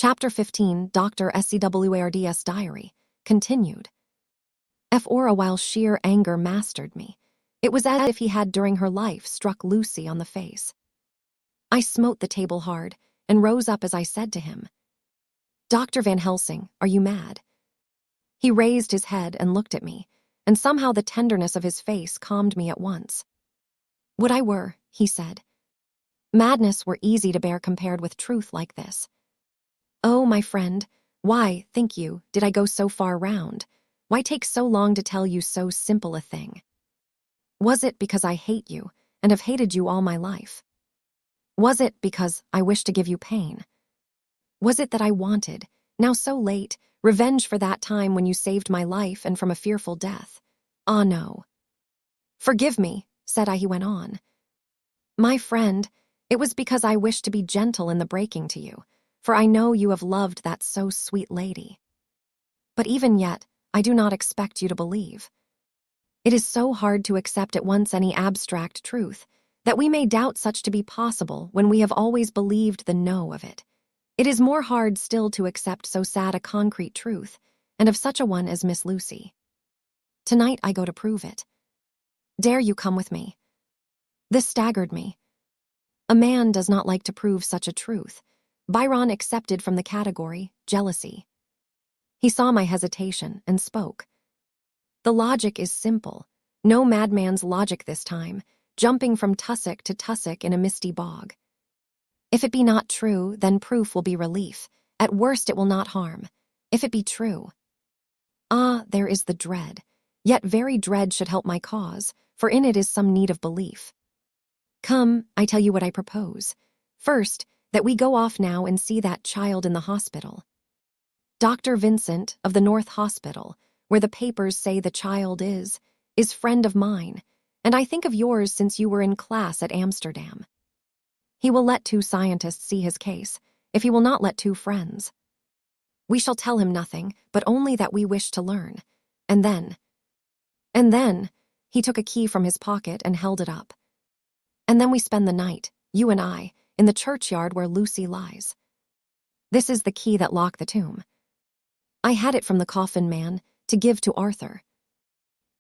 Chapter 15, Dr. SCWARD's Diary, continued. For a while sheer anger mastered me. It was as if he had during her life struck Lucy on the face. I smote the table hard and rose up as I said to him, "Dr. Van Helsing, are you mad?" He raised his head and looked at me, and somehow the tenderness of his face calmed me at once. "Would I were," he said. "Madness were easy to bear compared with truth like this. Oh, my friend, why, think you, did I go so far round? Why take so long to tell you so simple a thing? Was it because I hate you and have hated you all my life? Was it because I wish to give you pain? Was it that I wanted, now so late, revenge for that time when you saved my life and from a fearful death? Ah, no. Forgive me, said I, he went on. My friend, it was because I wished to be gentle in the breaking to you, for I know you have loved that so sweet lady. But even yet, I do not expect you to believe. It is so hard to accept at once any abstract truth, that we may doubt such to be possible when we have always believed the no of it. It is more hard still to accept so sad a concrete truth, and of such a one as Miss Lucy. Tonight I go to prove it. Dare you come with me? This staggered me. A man does not like to prove such a truth. Byron accepted from the category, jealousy. He saw my hesitation and spoke. The logic is simple. No madman's logic this time, jumping from tussock to tussock in a misty bog. If it be not true, then proof will be relief. At worst it will not harm. If it be true. Ah, there is the dread. Yet very dread should help my cause, for in it is some need of belief. Come, I tell you what I propose. First, that we go off now and see that child in the hospital. Dr. Vincent of the North Hospital, where the papers say the child is friend of mine, and I think of yours since you were in class at Amsterdam. He will let 2 scientists see his case, if he will not let 2 friends. We shall tell him nothing, but only that we wish to learn. And then, he took a key from his pocket and held it up. And then we spend the night, you and I, in the churchyard where Lucy lies. This is the key that locked the tomb. I had it from the coffin man to give to Arthur.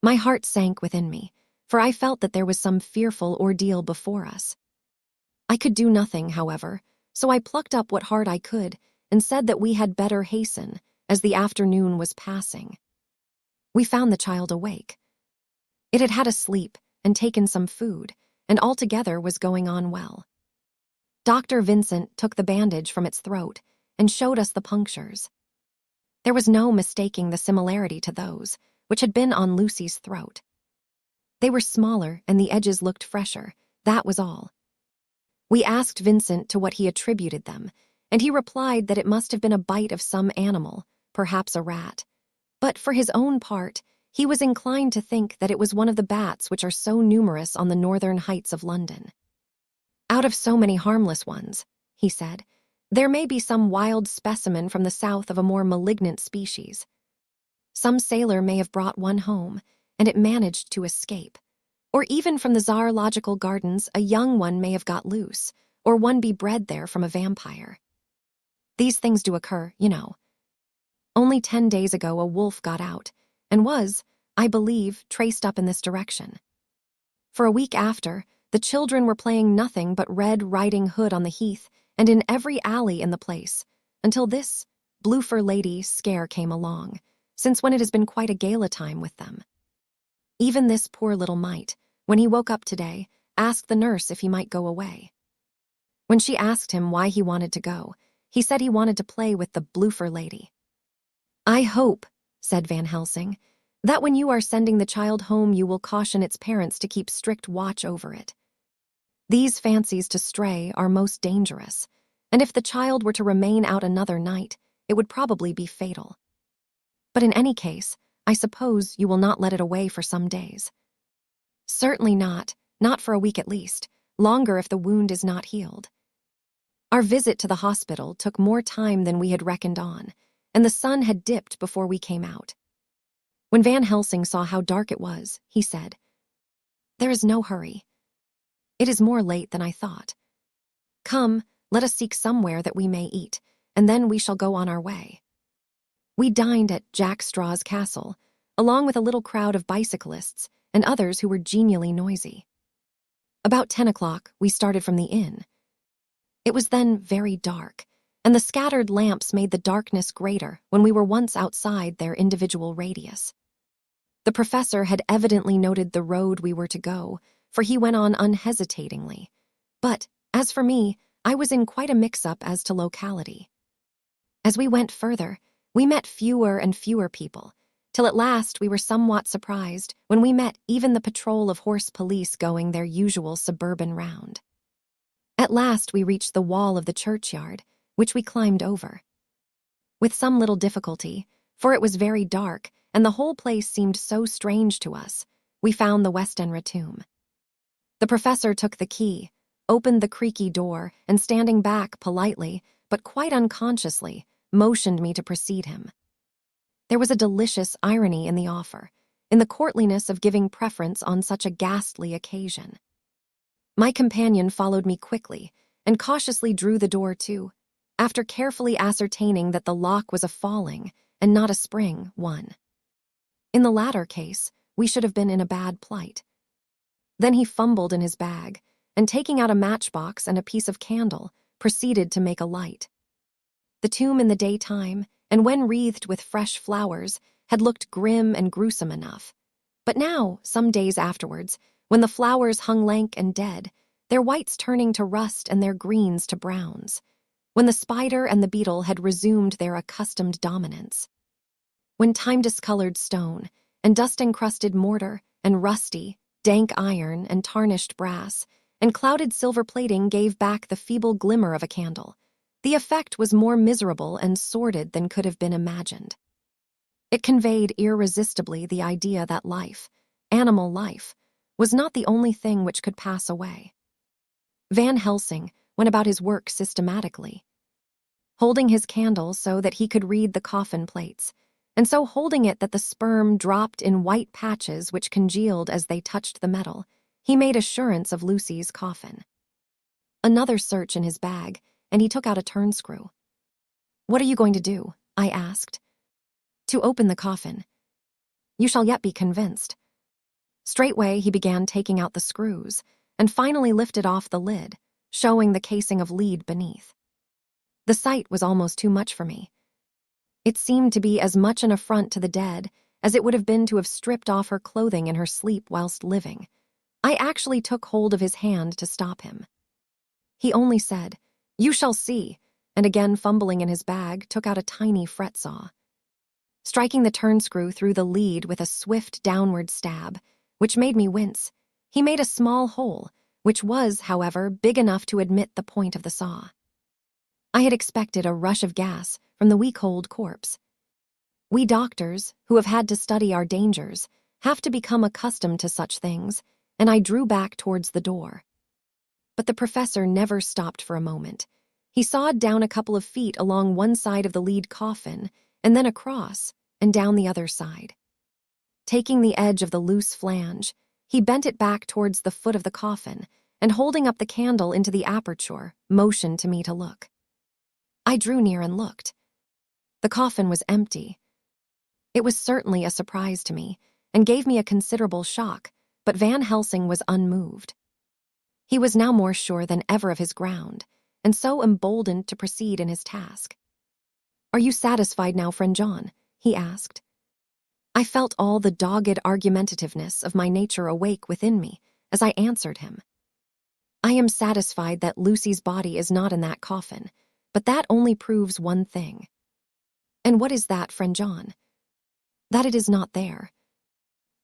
My heart sank within me, for I felt that there was some fearful ordeal before us. I could do nothing, however, so I plucked up what heart I could and said that we had better hasten, as the afternoon was passing. We found the child awake. It had had a sleep and taken some food, and altogether was going on well. Dr. Vincent took the bandage from its throat and showed us the punctures. There was no mistaking the similarity to those which had been on Lucy's throat. They were smaller and the edges looked fresher, that was all. We asked Vincent to what he attributed them, and he replied that it must have been a bite of some animal, perhaps a rat. But for his own part, he was inclined to think that it was one of the bats which are so numerous on the northern heights of London. Out of so many harmless ones, he said, there may be some wild specimen from the south of a more malignant species. Some sailor may have brought one home, and it managed to escape. Or even from the zoological gardens, a young one may have got loose, or one be bred there from a vampire. These things do occur, you know. Only 10 days ago a wolf got out, and was, I believe, traced up in this direction. For a week after, the children were playing nothing but Red Riding Hood on the heath and in every alley in the place, until this Bloofer lady scare came along, since when it has been quite a gala time with them. Even this poor little mite, when he woke up today, asked the nurse if he might go away. When she asked him why he wanted to go, he said he wanted to play with the Bloofer lady. I hope, said Van Helsing, that when you are sending the child home you will caution its parents to keep strict watch over it. These fancies to stray are most dangerous, and if the child were to remain out another night, it would probably be fatal. But in any case, I suppose you will not let it away for some days. Certainly not for a week at least, longer if the wound is not healed. Our visit to the hospital took more time than we had reckoned on, and the sun had dipped before we came out. When Van Helsing saw how dark it was, he said, "There is no hurry. It is more late than I thought. Come, let us seek somewhere that we may eat, and then we shall go on our way. We dined at Jack Straw's castle, along with a little crowd of bicyclists and others who were genially noisy. About 10 o'clock, we started from the inn. It was then very dark, and the scattered lamps made the darkness greater when we were once outside their individual radius. The professor had evidently noted the road we were to go, for he went on unhesitatingly. But, as for me, I was in quite a mix-up as to locality. As we went further, we met fewer and fewer people, till at last we were somewhat surprised when we met even the patrol of horse police going their usual suburban round. At last we reached the wall of the churchyard, which we climbed over. With some little difficulty, for it was very dark and the whole place seemed so strange to us, we found the Westenra tomb. The professor took the key, opened the creaky door, and standing back politely, but quite unconsciously, motioned me to precede him. There was a delicious irony in the offer, in the courtliness of giving preference on such a ghastly occasion. My companion followed me quickly and cautiously drew the door to, after carefully ascertaining that the lock was a falling and not a spring one. In the latter case, we should have been in a bad plight. Then he fumbled in his bag, and taking out a matchbox and a piece of candle, proceeded to make a light. The tomb in the daytime, and when wreathed with fresh flowers, had looked grim and gruesome enough. But now, some days afterwards, when the flowers hung lank and dead, their whites turning to rust and their greens to browns, when the spider and the beetle had resumed their accustomed dominance, when time-discolored stone, and dust-encrusted mortar, and rusty, dank iron, and tarnished brass, and clouded silver plating gave back the feeble glimmer of a candle, the effect was more miserable and sordid than could have been imagined. It conveyed irresistibly the idea that life, animal life, was not the only thing which could pass away. Van Helsing went about his work systematically, holding his candle so that he could read the coffin plates, and so holding it that the sperm dropped in white patches which congealed as they touched the metal. He made assurance of Lucy's coffin. Another search in his bag, and he took out a turnscrew. "What are you going to do?" I asked. "To open the coffin. You shall yet be convinced." Straightway he began taking out the screws, and finally lifted off the lid, showing the casing of lead beneath. The sight was almost too much for me. It seemed to be as much an affront to the dead as it would have been to have stripped off her clothing in her sleep whilst living. I actually took hold of his hand to stop him. He only said, "You shall see," and again fumbling in his bag, took out a tiny fret saw. Striking the turnscrew through the lead with a swift downward stab, which made me wince, he made a small hole, which was, however, big enough to admit the point of the saw. I had expected a rush of gas from the weak-old corpse. We doctors, who have had to study our dangers, have to become accustomed to such things, and I drew back towards the door. But the professor never stopped for a moment. He sawed down a couple of feet along one side of the lead coffin, and then across, and down the other side. Taking the edge of the loose flange, he bent it back towards the foot of the coffin, and holding up the candle into the aperture, motioned to me to look. I drew near and looked. The coffin was empty. It was certainly a surprise to me, and gave me a considerable shock, but Van Helsing was unmoved. He was now more sure than ever of his ground, and so emboldened to proceed in his task. "Are you satisfied now, friend John?" he asked. I felt all the dogged argumentativeness of my nature awake within me as I answered him. "I am satisfied that Lucy's body is not in that coffin, but that only proves one thing." "And what is that, friend John?" "That it is not there."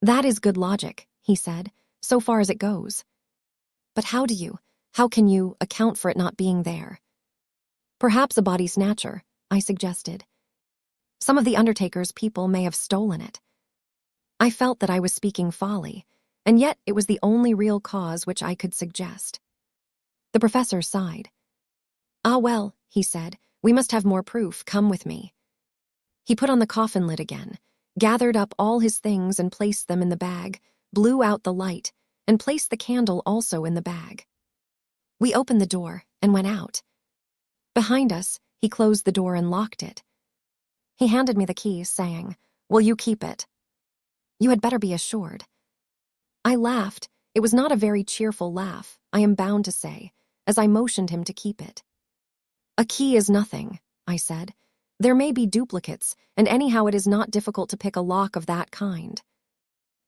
"That is good logic," he said, "so far as it goes. But how can you account for it not being there?" "Perhaps a body snatcher," I suggested. "Some of the undertaker's people may have stolen it." I felt that I was speaking folly, and yet it was the only real cause which I could suggest. The professor sighed. "Ah well," he said, "we must have more proof. Come with me." He put on the coffin lid again, gathered up all his things and placed them in the bag, blew out the light, and placed the candle also in the bag. We opened the door and went out. Behind us, he closed the door and locked it. He handed me the key, saying, "Will you keep it?" "You had better be assured." I laughed. It was not a very cheerful laugh, I am bound to say, as I motioned him to keep it. "A key is nothing," I said. "There may be duplicates, and anyhow it is not difficult to pick a lock of that kind."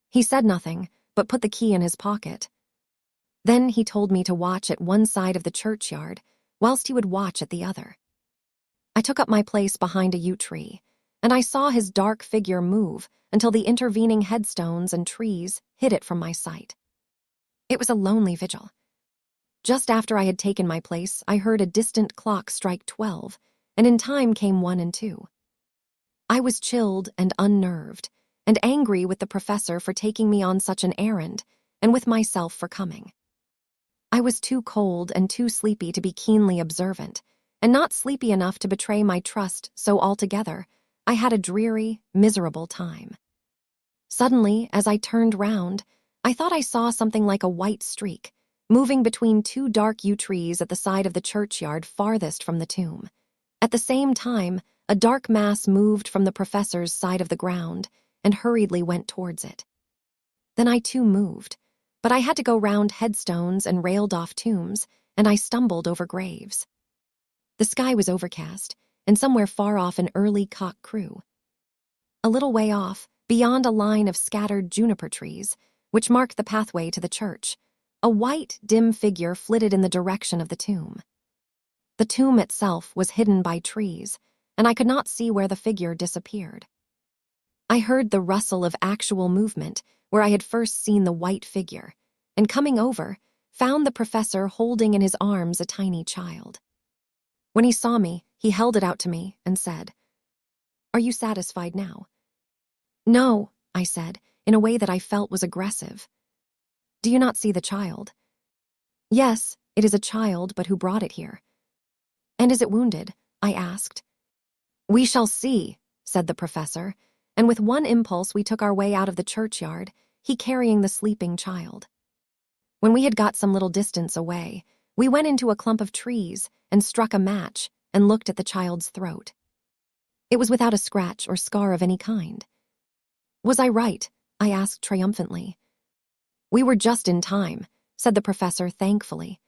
He said nothing, but put the key in his pocket. Then he told me to watch at one side of the churchyard, whilst he would watch at the other. I took up my place behind a yew tree, and I saw his dark figure move until the intervening headstones and trees hid it from my sight. It was a lonely vigil. Just after I had taken my place, I heard a distant clock strike 12, and in time came 1 and 2. I was chilled and unnerved, and angry with the professor for taking me on such an errand, and with myself for coming. I was too cold and too sleepy to be keenly observant, and not sleepy enough to betray my trust, so altogether, I had a dreary, miserable time. Suddenly, as I turned round, I thought I saw something like a white streak, moving between 2 dark yew trees at the side of the churchyard farthest from the tomb. At the same time, a dark mass moved from the professor's side of the ground and hurriedly went towards it. Then I too moved, but I had to go round headstones and railed-off tombs, and I stumbled over graves. The sky was overcast, and somewhere far off an early cock crew. A little way off, beyond a line of scattered juniper trees, which marked the pathway to the church, a white, dim figure flitted in the direction of the tomb. The tomb itself was hidden by trees, and I could not see where the figure disappeared. I heard the rustle of actual movement where I had first seen the white figure, and coming over, found the professor holding in his arms a tiny child. When he saw me, he held it out to me and said, "Are you satisfied now?" "No," I said, in a way that I felt was aggressive. "Do you not see the child?" "Yes, it is a child, but who brought it here?" "And is it wounded?" I asked. "We shall see," said the professor, and with one impulse we took our way out of the churchyard, he carrying the sleeping child. When we had got some little distance away, we went into a clump of trees and struck a match and looked at the child's throat. It was without a scratch or scar of any kind. "Was I right?" I asked triumphantly. "We were just in time," said the professor thankfully.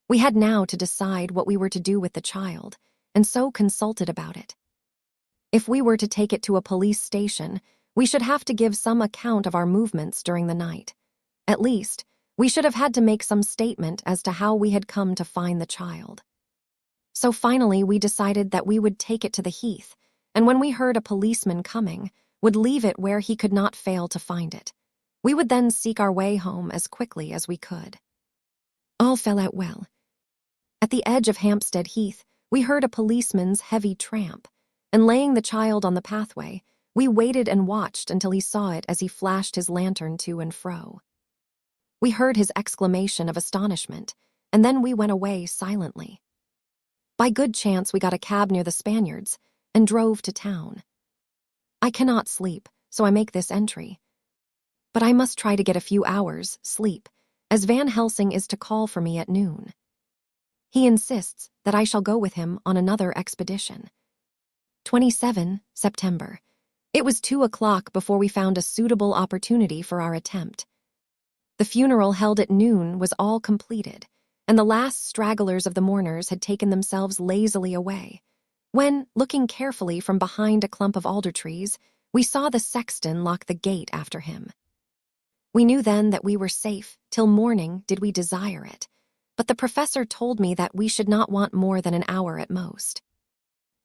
We had now to decide what we were to do with the child, and so consulted about it. If we were to take it to a police station, we should have to give some account of our movements during the night. At least, we should have had to make some statement as to how we had come to find the child. So finally we decided that we would take it to the heath, and when we heard a policeman coming, would leave it where he could not fail to find it. We would then seek our way home as quickly as we could. All fell out well. At the edge of Hampstead Heath, we heard a policeman's heavy tramp, and laying the child on the pathway, we waited and watched until he saw it as he flashed his lantern to and fro. We heard his exclamation of astonishment, and then we went away silently. By good chance we got a cab near the Spaniards and drove to town. I cannot sleep, so I make this entry. But I must try to get a few hours' sleep, as Van Helsing is to call for me at noon. He insists that I shall go with him on another expedition. 27 September. It was 2 o'clock before we found a suitable opportunity for our attempt. The funeral held at noon was all completed, and the last stragglers of the mourners had taken themselves lazily away, when, looking carefully from behind a clump of alder trees, we saw the sexton lock the gate after him. We knew then that we were safe till morning did we desire it, but the professor told me that we should not want more than an hour at most.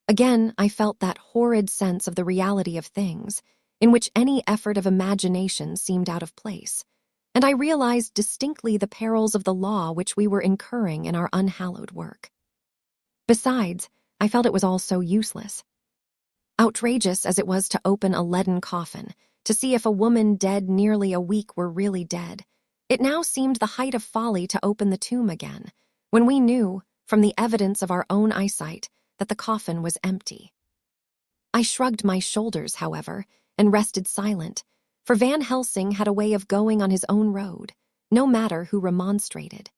Again, I felt that horrid sense of the reality of things, in which any effort of imagination seemed out of place, and I realized distinctly the perils of the law which we were incurring in our unhallowed work. Besides, I felt it was all so useless. Outrageous as it was to open a leaden coffin, to see if a woman dead nearly a week were really dead, it now seemed the height of folly to open the tomb again, when we knew, from the evidence of our own eyesight, that the coffin was empty. I shrugged my shoulders, however, and rested silent, for Van Helsing had a way of going on his own road, no matter who remonstrated.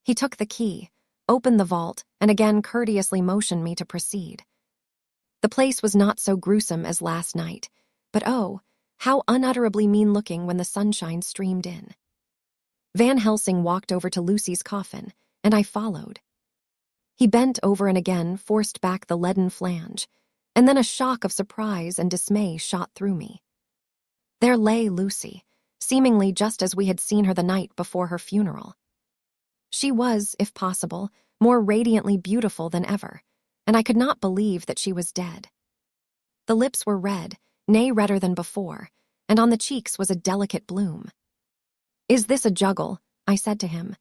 He took the key, opened the vault, and again courteously motioned me to proceed. The place was not so gruesome as last night, but oh, how unutterably mean-looking when the sunshine streamed in. Van Helsing walked over to Lucy's coffin, and I followed. He bent over and again forced back the leaden flange, and then a shock of surprise and dismay shot through me. There lay Lucy, seemingly just as we had seen her the night before her funeral. She was, if possible, more radiantly beautiful than ever, and I could not believe that she was dead. The lips were red, nay redder than before, and on the cheeks was a delicate bloom. "Is this a juggle?" I said to him.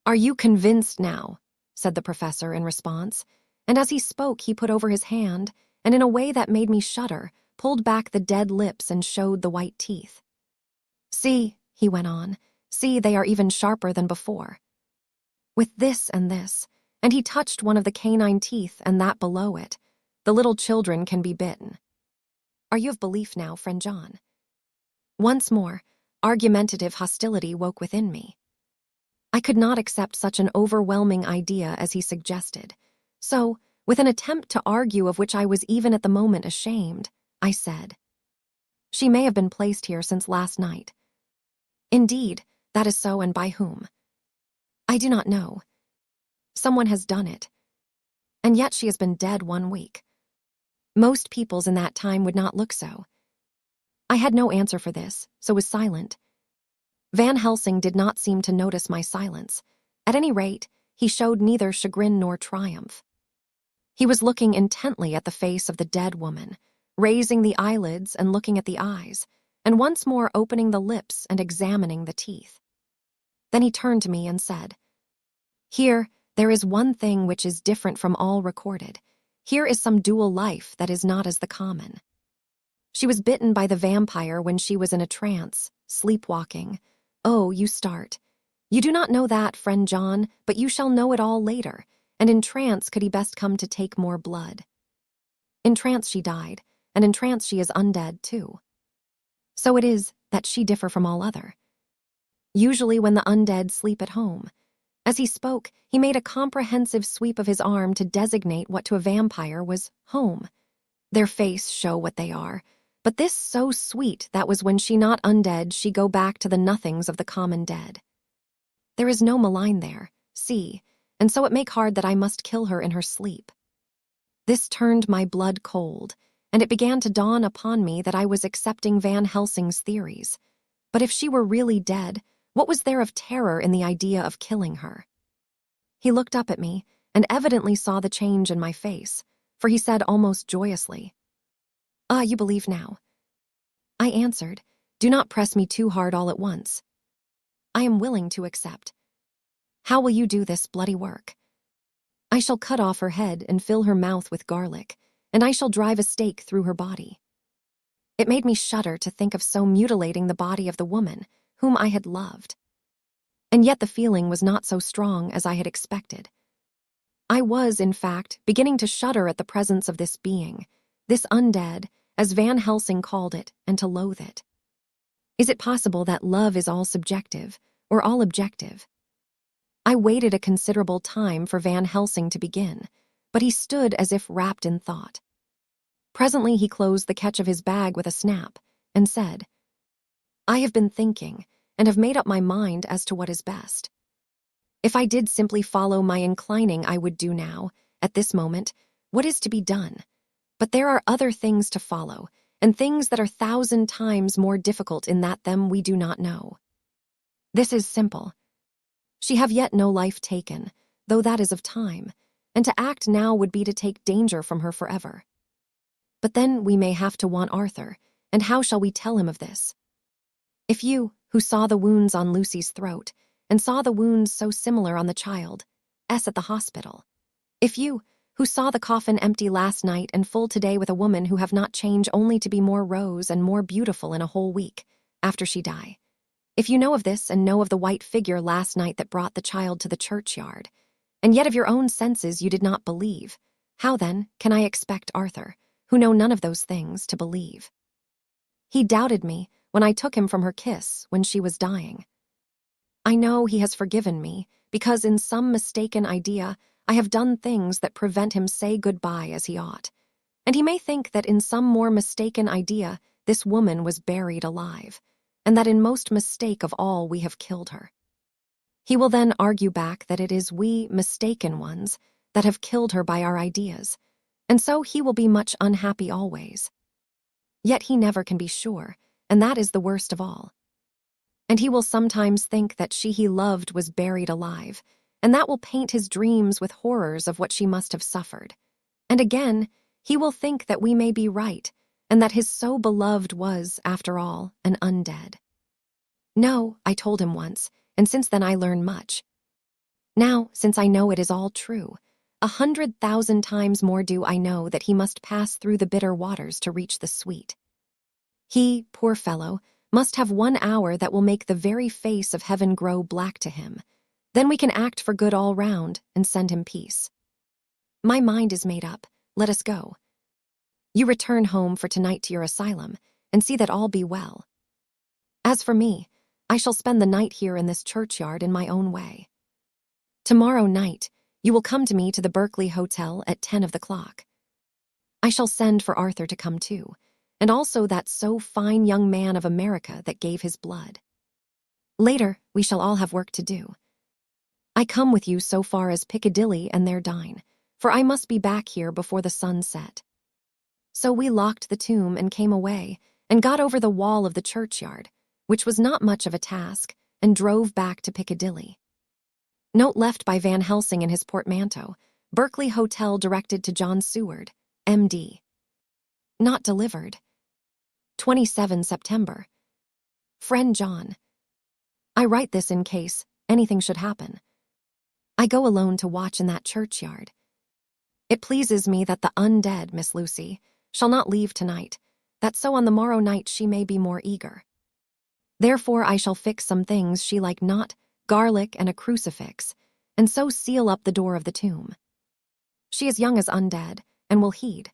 "Are you convinced now?" said the professor in response, and as he spoke he put over his hand, and in a way that made me shudder, pulled back the dead lips and showed the white teeth. "See," he went on, "see, they are even sharper than before. With this, and he touched one of the canine teeth and that below it, the little children can be bitten. Are you of belief now, friend John?" Once more, argumentative hostility woke within me. I could not accept such an overwhelming idea as he suggested, so, with an attempt to argue of which I was even at the moment ashamed, I said, "She may have been placed here since last night." "Indeed, that is so, and by whom?" "I do not know. Someone has done it. And yet she has been dead 1 week. Most peoples in that time would not look so." I had no answer for this, so was silent. Van Helsing did not seem to notice my silence. At any rate, he showed neither chagrin nor triumph. He was looking intently at the face of the dead woman, raising the eyelids and looking at the eyes, and once more opening the lips and examining the teeth. Then he turned to me and said, "Here, there is one thing which is different from all recorded. Here is some dual life that is not as the common. She was bitten by the vampire when she was in a trance, sleepwalking. Oh, you start. You do not know that, friend John, but you shall know it all later, and in trance could he best come to take more blood. In trance she died, and in trance she is undead too. So it is that she differ from all other. Usually when the undead sleep at home." As he spoke, he made a comprehensive sweep of his arm to designate what to a vampire was home. "Their face show what they are, but this so sweet that was when she not undead she go back to the nothings of the common dead. There is no malign there, see, and so it make hard that I must kill her in her sleep." This turned my blood cold, and it began to dawn upon me that I was accepting Van Helsing's theories. But if she were really dead, what was there of terror in the idea of killing her? He looked up at me and evidently saw the change in my face, for he said almost joyously, "Ah, you believe now." I answered, "Do not press me too hard all at once. I am willing to accept. How will you do this bloody work?" "I shall cut off her head and fill her mouth with garlic, and I shall drive a stake through her body." It made me shudder to think of so mutilating the body of the woman whom I had loved. And yet the feeling was not so strong as I had expected. I was, in fact, beginning to shudder at the presence of this being, this undead, as Van Helsing called it, and to loathe it. Is it possible that love is all subjective, or all objective? I waited a considerable time for Van Helsing to begin, but he stood as if wrapped in thought. Presently he closed the catch of his bag with a snap, and said, "I have been thinking, and have made up my mind as to what is best. If I did simply follow my inclining, I would do now, at this moment, what is to be done. But there are other things to follow, and things that are 1,000 times more difficult in that them we do not know. This is simple. She have yet no life taken, though that is of time, and to act now would be to take danger from her forever. But then we may have to want Arthur, and how shall we tell him of this? If you, who saw the wounds on Lucy's throat, and saw the wounds so similar on the child's at the hospital, if you, who saw the coffin empty last night and full today with a woman who have not changed only to be more rose and more beautiful in a whole week, after she die, if you know of this and know of the white figure last night that brought the child to the churchyard, and yet of your own senses you did not believe, how then can I expect Arthur, who know none of those things, to believe? He doubted me when I took him from her kiss when she was dying. I know he has forgiven me, because in some mistaken idea I have done things that prevent him say goodbye as he ought. And he may think that in some more mistaken idea this woman was buried alive, and that in most mistake of all we have killed her. He will then argue back that it is we mistaken ones that have killed her by our ideas, and so he will be much unhappy always. Yet he never can be sure, and that is the worst of all. And he will sometimes think that she he loved was buried alive, and that will paint his dreams with horrors of what she must have suffered. And again, he will think that we may be right, and that his so beloved was, after all, an undead. No, I told him once, and since then I learn much. Now, since I know it is all true, 100,000 times more do I know that he must pass through the bitter waters to reach the sweet. He, poor fellow, must have 1 hour that will make the very face of heaven grow black to him. Then we can act for good all round and send him peace. My mind is made up. Let us go. You return home for tonight to your asylum, and see that all be well. As for me, I shall spend the night here in this churchyard in my own way. Tomorrow night, you will come to me to the Berkeley Hotel at 10 of the clock. I shall send for Arthur to come too, and also that so fine young man of America that gave his blood. Later, we shall all have work to do. I come with you so far as Piccadilly and there dine, for I must be back here before the sun set. So we locked the tomb and came away, and got over the wall of the churchyard, which was not much of a task, and drove back to Piccadilly. Note left by Van Helsing in his portmanteau, Berkeley Hotel directed to John Seward, M.D. Not delivered. 27 September. Friend John. I write this in case anything should happen. I go alone to watch in that churchyard. It pleases me that the undead, Miss Lucy, shall not leave tonight, that so on the morrow night she may be more eager. Therefore I shall fix some things she like not, garlic and a crucifix, and so seal up the door of the tomb. She is young as undead, and will heed.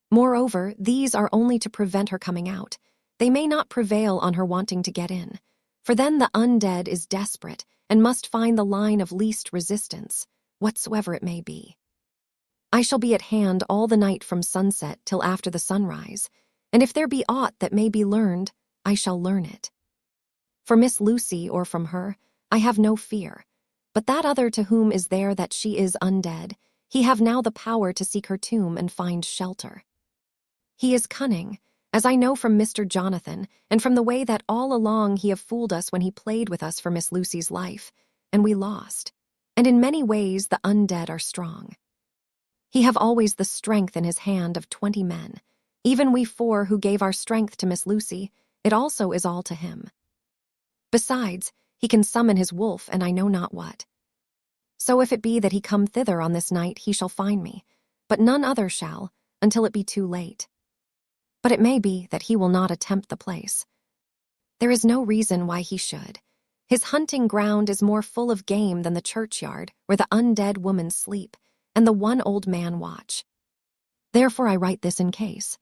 Moreover, these are only to prevent her coming out. They may not prevail on her wanting to get in, for then the undead is desperate, and must find the line of least resistance, whatsoever it may be. I shall be at hand all the night from sunset till after the sunrise, and if there be aught that may be learned, I shall learn it. For Miss Lucy or from her, I have no fear, but that other to whom is there that she is undead, he have now the power to seek her tomb and find shelter. He is cunning, as I know from Mr. Jonathan, and from the way that all along he have fooled us when he played with us for Miss Lucy's life, and we lost. And in many ways the undead are strong. He have always the strength in his hand of 20 men. Even we 4 who gave our strength to Miss Lucy, it also is all to him. Besides, he can summon his wolf and I know not what. So if it be that he come thither on this night, he shall find me, but none other shall, until it be too late. But it may be that he will not attempt the place. There is no reason why he should. His hunting ground is more full of game than the churchyard, where the undead women sleep, and the one old man watch. Therefore I write this in case.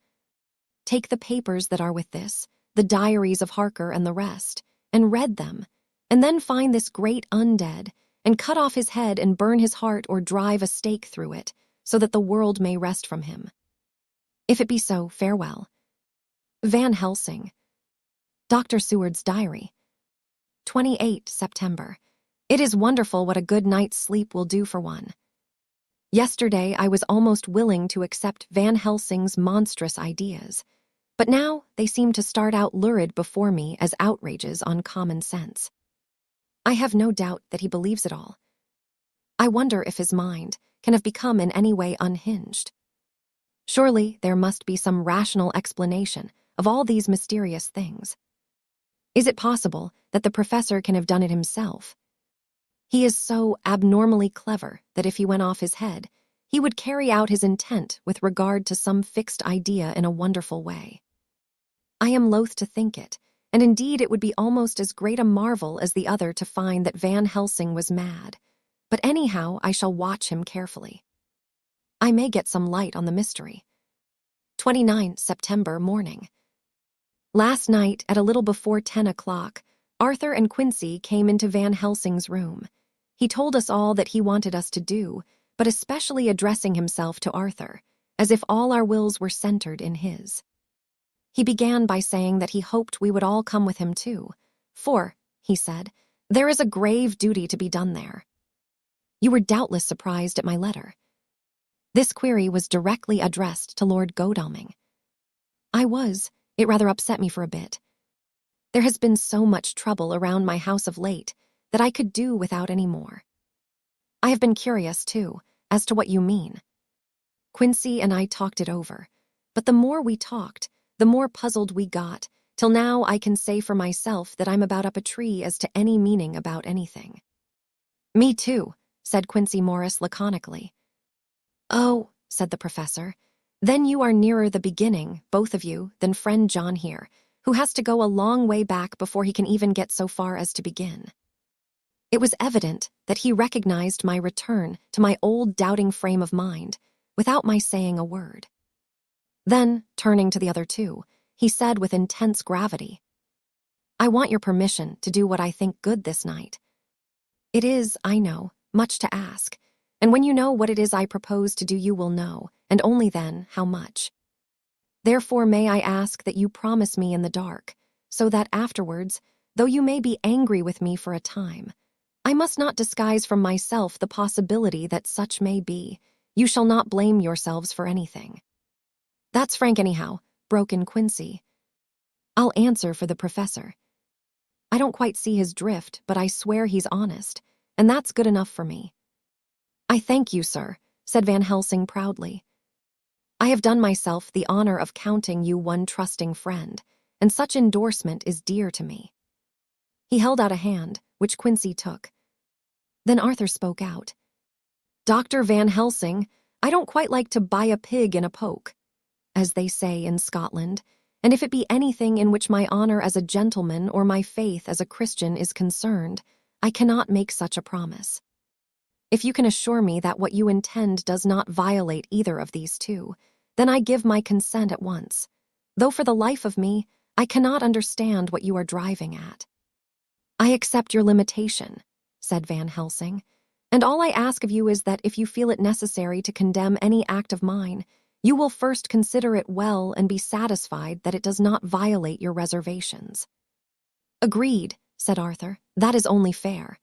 Take the papers that are with this, the diaries of Harker and the rest, and read them, and then find this great undead, and cut off his head and burn his heart or drive a stake through it, so that the world may rest from him. If it be so, farewell. Van Helsing. Dr. Seward's Diary. 28 September. It is wonderful what a good night's sleep will do for one. Yesterday I was almost willing to accept Van Helsing's monstrous ideas, but now they seem to start out lurid before me as outrages on common sense. I have no doubt that he believes it all. I wonder if his mind can have become in any way unhinged. Surely there must be some rational explanation of all these mysterious things. Is it possible that the professor can have done it himself? He is so abnormally clever that if he went off his head, he would carry out his intent with regard to some fixed idea in a wonderful way. I am loath to think it, and indeed it would be almost as great a marvel as the other to find that Van Helsing was mad, but anyhow I shall watch him carefully. I may get some light on the mystery. 29 September morning. Last night, at a little before 10 o'clock, Arthur and Quincy came into Van Helsing's room. He told us all that he wanted us to do, but especially addressing himself to Arthur, as if all our wills were centered in his. He began by saying that he hoped we would all come with him too, for, he said, there is a grave duty to be done there. You were doubtless surprised at my letter. This query was directly addressed to Lord Godalming. I was. It rather upset me for a bit. There has been so much trouble around my house of late that I could do without any more. I have been curious, too, as to what you mean. Quincy and I talked it over, but the more we talked, the more puzzled we got, till now I can say for myself that I'm about up a tree as to any meaning about anything. Me too, said Quincy Morris laconically. Oh, said the professor, then you are nearer the beginning, both of you, than friend John here, who has to go a long way back before he can even get so far as to begin. It was evident that he recognized my return to my old doubting frame of mind, without my saying a word. Then, turning to the other two, he said with intense gravity, I want your permission to do what I think good this night. It is, I know, much to ask, and when you know what it is I propose to do you will know, and only then, how much. Therefore may I ask that you promise me in the dark, so that afterwards, though you may be angry with me for a time, I must not disguise from myself the possibility that such may be. You shall not blame yourselves for anything. That's frank anyhow, broke in Quincy. I'll answer for the professor. I don't quite see his drift, but I swear he's honest, and that's good enough for me. I thank you, sir, said Van Helsing proudly. I have done myself the honor of counting you one trusting friend, and such endorsement is dear to me. He held out a hand, which Quincy took. Then Arthur spoke out. Dr. Van Helsing, I don't quite like to buy a pig in a poke, as they say in Scotland, and if it be anything in which my honor as a gentleman or my faith as a Christian is concerned, I cannot make such a promise. If you can assure me that what you intend does not violate either of these two, then I give my consent at once, though for the life of me, I cannot understand what you are driving at. I accept your limitation, said Van Helsing, and all I ask of you is that if you feel it necessary to condemn any act of mine, you will first consider it well and be satisfied that it does not violate your reservations. Agreed, said Arthur, that is only fair.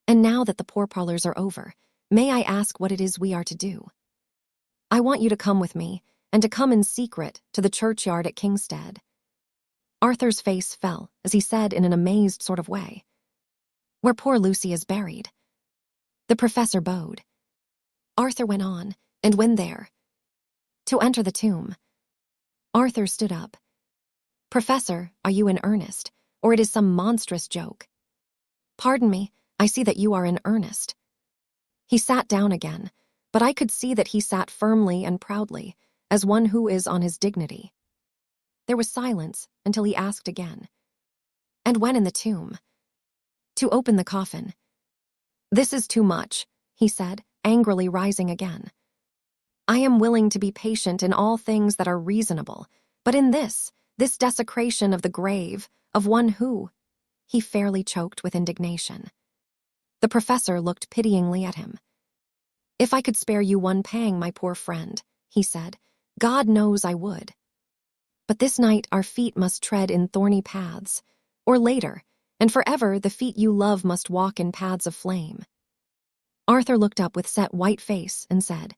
And now that the pourparlers are over, may I ask what it is we are to do? I want you to come with me, and to come in secret to the churchyard at Kingstead. Arthur's face fell as he said in an amazed sort of way, where poor Lucy is buried. The professor bowed. Arthur went on, and when there, to enter the tomb. Arthur stood up. Professor, are you in earnest, or it is some monstrous joke? Pardon me, I see that you are in earnest. He sat down again, but I could see that he sat firmly and proudly, as one who is on his dignity. There was silence until he asked again. And when in the tomb? To open the coffin. This is too much, he said, angrily rising again. I am willing to be patient in all things that are reasonable, but in this desecration of the grave, of one who, he fairly choked with indignation. The professor looked pityingly at him. If I could spare you one pang, my poor friend, he said, God knows I would. But this night our feet must tread in thorny paths, or later, and forever the feet you love must walk in paths of flame. Arthur looked up with set white face and said,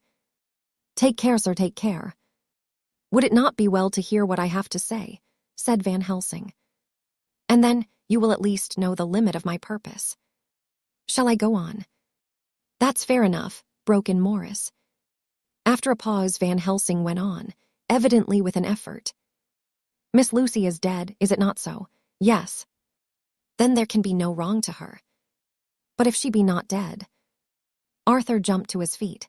Take care, sir, take care. Would it not be well to hear what I have to say? Said Van Helsing. And then you will at least know the limit of my purpose. Shall I go on? That's fair enough, broke in Morris. After a pause, Van Helsing went on, evidently with an effort. Miss Lucy is dead, is it not so? Yes. Then there can be no wrong to her. But if she be not dead? Arthur jumped to his feet.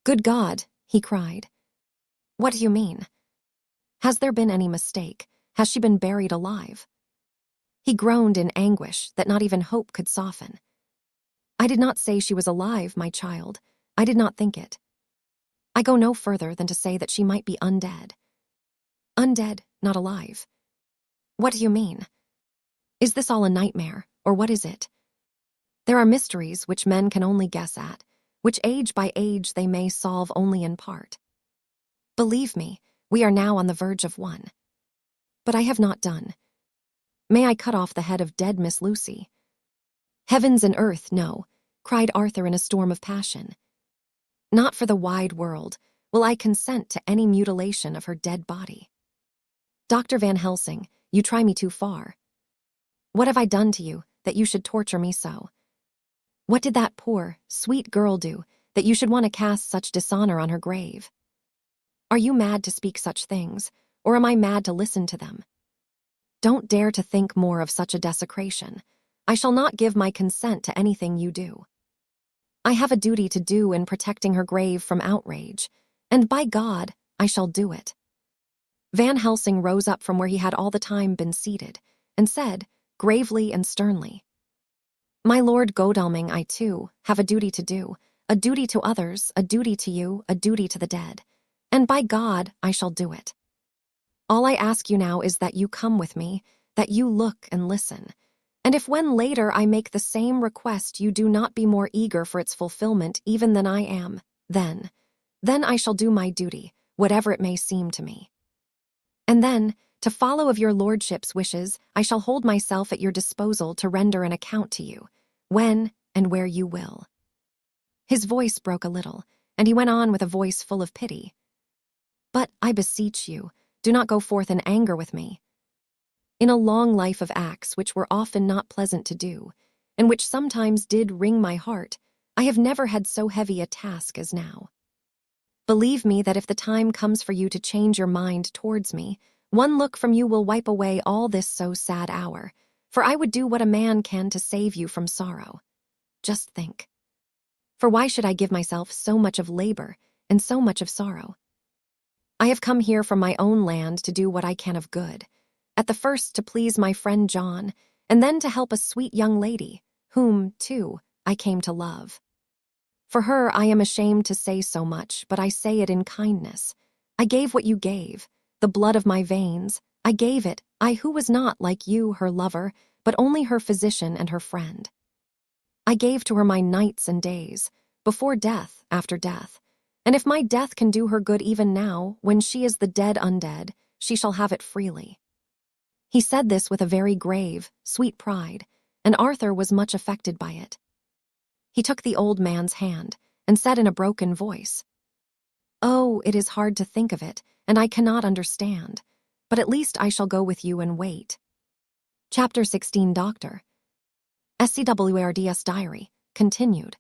Good God, he cried. What do you mean? Has there been any mistake? Has she been buried alive? He groaned in anguish that not even hope could soften. I did not say she was alive, my child. I did not think it. I go no further than to say that she might be undead. Undead, not alive. What do you mean? Is this all a nightmare, or what is it? There are mysteries which men can only guess at, which age by age they may solve only in part. Believe me, we are now on the verge of one. But I have not done. May I cut off the head of dead Miss Lucy? Heavens and earth, no, cried Arthur in a storm of passion. Not for the wide world will I consent to any mutilation of her dead body. Dr. Van Helsing, you try me too far. What have I done to you that you should torture me so? What did that poor, sweet girl do that you should want to cast such dishonor on her grave? Are you mad to speak such things, or am I mad to listen to them? Don't dare to think more of such a desecration. I shall not give my consent to anything you do. I have a duty to do in protecting her grave from outrage, and by God, I shall do it. Van Helsing rose up from where he had all the time been seated, and said, gravely and sternly, My Lord Godalming, I too have a duty to do, a duty to others, a duty to you, a duty to the dead, and by God, I shall do it. All I ask you now is that you come with me, that you look and listen, and if when later I make the same request you do not be more eager for its fulfillment even than I am, then I shall do my duty, whatever it may seem to me. And then, to follow of your lordship's wishes, I shall hold myself at your disposal to render an account to you, when and where you will. His voice broke a little, and he went on with a voice full of pity. But I beseech you, do not go forth in anger with me. In a long life of acts which were often not pleasant to do, and which sometimes did wring my heart, I have never had so heavy a task as now. Believe me that if the time comes for you to change your mind towards me, one look from you will wipe away all this so sad hour, for I would do what a man can to save you from sorrow. Just think. For why should I give myself so much of labor and so much of sorrow? I have come here from my own land to do what I can of good, at the first to please my friend John, and then to help a sweet young lady, whom, too, I came to love. For her I am ashamed to say so much, but I say it in kindness. I gave what you gave, the blood of my veins. I gave it, I who was not, like you, her lover, but only her physician and her friend. I gave to her my nights and days, before death, after death, and if my death can do her good even now, when she is the dead undead, she shall have it freely. He said this with a very grave, sweet pride, and Arthur was much affected by it. He took the old man's hand and said in a broken voice, Oh, it is hard to think of it, and I cannot understand, but at least I shall go with you and wait. Chapter 16, Doctor. SCWRDS Diary, continued.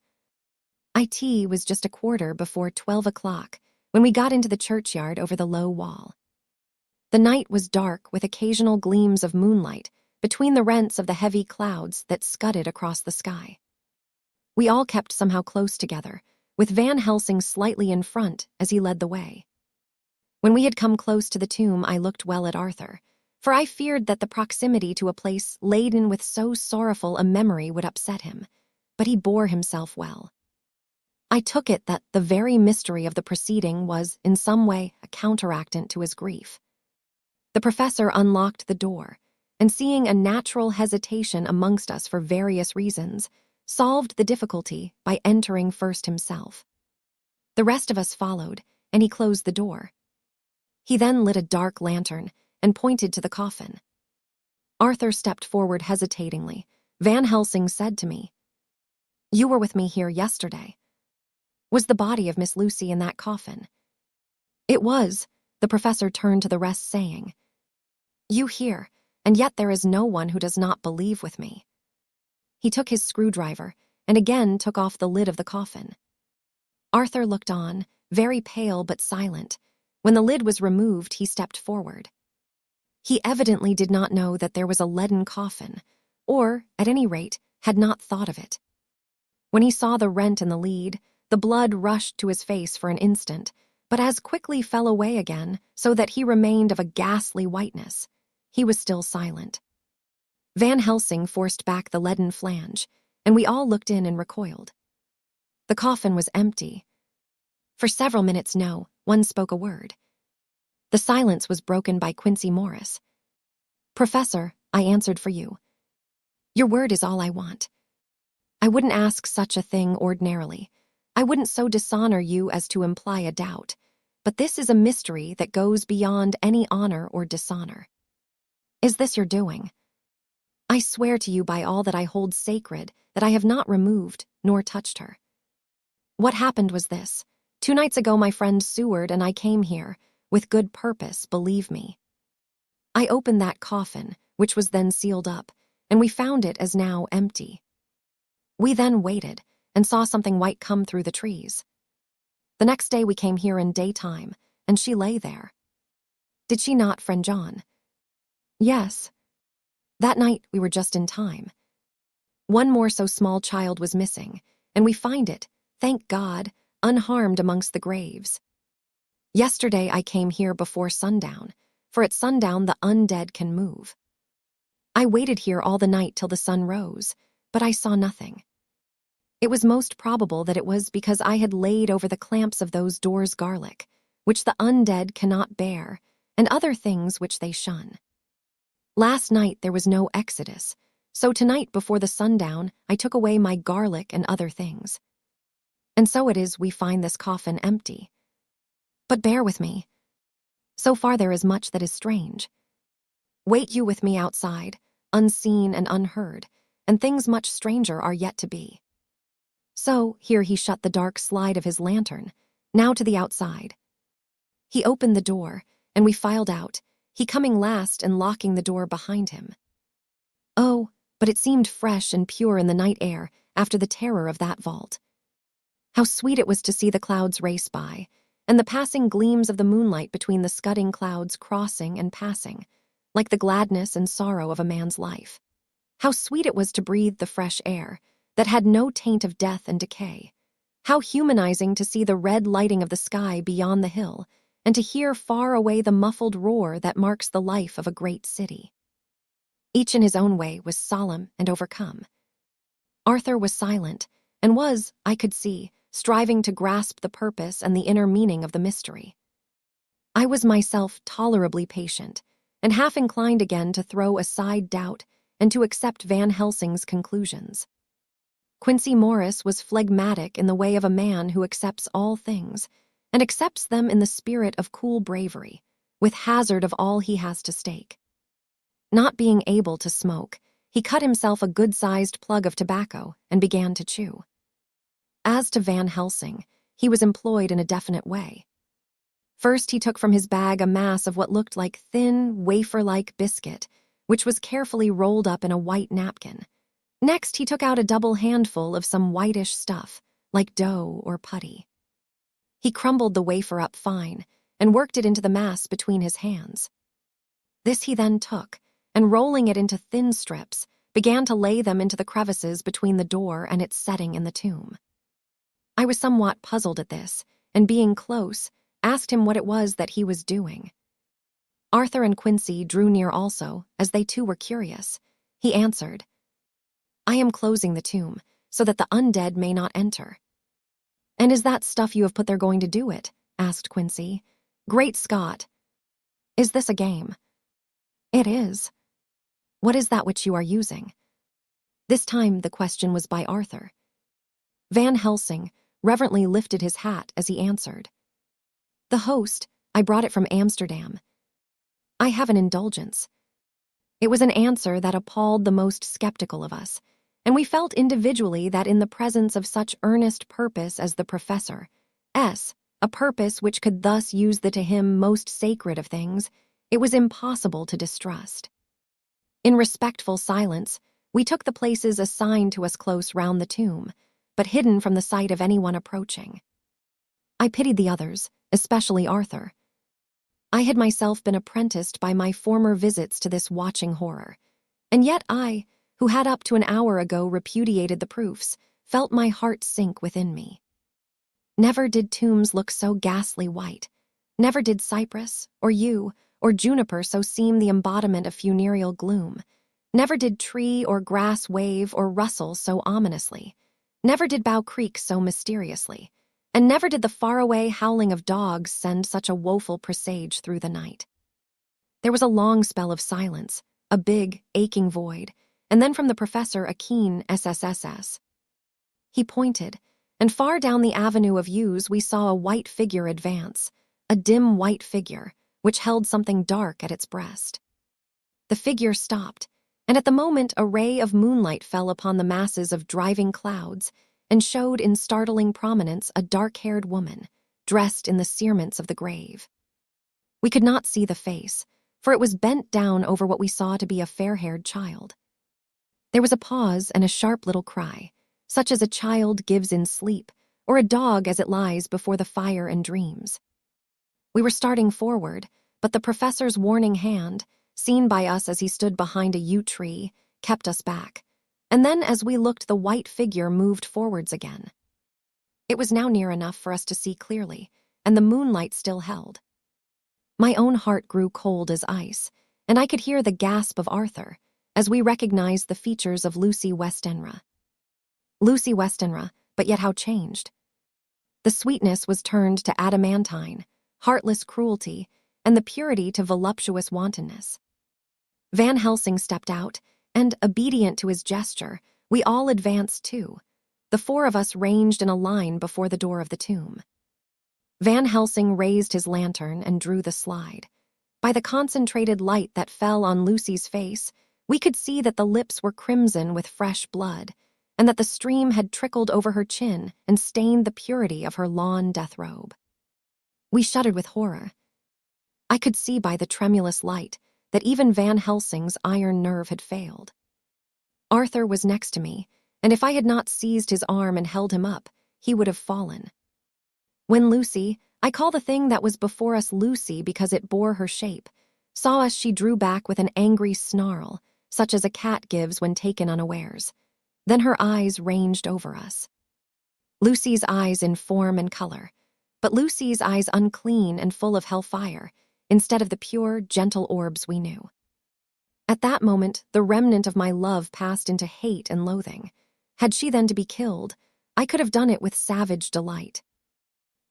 IT was just a quarter before 12 o'clock when we got into the churchyard over the low wall. The night was dark with occasional gleams of moonlight between the rents of the heavy clouds that scudded across the sky. We all kept somehow close together, with Van Helsing slightly in front as he led the way. When we had come close to the tomb, I looked well at Arthur, for I feared that the proximity to a place laden with so sorrowful a memory would upset him, but he bore himself well. I took it that the very mystery of the proceeding was, in some way, a counteractant to his grief. The professor unlocked the door, and seeing a natural hesitation amongst us for various reasons, solved the difficulty by entering first himself. The rest of us followed, and he closed the door. He then lit a dark lantern and pointed to the coffin. Arthur stepped forward hesitatingly. Van Helsing said to me, You were with me here yesterday. Was the body of Miss Lucy in that coffin? It was, the professor turned to the rest saying, You hear, and yet there is no one who does not believe with me. He took his screwdriver and again took off the lid of the coffin. Arthur looked on, very pale but silent. When the lid was removed, he stepped forward. He evidently did not know that there was a leaden coffin, or, at any rate, had not thought of it. When he saw the rent in the lid, the blood rushed to his face for an instant, but as quickly fell away again, so that he remained of a ghastly whiteness. He was still silent. Van Helsing forced back the leaden flange, and we all looked in and recoiled. The coffin was empty. For several minutes, no one spoke a word. The silence was broken by Quincy Morris. Professor, I answered for you. Your word is all I want. I wouldn't ask such a thing ordinarily. I wouldn't so dishonor you as to imply a doubt. But this is a mystery that goes beyond any honor or dishonor. Is this your doing? I swear to you by all that I hold sacred that I have not removed nor touched her. What happened was this. 2 nights ago my friend Seward and I came here, with good purpose, believe me. I opened that coffin, which was then sealed up, and we found it as now empty. We then waited, and saw something white come through the trees. The next day we came here in daytime, and she lay there. Did she not, friend John? Yes. That night we were just in time. One more so small child was missing, and we find it, thank God, unharmed amongst the graves. Yesterday I came here before sundown, for at sundown the undead can move. I waited here all the night till the sun rose, but I saw nothing. It was most probable that it was because I had laid over the clamps of those doors garlic, which the undead cannot bear, and other things which they shun. Last night there was no exodus, so tonight before the sundown I took away my garlic and other things. And so it is we find this coffin empty. But bear with me. So far there is much that is strange. Wait you with me outside, unseen and unheard, and things much stranger are yet to be. So, here he shut the dark slide of his lantern, now to the outside. He opened the door, and we filed out, he coming last and locking the door behind him. Oh, but it seemed fresh and pure in the night air after the terror of that vault. How sweet it was to see the clouds race by, and the passing gleams of the moonlight between the scudding clouds crossing and passing, like the gladness and sorrow of a man's life. How sweet it was to breathe the fresh air, that had no taint of death and decay. How humanizing to see the red lighting of the sky beyond the hill, and to hear far away the muffled roar that marks the life of a great city. Each in his own way was solemn and overcome. Arthur was silent, and was, I could see, striving to grasp the purpose and the inner meaning of the mystery. I was myself tolerably patient, and half inclined again to throw aside doubt and to accept Van Helsing's conclusions. Quincy Morris was phlegmatic in the way of a man who accepts all things, and accepts them in the spirit of cool bravery, with hazard of all he has to stake. Not being able to smoke, he cut himself a good-sized plug of tobacco and began to chew. As to Van Helsing, he was employed in a definite way. First he took from his bag a mass of what looked like thin, wafer-like biscuit, which was carefully rolled up in a white napkin. Next he took out a double handful of some whitish stuff, like dough or putty. He crumbled the wafer up fine and worked it into the mass between his hands. This he then took, and rolling it into thin strips, began to lay them into the crevices between the door and its setting in the tomb. I was somewhat puzzled at this, and being close, asked him what it was that he was doing. Arthur and Quincy drew near also, as they too were curious. He answered, "I am closing the tomb, so that the undead may not enter." "And is that stuff you have put there going to do it?" asked Quincy. "Great Scott! Is this a game?" "It is." "What is that which you are using?" This time the question was by Arthur. Van Helsing reverently lifted his hat as he answered, "The host, I brought it from Amsterdam. I have an indulgence." It was an answer that appalled the most skeptical of us, and we felt individually that in the presence of such earnest purpose as the Professor's, a purpose which could thus use the to him most sacred of things, it was impossible to distrust. In respectful silence, we took the places assigned to us close round the tomb, but hidden from the sight of anyone approaching. I pitied the others, especially Arthur. I had myself been apprenticed by my former visits to this watching horror, and yet I, who had up to an hour ago repudiated the proofs, felt my heart sink within me. Never did tombs look so ghastly white. Never did cypress, or yew, or juniper so seem the embodiment of funereal gloom. Never did tree or grass wave or rustle so ominously. Never did bough creak so mysteriously. And never did the faraway howling of dogs send such a woeful presage through the night. There was a long spell of silence, a big, aching void, and then from the Professor a keen SSSS. He pointed, and far down the avenue of yews we saw a white figure advance, a dim white figure, which held something dark at its breast. The figure stopped, and at the moment a ray of moonlight fell upon the masses of driving clouds and showed in startling prominence a dark-haired woman, dressed in the cerements of the grave. We could not see the face, for it was bent down over what we saw to be a fair-haired child. There was a pause and a sharp little cry, such as a child gives in sleep, or a dog as it lies before the fire and dreams. We were starting forward, but the professor's warning hand, seen by us as he stood behind a yew tree, kept us back, and then as we looked the white figure moved forwards again. It was now near enough for us to see clearly, and the moonlight still held. My own heart grew cold as ice, and I could hear the gasp of Arthur as we recognized the features of Lucy Westenra. Lucy Westenra, but yet how changed. The sweetness was turned to adamantine, heartless cruelty, and the purity to voluptuous wantonness. Van Helsing stepped out, and, obedient to his gesture, we all advanced too. The four of us ranged in a line before the door of the tomb. Van Helsing raised his lantern and drew the slide. By the concentrated light that fell on Lucy's face, we could see that the lips were crimson with fresh blood, and that the stream had trickled over her chin and stained the purity of her lawn death robe. We shuddered with horror. I could see by the tremulous light that even Van Helsing's iron nerve had failed. Arthur was next to me, and if I had not seized his arm and held him up, he would have fallen. When Lucy, I call the thing that was before us Lucy because it bore her shape, saw us, she drew back with an angry snarl, such as a cat gives when taken unawares. Then her eyes ranged over us. Lucy's eyes in form and color, but Lucy's eyes unclean and full of hellfire, instead of the pure, gentle orbs we knew. At that moment, the remnant of my love passed into hate and loathing. Had she then to be killed, I could have done it with savage delight.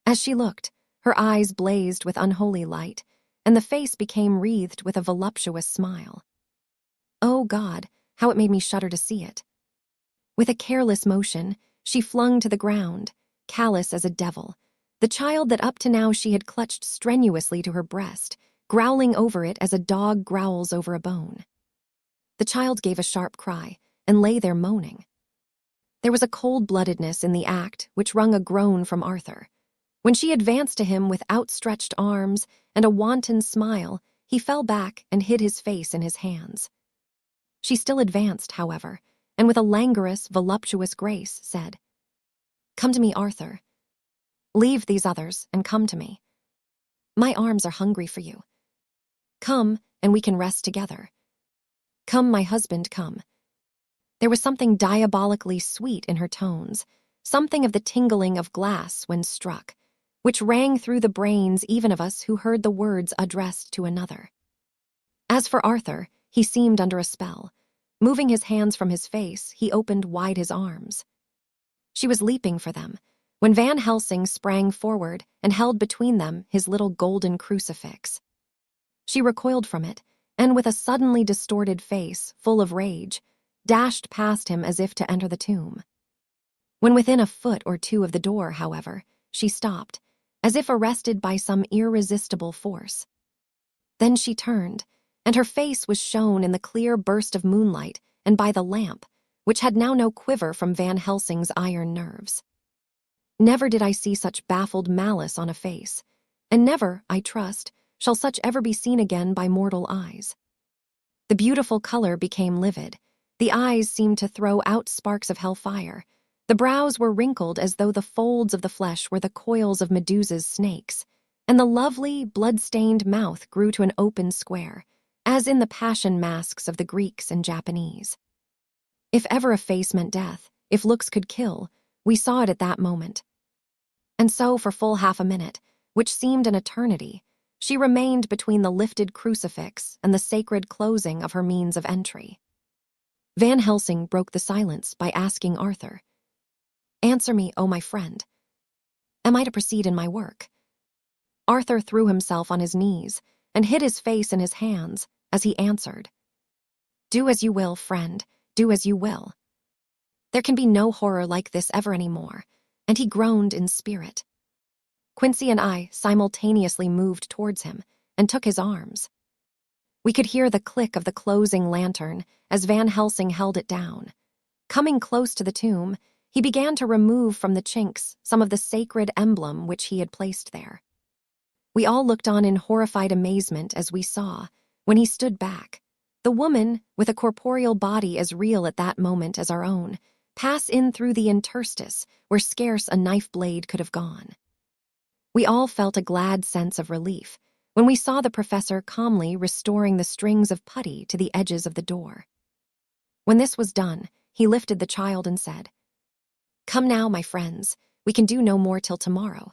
As she looked, her eyes blazed with unholy light, and the face became wreathed with a voluptuous smile. Oh God, how it made me shudder to see it. With a careless motion, she flung to the ground, callous as a devil, the child that up to now she had clutched strenuously to her breast, growling over it as a dog growls over a bone. The child gave a sharp cry and lay there moaning. There was a cold-bloodedness in the act which wrung a groan from Arthur. When she advanced to him with outstretched arms and a wanton smile, he fell back and hid his face in his hands. She still advanced, however, and with a languorous, voluptuous grace said, "Come to me, Arthur. Leave these others and come to me. My arms are hungry for you. Come, and we can rest together. Come, my husband, come." There was something diabolically sweet in her tones, something of the tingling of glass when struck, which rang through the brains even of us who heard the words addressed to another. As for Arthur, he seemed under a spell. Moving his hands from his face, he opened wide his arms. She was leaping for them, when Van Helsing sprang forward and held between them his little golden crucifix. She recoiled from it, and with a suddenly distorted face, full of rage, dashed past him as if to enter the tomb. When within a foot or two of the door, however, she stopped, as if arrested by some irresistible force. Then she turned, and her face was shown in the clear burst of moonlight and by the lamp, which had now no quiver from Van Helsing's iron nerves. Never did I see such baffled malice on a face, and never, I trust, shall such ever be seen again by mortal eyes. The beautiful color became livid, the eyes seemed to throw out sparks of hellfire, the brows were wrinkled as though the folds of the flesh were the coils of Medusa's snakes, and the lovely, blood-stained mouth grew to an open square, as in the passion masks of the Greeks and Japanese. If ever a face meant death, if looks could kill, we saw it at that moment. And so for full half a minute, which seemed an eternity, she remained between the lifted crucifix and the sacred closing of her means of entry. Van Helsing broke the silence by asking Arthur, "Answer me, O my friend. Am I to proceed in my work?" Arthur threw himself on his knees and hid his face in his hands as he answered, "Do as you will, friend, do as you will." There can be no horror like this ever anymore, and he groaned in spirit. Quincy and I simultaneously moved towards him and took his arms. We could hear the click of the closing lantern as Van Helsing held it down. Coming close to the tomb, he began to remove from the chinks some of the sacred emblem which he had placed there. We all looked on in horrified amazement as we saw, when he stood back, the woman, with a corporeal body as real at that moment as our own, pass in through the interstice where scarce a knife blade could have gone. We all felt a glad sense of relief when we saw the professor calmly restoring the strings of putty to the edges of the door. When this was done, he lifted the child and said, "Come now, my friends, we can do no more till tomorrow.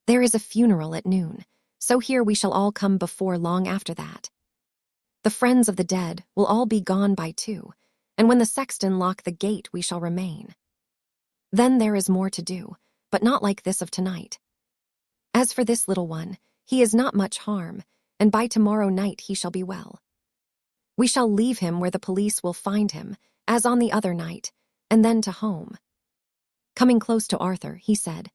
There is a funeral at noon, so here we shall all come before long after that. The friends of the dead will all be gone by 2, and when the sexton lock the gate we shall remain. Then there is more to do, but not like this of tonight. As for this little one, he is not much harm, and by tomorrow night he shall be well. We shall leave him where the police will find him, as on the other night, and then to home." Coming close to Arthur, he said,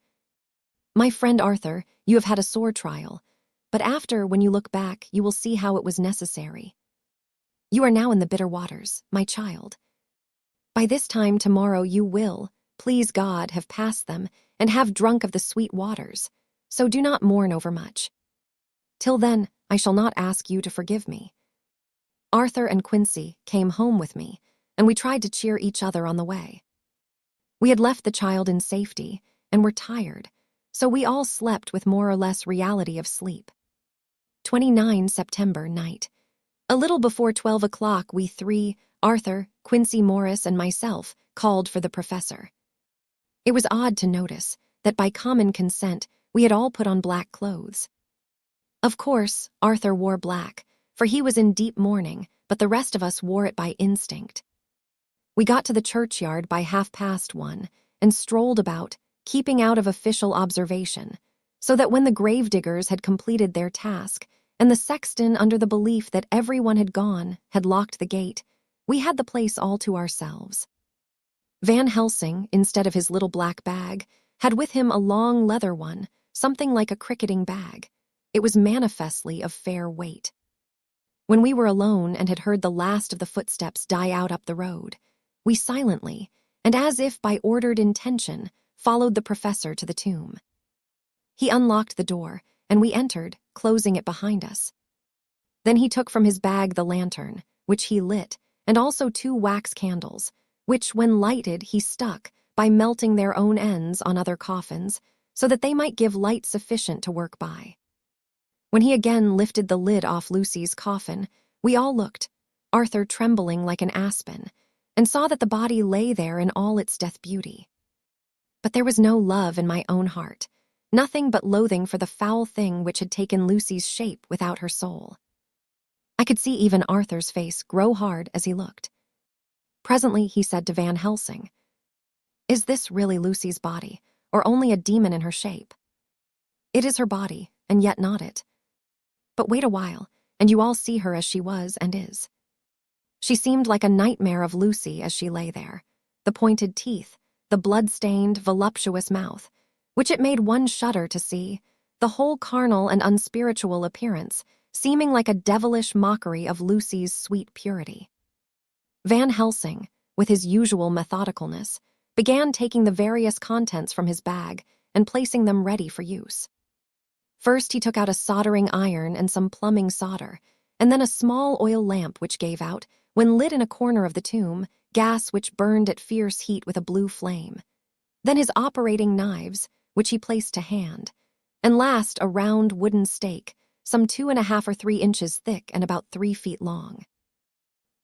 "My friend Arthur, you have had a sore trial, but after, when you look back, you will see how it was necessary. You are now in the bitter waters, my child. By this time tomorrow you will, please God, have passed them and have drunk of the sweet waters, so do not mourn overmuch. Till then, I shall not ask you to forgive me." Arthur and Quincy came home with me, and we tried to cheer each other on the way. We had left the child in safety and were tired, so we all slept with more or less reality of sleep. 29 September night. A little before 12 o'clock, we 3, Arthur, Quincy Morris, and myself, called for the professor. It was odd to notice that by common consent we had all put on black clothes. Of course, Arthur wore black, for he was in deep mourning, but the rest of us wore it by instinct. We got to the churchyard by 1:30 and strolled about, keeping out of official observation, so that when the gravediggers had completed their task, and the sexton, under the belief that everyone had gone, had locked the gate, we had the place all to ourselves. Van Helsing, instead of his little black bag, had with him a long leather one, something like a cricketing bag. It was manifestly of fair weight. When we were alone and had heard the last of the footsteps die out up the road, we silently, and as if by ordered intention, followed the professor to the tomb. He unlocked the door, and we entered, closing it behind us. Then he took from his bag the lantern, which he lit, and also 2 wax candles, which, when lighted, he stuck, by melting their own ends on other coffins, so that they might give light sufficient to work by. When he again lifted the lid off Lucy's coffin, we all looked, Arthur trembling like an aspen, and saw that the body lay there in all its death beauty. But there was no love in my own heart, nothing but loathing for the foul thing which had taken Lucy's shape without her soul. I could see even Arthur's face grow hard as he looked. Presently he said to Van Helsing, "Is this really Lucy's body, or only a demon in her shape?" "It is her body, and yet not it. But wait a while, and you all see her as she was and is. She seemed like a nightmare of Lucy as she lay there, the pointed teeth, the blood-stained, voluptuous mouth, which it made one shudder to see, the whole carnal and unspiritual appearance, seeming like a devilish mockery of Lucy's sweet purity." Van Helsing, with his usual methodicalness, began taking the various contents from his bag and placing them ready for use. First he took out a soldering iron and some plumbing solder, and then a small oil lamp which gave out, when lit in a corner of the tomb, gas which burned at fierce heat with a blue flame. Then his operating knives, which he placed to hand, and last a round wooden stake, some 2½ or 3 inches thick and about 3 feet long.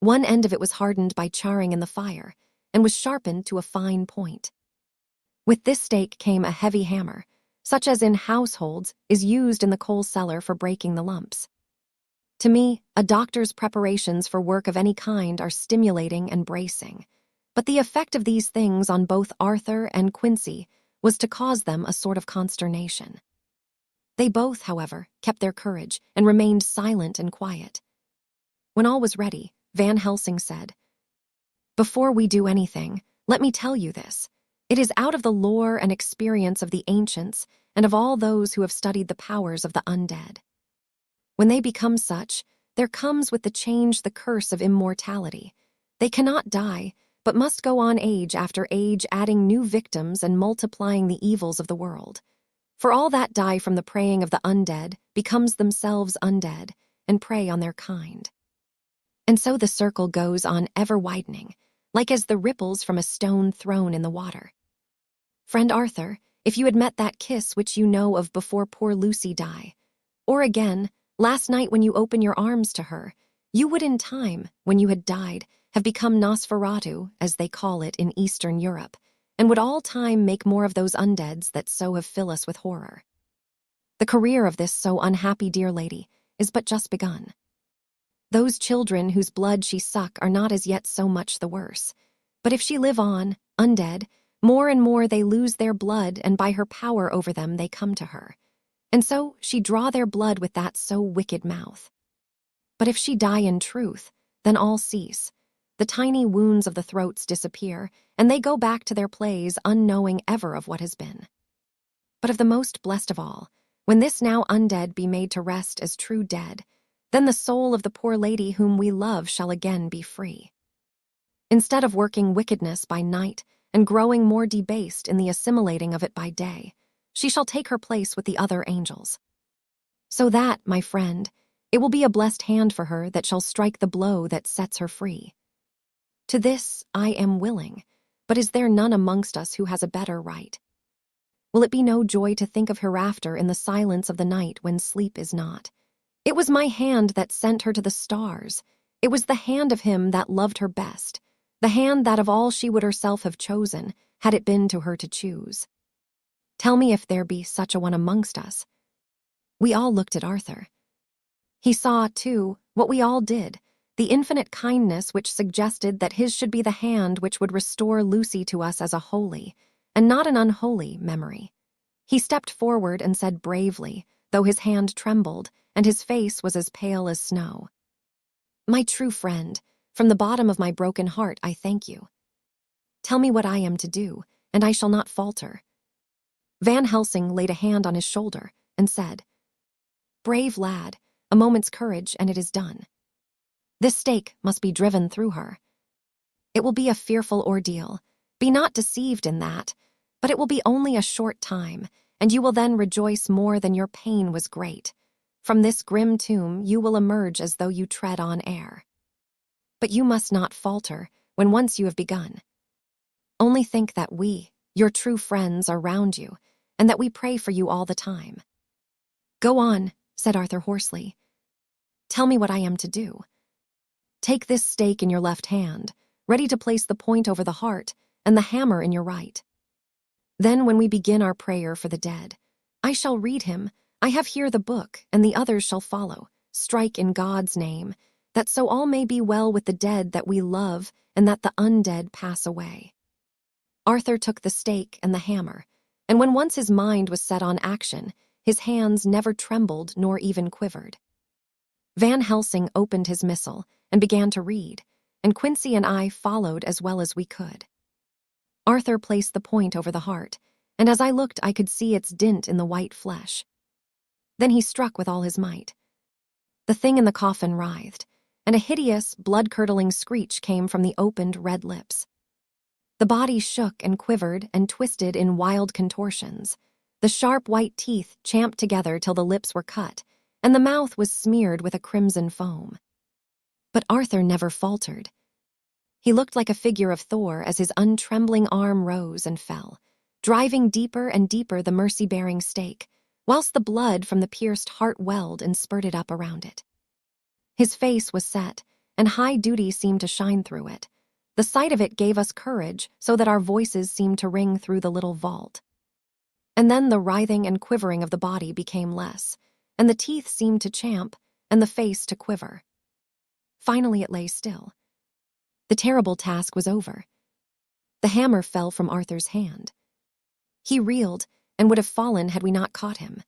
One end of it was hardened by charring in the fire, and was sharpened to a fine point. With this stake came a heavy hammer, such as in households is used in the coal cellar for breaking the lumps. To me, a doctor's preparations for work of any kind are stimulating and bracing, but the effect of these things on both Arthur and Quincy was to cause them a sort of consternation. They both, however, kept their courage and remained silent and quiet. When all was ready, Van Helsing said, "Before we do anything, Let me tell you this. It is out of the lore and experience of the ancients and of all those who have studied the powers of the undead. When they become such, there comes with the change the curse of immortality. They cannot die, but must go on age after age, adding new victims and multiplying the evils of the world. For all that die from the preying of the undead becomes themselves undead and prey on their kind. And so the circle goes on ever widening, like as the ripples from a stone thrown in the water. Friend Arthur, if you had met that kiss which you know of before poor Lucy die, or again, last night when you open your arms to her, you would in time, when you had died, have become Nosferatu, as they call it in Eastern Europe, and would all time make more of those undeads that so have filled us with horror. The career of this so unhappy dear lady is but just begun. Those children whose blood she suck are not as yet so much the worse, but if she live on, undead, more and more they lose their blood, and by her power over them they come to her. And so she draw their blood with that so wicked mouth. But if she die in truth, then all cease. The tiny wounds of the throats disappear, and they go back to their plays unknowing ever of what has been. But of the most blessed of all, when this now undead be made to rest as true dead, then the soul of the poor lady whom we love shall again be free. Instead of working wickedness by night and growing more debased in the assimilating of it by day, she shall take her place with the other angels. So that, my friend, it will be a blessed hand for her that shall strike the blow that sets her free. To this I am willing, but is there none amongst us who has a better right? Will it be no joy to think of hereafter in the silence of the night when sleep is not? It was my hand that sent her to the stars. It was the hand of him that loved her best, the hand that of all she would herself have chosen, had it been to her to choose. Tell me if there be such a one amongst us. We all looked at Arthur. He saw, too, what we all did, the infinite kindness which suggested that his should be the hand which would restore Lucy to us as a holy, and not an unholy, memory. He stepped forward and said bravely, though his hand trembled, and his face was as pale as snow, "My true friend, from the bottom of my broken heart I thank you. Tell me what I am to do, and I shall not falter." Van Helsing laid a hand on his shoulder and said, "Brave lad, a moment's courage and it is done. This stake must be driven through her. It will be a fearful ordeal. Be not deceived in that, but it will be only a short time, and you will then rejoice more than your pain was great. From this grim tomb you will emerge as though you tread on air. But you must not falter when once you have begun. Only think that we, your true friends, are round you, and that we pray for you all the time." "Go on," said Arthur hoarsely. "Tell me what I am to do." "Take this stake in your left hand, ready to place the point over the heart, and the hammer in your right. Then when we begin our prayer for the dead, I shall read him. I have here the book, and the others shall follow. Strike in God's name, that so all may be well with the dead that we love, and that the undead pass away." Arthur took the stake and the hammer, and when once his mind was set on action, his hands never trembled nor even quivered. Van Helsing opened his missal and began to read, and Quincy and I followed as well as we could. Arthur placed the point over the heart, and as I looked I could see its dint in the white flesh. Then he struck with all his might. The thing in the coffin writhed, and a hideous, blood-curdling screech came from the opened red lips. The body shook and quivered and twisted in wild contortions. The sharp white teeth champed together till the lips were cut, and the mouth was smeared with a crimson foam. But Arthur never faltered. He looked like a figure of Thor as his untrembling arm rose and fell, driving deeper and deeper the mercy-bearing stake, whilst the blood from the pierced heart welled and spurted up around it. His face was set, and high duty seemed to shine through it. The sight of it gave us courage, so that our voices seemed to ring through the little vault. And then the writhing and quivering of the body became less, and the teeth seemed to champ, and the face to quiver. Finally it lay still. The terrible task was over. The hammer fell from Arthur's hand. He reeled, and would have fallen had we not caught him.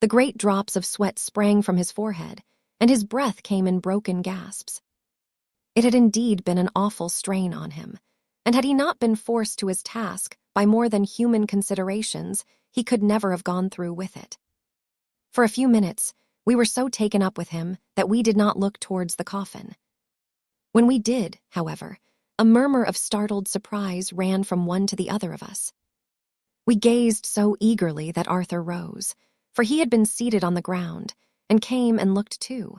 The great drops of sweat sprang from his forehead, and his breath came in broken gasps. It had indeed been an awful strain on him, and had he not been forced to his task by more than human considerations, he could never have gone through with it. For a few minutes, we were so taken up with him that we did not look towards the coffin. When we did, however, a murmur of startled surprise ran from one to the other of us. We gazed so eagerly that Arthur rose, for he had been seated on the ground, and came and looked too.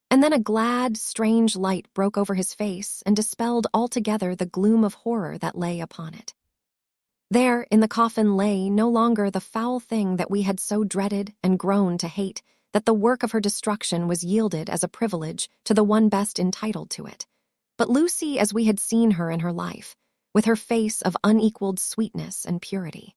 And then a glad, strange light broke over his face and dispelled altogether the gloom of horror that lay upon it. There, in the coffin, lay no longer the foul thing that we had so dreaded and grown to hate, that the work of her destruction was yielded as a privilege to the one best entitled to it, but Lucy as we had seen her in her life, with her face of unequaled sweetness and purity.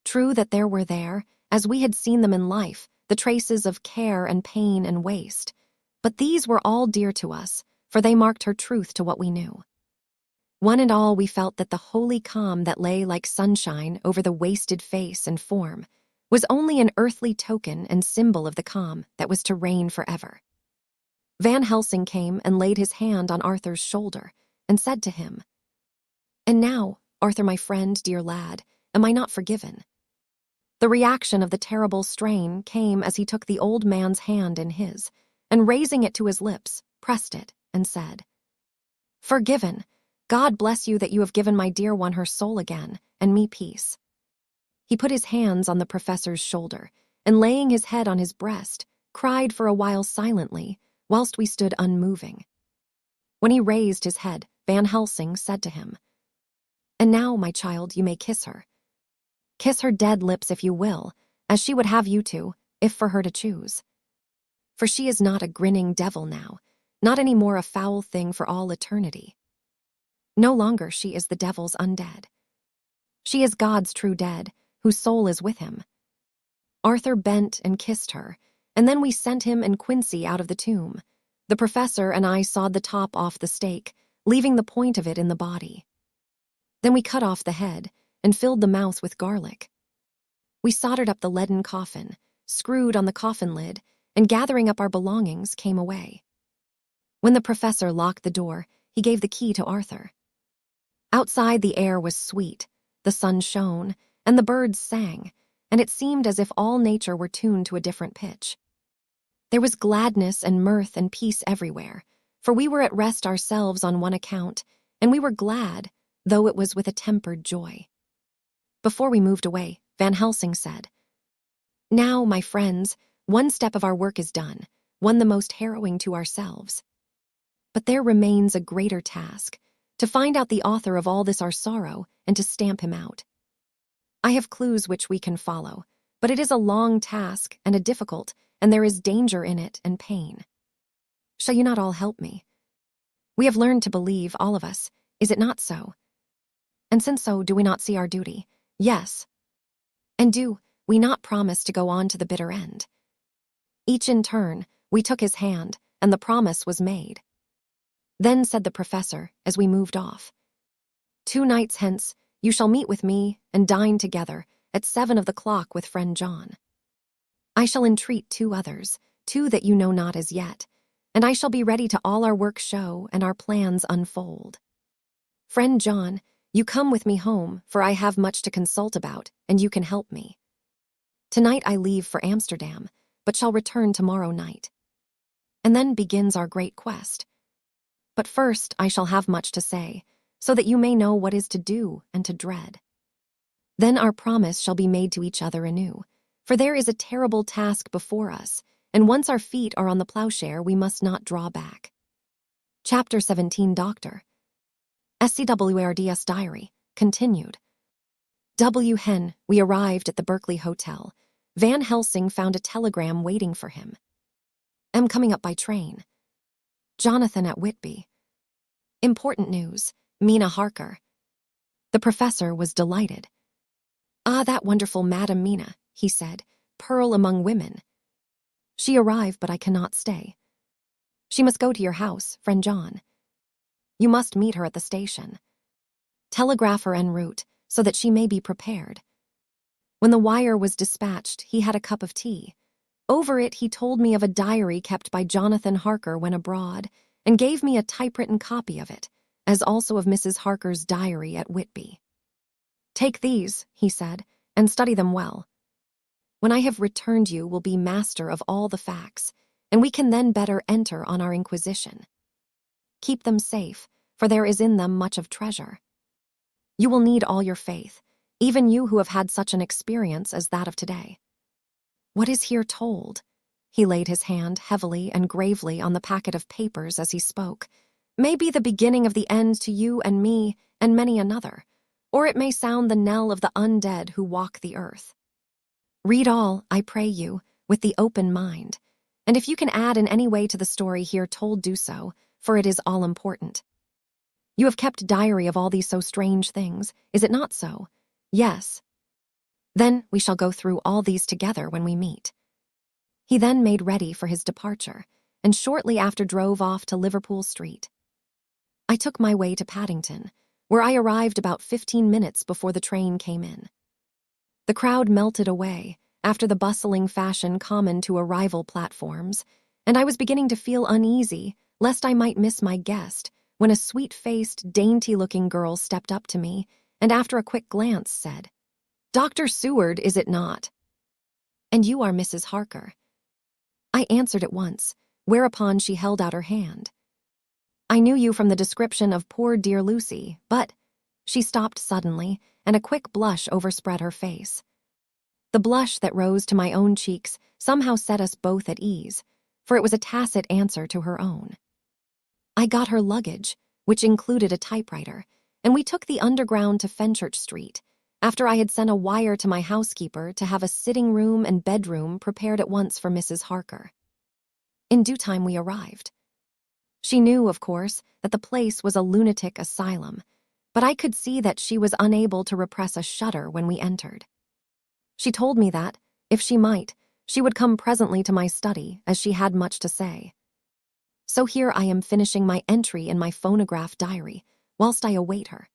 True that there were there, as we had seen them in life, the traces of care and pain and waste, but these were all dear to us, for they marked her truth to what we knew. One and all we felt that the holy calm that lay like sunshine over the wasted face and form was only an earthly token and symbol of the calm that was to reign forever. Van Helsing came and laid his hand on Arthur's shoulder and said to him, "And now, Arthur, my friend, dear lad, am I not forgiven?" The reaction of the terrible strain came as he took the old man's hand in his, and raising it to his lips, pressed it and said, "Forgiven! God bless you that you have given my dear one her soul again, and me peace." He put his hands on the professor's shoulder, and laying his head on his breast, cried for a while silently, whilst we stood unmoving. When he raised his head, Van Helsing said to him, "And now, my child, you may kiss her. Kiss her dead lips if you will, as she would have you to, if for her to choose. For she is not a grinning devil now, not any more a foul thing for all eternity. No longer she is the devil's undead. She is God's true dead, whose soul is with him." Arthur bent and kissed her, and then we sent him and Quincy out of the tomb. The professor and I sawed the top off the stake, leaving the point of it in the body. Then we cut off the head and filled the mouth with garlic. We soldered up the leaden coffin, screwed on the coffin lid, and gathering up our belongings, came away. When the professor locked the door, he gave the key to Arthur. Outside the air was sweet, the sun shone, and the birds sang, and it seemed as if all nature were tuned to a different pitch. There was gladness and mirth and peace everywhere, for we were at rest ourselves on one account, and we were glad, though it was with a tempered joy. Before we moved away, Van Helsing said, "Now, my friends, one step of our work is done, one the most harrowing to ourselves. But there remains a greater task, to find out the author of all this our sorrow and to stamp him out. I have clues which we can follow, but it is a long task and a difficult, and there is danger in it and pain. Shall you not all help me? We have learned to believe, all of us, is it not so? And since so, do we not see our duty? Yes. And do we not promise to go on to the bitter end?" Each in turn, we took his hand, and the promise was made. Then said the professor, as we moved off, "2 nights hence, you shall meet with me and dine together at 7 of the clock with friend John. I shall entreat 2 others, 2 that you know not as yet, and I shall be ready to all our work show and our plans unfold. Friend John, you come with me home, for I have much to consult about, and you can help me. Tonight I leave for Amsterdam, but shall return tomorrow night. And then begins our great quest. But first I shall have much to say, so that you may know what is to do and to dread. Then our promise shall be made to each other anew, for there is a terrible task before us, and once our feet are on the plowshare we must not draw back." Chapter 17, Doctor. SCWRDS Diary, continued. W. Hen, we arrived at the Berkeley Hotel. Van Helsing found a telegram waiting for him. Am coming up by train. Jonathan at Whitby. Important news. Mina Harker. The professor was delighted. "Ah, that wonderful Madam Mina," he said, "pearl among women. She arrived, but I cannot stay. She must go to your house, friend John. You must meet her at the station. Telegraph her en route, so that she may be prepared." When the wire was dispatched, he had a cup of tea. Over it he told me of a diary kept by Jonathan Harker when abroad, and gave me a typewritten copy of it, as also of Mrs. Harker's diary at Whitby. "Take these," he said, "and study them well. When I have returned you will be master of all the facts, and we can then better enter on our inquisition. Keep them safe, for there is in them much of treasure. You will need all your faith, even you who have had such an experience as that of today. What is here told?" He laid his hand heavily and gravely on the packet of papers as he spoke. "May be the beginning of the end to you and me and many another, or it may sound the knell of the undead who walk the earth. Read all, I pray you, with the open mind, and if you can add in any way to the story here told, do so, for it is all important. You have kept diary of all these so strange things, is it not so? Yes. Then we shall go through all these together when we meet." He then made ready for his departure, and shortly after drove off to Liverpool Street. I took my way to Paddington, where I arrived about 15 minutes before the train came in. The crowd melted away, after the bustling fashion common to arrival platforms, and I was beginning to feel uneasy lest I might miss my guest, when a sweet-faced, dainty-looking girl stepped up to me and after a quick glance said, "Dr. Seward, is it not? And you are Mrs. Harker." I answered at once, whereupon she held out her hand. "I knew you from the description of poor dear Lucy, but—" She stopped suddenly, and a quick blush overspread her face. The blush that rose to my own cheeks somehow set us both at ease, for it was a tacit answer to her own. I got her luggage, which included a typewriter, and we took the Underground to Fenchurch Street, after I had sent a wire to my housekeeper to have a sitting room and bedroom prepared at once for Mrs. Harker. In due time we arrived. She knew, of course, that the place was a lunatic asylum, but I could see that she was unable to repress a shudder when we entered. She told me that, if she might, she would come presently to my study, as she had much to say. So here I am finishing my entry in my phonograph diary, whilst I await her.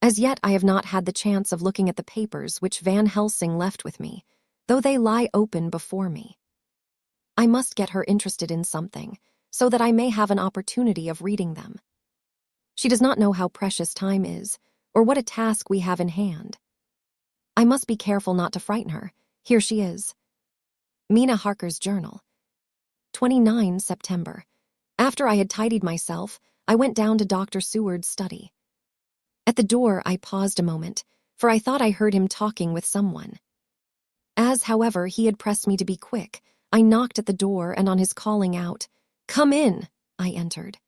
As yet I have not had the chance of looking at the papers which Van Helsing left with me, though they lie open before me. I must get her interested in something, so that I may have an opportunity of reading them. She does not know how precious time is, or what a task we have in hand. I must be careful not to frighten her. Here she is. Mina Harker's journal. 29 September. After I had tidied myself, I went down to Dr. Seward's study. At the door I paused a moment, for I thought I heard him talking with someone. As, however, he had pressed me to be quick, I knocked at the door, and on his calling out, "Come in," I entered.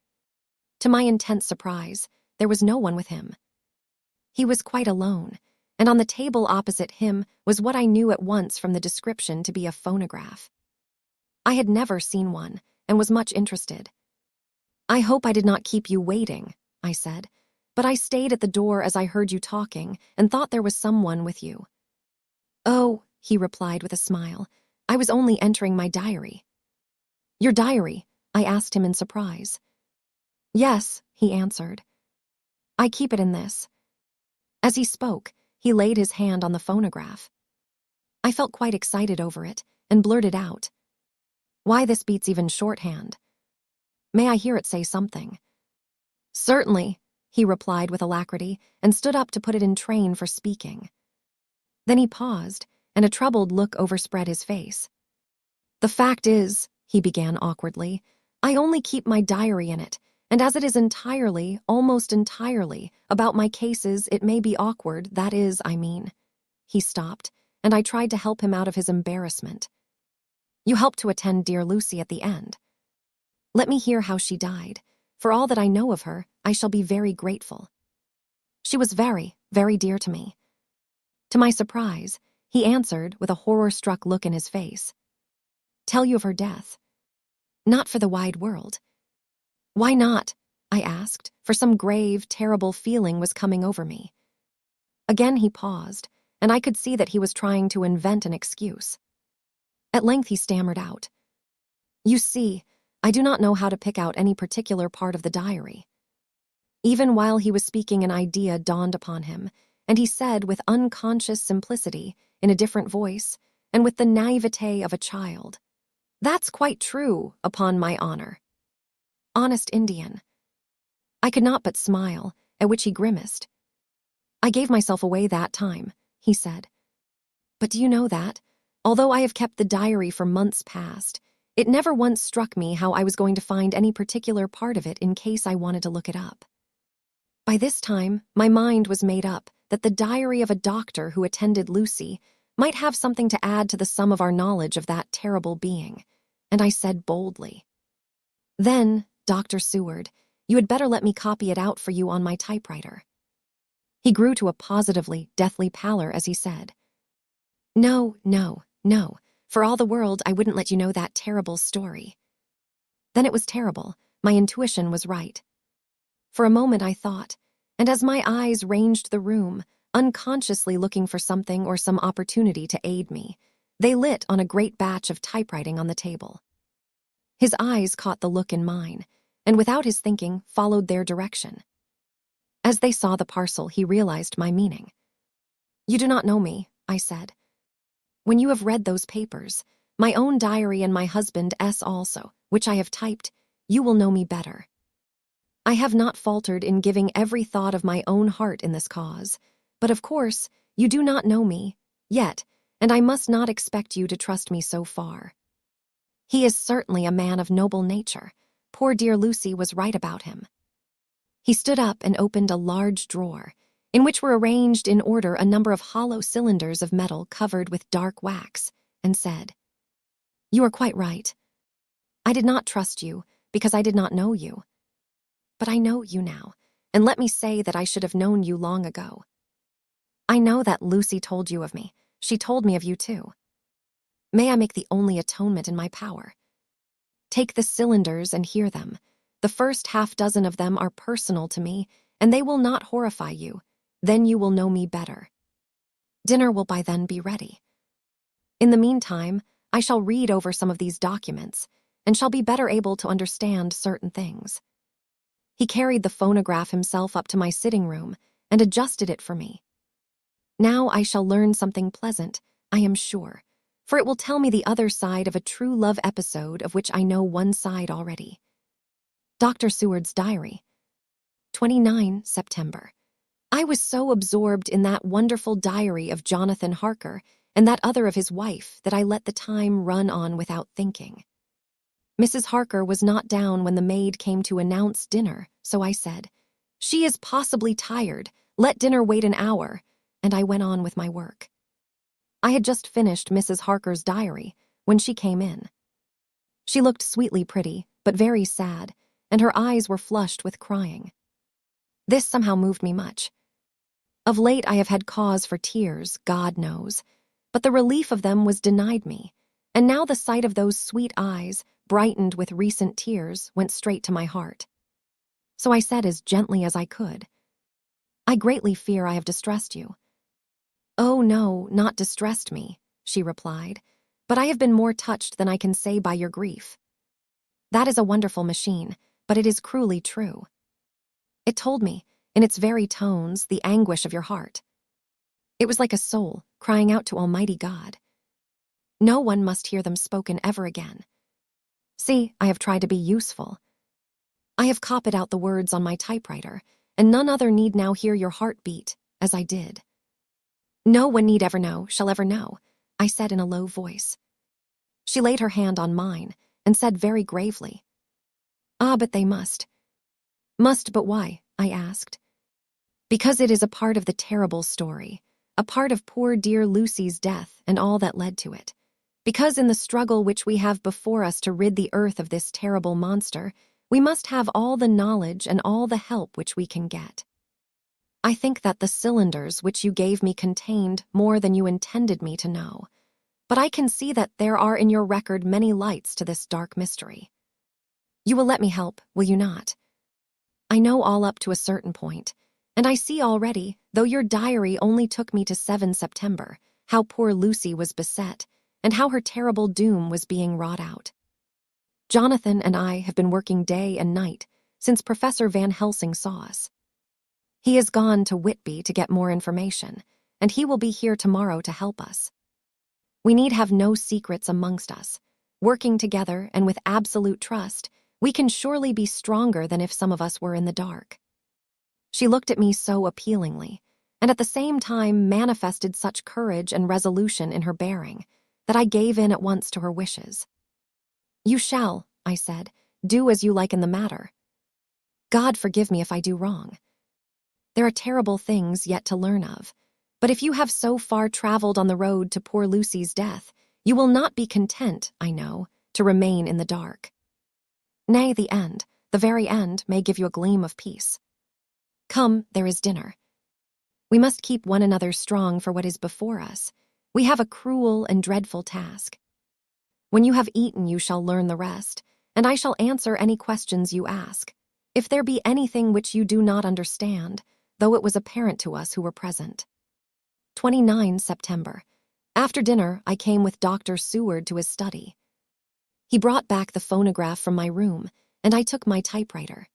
To my intense surprise, there was no one with him. He was quite alone, and on the table opposite him was what I knew at once from the description to be a phonograph. I had never seen one, and was much interested. "I hope I did not keep you waiting," I said, "but I stayed at the door as I heard you talking and thought there was someone with you." "Oh," he replied with a smile, "I was only entering my diary." "Your diary?" I asked him in surprise. "Yes," he answered. "I keep it in this." As he spoke, he laid his hand on the phonograph. I felt quite excited over it and blurted out, "Why, this beats even shorthand. May I hear it say something?" "Certainly," he replied with alacrity and stood up to put it in train for speaking. Then he paused, and a troubled look overspread his face. "The fact is," he began awkwardly, "I only keep my diary in it, and as it is entirely, almost entirely, about my cases, it may be awkward, that is, I mean." He stopped, and I tried to help him out of his embarrassment. "You helped to attend dear Lucy at the end. Let me hear how she died. For all that I know of her, I shall be very grateful. She was very, very dear to me." To my surprise, he answered with a horror-struck look in his face, "Tell you of her death? Not for the wide world." "Why not?" I asked, for some grave, terrible feeling was coming over me. Again he paused, and I could see that he was trying to invent an excuse. At length he stammered out, "You see, I do not know how to pick out any particular part of the diary." Even while he was speaking, an idea dawned upon him, and he said with unconscious simplicity, in a different voice, and with the naivete of a child, "That's quite true, upon my honor." Honest Indian. I could not but smile, at which he grimaced. "I gave myself away that time," he said. "But do you know that, although I have kept the diary for months past, it never once struck me how I was going to find any particular part of it in case I wanted to look it up. By this time, my mind was made up that the diary of a doctor who attended Lucy might have something to add to the sum of our knowledge of that terrible being, and I said boldly, 'Then, Dr. Seward, you had better let me copy it out for you on my typewriter.' He grew to a positively deathly pallor as he said, 'No, no, no. For all the world, I wouldn't let you know that terrible story.' Then it was terrible. My intuition was right. For a moment I thought, and as my eyes ranged the room, unconsciously looking for something or some opportunity to aid me, they lit on a great batch of typewriting on the table. His eyes caught the look in mine, and without his thinking, followed their direction. As they saw the parcel, he realized my meaning. 'You do not know me,' I said. 'When you have read those papers, my own diary and my husband's also, which I have typed, you will know me better. I have not faltered in giving every thought of my own heart in this cause, but of course, you do not know me, yet, and I must not expect you to trust me so far. He is certainly a man of noble nature. Poor dear Lucy was right about him.' He stood up and opened a large drawer, in which were arranged in order a number of hollow cylinders of metal covered with dark wax, and said, 'You are quite right. I did not trust you because I did not know you. But I know you now, and let me say that I should have known you long ago. I know that Lucy told you of me. She told me of you too. May I make the only atonement in my power? Take the cylinders and hear them. The first half-dozen of them are personal to me, and they will not horrify you. Then you will know me better. Dinner will by then be ready. In the meantime, I shall read over some of these documents, and shall be better able to understand certain things.' He carried the phonograph himself up to my sitting room and adjusted it for me. Now I shall learn something pleasant, I am sure, for it will tell me the other side of a true love episode of which I know one side already. Dr. Seward's Diary, 29 September. I was so absorbed in that wonderful diary of Jonathan Harker and that other of his wife that I let the time run on without thinking. Mrs. Harker was not down when the maid came to announce dinner, so I said, 'She is possibly tired. Let dinner wait an hour,' and I went on with my work. I had just finished Mrs. Harker's diary when she came in. She looked sweetly pretty, but very sad, and her eyes were flushed with crying. This somehow moved me much. Of late I have had cause for tears, God knows, but the relief of them was denied me, and now the sight of those sweet eyes, brightened with recent tears, went straight to my heart. So I said as gently as I could, 'I greatly fear I have distressed you.' 'Oh no, not distressed me,' she replied, 'but I have been more touched than I can say by your grief.' That is a wonderful machine, but it is cruelly true. It told me, in its very tones, the anguish of your heart. It was like a soul crying out to Almighty God. No one must hear them spoken ever again. See, I have tried to be useful. I have copied out the words on my typewriter, and none other need now hear your heart beat, as I did. No one need ever know, shall ever know, I said in a low voice. She laid her hand on mine, and said very gravely, 'Ah, but they must.' 'Must, but why?' I asked. 'Because it is a part of the terrible story, a part of poor dear Lucy's death and all that led to it. Because in the struggle which we have before us to rid the earth of this terrible monster, we must have all the knowledge and all the help which we can get. I think that the cylinders which you gave me contained more than you intended me to know, but I can see that there are in your record many lights to this dark mystery. You will let me help, will you not? I know all up to a certain point, and I see already, though your diary only took me to 7 September, how poor Lucy was beset, and how her terrible doom was being wrought out. Jonathan and I have been working day and night since Professor Van Helsing saw us. He has gone to Whitby to get more information, and he will be here tomorrow to help us. We need have no secrets amongst us. Working together and with absolute trust, We can surely be stronger than if some of us were in the dark." She looked at me so appealingly, and at the same time manifested such courage and resolution in her bearing, that I gave in at once to her wishes. "You shall," I said, "do as you like in the matter. God forgive me if I do wrong. There are terrible things yet to learn of, but if you have so far traveled on the road to poor Lucy's death, you will not be content, I know, to remain in the dark. Nay, the very end, may give you a gleam of peace. Come, there is dinner. We must keep one another strong for what is before us. We have a cruel and dreadful task. When you have eaten, you shall learn the rest, and I shall answer any questions you ask. If there be anything which you do not understand, though it was apparent to us who were present." 29 September. After dinner, I came with Dr. Seward to his study. He brought back the phonograph from my room, and I took my typewriter.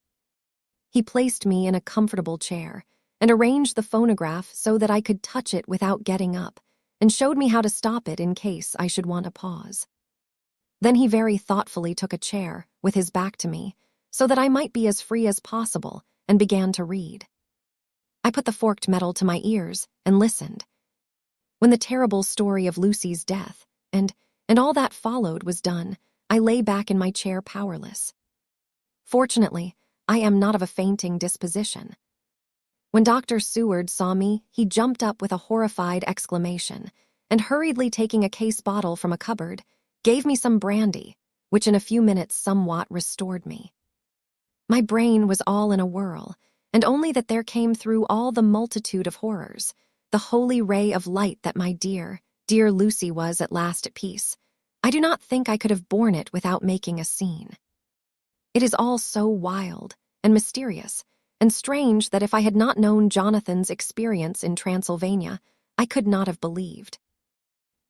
He placed me in a comfortable chair and arranged the phonograph so that I could touch it without getting up, and showed me how to stop it in case I should want a pause. Then he very thoughtfully took a chair, with his back to me, so that I might be as free as possible, and began to read. I put the forked metal to my ears and listened. When the terrible story of Lucy's death, and all that followed, was done, I lay back in my chair powerless. Fortunately, I am not of a fainting disposition. When Dr. Seward saw me, he jumped up with a horrified exclamation, and hurriedly taking a case bottle from a cupboard, gave me some brandy, which in a few minutes somewhat restored me. My brain was all in a whirl, and only that there came through all the multitude of horrors the holy ray of light that my dear, dear Lucy was at last at peace. I do not think I could have borne it without making a scene. It is all so wild and mysterious and strange that if I had not known Jonathan's experience in Transylvania, I could not have believed.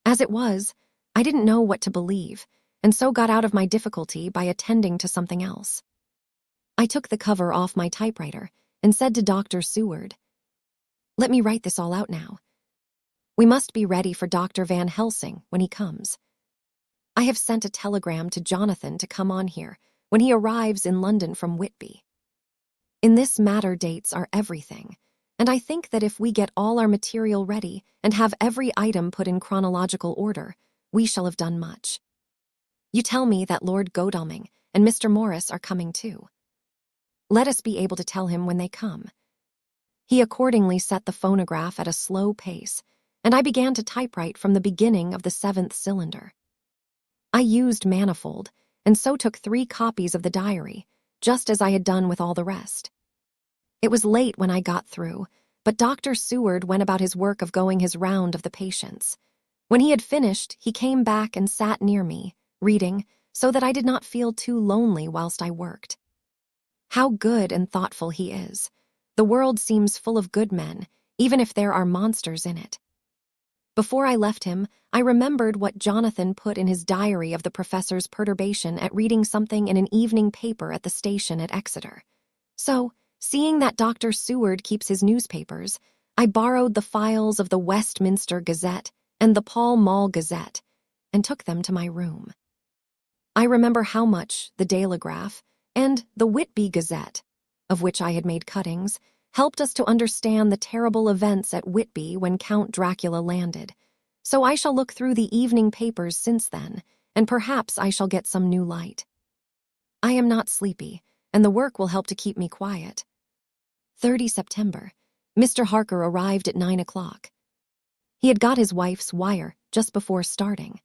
As it was, I didn't know what to believe, and so got out of my difficulty by attending to something else. I took the cover off my typewriter and said to Dr. Seward, "Let me write this all out now. We must be ready for Dr. Van Helsing when he comes. I have sent a telegram to Jonathan to come on here when he arrives in London from Whitby. In this matter dates are everything, and I think that if we get all our material ready and have every item put in chronological order, we shall have done much. You tell me that Lord Godalming and Mr. Morris are coming too. Let us be able to tell him when they come." He accordingly set the phonograph at a slow pace, and I began to typewrite from the beginning of the 7th cylinder. I used manifold, and so took 3 copies of the diary, just as I had done with all the rest. It was late when I got through, but Dr. Seward went about his work of going his round of the patients. When he had finished, he came back and sat near me, reading, so that I did not feel too lonely whilst I worked. How good and thoughtful he is. The world seems full of good men, even if there are monsters in it. Before I left him, I remembered what Jonathan put in his diary of the professor's perturbation at reading something in an evening paper at the station at Exeter. So, seeing that Dr. Seward keeps his newspapers, I borrowed the files of the Westminster Gazette and the Pall Mall Gazette, and took them to my room. I remember how much the Dailygraph and the Whitby Gazette, of which I had made cuttings, helped us to understand the terrible events at Whitby when Count Dracula landed. So I shall look through the evening papers since then, and perhaps I shall get some new light. I am not sleepy, and the work will help to keep me quiet. 30 September. Mr. Harker arrived at 9 o'clock. He had got his wife's wire just before starting.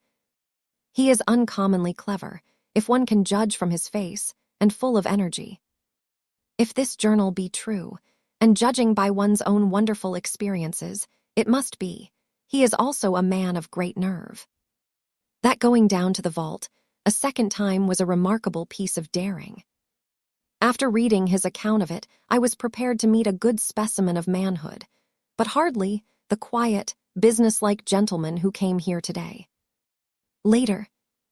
He is uncommonly clever, if one can judge from his face, and full of energy. If this journal be true, and judging by one's own wonderful experiences, it must be, he is also a man of great nerve. That going down to the vault a second time was a remarkable piece of daring. After reading his account of it, I was prepared to meet a good specimen of manhood, but hardly the quiet, businesslike gentleman who came here today. Later,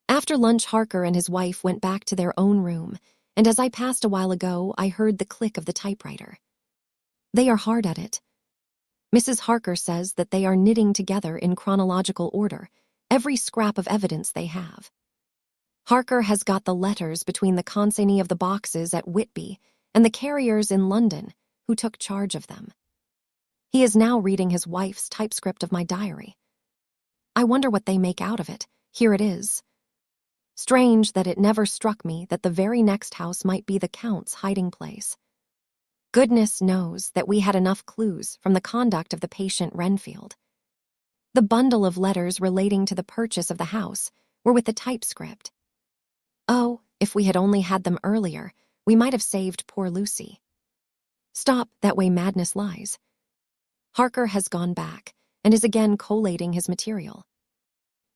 after lunch, Harker and his wife went back to their own room, and as I passed a while ago, I heard the click of the typewriter. They are hard at it. Mrs. Harker says that they are knitting together in chronological order every scrap of evidence they have. Harker has got the letters between the consignee of the boxes at Whitby and the carriers in London who took charge of them. He is now reading his wife's typescript of my diary. I wonder what they make out of it. Here it is. Strange that it never struck me that the very next house might be the Count's hiding place. Goodness knows that we had enough clues from the conduct of the patient Renfield. The bundle of letters relating to the purchase of the house were with the typescript. Oh, if we had only had them earlier, we might have saved poor Lucy. Stop, that way madness lies. Harker has gone back and is again collating his material.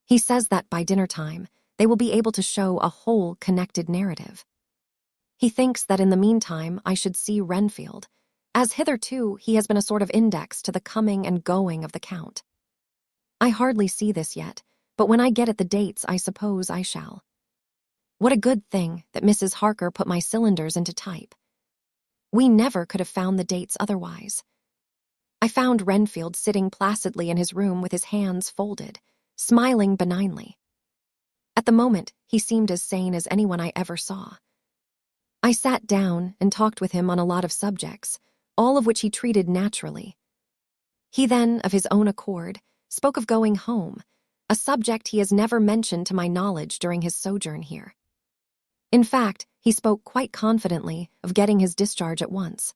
He says that by dinner time, they will be able to show a whole connected narrative. He thinks that in the meantime I should see Renfield, as hitherto he has been a sort of index to the coming and going of the Count. I hardly see this yet, but when I get at the dates I suppose I shall. What a good thing that Mrs. Harker put my cylinders into type. We never could have found the dates otherwise. I found Renfield sitting placidly in his room with his hands folded, smiling benignly. At the moment, he seemed as sane as anyone I ever saw. I sat down and talked with him on a lot of subjects, all of which he treated naturally. He then, of his own accord, spoke of going home, a subject he has never mentioned to my knowledge during his sojourn here. In fact, he spoke quite confidently of getting his discharge at once.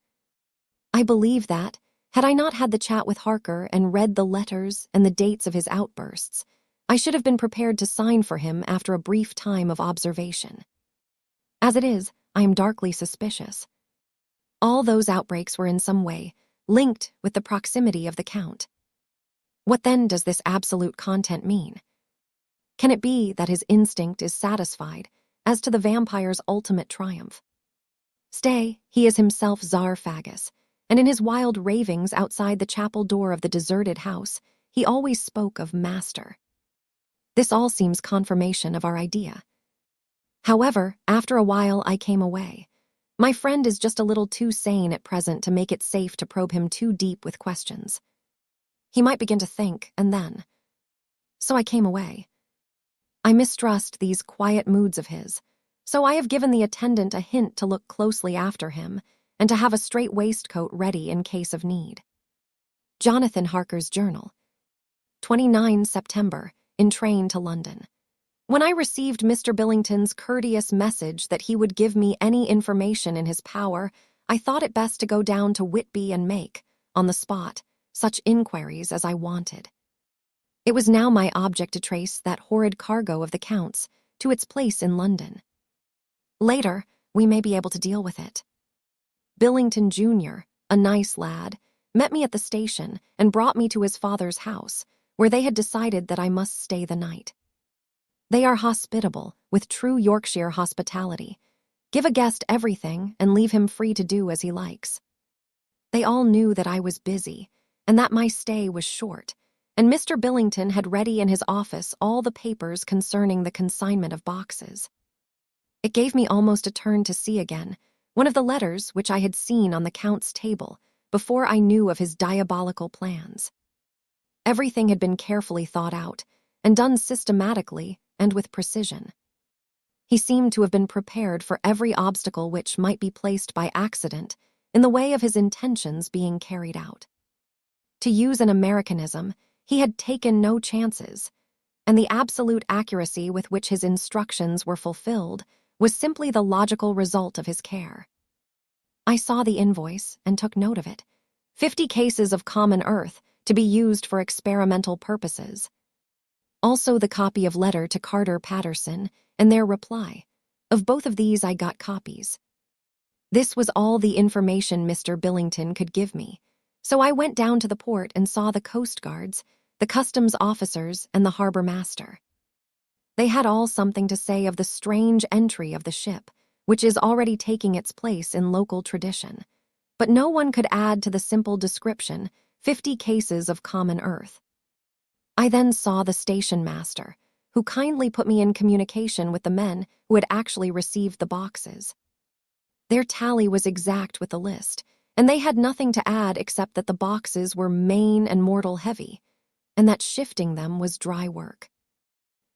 I believe that, had I not had the chat with Harker and read the letters and the dates of his outbursts, I should have been prepared to sign for him after a brief time of observation. As it is, I am darkly suspicious. All those outbreaks were in some way linked with the proximity of the Count. What then does this absolute content mean? Can it be that his instinct is satisfied as to the vampire's ultimate triumph? Stay, he is himself Tsar Fagus, and in his wild ravings outside the chapel door of the deserted house, he always spoke of master. This all seems confirmation of our idea. However, after a while I came away. My friend is just a little too sane at present to make it safe to probe him too deep with questions. He might begin to think, and then. So I came away. I mistrust these quiet moods of his, so I have given the attendant a hint to look closely after him and to have a straight waistcoat ready in case of need. Jonathan Harker's Journal. 29 September, in train to London. When I received Mr. Billington's courteous message that he would give me any information in his power, I thought it best to go down to Whitby and make, on the spot, such inquiries as I wanted. It was now my object to trace that horrid cargo of the Count's to its place in London. Later, we may be able to deal with it. Billington Jr., a nice lad, met me at the station and brought me to his father's house, where they had decided that I must stay the night. They are hospitable, with true Yorkshire hospitality. Give a guest everything and leave him free to do as he likes. They all knew that I was busy, and that my stay was short, and Mr. Billington had ready in his office all the papers concerning the consignment of boxes. It gave me almost a turn to see again one of the letters which I had seen on the Count's table before I knew of his diabolical plans. Everything had been carefully thought out and done systematically and with precision. He seemed to have been prepared for every obstacle which might be placed by accident in the way of his intentions being carried out. To use an Americanism, he had taken no chances, and the absolute accuracy with which his instructions were fulfilled was simply the logical result of his care. I saw the invoice and took note of it. 50 cases of common earth to be used for experimental purposes. Also the copy of letter to Carter Patterson and their reply. Of both of these I got copies. This was all the information Mr. Billington could give me, so I went down to the port and saw the Coast Guards, the customs officers, and the harbor master. They had all something to say of the strange entry of the ship, which is already taking its place in local tradition, but no one could add to the simple description 50 cases of common earth. I then saw the station master, who kindly put me in communication with the men who had actually received the boxes. Their tally was exact with the list, and they had nothing to add except that the boxes were main and mortal heavy, and that shifting them was dry work.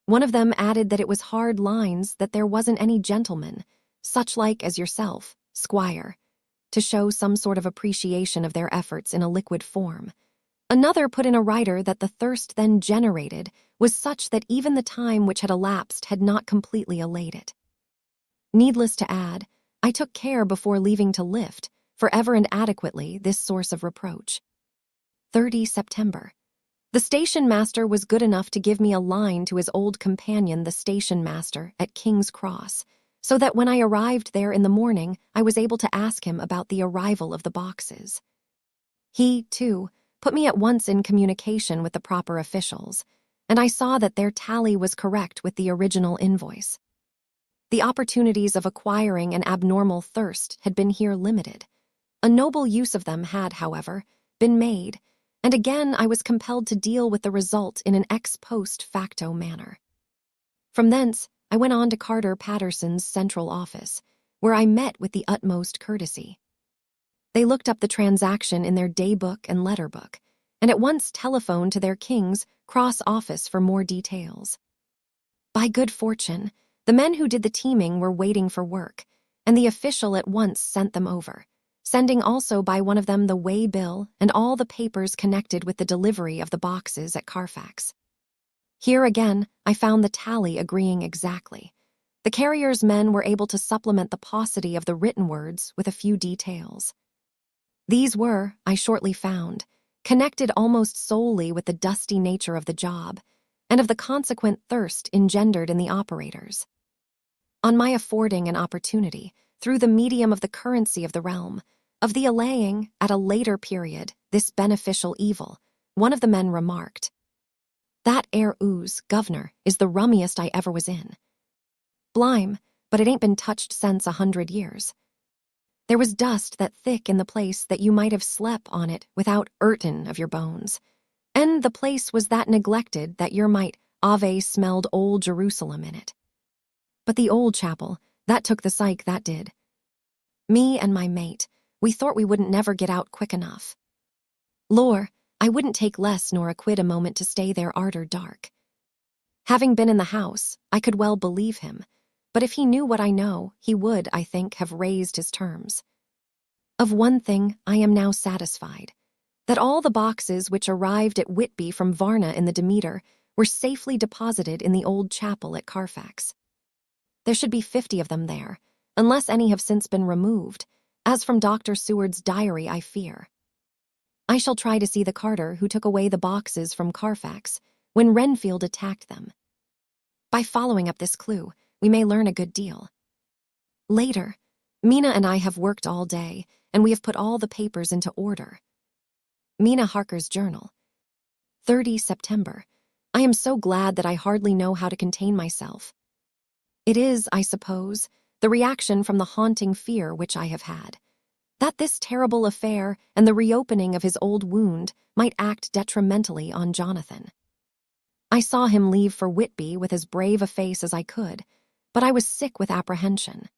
One of them added that it was hard lines, that there wasn't any gentleman, such like as yourself, squire, to show some sort of appreciation of their efforts in a liquid form. Another put in a writer that the thirst then generated was such that even the time which had elapsed had not completely allayed it. Needless to add, I took care before leaving to lift, forever and adequately, this source of reproach. 30 September. The station master was good enough to give me a line to his old companion, the station master, at King's Cross, so that when I arrived there in the morning, I was able to ask him about the arrival of the boxes. He, too, put me at once in communication with the proper officials, and I saw that their tally was correct with the original invoice. The opportunities of acquiring an abnormal thirst had been here limited. A noble use of them had, however, been made, and again I was compelled to deal with the result in an ex post facto manner. From thence, I went on to Carter Patterson's central office, where I met with the utmost courtesy. They looked up the transaction in their daybook and letterbook, and at once telephoned to their King's Cross office for more details. By good fortune, the men who did the teaming were waiting for work, and the official at once sent them over, sending also by one of them the way bill and all the papers connected with the delivery of the boxes at Carfax. Here again, I found the tally agreeing exactly. The carrier's men were able to supplement the paucity of the written words with a few details. These were, I shortly found, connected almost solely with the dusty nature of the job and of the consequent thirst engendered in the operators. On my affording an opportunity, through the medium of the currency of the realm, of the allaying, at a later period, this beneficial evil, one of the men remarked, "That air ooze, governor, is the rummiest I ever was in. Blime, but it ain't been touched since 100 years. There was dust that thick in the place that you might have slep on it without 'urtin' of your bones, and the place was that neglected that yer might ave smelled old Jerusalem in it. But the old chapel, that took the psyche, that did. Me and my mate, we thought we wouldn't never get out quick enough. Lor, I wouldn't take less nor a quid a moment to stay there arter dark. Having been in the house, I could well believe him, but if he knew what I know, he would, I think, have raised his terms. Of one thing I am now satisfied, that all the boxes which arrived at Whitby from Varna in the Demeter were safely deposited in the old chapel at Carfax. There should be 50 of them there, unless any have since been removed, as from Dr. Seward's diary I fear. I shall try to see the carter who took away the boxes from Carfax when Renfield attacked them. By following up this clue, we may learn a good deal. Later, Mina and I have worked all day, and we have put all the papers into order. Mina Harker's journal. 30 September. I am so glad that I hardly know how to contain myself. It is, I suppose, the reaction from the haunting fear which I have had, that this terrible affair and the reopening of his old wound might act detrimentally on Jonathan. I saw him leave for Whitby with as brave a face as I could, but I was sick with apprehension.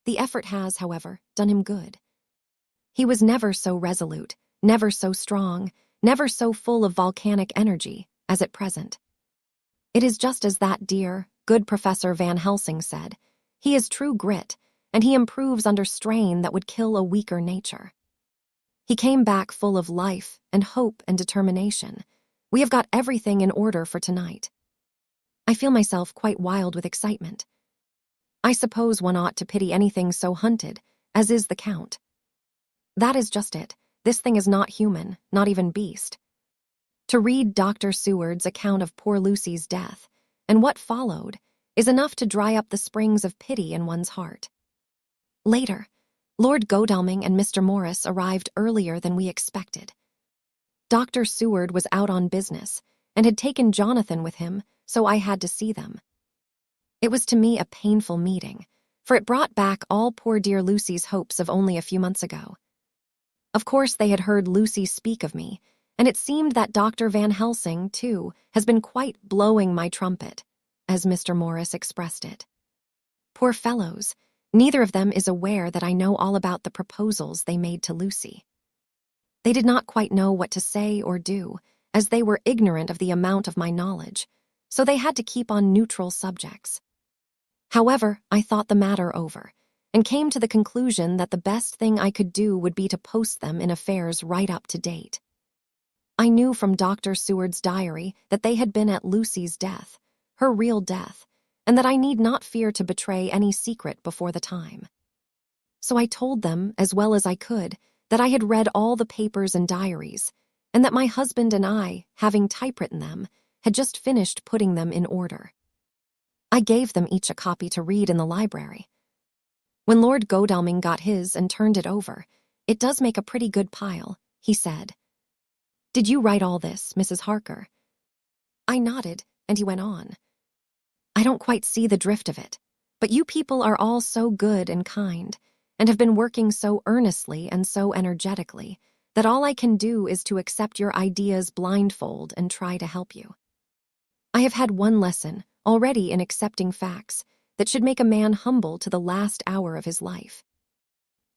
The effort has, however, done him good. He was never so resolute, never so strong, never so full of volcanic energy as at present. It is just as that dear, good Professor Van Helsing said, he is true grit, and he improves under strain that would kill a weaker nature. He came back full of life and hope and determination. We have got everything in order for tonight. I feel myself quite wild with excitement. I suppose one ought to pity anything so hunted, as is the Count. That is just it. This thing is not human, not even beast. To read Dr. Seward's account of poor Lucy's death, and what followed, is enough to dry up the springs of pity in one's heart. Later, Lord Godalming and Mr. Morris arrived earlier than we expected. Dr. Seward was out on business, and had taken Jonathan with him, so I had to see them. It was to me a painful meeting, for it brought back all poor dear Lucy's hopes of only a few months ago. Of course they had heard Lucy speak of me, and it seemed that Dr. Van Helsing, too, has been quite blowing my trumpet, as Mr. Morris expressed it. Poor fellows, neither of them is aware that I know all about the proposals they made to Lucy. They did not quite know what to say or do, as they were ignorant of the amount of my knowledge, so they had to keep on neutral subjects. However, I thought the matter over, and came to the conclusion that the best thing I could do would be to post them in affairs right up to date. I knew from Dr. Seward's diary that they had been at Lucy's death, her real death, and that I need not fear to betray any secret before the time. So I told them, as well as I could, that I had read all the papers and diaries, and that my husband and I, having typewritten them, had just finished putting them in order. I gave them each a copy to read in the library. When Lord Godalming got his and turned it over, "It does make a pretty good pile," he said. "Did you write all this, Mrs. Harker?" I nodded, and he went on. "I don't quite see the drift of it, but you people are all so good and kind, and have been working so earnestly and so energetically, that all I can do is to accept your ideas blindfold and try to help you. I have had one lesson already in accepting facts that should make a man humble to the last hour of his life.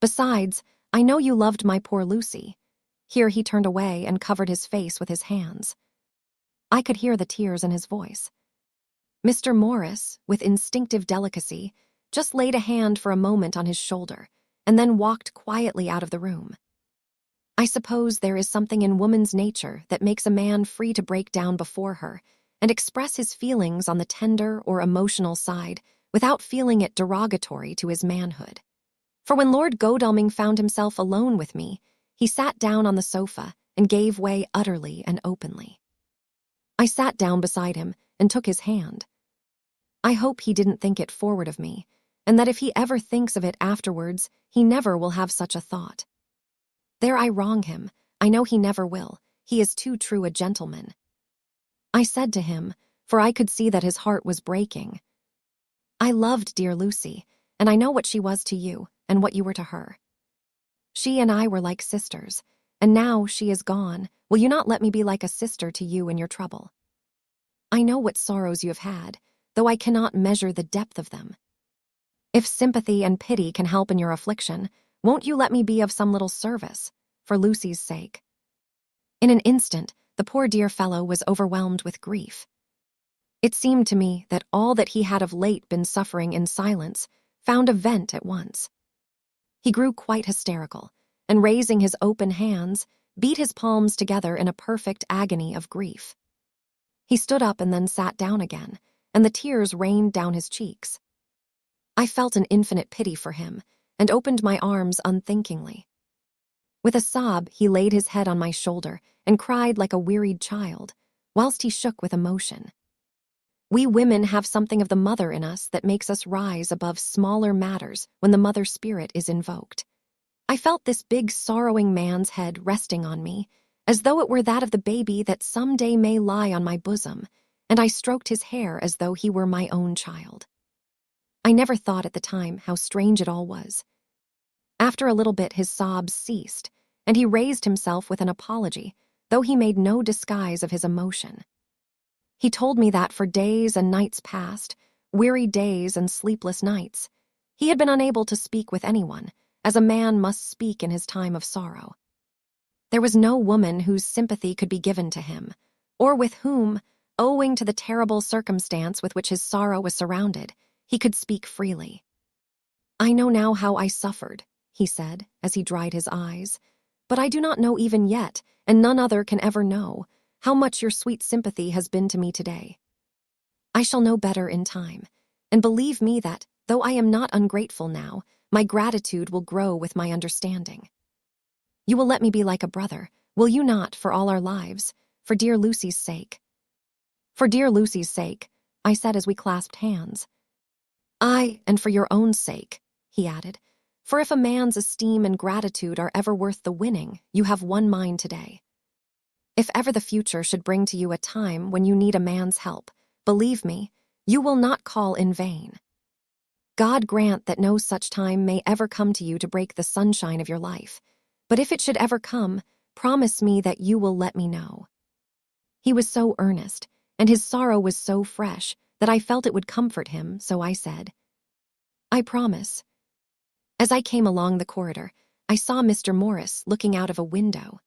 Besides, I know you loved my poor Lucy." Here he turned away and covered his face with his hands. I could hear the tears in his voice. Mr. Morris, with instinctive delicacy, just laid a hand for a moment on his shoulder and then walked quietly out of the room. I suppose there is something in woman's nature that makes a man free to break down before her and express his feelings on the tender or emotional side without feeling it derogatory to his manhood. For when Lord Godalming found himself alone with me, he sat down on the sofa and gave way utterly and openly. I sat down beside him and took his hand. I hope he didn't think it forward of me, and that if he ever thinks of it afterwards, he never will have such a thought. There I wrong him. I know he never will. He is too true a gentleman. I said to him, for I could see that his heart was breaking, "I loved dear Lucy, and I know what she was to you and what you were to her. She and I were like sisters, and now she is gone. Will you not let me be like a sister to you in your trouble? I know what sorrows you have had, though I cannot measure the depth of them. If sympathy and pity can help in your affliction, won't you let me be of some little service, for Lucy's sake?" In an instant, the poor dear fellow was overwhelmed with grief. It seemed to me that all that he had of late been suffering in silence found a vent at once. He grew quite hysterical, and raising his open hands, beat his palms together in a perfect agony of grief. He stood up and then sat down again, and the tears rained down his cheeks. I felt an infinite pity for him, and opened my arms unthinkingly. With a sob, he laid his head on my shoulder and cried like a wearied child, whilst he shook with emotion. We women have something of the mother in us that makes us rise above smaller matters when the mother spirit is invoked. I felt this big sorrowing man's head resting on me, as though it were that of the baby that some day may lie on my bosom, and I stroked his hair as though he were my own child. I never thought at the time how strange it all was. After a little bit his sobs ceased, and he raised himself with an apology, though he made no disguise of his emotion. He told me that for days and nights past, weary days and sleepless nights, he had been unable to speak with anyone, as a man must speak in his time of sorrow. There was no woman whose sympathy could be given to him, or with whom, owing to the terrible circumstance with which his sorrow was surrounded, he could speak freely. "I know now how I suffered," he said, as he dried his eyes, "but I do not know even yet, and none other can ever know, how much your sweet sympathy has been to me today. I shall know better in time, and believe me that, though I am not ungrateful now, my gratitude will grow with my understanding. You will let me be like a brother, will you not, for all our lives, for dear Lucy's sake?" "For dear Lucy's sake," I said as we clasped hands. "Aye, and for your own sake," he added, "for if a man's esteem and gratitude are ever worth the winning, you have won mine today. If ever the future should bring to you a time when you need a man's help, believe me, you will not call in vain. God grant that no such time may ever come to you to break the sunshine of your life, but if it should ever come, promise me that you will let me know." He was so earnest, and his sorrow was so fresh, that I felt it would comfort him, so I said, "I promise." As I came along the corridor, I saw Mr. Morris looking out of a window.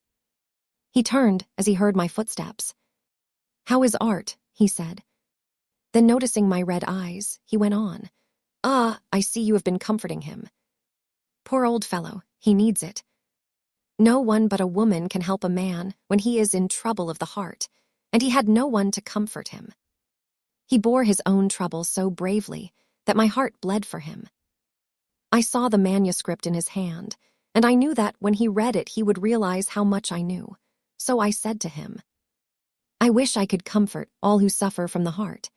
He turned as he heard my footsteps. "How is art?" he said. Then noticing my red eyes, he went on. "Ah, I see you have been comforting him. Poor old fellow, he needs it. No one but a woman can help a man when he is in trouble of the heart, and he had no one to comfort him. He bore his own trouble so bravely that my heart bled for him. I saw the manuscript in his hand, and I knew that when he read it he would realize how much I knew. So I said to him, 'I wish I could comfort all who suffer from the heart.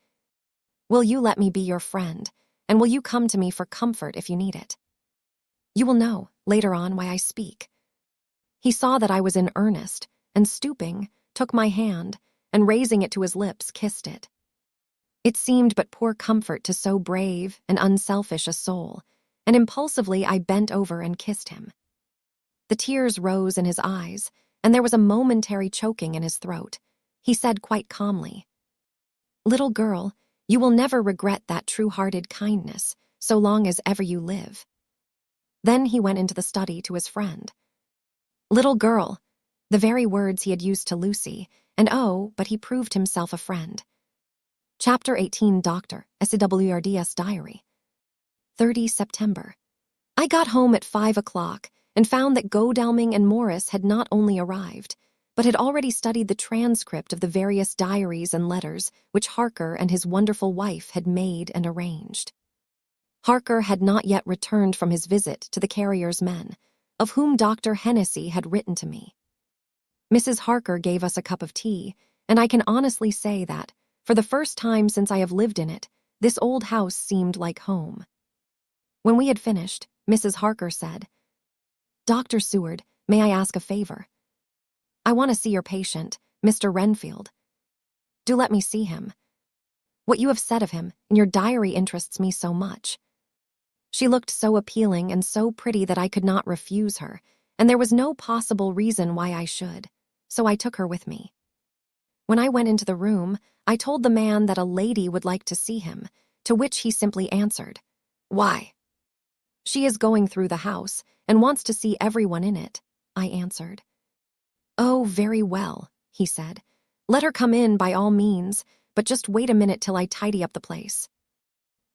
Will you let me be your friend, and will you come to me for comfort if you need it? You will know, later on, why I speak.' He saw that I was in earnest, and stooping, took my hand, and raising it to his lips, kissed it. It seemed but poor comfort to so brave and unselfish a soul, and impulsively I bent over and kissed him. The tears rose in his eyes, and there was a momentary choking in his throat. He said quite calmly, 'Little girl, you will never regret that true-hearted kindness, so long as ever you live.' Then he went into the study to his friend. 'Little girl,' the very words he had used to Lucy, and oh, but he proved himself a friend. Chapter 18, Dr. SWRD's Diary. 30 September. I got home at 5 o'clock and found that Godalming and Morris had not only arrived, but had already studied the transcript of the various diaries and letters which Harker and his wonderful wife had made and arranged. Harker had not yet returned from his visit to the carrier's men, of whom Dr. Hennessy had written to me. Mrs. Harker gave us a cup of tea, and I can honestly say that, for the first time since I have lived in it, this old house seemed like home. When we had finished, Mrs. Harker said, "Dr. Seward, may I ask a favor? I want to see your patient, Mr. Renfield. Do let me see him. What you have said of him in your diary interests me so much." She looked so appealing and so pretty that I could not refuse her, and there was no possible reason why I should, so I took her with me. When I went into the room, I told the man that a lady would like to see him, to which he simply answered, "Why?" "She is going through the house and wants to see everyone in it," I answered. "Oh, very well," he said. "Let her come in by all means, but just wait a minute till I tidy up the place."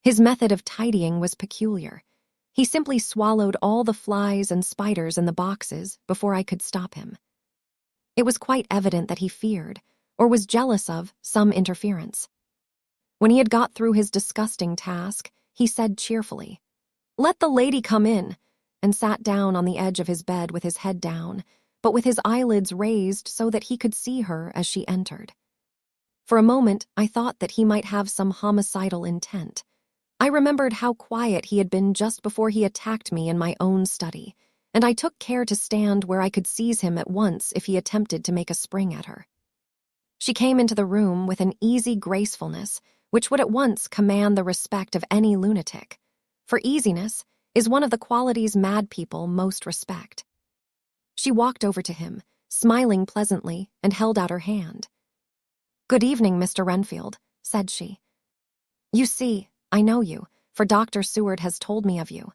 His method of tidying was peculiar. He simply swallowed all the flies and spiders in the boxes before I could stop him. It was quite evident that he feared, or was jealous of, some interference. When he had got through his disgusting task, he said cheerfully, "Let the lady come in," and sat down on the edge of his bed with his head down, but with his eyelids raised so that he could see her as she entered. For a moment, I thought that he might have some homicidal intent. I remembered how quiet he had been just before he attacked me in my own study, and I took care to stand where I could seize him at once if he attempted to make a spring at her. She came into the room with an easy gracefulness which would at once command the respect of any lunatic, for easiness is one of the qualities mad people most respect. She walked over to him, smiling pleasantly, and held out her hand. "Good evening, Mr. Renfield," said she. "You see, I know you, for Dr. Seward has told me of you."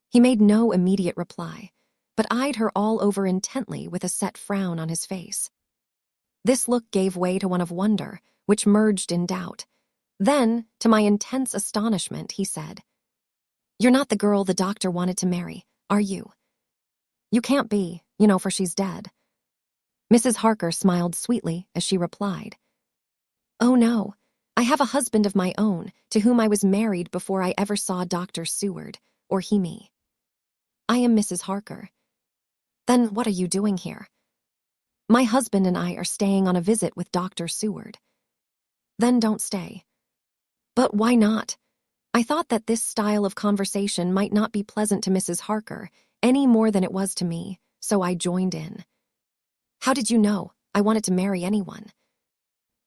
He made no immediate reply, but eyed her all over intently with a set frown on his face. This look gave way to one of wonder, which merged in doubt. Then, to my intense astonishment, he said, "You're not the girl the doctor wanted to marry, are you? You can't be, you know, for she's dead." Mrs. Harker smiled sweetly as she replied, "Oh no, I have a husband of my own to whom I was married before I ever saw Dr. Seward, or he me. I am Mrs. Harker." "Then what are you doing here?" "My husband and I are staying on a visit with Dr. Seward." "Then don't stay." "But why not?" I thought that this style of conversation might not be pleasant to Mrs. Harker any more than it was to me, so I joined in. "How did you know I wanted to marry anyone?"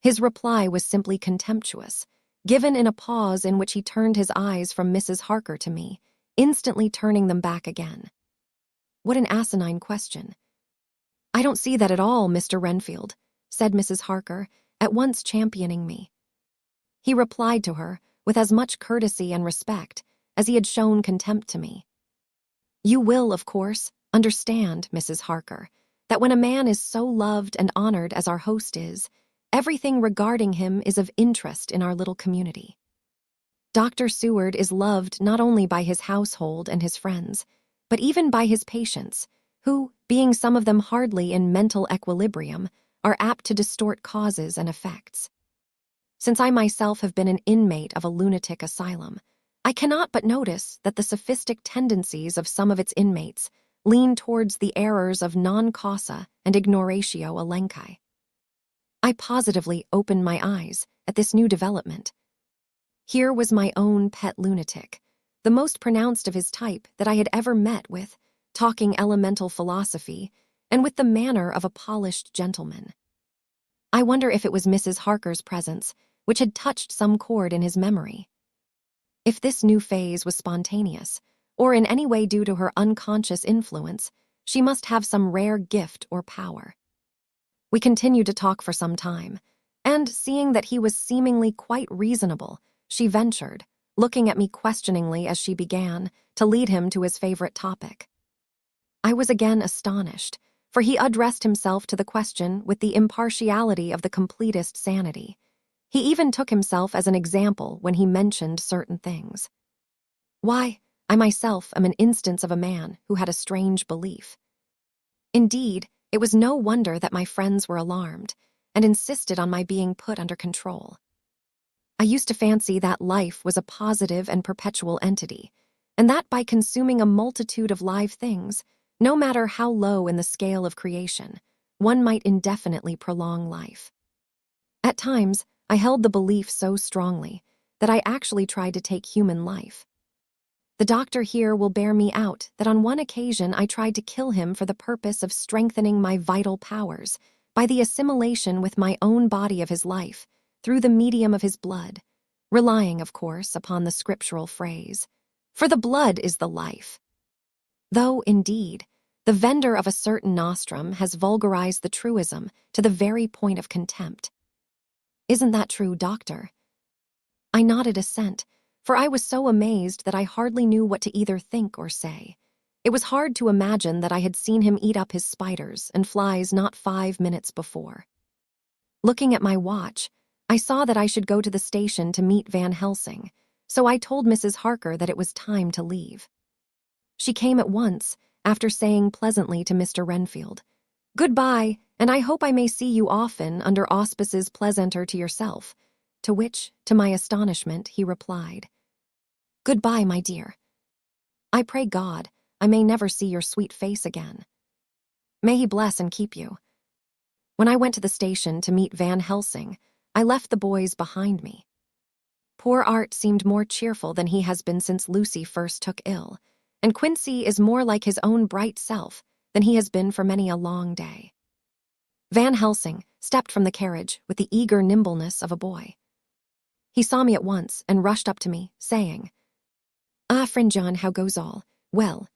His reply was simply contemptuous, given in a pause in which he turned his eyes from Mrs. Harker to me, instantly turning them back again. What an asinine question. "I don't see that at all, Mr. Renfield," said Mrs. Harker, at once championing me. He replied to her with as much courtesy and respect as he had shown contempt to me. "You will, of course, understand, Mrs. Harker, that when a man is so loved and honored as our host is, Everything regarding him is of interest in our little community. Dr. Seward is loved not only by his household and his friends, but even by his patients, who, being some of them hardly in mental equilibrium, are apt to distort causes and effects. Since I myself have been an inmate of a lunatic asylum, I cannot but notice that the sophistic tendencies of some of its inmates lean towards the errors of non causa and ignoratio elenchi. I positively opened my eyes at this new development. Here was my own pet lunatic, the most pronounced of his type that I had ever met with, talking elemental philosophy, and with the manner of a polished gentleman. I wonder if it was Mrs. Harker's presence which had touched some chord in his memory. If this new phase was spontaneous, or in any way due to her unconscious influence, she must have some rare gift or power. We continued to talk for some time, and seeing that he was seemingly quite reasonable, she ventured, looking at me questioningly as she began, to lead him to his favorite topic. I was again astonished, for he addressed himself to the question with the impartiality of the completest sanity. He even took himself as an example when he mentioned certain things. Why, I myself am an instance of a man who had a strange belief. Indeed, it was no wonder that my friends were alarmed and insisted on my being put under control. I used to fancy that life was a positive and perpetual entity, and that by consuming a multitude of live things, no matter how low in the scale of creation, one might indefinitely prolong life. At times, I held the belief so strongly that I actually tried to take human life. The doctor here will bear me out that on one occasion I tried to kill him for the purpose of strengthening my vital powers by the assimilation with my own body of his life through the medium of his blood, relying, of course, upon the scriptural phrase, "For the blood is the life." Though, indeed, the vendor of a certain nostrum has vulgarized the truism to the very point of contempt. Isn't that true, doctor? I nodded assent, for I was so amazed that I hardly knew what to either think or say. It was hard to imagine that I had seen him eat up his spiders and flies not 5 minutes before. Looking at my watch, I saw that I should go to the station to meet Van Helsing, so I told Mrs. Harker that it was time to leave. She came at once, after saying pleasantly to Mr. Renfield, "Goodbye, and I hope I may see you often under auspices pleasanter to yourself," to which, to my astonishment, he replied, "Goodbye, my dear. I pray God I may never see your sweet face again. May he bless and keep you." When I went to the station to meet Van Helsing, I left the boys behind me. Poor Art seemed more cheerful than he has been since Lucy first took ill, and Quincy is more like his own bright self than he has been for many a long day. Van Helsing stepped from the carriage with the eager nimbleness of a boy. He saw me at once and rushed up to me, saying, "Ah, friend John, how goes all? Well."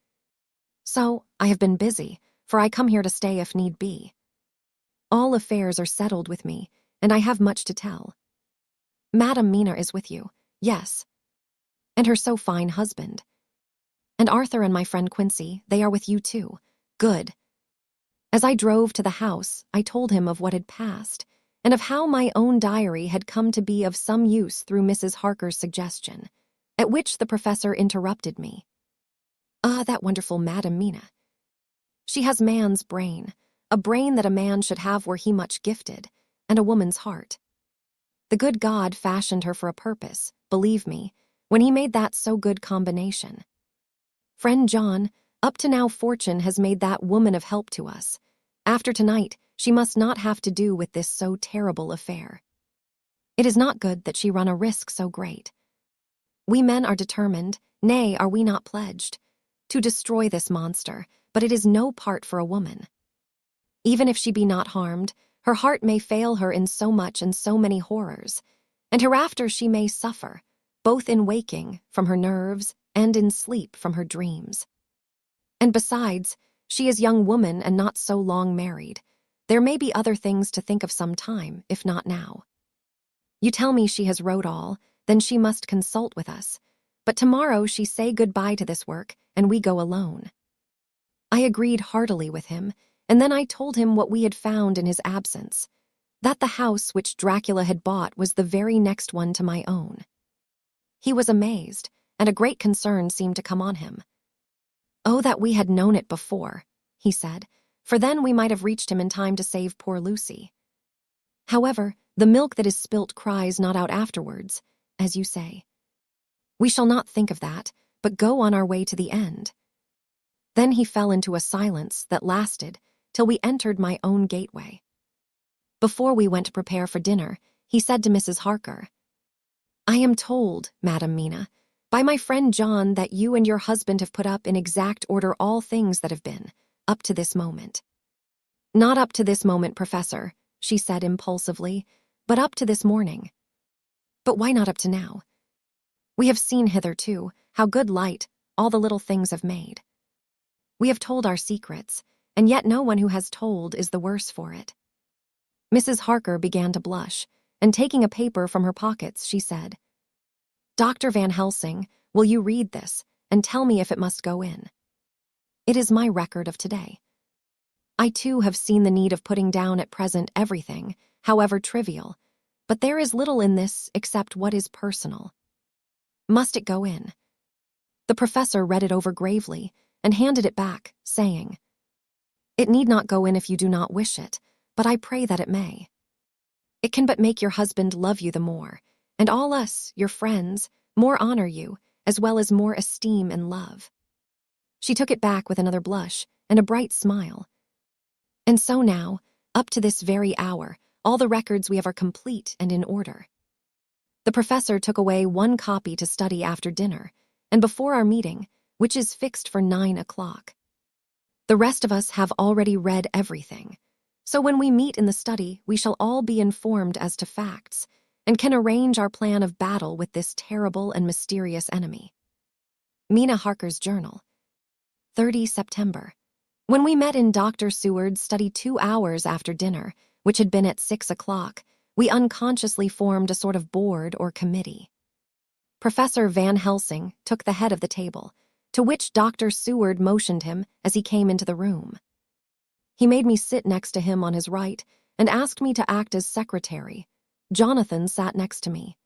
"So, I have been busy, for I come here to stay if need be. All affairs are settled with me, and I have much to tell. Madam Mina is with you, yes, and her so fine husband. And Arthur and my friend Quincy, they are with you too. Good." As I drove to the house, I told him of what had passed, and of how my own diary had come to be of some use through Mrs. Harker's suggestion, at which the professor interrupted me. "Ah, that wonderful Madam Mina. She has man's brain, a brain that a man should have were he much gifted, and a woman's heart. The good God fashioned her for a purpose, believe me, when he made that so good combination. Friend John, up to now fortune has made that woman of help to us. After tonight, she must not have to do with this so terrible affair. It is not good that she run a risk so great. We men are determined, nay, are we not pledged, to destroy this monster, but it is no part for a woman. Even if she be not harmed, her heart may fail her in so much and so many horrors, and hereafter she may suffer, both in waking, from her nerves, and in sleep from her dreams. And besides, she is young woman and not so long married. There may be other things to think of some time, if not now. You tell me she has wrote all, then she must consult with us. But tomorrow she say goodbye to this work, and we go alone." I agreed heartily with him, and then I told him what we had found in his absence. That the house which Dracula had bought was the very next one to my own. He was amazed, and a great concern seemed to come on him. "Oh, that we had known it before," he said, "for then we might have reached him in time to save poor Lucy. However, the milk that is spilt cries not out afterwards, as you say. We shall not think of that, but go on our way to the end." Then he fell into a silence that lasted till we entered my own gateway. Before we went to prepare for dinner, he said to Mrs. Harker, "I am told, Madam Mina, by my friend John that you and your husband have put up in exact order all things that have been, up to this moment." "Not up to this moment, Professor," she said impulsively, "but up to this morning." "But why not up to now? We have seen hitherto how good light all the little things have made. We have told our secrets, and yet no one who has told is the worse for it." Mrs. Harker began to blush, and taking a paper from her pockets, she said, "Dr. Van Helsing, will you read this, and tell me if it must go in? It is my record of today. I too have seen the need of putting down at present everything, however trivial, but there is little in this except what is personal. Must it go in?" The professor read it over gravely and handed it back, saying, "It need not go in if you do not wish it, but I pray that it may. It can but make your husband love you the more, and all us, your friends, more honor you, as well as more esteem and love." She took it back with another blush and a bright smile. "And so now, up to this very hour, all the records we have are complete and in order." The professor took away one copy to study after dinner, and before our meeting, which is fixed for 9 o'clock. The rest of us have already read everything, so when we meet in the study, we shall all be informed as to facts, and can arrange our plan of battle with this terrible and mysterious enemy. Mina Harker's Journal. 30 September. When we met in Dr. Seward's study 2 hours after dinner, which had been at 6 o'clock, we unconsciously formed a sort of board or committee. Professor Van Helsing took the head of the table, to which Dr. Seward motioned him as he came into the room. He made me sit next to him on his right and asked me to act as secretary. Jonathan sat next to me.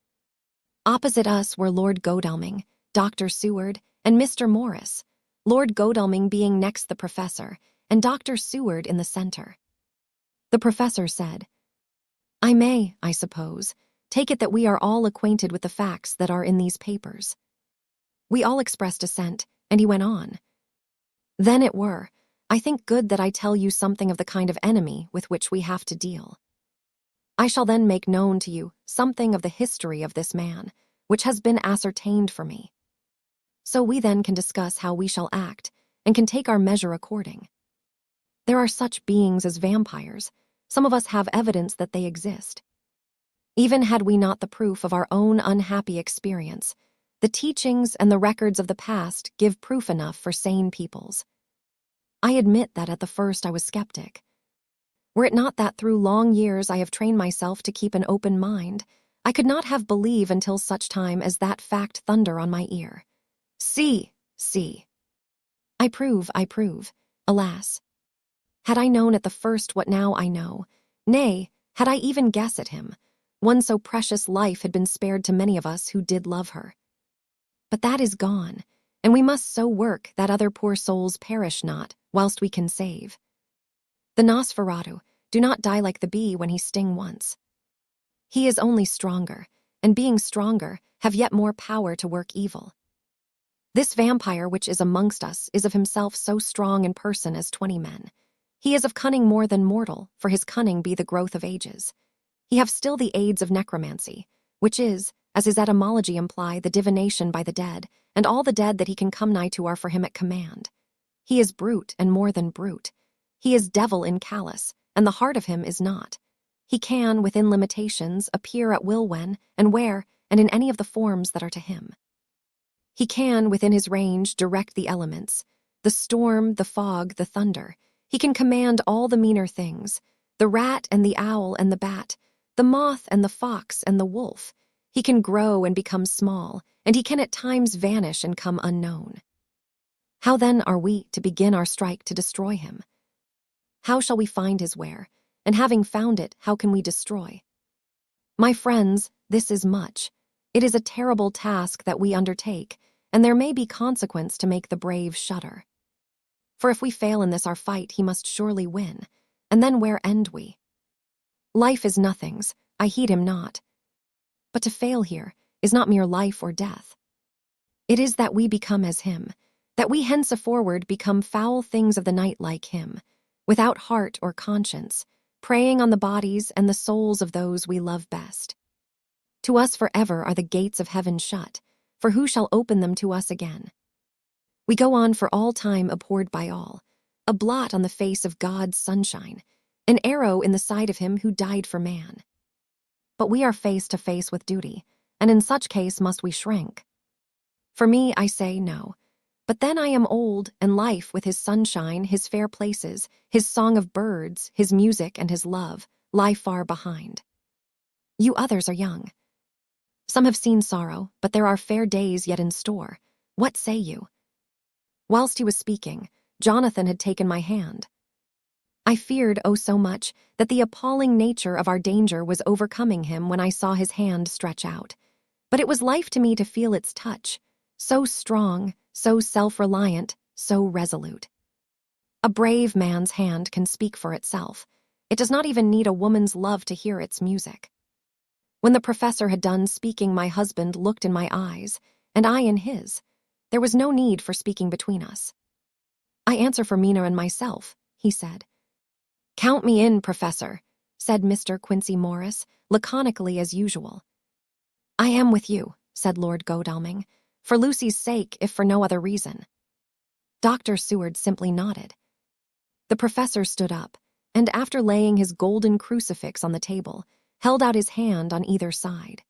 Opposite us were Lord Godalming, Dr. Seward, and Mr. Morris, Lord Godalming being next the professor, and Dr. Seward in the center. The professor said, "I may, I suppose, take it that we are all acquainted with the facts that are in these papers." We all expressed assent, and he went on. "Then it were, I think, good that I tell you something of the kind of enemy with which we have to deal. I shall then make known to you something of the history of this man, which has been ascertained for me. So we then can discuss how we shall act, and can take our measure according. There are such beings as vampires. Some of us have evidence that they exist. Even had we not the proof of our own unhappy experience, the teachings and the records of the past give proof enough for sane peoples. I admit that at the first I was skeptic. Were it not that through long years I have trained myself to keep an open mind, I could not have believed until such time as that fact thunder on my ear. See. I prove. Alas, had I known at the first what now I know, nay, had I even guessed at him, one so precious life had been spared to many of us who did love her. But that is gone, and we must so work that other poor souls perish not, whilst we can save. The Nosferatu do not die like the bee when he sting once. He is only stronger, and being stronger, have yet more power to work evil. This vampire which is amongst us is of himself so strong in person as 20 men. He is of cunning more than mortal, for his cunning be the growth of ages. He have still the aids of necromancy, which is, as his etymology imply, the divination by the dead, and all the dead that he can come nigh to are for him at command. He is brute, and more than brute. He is devil in callous, and the heart of him is not. He can, within limitations, appear at will when, and where, and in any of the forms that are to him. He can, within his range, direct the elements, the storm, the fog, the thunder. He can command all the meaner things, the rat and the owl and the bat, the moth and the fox and the wolf. He can grow and become small, and he can at times vanish and come unknown. How then are we to begin our strike to destroy him? How shall we find his where, and having found it, how can we destroy? My friends, this is much. It is a terrible task that we undertake, and there may be consequence to make the brave shudder. For if we fail in this our fight, he must surely win, and then where end we? Life is nothing's, I heed him not. But to fail here is not mere life or death. It is that we become as him, that we henceforward become foul things of the night like him, without heart or conscience, preying on the bodies and the souls of those we love best. To us forever are the gates of heaven shut, for who shall open them to us again? We go on for all time abhorred by all, a blot on the face of God's sunshine, an arrow in the side of him who died for man. But we are face to face with duty, and in such case must we shrink. For me, I say no. But then I am old, and life with his sunshine, his fair places, his song of birds, his music and his love, lie far behind. You others are young. Some have seen sorrow, but there are fair days yet in store. What say you? Whilst he was speaking, Jonathan had taken my hand. I feared, oh so much, that the appalling nature of our danger was overcoming him when I saw his hand stretch out. But it was life to me to feel its touch, so strong, so self-reliant, so resolute. A brave man's hand can speak for itself. It does not even need a woman's love to hear its music. When the professor had done speaking, my husband looked in my eyes, and I in his. There was no need for speaking between us. I answer for Mina and myself, he said. Count me in, Professor, said Mr. Quincy Morris, laconically as usual. I am with you, said Lord Godalming, for Lucy's sake, if for no other reason. Dr. Seward simply nodded. The professor stood up, and after laying his golden crucifix on the table, held out his hand on either side.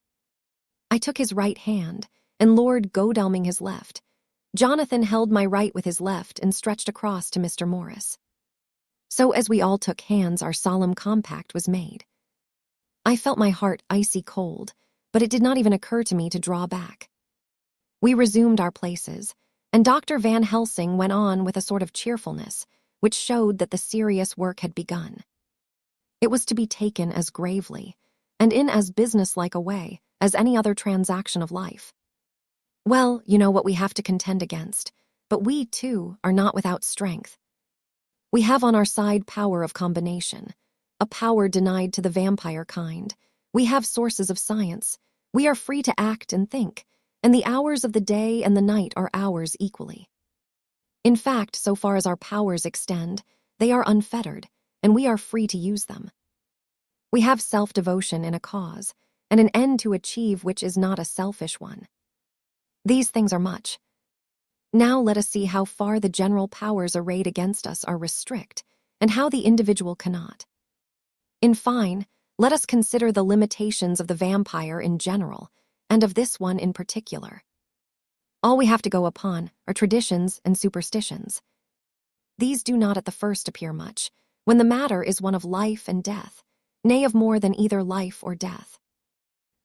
I took his right hand, and Lord Godalming his left. Jonathan held my right with his left and stretched across to Mr. Morris. So as we all took hands, our solemn compact was made. I felt my heart icy cold, but it did not even occur to me to draw back. We resumed our places, and Dr. Van Helsing went on with a sort of cheerfulness, which showed that the serious work had begun. It was to be taken as gravely, and in as businesslike a way, as any other transaction of life. Well, you know what we have to contend against, but we, too, are not without strength. We have on our side power of combination, a power denied to the vampire kind. We have sources of science. We are free to act and think, and the hours of the day and the night are ours equally. In fact, so far as our powers extend, they are unfettered, and we are free to use them. We have self-devotion in a cause, and an end to achieve which is not a selfish one. These things are much. Now let us see how far the general powers arrayed against us are restrict, and how the individual cannot. In fine, let us consider the limitations of the vampire in general, and of this one in particular. All we have to go upon are traditions and superstitions. These do not at the first appear much, when the matter is one of life and death, nay of more than either life or death.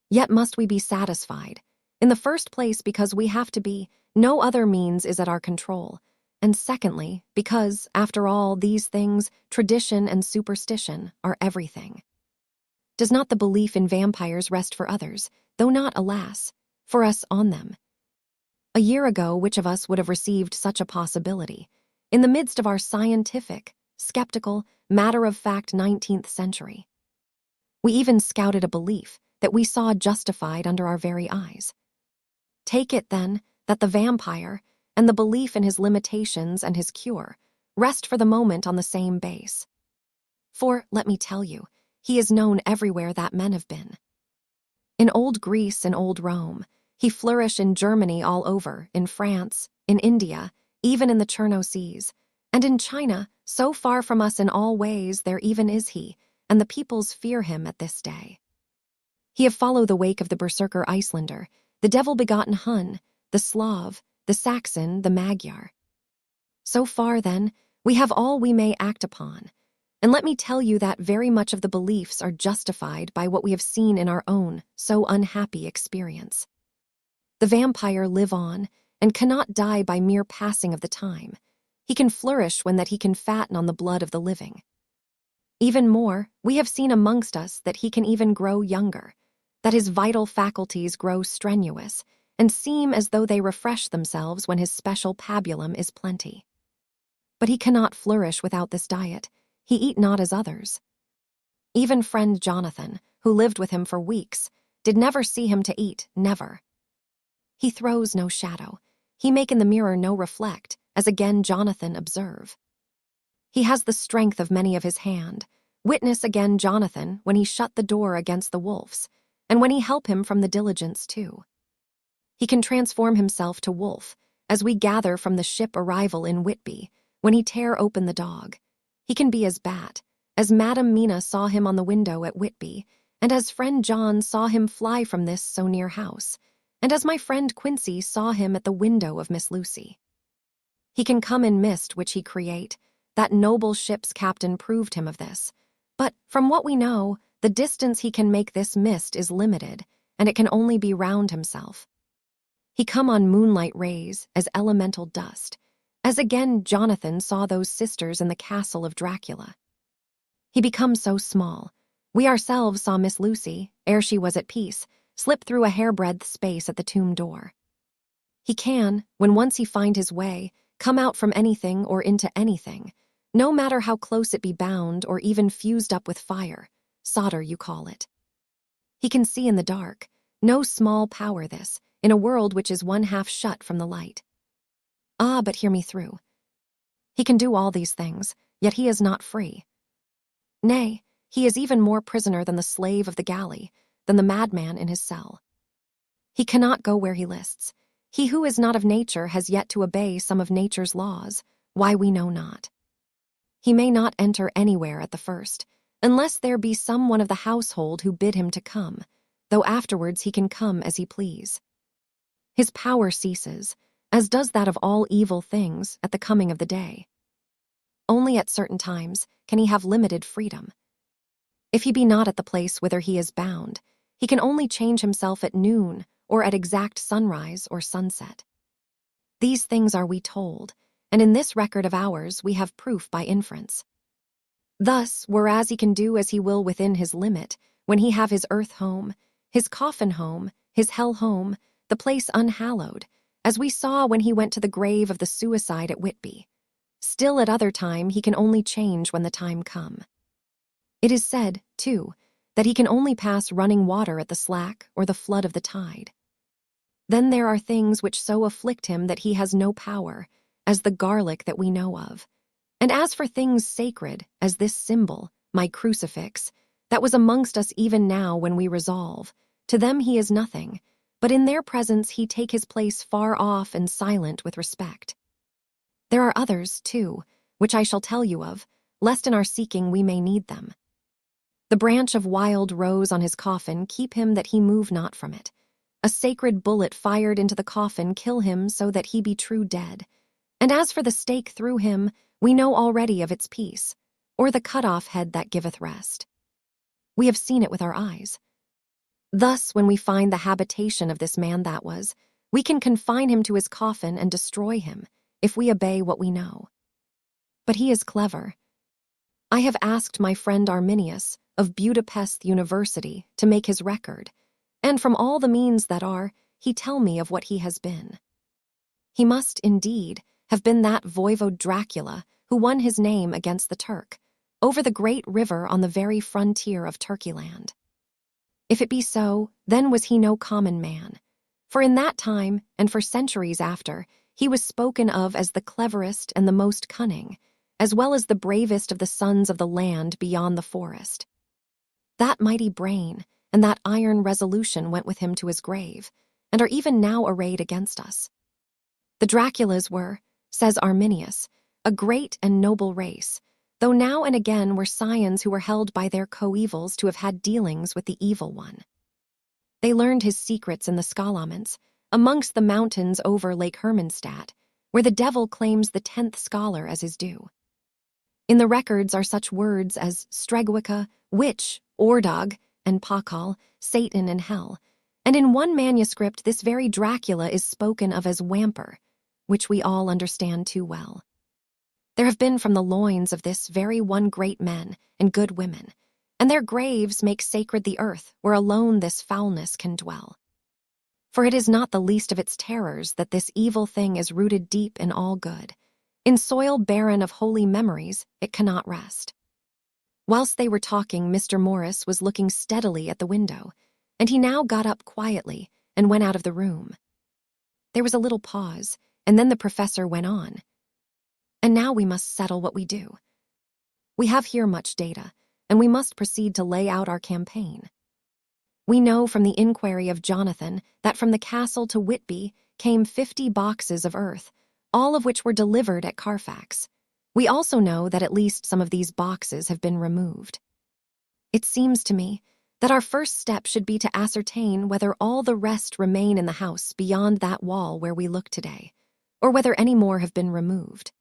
Yet must we be satisfied, in the first place because we have to be, no other means is at our control, and secondly, because, after all, these things, tradition and superstition, are everything. Does not the belief in vampires rest for others, though not, alas, for us on them? A year ago, which of us would have received such a possibility, in the midst of our scientific, skeptical, matter-of-fact 19th century? We even scouted a belief that we saw justified under our very eyes. Take it, then, that the vampire, and the belief in his limitations and his cure, rest for the moment on the same base. For, let me tell you, he is known everywhere that men have been. In old Greece and old Rome, he flourished in Germany all over, in France, in India, even in the Cherno Seas, and in China, so far from us in all ways there even is he, and the peoples fear him at this day. He have followed the wake of the berserker Icelander, the devil-begotten Hun, the Slav, the Saxon, the Magyar. So far, then, we have all we may act upon, and let me tell you that very much of the beliefs are justified by what we have seen in our own so unhappy experience. The vampire live on, and cannot die by mere passing of the time. He can flourish when that he can fatten on the blood of the living. Even more, we have seen amongst us that he can even grow younger, that his vital faculties grow strenuous and seem as though they refresh themselves when his special pabulum is plenty. But he cannot flourish without this diet. He eat not as others. Even friend Jonathan, who lived with him for weeks, did never see him to eat, never. He throws no shadow. He make in the mirror no reflect, as again Jonathan observe. He has the strength of many of his hand. Witness again Jonathan when he shut the door against the wolves, and when he help him from the diligence too. He can transform himself to wolf, as we gather from the ship arrival in Whitby, when he tear open the dog. He can be as bat, as Madam Mina saw him on the window at Whitby, and as friend John saw him fly from this so near house, and as my friend Quincy saw him at the window of Miss Lucy. He can come in mist which he create. That noble ship's captain proved him of this. But, from what we know, the distance he can make this mist is limited, and it can only be round himself. He come on moonlight rays as elemental dust, as again Jonathan saw those sisters in the castle of Dracula. He becomes so small. We ourselves saw Miss Lucy, ere she was at peace, slip through a hairbreadth space at the tomb door. He can, when once he find his way, come out from anything or into anything, no matter how close it be bound or even fused up with fire, solder you call it. He can see in the dark, no small power this, in a world which is one half shut from the light. Ah, but hear me through. He can do all these things, yet he is not free. Nay, he is even more prisoner than the slave of the galley, than the madman in his cell. He cannot go where he lists. He who is not of nature has yet to obey some of nature's laws, why we know not. He may not enter anywhere at the first, unless there be some one of the household who bid him to come, though afterwards he can come as he please. His power ceases, as does that of all evil things at the coming of the day. Only at certain times can he have limited freedom. If he be not at the place whither he is bound, he can only change himself at noon or at exact sunrise or sunset. These things are we told, and in this record of ours we have proof by inference. Thus, whereas he can do as he will within his limit, when he have his earth home, his coffin home, his hell home, the place unhallowed, as we saw when he went to the grave of the suicide at Whitby, still at other time he can only change when the time come. It is said, too, that he can only pass running water at the slack or the flood of the tide. Then there are things which so afflict him that he has no power, as the garlic that we know of. And as for things sacred, as this symbol, my crucifix, that was amongst us even now when we resolve, to them he is nothing, but in their presence he take his place far off and silent with respect. There are others, too, which I shall tell you of, lest in our seeking we may need them. The branch of wild rose on his coffin keep him that he move not from it. A sacred bullet fired into the coffin kill him so that he be true dead. And as for the stake through him, we know already of its peace, or the cut-off head that giveth rest. We have seen it with our eyes. Thus, when we find the habitation of this man that was, we can confine him to his coffin and destroy him, if we obey what we know. But he is clever. I have asked my friend Arminius of Budapest University to make his record, and from all the means that are, he tell me of what he has been. He must, indeed, have been that voivode Dracula who won his name against the Turk, over the great river on the very frontier of Turkeyland. If it be so, then was he no common man, for in that time, and for centuries after, he was spoken of as the cleverest and the most cunning, as well as the bravest of the sons of the land beyond the forest. That mighty brain and that iron resolution went with him to his grave, and are even now arrayed against us. The Draculas were, says Arminius, a great and noble race, though now and again were scions who were held by their coevals to have had dealings with the evil one. They learned his secrets in the Skalaments, amongst the mountains over Lake Hermanstadt, where the devil claims the 10th scholar as his due. In the records are such words as Stregwica, witch, Ordog, and Pakal, Satan and hell, and in one manuscript this very Dracula is spoken of as Wamper, which we all understand too well. There have been from the loins of this very one great men and good women, and their graves make sacred the earth where alone this foulness can dwell. For it is not the least of its terrors that this evil thing is rooted deep in all good. In soil barren of holy memories, it cannot rest. Whilst they were talking, Mr. Morris was looking steadily at the window, and he now got up quietly and went out of the room. There was a little pause, and then the professor went on. And now we must settle what we do. We have here much data, and we must proceed to lay out our campaign. We know from the inquiry of Jonathan that from the castle to Whitby came 50 boxes of earth, all of which were delivered at Carfax. We also know that at least some of these boxes have been removed. It seems to me that our first step should be to ascertain whether all the rest remain in the house beyond that wall where we look today, or whether any more have been removed.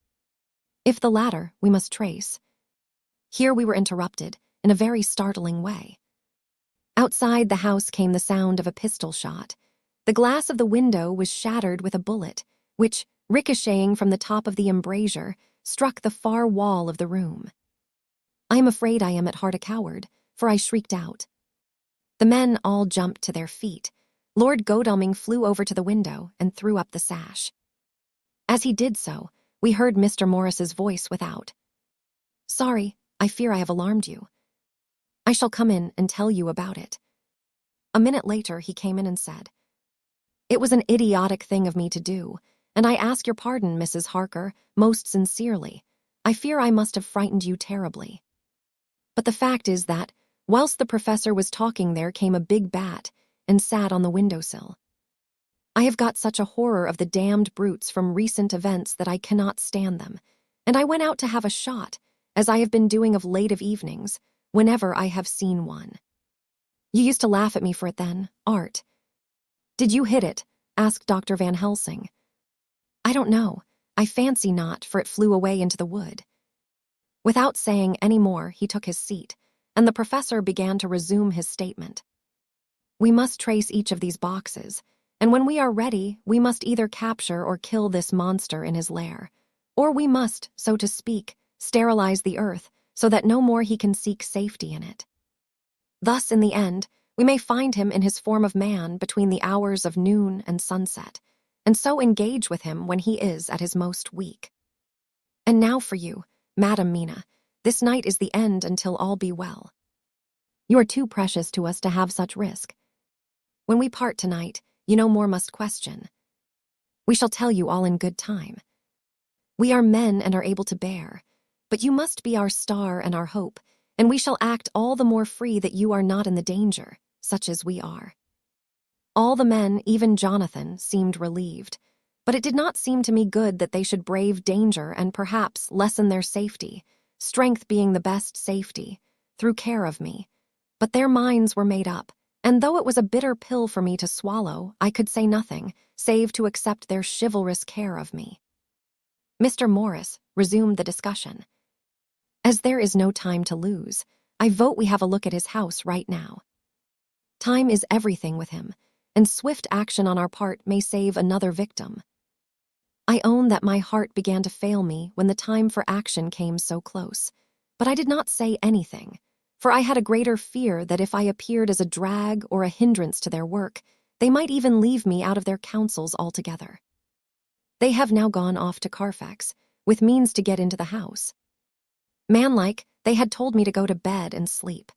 If the latter, we must trace. Here we were interrupted in a very startling way. Outside the house came the sound of a pistol shot. The glass of the window was shattered with a bullet, which, ricocheting from the top of the embrasure, struck the far wall of the room. I am afraid I am at heart a coward, for I shrieked out. The men all jumped to their feet. Lord Godalming flew over to the window and threw up the sash. As he did so, we heard Mr. Morris's voice without. "Sorry, I fear I have alarmed you. I shall come in and tell you about it." A minute later, he came in and said, "It was an idiotic thing of me to do, and I ask your pardon, Mrs. Harker, most sincerely. I fear I must have frightened you terribly. But the fact is that, whilst the professor was talking, there came a big bat and sat on the windowsill. I have got such a horror of the damned brutes from recent events that I cannot stand them, and I went out to have a shot, as I have been doing of late of evenings, whenever I have seen one. You used to laugh at me for it then, Art." "Did you hit it?" asked Dr. Van Helsing. "I don't know. I fancy not, for it flew away into the wood." Without saying any more, he took his seat, and the professor began to resume his statement. "We must trace each of these boxes, and when we are ready, we must either capture or kill this monster in his lair, or we must, so to speak, sterilize the earth so that no more he can seek safety in it. Thus, in the end, we may find him in his form of man between the hours of noon and sunset, and so engage with him when he is at his most weak. And now for you, Madam Mina, this night is the end until all be well. You are too precious to us to have such risk. When we part tonight, you no more must question. We shall tell you all in good time. We are men and are able to bear, but you must be our star and our hope, and we shall act all the more free that you are not in the danger, such as we are." All the men, even Jonathan, seemed relieved, but it did not seem to me good that they should brave danger and perhaps lessen their safety, strength being the best safety, through care of me. But their minds were made up, and though it was a bitter pill for me to swallow, I could say nothing, save to accept their chivalrous care of me. Mr. Morris resumed the discussion. "As there is no time to lose, I vote we have a look at his house right now. Time is everything with him, and swift action on our part may save another victim. I own that my heart began to fail me when the time for action came so close, but I did not say anything, for I had a greater fear that if I appeared as a drag or a hindrance to their work, they might even leave me out of their counsels altogether. They have now gone off to Carfax, with means to get into the house. Manlike, they had told me to go to bed and sleep,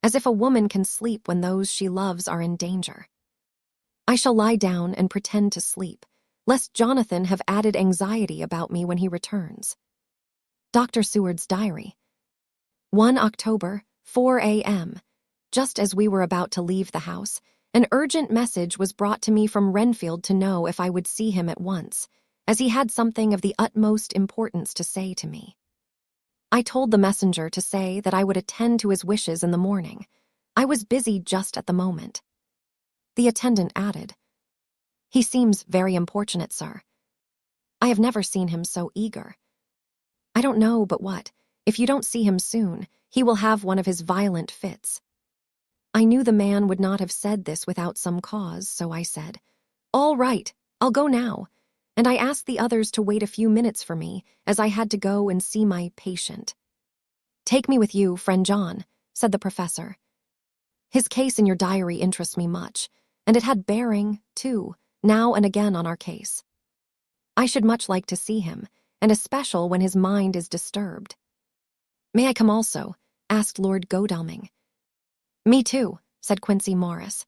as if a woman can sleep when those she loves are in danger. I shall lie down and pretend to sleep, lest Jonathan have added anxiety about me when he returns." Dr. Seward's diary. 1 October, 4 a.m. Just as we were about to leave the house, an urgent message was brought to me from Renfield to know if I would see him at once, as he had something of the utmost importance to say to me. I told the messenger to say that I would attend to his wishes in the morning. I was busy just at the moment. The attendant added, "He seems very importunate, sir. I have never seen him so eager. I don't know but what, if you don't see him soon, he will have one of his violent fits." I knew the man would not have said this without some cause, so I said, "All right, I'll go now," and I asked the others to wait a few minutes for me as I had to go and see my patient. "Take me with you, friend John," said the professor. "His case in your diary interests me much, and it had bearing, too, now and again on our case. I should much like to see him, and especially when his mind is disturbed." "May I come also?" asked Lord Godalming. "Me too," said Quincy Morris.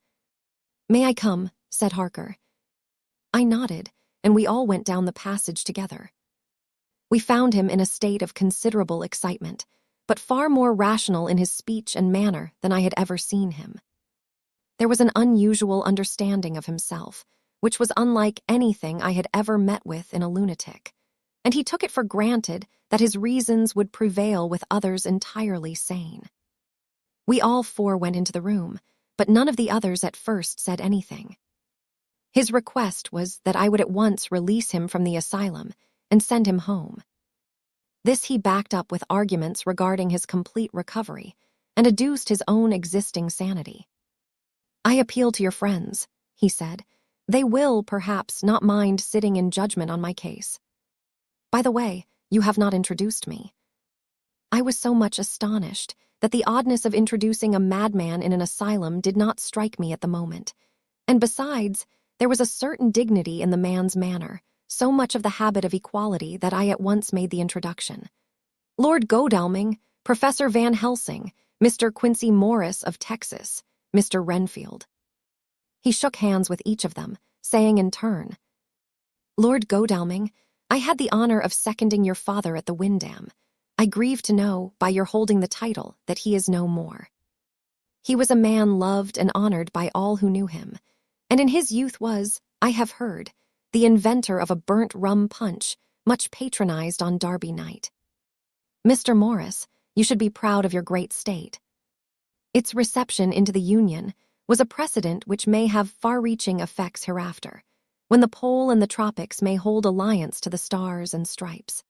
"May I come?" said Harker. I nodded, and we all went down the passage together. We found him in a state of considerable excitement, but far more rational in his speech and manner than I had ever seen him. There was an unusual understanding of himself, which was unlike anything I had ever met with in a lunatic, and he took it for granted that his reasons would prevail with others entirely sane. We all four went into the room, but none of the others at first said anything. His request was that I would at once release him from the asylum and send him home. This he backed up with arguments regarding his complete recovery and adduced his own existing sanity. "I appeal to your friends," he said. "They will, perhaps, not mind sitting in judgment on my case. By the way, you have not introduced me." I was so much astonished that the oddness of introducing a madman in an asylum did not strike me at the moment, and besides, there was a certain dignity in the man's manner, so much of the habit of equality that I at once made the introduction. "Lord Godalming, Professor Van Helsing, Mr. Quincy Morris of Texas, Mr. Renfield." He shook hands with each of them, saying in turn, "Lord Godalming, I had the honor of seconding your father at the Windham. I grieve to know, by your holding the title, that he is no more. He was a man loved and honored by all who knew him, and in his youth was, I have heard, the inventor of a burnt rum punch, much patronized on Derby night. Mr. Morris, you should be proud of your great state. Its reception into the Union was a precedent which may have far-reaching effects hereafter, when the pole and the tropics may hold alliance to the stars and stripes.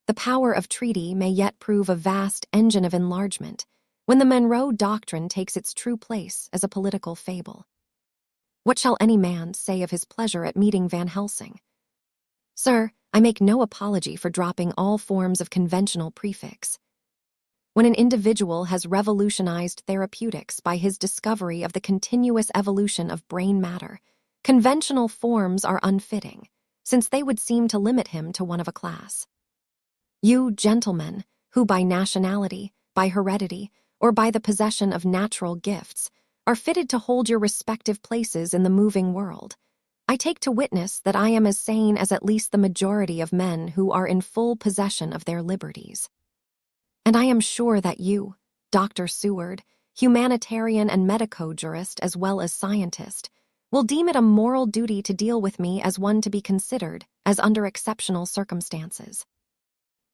The power of treaty may yet prove a vast engine of enlargement, when the Monroe Doctrine takes its true place as a political fable. What shall any man say of his pleasure at meeting Van Helsing? Sir, I make no apology for dropping all forms of conventional prefix. When an individual has revolutionized therapeutics by his discovery of the continuous evolution of brain matter, conventional forms are unfitting, since they would seem to limit him to one of a class. You gentlemen, who by nationality, by heredity, or by the possession of natural gifts, are fitted to hold your respective places in the moving world, I take to witness that I am as sane as at least the majority of men who are in full possession of their liberties. And I am sure that you, Dr. Seward, humanitarian and medico-jurist as well as scientist, will deem it a moral duty to deal with me as one to be considered as under exceptional circumstances.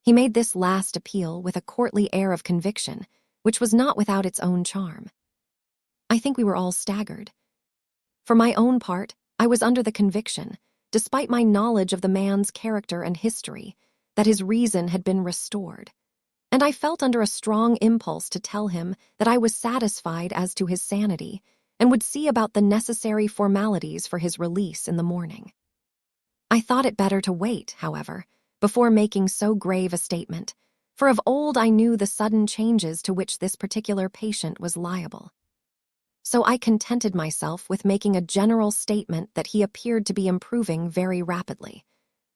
He made this last appeal with a courtly air of conviction, which was not without its own charm. I think we were all staggered. For my own part, I was under the conviction, despite my knowledge of the man's character and history, that his reason had been restored, and I felt under a strong impulse to tell him that I was satisfied as to his sanity and would see about the necessary formalities for his release in the morning. I thought it better to wait, however, before making so grave a statement, for of old I knew the sudden changes to which this particular patient was liable. So I contented myself with making a general statement that he appeared to be improving very rapidly,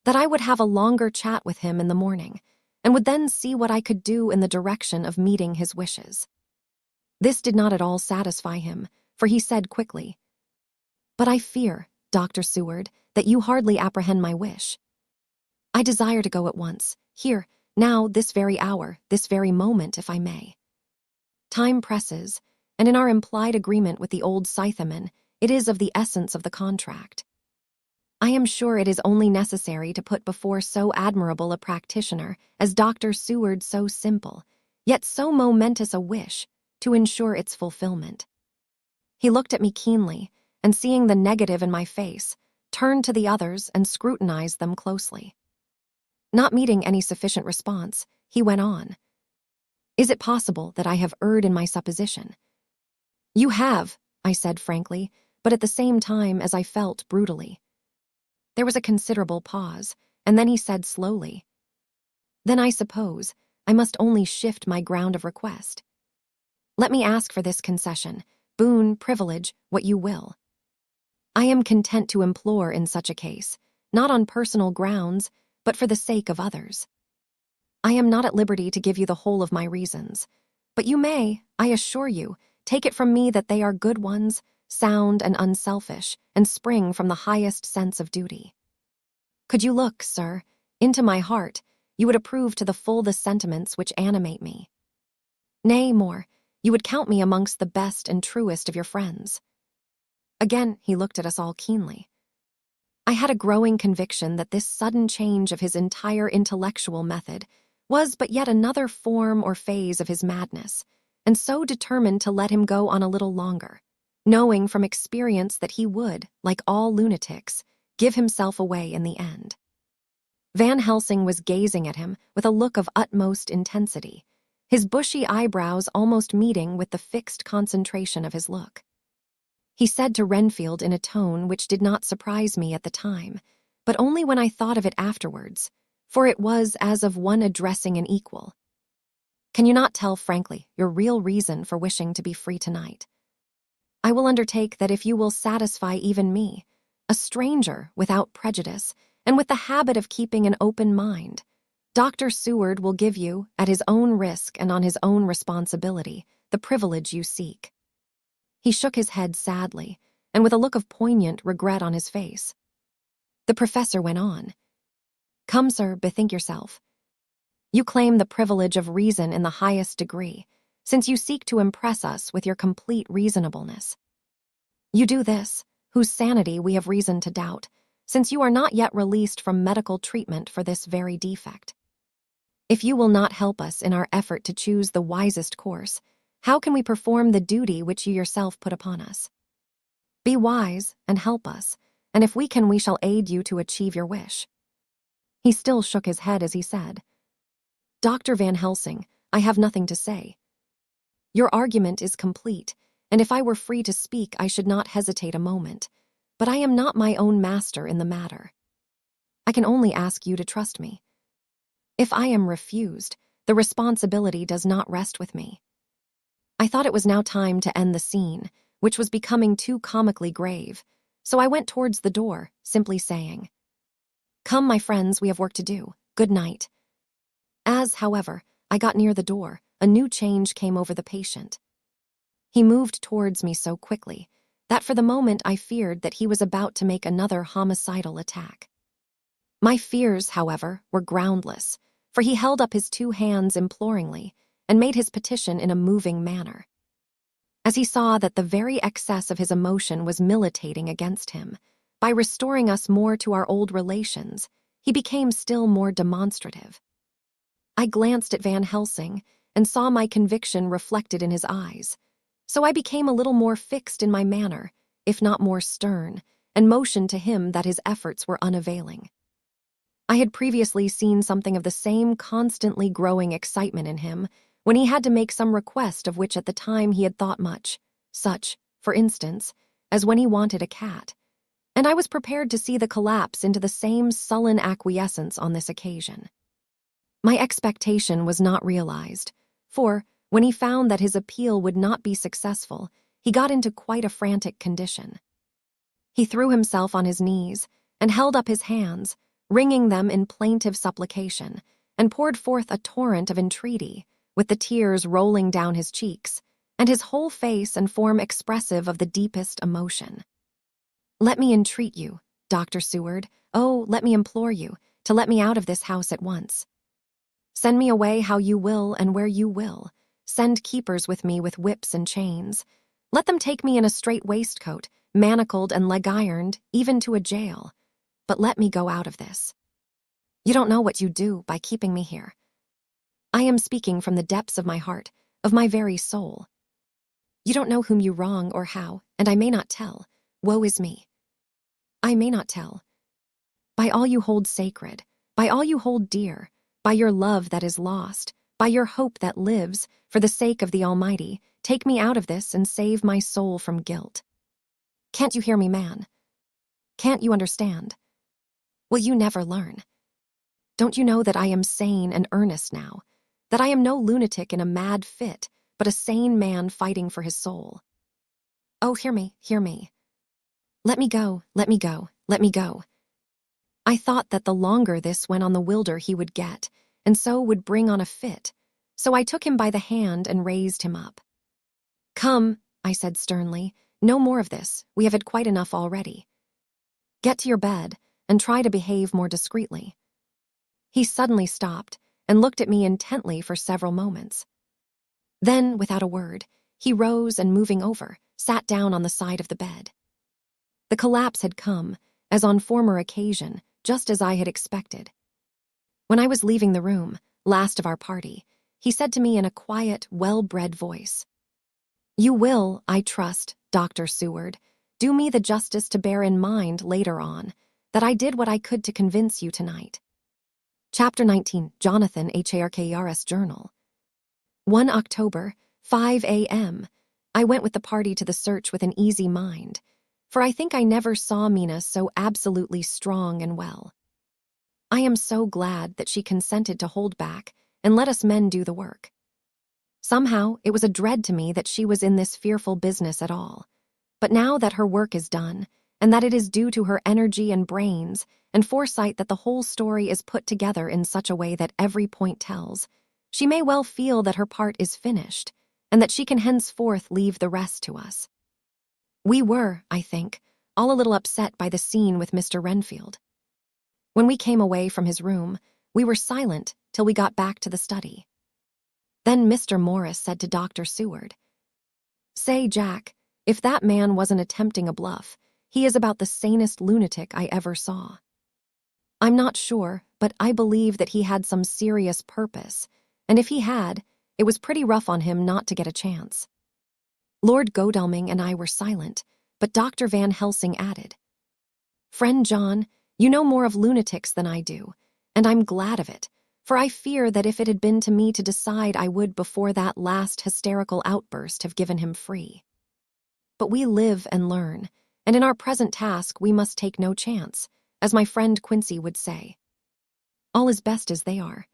that I would have a longer chat with him in the morning, and would then see what I could do in the direction of meeting his wishes. This did not at all satisfy him, for he said quickly, "But I fear, Dr. Seward, that you hardly apprehend my wish. I desire to go at once, here, now, this very hour, this very moment, if I may. Time presses, and in our implied agreement with the old Scytheman, it is of the essence of the contract. I am sure it is only necessary to put before so admirable a practitioner as Dr. Seward so simple, yet so momentous a wish, to ensure its fulfillment." He looked at me keenly, and seeing the negative in my face, turned to the others and scrutinized them closely. Not meeting any sufficient response, he went on. "Is it possible that I have erred in my supposition?" "You have," I said frankly, but at the same time, as I felt, brutally. There was a considerable pause, and then he said slowly, "Then I suppose I must only shift my ground of request. Let me ask for this concession, boon, privilege, what you will. I am content to implore in such a case, not on personal grounds, but for the sake of others. I am not at liberty to give you the whole of my reasons, but you may, I assure you, take it from me that they are good ones, sound and unselfish, and spring from the highest sense of duty. Could you look, sir, into my heart, you would approve to the full the sentiments which animate me. Nay, more, you would count me amongst the best and truest of your friends." Again, he looked at us all keenly. I had a growing conviction that this sudden change of his entire intellectual method was but yet another form or phase of his madness, and so determined to let him go on a little longer, knowing from experience that he would, like all lunatics, give himself away in the end. Van Helsing was gazing at him with a look of utmost intensity, his bushy eyebrows almost meeting with the fixed concentration of his look. He said to Renfield in a tone which did not surprise me at the time, but only when I thought of it afterwards, for it was as of one addressing an equal, "Can you not tell frankly your real reason for wishing to be free tonight? I will undertake that if you will satisfy even me, a stranger without prejudice and with the habit of keeping an open mind, Dr. Seward will give you, at his own risk and on his own responsibility, the privilege you seek." He shook his head sadly, and with a look of poignant regret on his face. The professor went on, "Come, sir, bethink yourself. You claim the privilege of reason in the highest degree, since you seek to impress us with your complete reasonableness. You do this, whose sanity we have reason to doubt, since you are not yet released from medical treatment for this very defect. If you will not help us in our effort to choose the wisest course, how can we perform the duty which you yourself put upon us? Be wise and help us, and if we can, we shall aid you to achieve your wish." He still shook his head as he said, "Dr. Van Helsing, I have nothing to say. Your argument is complete, and if I were free to speak, I should not hesitate a moment, but I am not my own master in the matter. I can only ask you to trust me. If I am refused, the responsibility does not rest with me." I thought it was now time to end the scene, which was becoming too comically grave, so I went towards the door, simply saying, "Come, my friends, we have work to do. Good night." As, however, I got near the door, a new change came over the patient. He moved towards me so quickly that for the moment I feared that he was about to make another homicidal attack. My fears, however, were groundless, for he held up his two hands imploringly and made his petition in a moving manner. As he saw that the very excess of his emotion was militating against him, by restoring us more to our old relations, he became still more demonstrative. I glanced at Van Helsing and saw my conviction reflected in his eyes, so I became a little more fixed in my manner, if not more stern, and motioned to him that his efforts were unavailing. I had previously seen something of the same constantly growing excitement in him when he had to make some request of which at the time he had thought much, such, for instance, as when he wanted a cat, and I was prepared to see the collapse into the same sullen acquiescence on this occasion. My expectation was not realized, for, when he found that his appeal would not be successful, he got into quite a frantic condition. He threw himself on his knees and held up his hands, wringing them in plaintive supplication, and poured forth a torrent of entreaty, with the tears rolling down his cheeks, and his whole face and form expressive of the deepest emotion. "Let me entreat you, Dr. Seward, oh, let me implore you, to let me out of this house at once. Send me away how you will and where you will. Send keepers with me with whips and chains. Let them take me in a strait waistcoat, manacled and leg-ironed, even to a jail. But let me go out of this. You don't know what you do by keeping me here. I am speaking from the depths of my heart, of my very soul. You don't know whom you wrong or how, and I may not tell. Woe is me. I may not tell. By all you hold sacred, by all you hold dear, by your love that is lost, by your hope that lives, for the sake of the Almighty, take me out of this and save my soul from guilt. Can't you hear me, man? Can't you understand? Will you never learn? Don't you know that I am sane and earnest now? That I am no lunatic in a mad fit, but a sane man fighting for his soul? Oh, hear me, hear me. Let me go, let me go, let me go. I thought that the longer this went on the wilder he would get, and so would bring on a fit. So I took him by the hand and raised him up. Come, I said sternly, no more of this. We have had quite enough already. Get to your bed and try to behave more discreetly. He suddenly stopped and looked at me intently for several moments. Then, without a word, he rose and, moving over, sat down on the side of the bed. The collapse had come, as on former occasion, just as I had expected. When I was leaving the room, last of our party, he said to me in a quiet, well-bred voice, "You will, I trust, Dr. Seward, do me the justice to bear in mind later on that I did what I could to convince you tonight." Chapter 19, Jonathan Harkers Journal. 1 October, 5 a.m. I went with the party to the search with an easy mind, for I think I never saw Mina so absolutely strong and well. I am so glad that she consented to hold back and let us men do the work. Somehow, it was a dread to me that she was in this fearful business at all. But now that her work is done, and that it is due to her energy and brains and foresight that the whole story is put together in such a way that every point tells, she may well feel that her part is finished, and that she can henceforth leave the rest to us. We were, I think, all a little upset by the scene with Mr. Renfield. When we came away from his room, we were silent till we got back to the study. Then Mr. Morris said to Dr. Seward, "Say, Jack, if that man wasn't attempting a bluff, he is about the sanest lunatic I ever saw. I'm not sure, but I believe that he had some serious purpose, and if he had, it was pretty rough on him not to get a chance." Lord Godalming and I were silent, but Dr. Van Helsing added, "Friend John, you know more of lunatics than I do, and I'm glad of it, for I fear that if it had been to me to decide, I would, before that last hysterical outburst, have given him free. But we live and learn, and in our present task we must take no chance, as my friend Quincy would say. All is best as they are."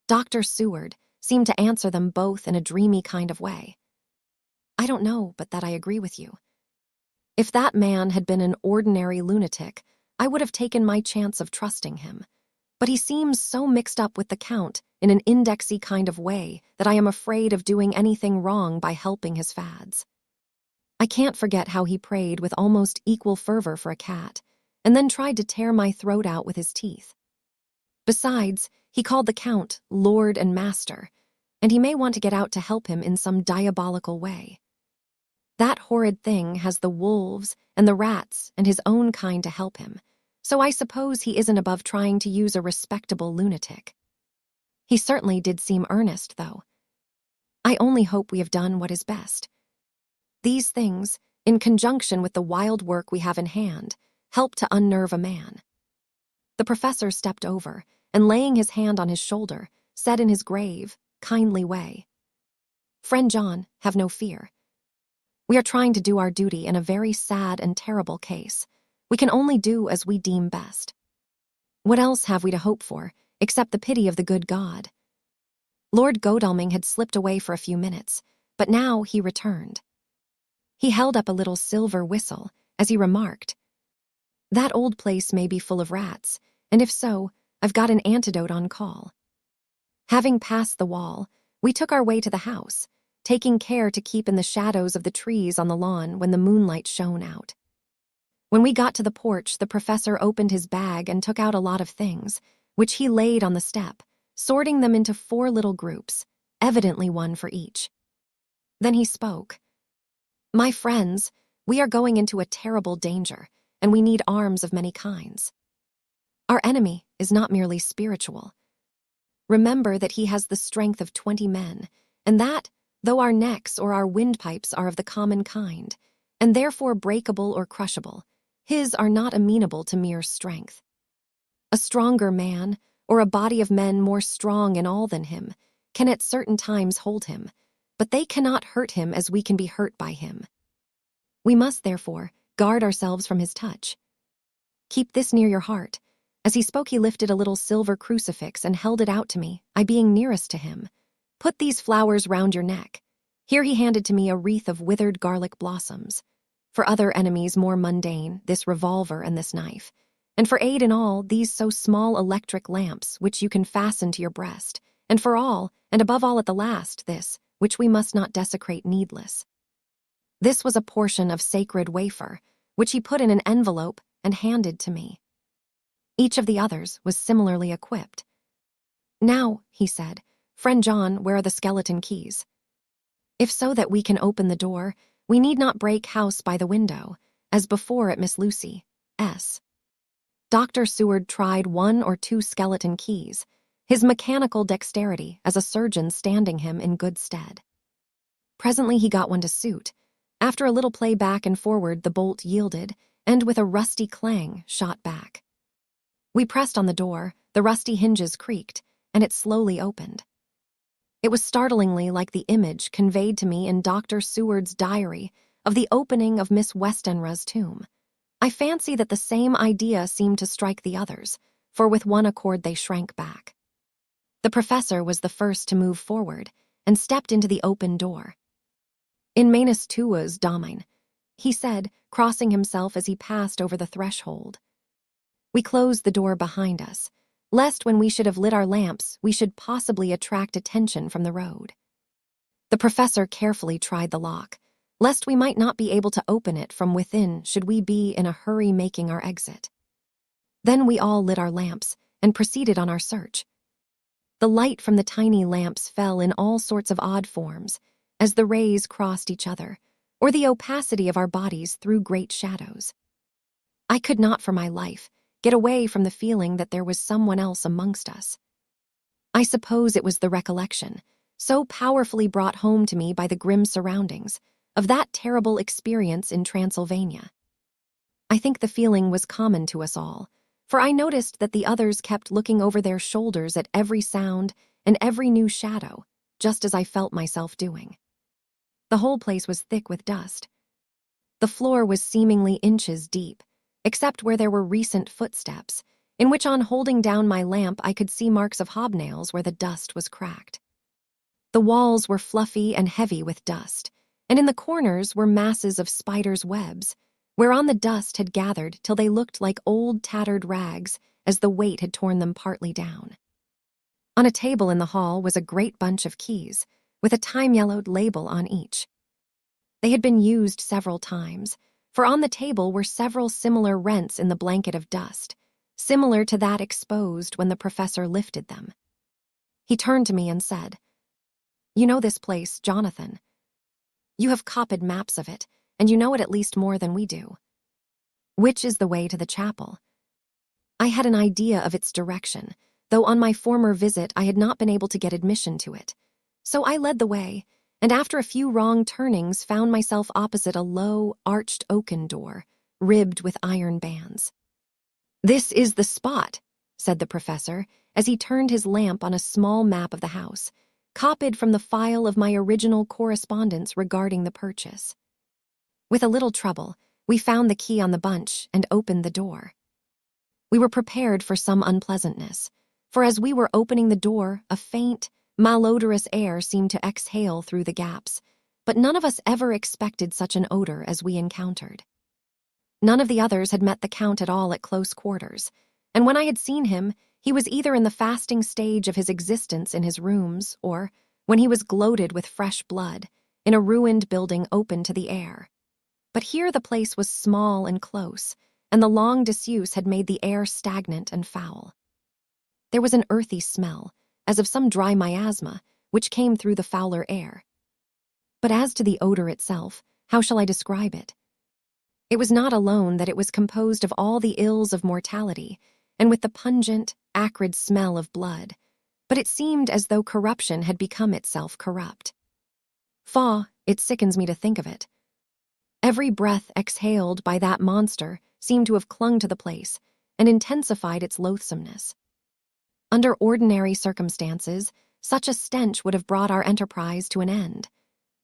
Dr. Seward seemed to answer them both in a dreamy kind of way. "I don't know but that I agree with you. If that man had been an ordinary lunatic, I would have taken my chance of trusting him. But he seems so mixed up with the Count in an indexy kind of way that I am afraid of doing anything wrong by helping his fads. I can't forget how he prayed with almost equal fervor for a cat, and then tried to tear my throat out with his teeth. Besides, he called the Count Lord and Master, and he may want to get out to help him in some diabolical way. That horrid thing has the wolves and the rats and his own kind to help him, so I suppose he isn't above trying to use a respectable lunatic. He certainly did seem earnest, though. I only hope we have done what is best. These things, in conjunction with the wild work we have in hand, help to unnerve a man." The professor stepped over, and laying his hand on his shoulder, said in his grave, kindly way, "Friend John, have no fear. We are trying to do our duty in a very sad and terrible case. We can only do as we deem best. What else have we to hope for, except the pity of the good God?" Lord Godalming had slipped away for a few minutes, but now he returned. He held up a little silver whistle as he remarked, "That old place may be full of rats, and if so, I've got an antidote on call." Having passed the wall, we took our way to the house, taking care to keep in the shadows of the trees on the lawn when the moonlight shone out. When we got to the porch, the professor opened his bag and took out a lot of things, which he laid on the step, sorting them into 4 little groups, evidently one for each. Then he spoke. "My friends, we are going into a terrible danger, and we need arms of many kinds. Our enemy is not merely spiritual. Remember that he has the strength of 20 men, and that, though our necks or our windpipes are of the common kind, and therefore breakable or crushable, his are not amenable to mere strength. A stronger man, or a body of men more strong in all than him, can at certain times hold him, but they cannot hurt him as we can be hurt by him. We must, therefore, guard ourselves from his touch. Keep this near your heart. As he spoke, he lifted a little silver crucifix and held it out to me, I being nearest to him. "Put these flowers round your neck." Here he handed to me a wreath of withered garlic blossoms. For other enemies more mundane, this revolver and this knife. And for aid in all, these so small electric lamps which you can fasten to your breast. And for all, and above all at the last, this, which we must not desecrate needless. This was a portion of sacred wafer, which he put in an envelope and handed to me. Each of the others was similarly equipped. "Now," he said, "Friend John, where are the skeleton keys? If so that we can open the door, we need not break house by the window, as before at Miss Lucy's." Dr. Seward tried 1 or 2 skeleton keys, his mechanical dexterity as a surgeon standing him in good stead. Presently he got one to suit. After a little play back and forward, the bolt yielded, and with a rusty clang shot back. We pressed on the door, the rusty hinges creaked, and it slowly opened. It was startlingly like the image conveyed to me in Dr. Seward's diary of the opening of Miss Westenra's tomb. I fancy that the same idea seemed to strike the others, for with one accord they shrank back. The professor was the first to move forward and stepped into the open door. "In manus tuas, Domine," he said, crossing himself as he passed over the threshold. We closed the door behind us, lest when we should have lit our lamps, we should possibly attract attention from the road. The professor carefully tried the lock, lest we might not be able to open it from within should we be in a hurry making our exit. Then we all lit our lamps and proceeded on our search. The light from the tiny lamps fell in all sorts of odd forms as the rays crossed each other, or the opacity of our bodies threw great shadows. I could not for my life get away from the feeling that there was someone else amongst us. I suppose it was the recollection, so powerfully brought home to me by the grim surroundings, of that terrible experience in Transylvania. I think the feeling was common to us all, for I noticed that the others kept looking over their shoulders at every sound and every new shadow, just as I felt myself doing. The whole place was thick with dust. The floor was seemingly inches deep, except where there were recent footsteps, in which on holding down my lamp I could see marks of hobnails where the dust was cracked. The walls were fluffy and heavy with dust, and in the corners were masses of spiders' webs, whereon the dust had gathered till they looked like old tattered rags as the weight had torn them partly down. On a table in the hall was a great bunch of keys, with a time-yellowed label on each. They had been used several times, for on the table were several similar rents in the blanket of dust, similar to that exposed when the professor lifted them. He turned to me and said, "You know this place, Jonathan. You have copied maps of it, and you know it at least more than we do. Which is the way to the chapel?" I had an idea of its direction, though on my former visit I had not been able to get admission to it. So I led the way, and after a few wrong turnings found myself opposite a low, arched oaken door, ribbed with iron bands. "This is the spot," said the professor, as he turned his lamp on a small map of the house, copied from the file of my original correspondence regarding the purchase. With a little trouble, we found the key on the bunch and opened the door. We were prepared for some unpleasantness, for as we were opening the door, a faint, malodorous air seemed to exhale through the gaps, but none of us ever expected such an odor as we encountered. None of the others had met the Count at all at close quarters, and when I had seen him, he was either in the fasting stage of his existence in his rooms, or, when he was gloated with fresh blood, in a ruined building open to the air. But here the place was small and close, and the long disuse had made the air stagnant and foul. There was an earthy smell, as of some dry miasma, which came through the fouler air. But as to the odor itself, how shall I describe it? It was not alone that it was composed of all the ills of mortality, and with the pungent, acrid smell of blood, but it seemed as though corruption had become itself corrupt. Faugh, it sickens me to think of it. Every breath exhaled by that monster seemed to have clung to the place and intensified its loathsomeness. Under ordinary circumstances, such a stench would have brought our enterprise to an end.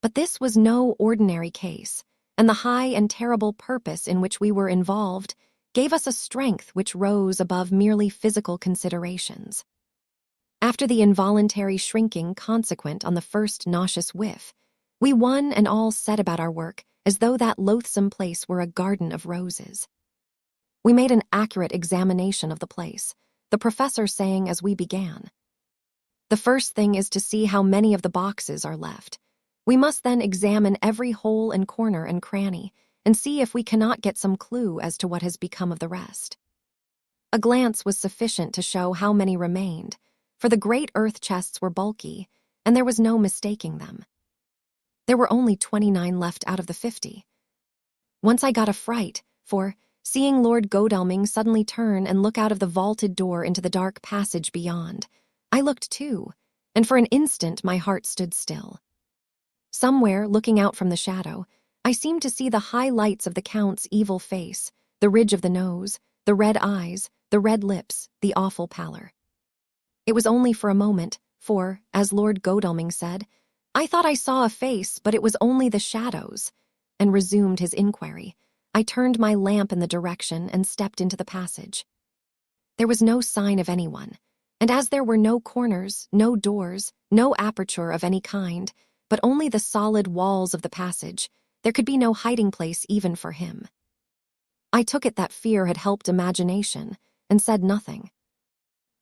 But this was no ordinary case, and the high and terrible purpose in which we were involved gave us a strength which rose above merely physical considerations. After the involuntary shrinking consequent on the first nauseous whiff, we one and all set about our work as though that loathsome place were a garden of roses. We made an accurate examination of the place, the professor saying as we began, "The first thing is to see how many of the boxes are left. We must then examine every hole and corner and cranny and see if we cannot get some clue as to what has become of the rest." A glance was sufficient to show how many remained, for the great earth chests were bulky, and there was no mistaking them. There were only 29 left out of the 50. Once I got a fright, for, seeing Lord Godalming suddenly turn and look out of the vaulted door into the dark passage beyond, I looked too, and for an instant my heart stood still. Somewhere, looking out from the shadow, I seemed to see the high lights of the Count's evil face, the ridge of the nose, the red eyes, the red lips, the awful pallor. It was only for a moment, for, as Lord Godalming said, "I thought I saw a face, but it was only the shadows," and resumed his inquiry. I turned my lamp in the direction and stepped into the passage. There was no sign of anyone, and as there were no corners, no doors, no aperture of any kind, but only the solid walls of the passage, there could be no hiding place even for him. I took it that fear had helped imagination, and said nothing.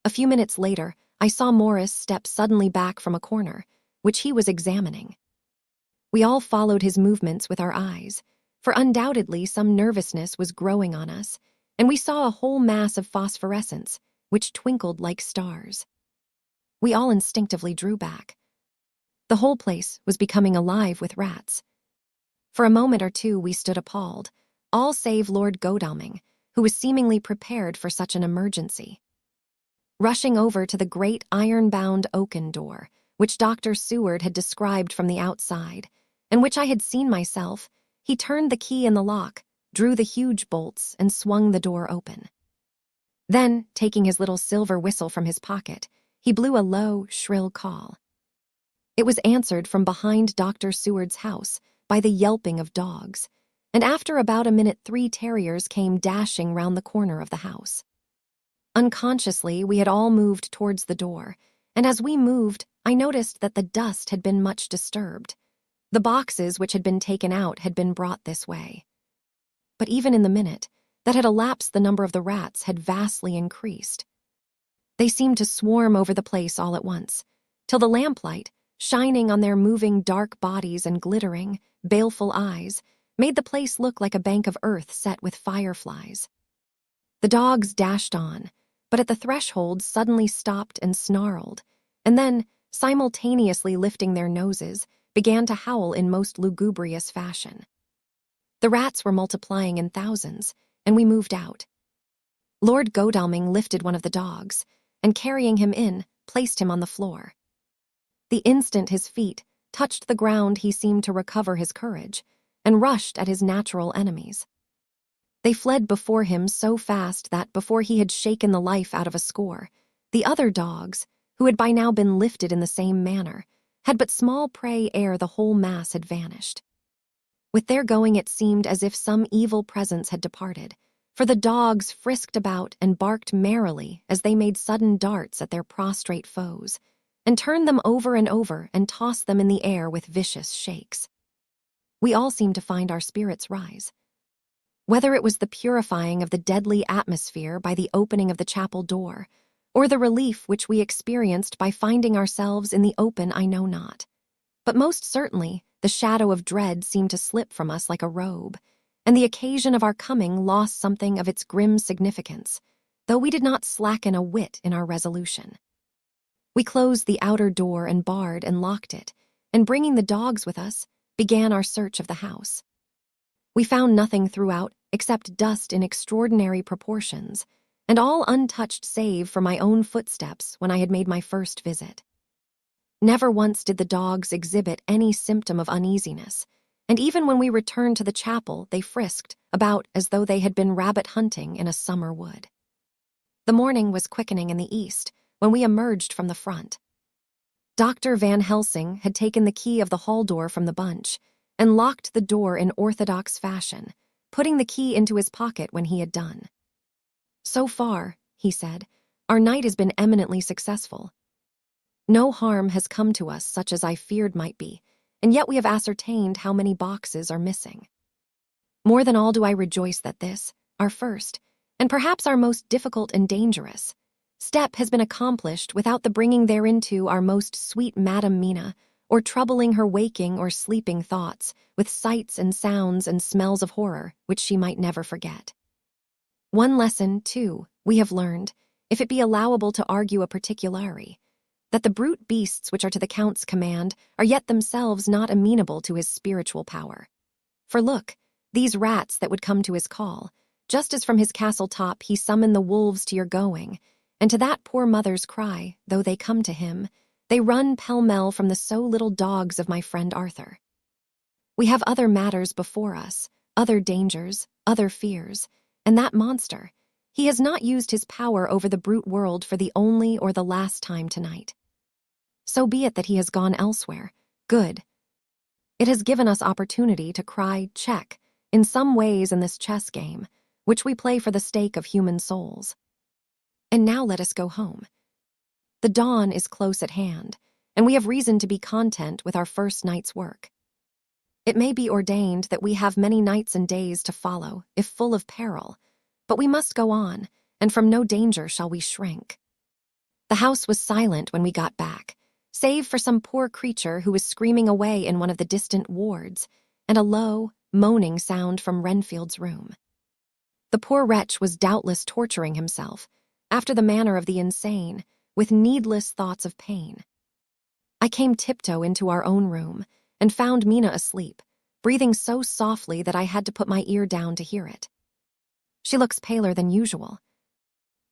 A few minutes later, I saw Morris step suddenly back from a corner, which he was examining. We all followed his movements with our eyes, for undoubtedly some nervousness was growing on us, and we saw a whole mass of phosphorescence, which twinkled like stars. We all instinctively drew back. The whole place was becoming alive with rats. For a moment or two we stood appalled, all save Lord Godalming, who was seemingly prepared for such an emergency. Rushing over to the great iron-bound oaken door, which Dr. Seward had described from the outside, and which I had seen myself, he turned the key in the lock, drew the huge bolts, and swung the door open. Then, taking his little silver whistle from his pocket, he blew a low, shrill call. It was answered from behind Dr. Seward's house by the yelping of dogs, and after about a minute 3 terriers came dashing round the corner of the house. Unconsciously, we had all moved towards the door, and as we moved, I noticed that the dust had been much disturbed. The boxes which had been taken out had been brought this way. But even in the minute that had elapsed, the number of the rats had vastly increased. They seemed to swarm over the place all at once, till the lamplight, shining on their moving dark bodies and glittering, baleful eyes, made the place look like a bank of earth set with fireflies. The dogs dashed on, but at the threshold suddenly stopped and snarled, and then, simultaneously lifting their noses, began to howl in most lugubrious fashion. The rats were multiplying in thousands, and we moved out. Lord Godalming lifted one of the dogs, and carrying him in, placed him on the floor. The instant his feet touched the ground he seemed to recover his courage, and rushed at his natural enemies. They fled before him so fast that, before he had shaken the life out of a score, the other dogs, who had by now been lifted in the same manner, had but small prey ere the whole mass had vanished. With their going it seemed as if some evil presence had departed, for the dogs frisked about and barked merrily as they made sudden darts at their prostrate foes, and turned them over and over and tossed them in the air with vicious shakes. We all seemed to find our spirits rise. Whether it was the purifying of the deadly atmosphere by the opening of the chapel door, or the relief which we experienced by finding ourselves in the open, I know not. But most certainly, the shadow of dread seemed to slip from us like a robe, and the occasion of our coming lost something of its grim significance, though we did not slacken a whit in our resolution. We closed the outer door and barred and locked it, and bringing the dogs with us, began our search of the house. We found nothing throughout except dust in extraordinary proportions, and all untouched save for my own footsteps when I had made my first visit. Never once did the dogs exhibit any symptom of uneasiness, and even when we returned to the chapel they frisked about as though they had been rabbit hunting in a summer wood. The morning was quickening in the east when we emerged from the front. Dr. Van Helsing had taken the key of the hall door from the bunch and locked the door in orthodox fashion, putting the key into his pocket when he had done. So far, he said, our night has been eminently successful. No harm has come to us such as I feared might be, and yet we have ascertained how many boxes are missing. More than all do I rejoice that this, our first, and perhaps our most difficult and dangerous, step has been accomplished without the bringing thereinto our most sweet Madam Mina, or troubling her waking or sleeping thoughts with sights and sounds and smells of horror which she might never forget. One lesson, too, we have learned, if it be allowable to argue a particulary, that the brute beasts which are to the Count's command are yet themselves not amenable to his spiritual power. For look, these rats that would come to his call, just as from his castle top he summoned the wolves to your going, and to that poor mother's cry, though they come to him, they run pell-mell from the so little dogs of my friend Arthur. We have other matters before us, other dangers, other fears, and that monster, he has not used his power over the brute world for the only or the last time tonight. So be it that he has gone elsewhere. Good. It has given us opportunity to cry check in some ways in this chess game, which we play for the stake of human souls. And now let us go home. The dawn is close at hand, and we have reason to be content with our first night's work. It may be ordained that we have many nights and days to follow, if full of peril, but we must go on, and from no danger shall we shrink. The house was silent when we got back, save for some poor creature who was screaming away in one of the distant wards, and a low, moaning sound from Renfield's room. The poor wretch was doubtless torturing himself, after the manner of the insane, with needless thoughts of pain. I came tiptoe into our own room, and found Mina asleep, breathing so softly that I had to put my ear down to hear it. She looks paler than usual.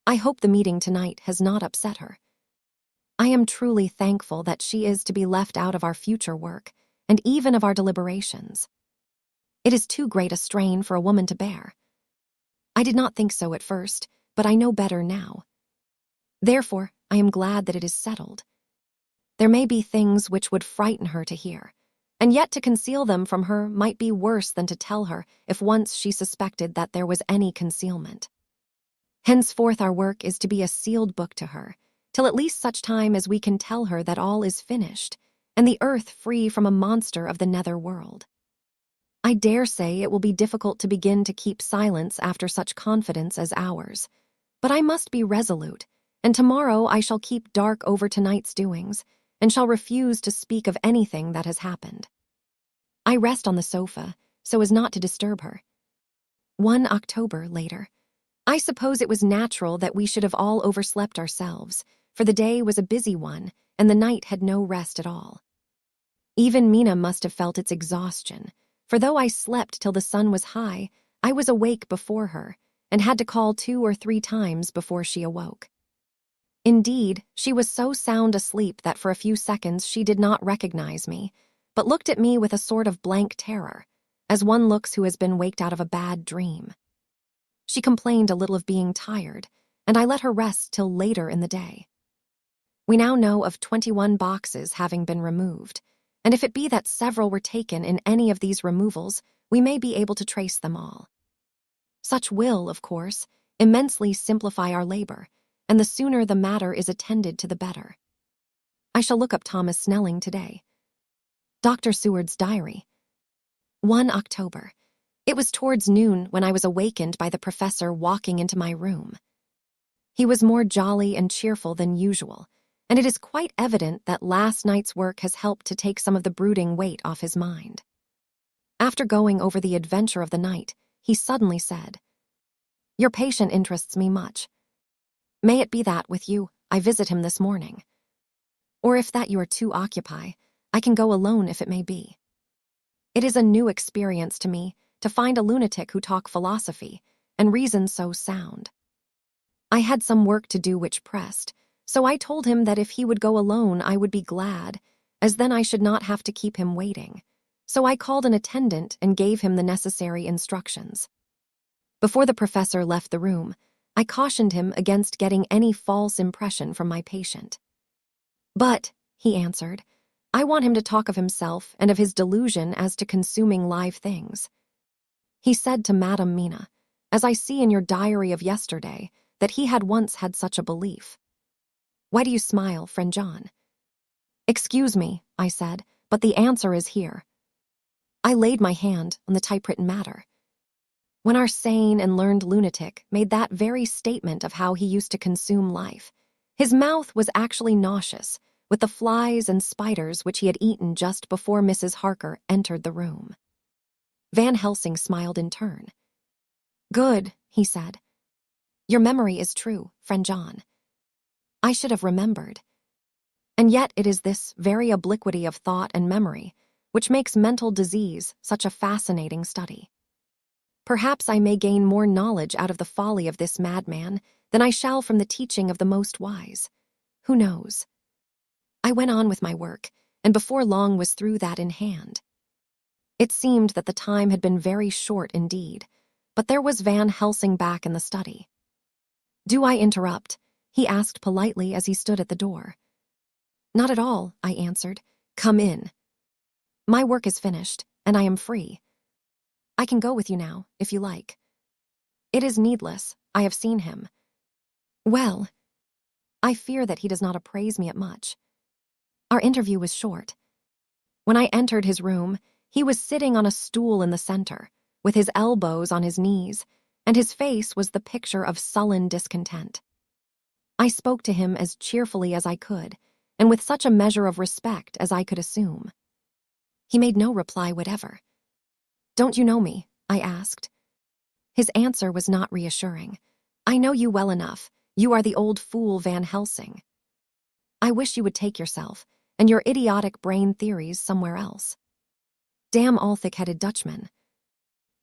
I hope the meeting tonight has not upset her. I am truly thankful that she is to be left out of our future work, and even of our deliberations. It is too great a strain for a woman to bear. I did not think so at first, but I know better now. Therefore, I am glad that it is settled. There may be things which would frighten her to hear, and yet to conceal them from her might be worse than to tell her if once she suspected that there was any concealment. Henceforth our work is to be a sealed book to her, till at least such time as we can tell her that all is finished, and the earth free from a monster of the nether world. I dare say it will be difficult to begin to keep silence after such confidence as ours, but I must be resolute, and tomorrow I shall keep dark over tonight's doings, and shall refuse to speak of anything that has happened. I rest on the sofa, so as not to disturb her. 1 October later. I suppose it was natural that we should have all overslept ourselves, for the day was a busy one, and the night had no rest at all. Even Mina must have felt its exhaustion, for though I slept till the sun was high, I was awake before her, and had to call 2 or 3 times before she awoke. Indeed, she was so sound asleep that for a few seconds she did not recognize me, but looked at me with a sort of blank terror, as one looks who has been waked out of a bad dream. She complained a little of being tired, and I let her rest till later in the day. We now know of 21 boxes having been removed, and if it be that several were taken in any of these removals, we may be able to trace them all. Such will, of course, immensely simplify our labor, and the sooner the matter is attended to the better. I shall look up Thomas Snelling today. Dr. Seward's diary. 1 October. It was towards noon when I was awakened by the professor walking into my room. He was more jolly and cheerful than usual, and it is quite evident that last night's work has helped to take some of the brooding weight off his mind. After going over the adventure of the night, he suddenly said, "Your patient interests me much. May it be that, with you, I visit him this morning. Or if that you are too occupied, I can go alone if it may be. It is a new experience to me to find a lunatic who talk philosophy, and reason so sound. I had some work to do which pressed, so I told him that if he would go alone I would be glad, as then I should not have to keep him waiting. So I called an attendant and gave him the necessary instructions. Before the professor left the room, I cautioned him against getting any false impression from my patient. "But," he answered, "I want him to talk of himself and of his delusion as to consuming live things." He said to Madam Mina, "As I see in your diary of yesterday, that he had once had such a belief. "Why do you smile, friend John?" "Excuse me," I said, "but the answer is here." I laid my hand on the typewritten matter. When our sane and learned lunatic made that very statement of how he used to consume life, his mouth was actually nauseous with the flies and spiders which he had eaten just before Mrs. Harker entered the room. Van Helsing smiled in turn. "Good," he said. "Your memory is true, friend John. I should have remembered. And yet it is this very obliquity of thought and memory which makes mental disease such a fascinating study. Perhaps I may gain more knowledge out of the folly of this madman than I shall from the teaching of the most wise. Who knows?" I went on with my work, and before long was through that in hand. It seemed that the time had been very short indeed, but there was Van Helsing back in the study. "Do I interrupt?" he asked politely as he stood at the door. "Not at all," I answered. "Come in. My work is finished, and I am free. I can go with you now, if you like." "It is needless. I have seen him." "Well, I fear that he does not appraise me at much." Our interview was short. When I entered his room, he was sitting on a stool in the center, with his elbows on his knees, and his face was the picture of sullen discontent. I spoke to him as cheerfully as I could, and with such a measure of respect as I could assume. He made no reply whatever. "Don't you know me?" I asked. His answer was not reassuring. "I know you well enough. You are the old fool Van Helsing. I wish you would take yourself and your idiotic brain theories somewhere else." Damn all thick-headed Dutchman.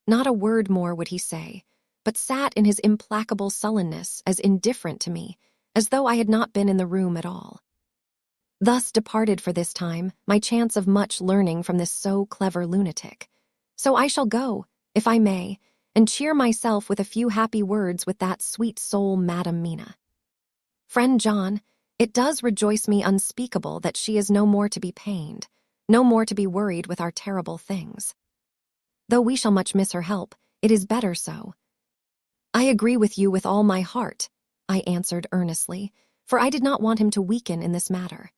Not a word more would he say, but sat in his implacable sullenness as indifferent to me as though I had not been in the room at all. Thus departed for this time my chance of much learning from this so clever lunatic. So I shall go, if I may, and cheer myself with a few happy words with that sweet soul Madam Mina. Friend John, it does rejoice me unspeakable that she is no more to be pained, no more to be worried with our terrible things. Though we shall much miss her help, it is better so. I agree with you with all my heart, I answered earnestly, for I did not want him to weaken in this matter.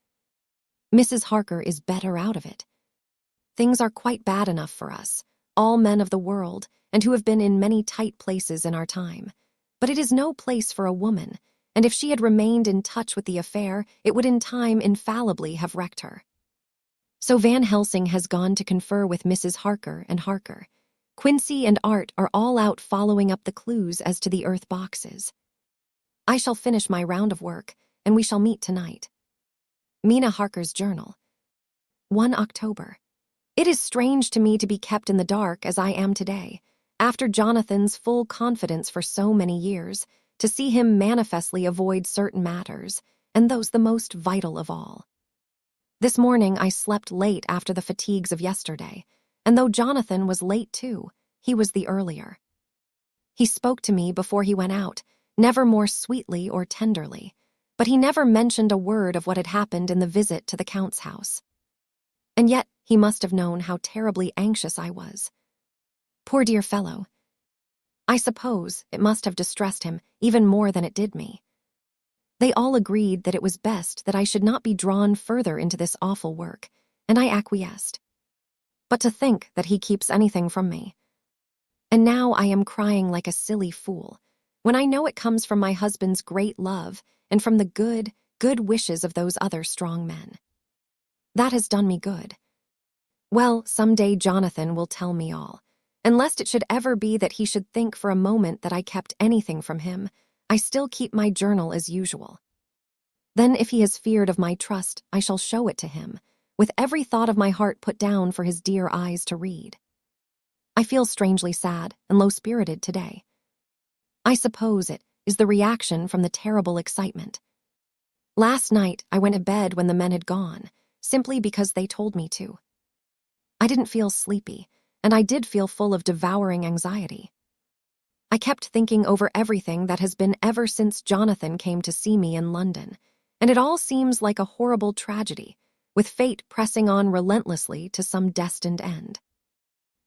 Mrs. Harker is better out of it. Things are quite bad enough for us, all men of the world, and who have been in many tight places in our time. But it is no place for a woman, and if she had remained in touch with the affair, it would in time infallibly have wrecked her. So Van Helsing has gone to confer with Mrs. Harker and Harker. Quincy and Art are all out following up the clues as to the earth boxes. I shall finish my round of work, and we shall meet tonight. Mina Harker's journal. 1 October. It is strange to me to be kept in the dark as I am today, after Jonathan's full confidence for so many years, to see him manifestly avoid certain matters, and those the most vital of all. This morning I slept late after the fatigues of yesterday, and though Jonathan was late too, he was the earlier. He spoke to me before he went out, never more sweetly or tenderly, but he never mentioned a word of what had happened in the visit to the Count's house. And yet he must have known how terribly anxious I was. Poor dear fellow. I suppose it must have distressed him even more than it did me. They all agreed that it was best that I should not be drawn further into this awful work, and I acquiesced. But to think that he keeps anything from me. And now I am crying like a silly fool, when I know it comes from my husband's great love and from the good wishes of those other strong men. That has done me good. Well, some day Jonathan will tell me all, and lest it should ever be that he should think for a moment that I kept anything from him, I still keep my journal as usual. Then if he has feared of my trust, I shall show it to him, with every thought of my heart put down for his dear eyes to read. I feel strangely sad and low-spirited today. I suppose it is the reaction from the terrible excitement. Last night I went to bed when the men had gone, simply because they told me to. I didn't feel sleepy, and I did feel full of devouring anxiety. I kept thinking over everything that has been ever since Jonathan came to see me in London, and it all seems like a horrible tragedy, with fate pressing on relentlessly to some destined end.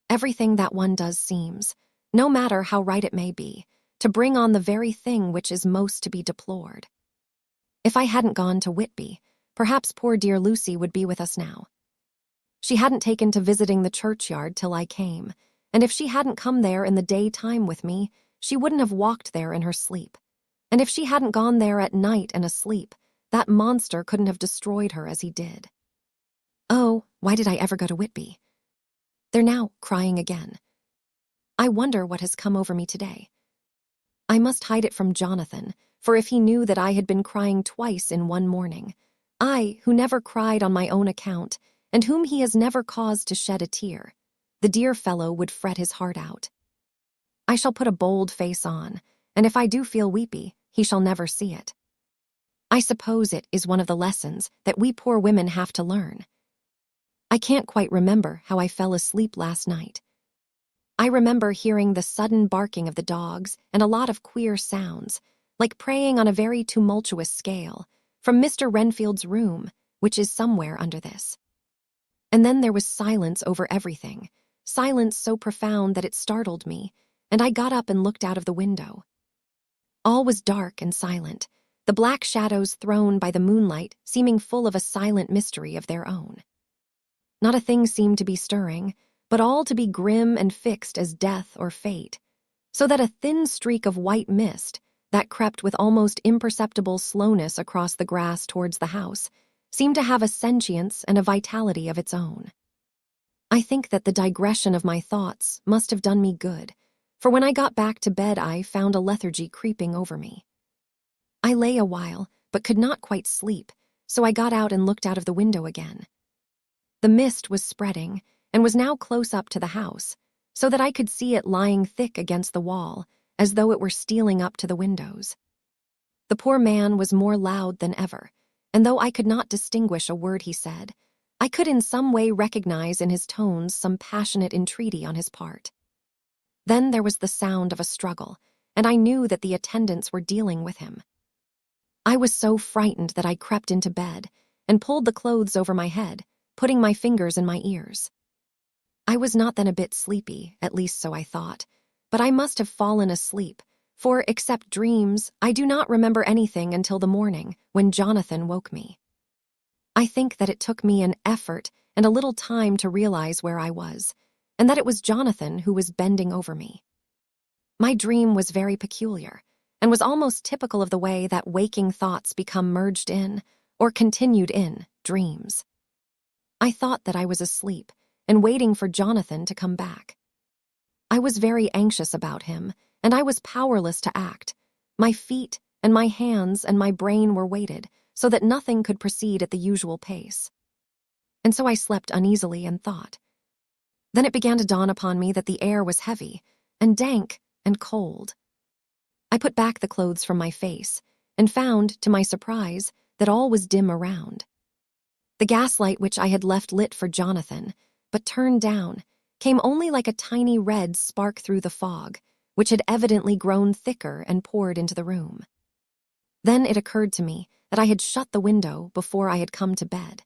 Everything that one does seems, no matter how right it may be, to bring on the very thing which is most to be deplored. If I hadn't gone to Whitby, perhaps poor dear Lucy would be with us now. She hadn't taken to visiting the churchyard till I came, and if she hadn't come there in the daytime with me, she wouldn't have walked there in her sleep. And if she hadn't gone there at night and asleep, that monster couldn't have destroyed her as he did. Oh, why did I ever go to Whitby? They're now crying again. I wonder what has come over me today. I must hide it from Jonathan, for if he knew that I had been crying twice in one morning, I, who never cried on my own account, and whom he has never caused to shed a tear, the dear fellow would fret his heart out. I shall put a bold face on, and if I do feel weepy, he shall never see it. I suppose it is one of the lessons that we poor women have to learn. I can't quite remember how I fell asleep last night. I remember hearing the sudden barking of the dogs and a lot of queer sounds, like praying on a very tumultuous scale, from Mr. Renfield's room, which is somewhere under this. And then there was silence over everything, silence so profound that it startled me, and I got up and looked out of the window. All was dark and silent, the black shadows thrown by the moonlight seeming full of a silent mystery of their own. Not a thing seemed to be stirring, but all to be grim and fixed as death or fate, so that a thin streak of white mist, that crept with almost imperceptible slowness across the grass towards the house, seemed to have a sentience and a vitality of its own. I think that the digression of my thoughts must have done me good, for when I got back to bed I found a lethargy creeping over me. I lay a while, but could not quite sleep, so I got out and looked out of the window again. The mist was spreading, and was now close up to the house, so that I could see it lying thick against the wall, as though it were stealing up to the windows. The poor man was more loud than ever, and though I could not distinguish a word he said, I could in some way recognize in his tones some passionate entreaty on his part. Then there was the sound of a struggle, and I knew that the attendants were dealing with him. I was so frightened that I crept into bed and pulled the clothes over my head, putting my fingers in my ears. I was not then a bit sleepy, at least so I thought, but I must have fallen asleep, for except dreams, I do not remember anything until the morning, when Jonathan woke me. I think that it took me an effort and a little time to realize where I was, and that it was Jonathan who was bending over me. My dream was very peculiar, and was almost typical of the way that waking thoughts become merged in, or continued in, dreams. I thought that I was asleep, and waiting for Jonathan to come back. I was very anxious about him, and I was powerless to act. My feet and my hands and my brain were weighted, so that nothing could proceed at the usual pace. And so I slept uneasily and thought. Then it began to dawn upon me that the air was heavy, and dank, and cold. I put back the clothes from my face, and found, to my surprise, that all was dim around. The gaslight which I had left lit for Jonathan, but turned down, came only like a tiny red spark through the fog, which had evidently grown thicker and poured into the room. Then it occurred to me that I had shut the window before I had come to bed.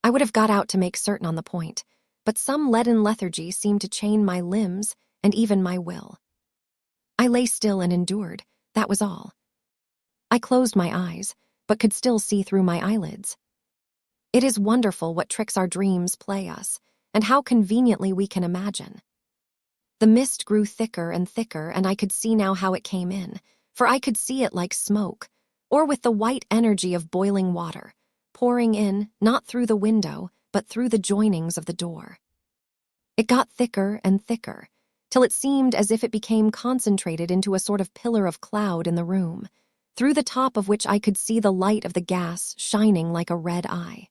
I would have got out to make certain on the point, but some leaden lethargy seemed to chain my limbs and even my will. I lay still and endured, that was all. I closed my eyes, but could still see through my eyelids. It is wonderful what tricks our dreams play us, and how conveniently we can imagine. The mist grew thicker and thicker, and I could see now how it came in, for I could see it like smoke, or with the white energy of boiling water, pouring in, not through the window, but through the joinings of the door. It got thicker and thicker, till it seemed as if it became concentrated into a sort of pillar of cloud in the room, through the top of which I could see the light of the gas shining like a red eye.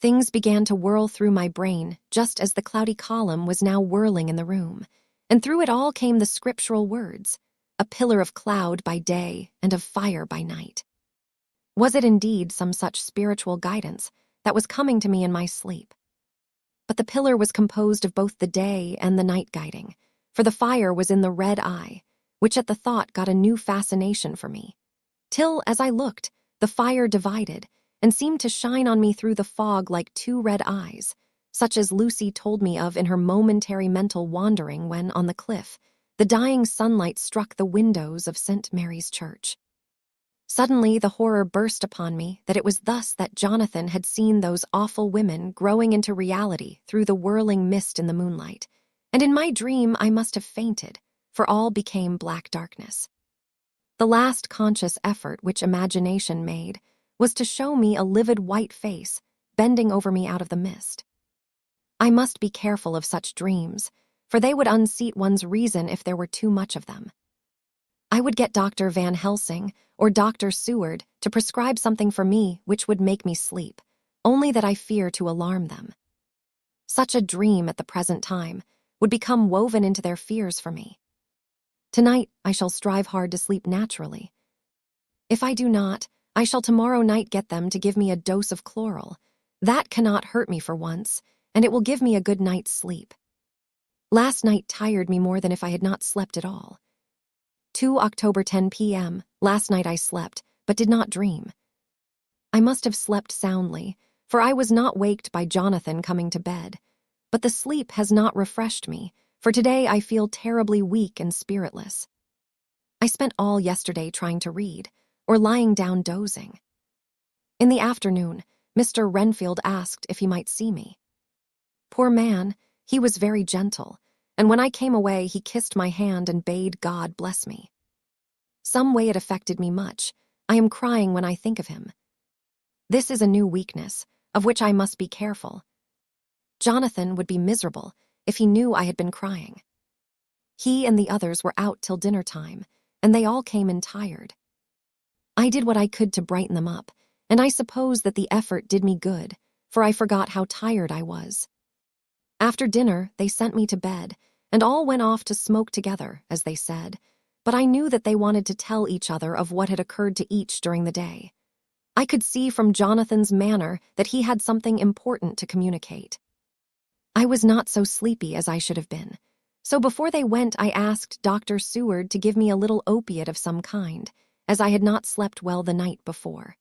Things began to whirl through my brain just as the cloudy column was now whirling in the room, and through it all came the scriptural words, a pillar of cloud by day and of fire by night. Was it indeed some such spiritual guidance that was coming to me in my sleep? But the pillar was composed of both the day and the night guiding, for the fire was in the red eye, which at the thought got a new fascination for me, till, as I looked, the fire divided, and seemed to shine on me through the fog like two red eyes, such as Lucy told me of in her momentary mental wandering when, on the cliff, The dying sunlight struck the windows of St. Mary's Church. Suddenly, the horror burst upon me that it was thus that Jonathan had seen those awful women growing into reality through the whirling mist in the moonlight, and in my dream I must have fainted, for all became black darkness. The last conscious effort which imagination made was to show me a livid white face bending over me out of the mist. I must be careful of such dreams, for they would unseat one's reason if there were too much of them. I would get Dr. Van Helsing or Dr. Seward to prescribe something for me which would make me sleep, only that I fear to alarm them. Such a dream at the present time would become woven into their fears for me. Tonight I shall strive hard to sleep naturally. If I do not, I shall tomorrow night get them to give me a dose of chloral. That cannot hurt me for once, and it will give me a good night's sleep. Last night tired me more than if I had not slept at all. 2 October 10 p.m. Last night I slept, but did not dream. I must have slept soundly, for I was not waked by Jonathan coming to bed. But the sleep has not refreshed me, for today I feel terribly weak and spiritless. I spent all yesterday trying to read, or lying down dozing. In the afternoon, Mr. Renfield asked if he might see me. Poor man, he was very gentle, and when I came away he kissed my hand and bade God bless me. Some way it affected me much. I am crying when I think of him. This is a new weakness, of which I must be careful. Jonathan would be miserable if he knew I had been crying. He and the others were out till dinner time, and they all came in tired. I did what I could to brighten them up, and I suppose that the effort did me good, for I forgot how tired I was. After dinner, they sent me to bed, and all went off to smoke together, as they said, but I knew that they wanted to tell each other of what had occurred to each during the day. I could see from Jonathan's manner that he had something important to communicate. I was not so sleepy as I should have been, so before they went I asked Dr. Seward to give me a little opiate of some kind, as I had not slept well the night before.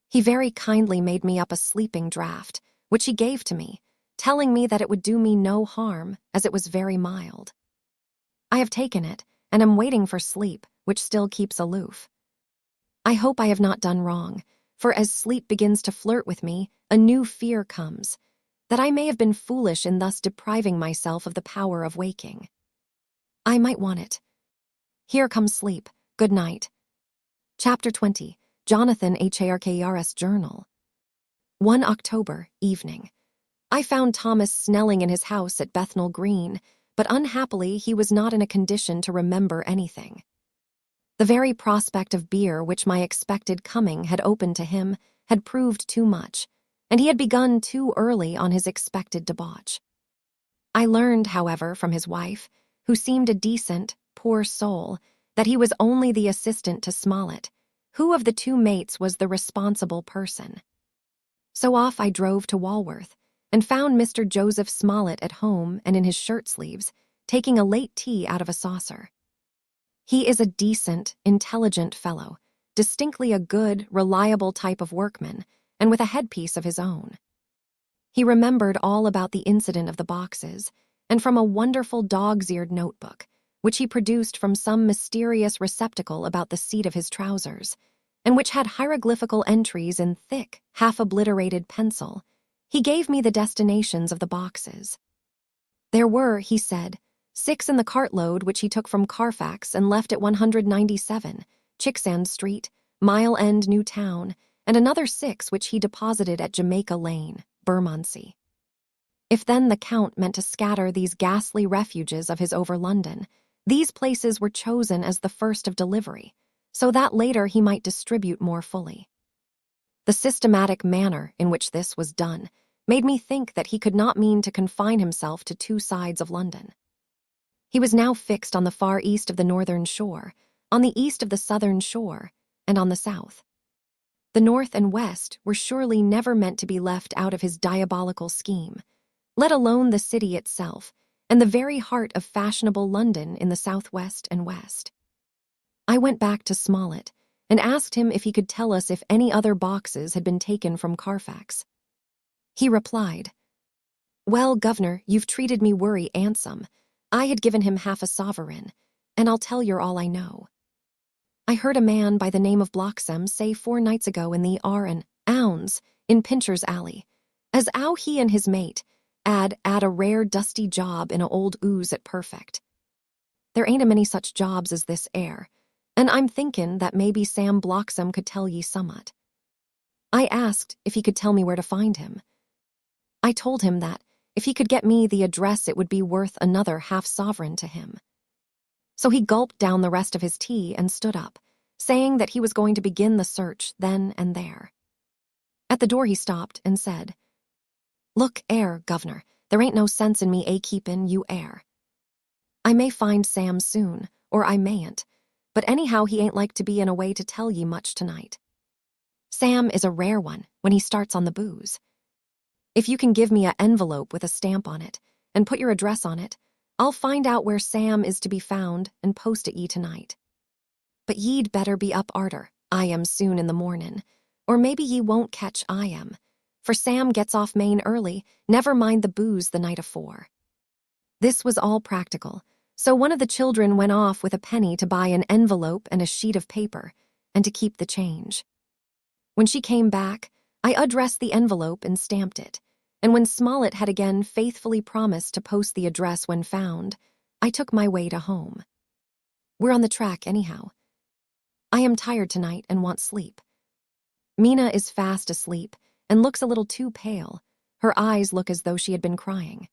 He very kindly made me up a sleeping draught, which he gave to me, telling me that it would do me no harm, as it was very mild. I have taken it, and am waiting for sleep, which still keeps aloof. I hope I have not done wrong, for as sleep begins to flirt with me, a new fear comes, that I may have been foolish in thus depriving myself of the power of waking. I might want it. Here comes sleep. Good night. Chapter 20. Jonathan Harkers Journal. 1 October, evening. I found Thomas Snelling in his house at Bethnal Green, but unhappily he was not in a condition to remember anything. The very prospect of beer which my expected coming had opened to him had proved too much, and he had begun too early on his expected debauch. I learned, however, from his wife, who seemed a decent, poor soul, that he was only the assistant to Smollett, who of the two mates was the responsible person. So off I drove to Walworth, and found Mr. Joseph Smollett at home and in his shirt-sleeves, taking a late tea out of a saucer. He is a decent, intelligent fellow, distinctly a good, reliable type of workman, and with a headpiece of his own. He remembered all about the incident of the boxes, and from a wonderful dog's-eared notebook, which he produced from some mysterious receptacle about the seat of his trousers, and which had hieroglyphical entries in thick, half-obliterated pencil, he gave me the destinations of the boxes. There were, he said, 6 in the cartload which he took from Carfax and left at 197, Chicksand Street, Mile End, New Town, and another 6 which he deposited at Jamaica Lane, Bermondsey. If then the Count meant to scatter these ghastly refuges of his over London, these places were chosen as the first of delivery, so that later he might distribute more fully. The systematic manner in which this was done made me think that he could not mean to confine himself to 2 sides of London. He was now fixed on the far east of the northern shore, on the east of the southern shore, and on the south. The north and west were surely never meant to be left out of his diabolical scheme, let alone the city itself, and the very heart of fashionable London in the southwest and west. I went back to Smollett, and asked him if he could tell us if any other boxes had been taken from Carfax. He replied, "Well, Governor, you've treated me worry 'andsome. I had given him half a sovereign, and I'll tell you all I know. I heard a man by the name of Bloxham say 4 nights ago in the R&Ounds in Pincher's Alley, as 'ow he and his mate 'ad a rare dusty job in a old ooze at Perfect. There ain't a many such jobs as this air, and I'm thinkin' that maybe Sam Bloxham could tell ye summat. I asked if he could tell me where to find him. I told him that if he could get me the address it would be worth another half sovereign to him. So he gulped down the rest of his tea and stood up, saying that he was going to begin the search then and there. At the door he stopped and said, "Look, governor, there ain't no sense in me keepin' you I may find Sam soon, or I mayn't, but anyhow he ain't like to be in a way to tell ye much tonight. Sam is a rare one when he starts on the booze. If you can give me a envelope with a stamp on it and put your address on it, I'll find out where Sam is to be found and post it ye tonight. But ye'd better be up arter, I am soon in the mornin', or maybe ye won't catch I am, for Sam gets off main early, never mind the booze the night afore." This was all practical, so one of the children went off with a penny to buy an envelope and a sheet of paper, and to keep the change. When she came back, I addressed the envelope and stamped it, and when Smollett had again faithfully promised to post the address when found, I took my way to home. We're on the track anyhow. I am tired tonight and want sleep. Mina is fast asleep and looks a little too pale. Her eyes look as though she had been crying.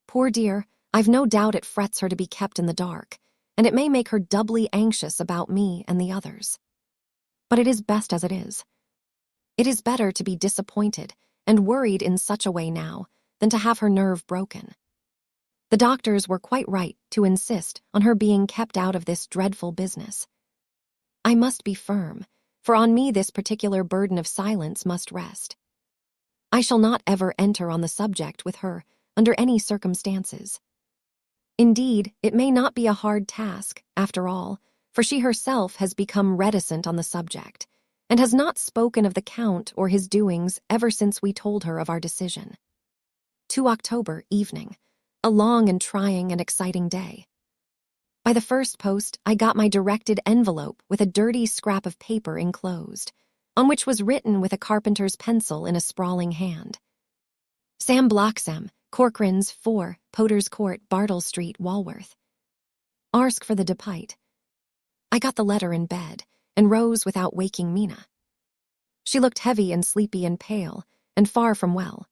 Poor dear, I've no doubt it frets her to be kept in the dark, and it may make her doubly anxious about me and the others. But it is best as it is. It is better to be disappointed and worried in such a way now than to have her nerve broken. The doctors were quite right to insist on her being kept out of this dreadful business. I must be firm, for on me this particular burden of silence must rest. I shall not ever enter on the subject with her under any circumstances. Indeed, it may not be a hard task, after all, for she herself has become reticent on the subject, and has not spoken of the Count or his doings ever since we told her of our decision. 2 October evening, a long and trying and exciting day. By the first post, I got my directed envelope with a dirty scrap of paper enclosed, on which was written with a carpenter's pencil in a sprawling hand. Sam Bloxham, Corcoran's 4, Potter's Court, Bartle Street, Walworth. Ask for the Depite. I got the letter in bed and rose without waking Mina. She looked heavy and sleepy and pale, and far from well.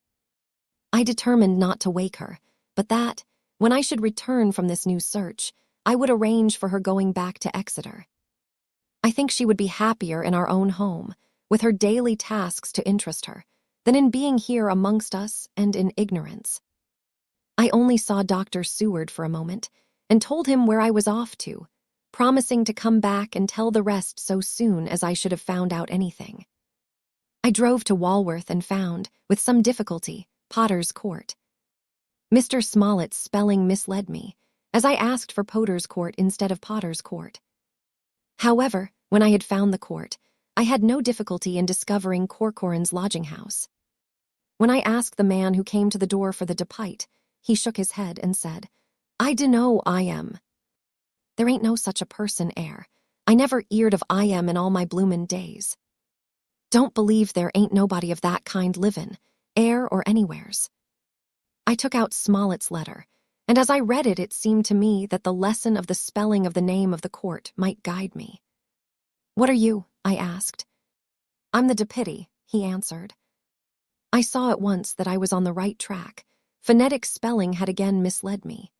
I determined not to wake her, but that, when I should return from this new search, I would arrange for her going back to Exeter. I think she would be happier in our own home, with her daily tasks to interest her, than in being here amongst us and in ignorance. I only saw Dr. Seward for a moment, and told him where I was off to, promising to come back and tell the rest so soon as I should have found out anything. I drove to Walworth and found, with some difficulty, Potter's Court. Mr. Smollett's spelling misled me, as I asked for Potter's Court instead of Potter's Court. However, when I had found the court, I had no difficulty in discovering Corcoran's lodging-house. When I asked the man who came to the door for the Depite, he shook his head and said, "I dunno I am. There ain't no such a person, I never 'eard of I am in all my bloomin' days. Don't believe there ain't nobody of that kind livin', or anywheres." I took out Smollett's letter, and as I read it seemed to me that the lesson of the spelling of the name of the court might guide me. "What are you?" I asked. "I'm the Deputy," he answered. I saw at once that I was on the right track. Phonetic spelling had again misled me.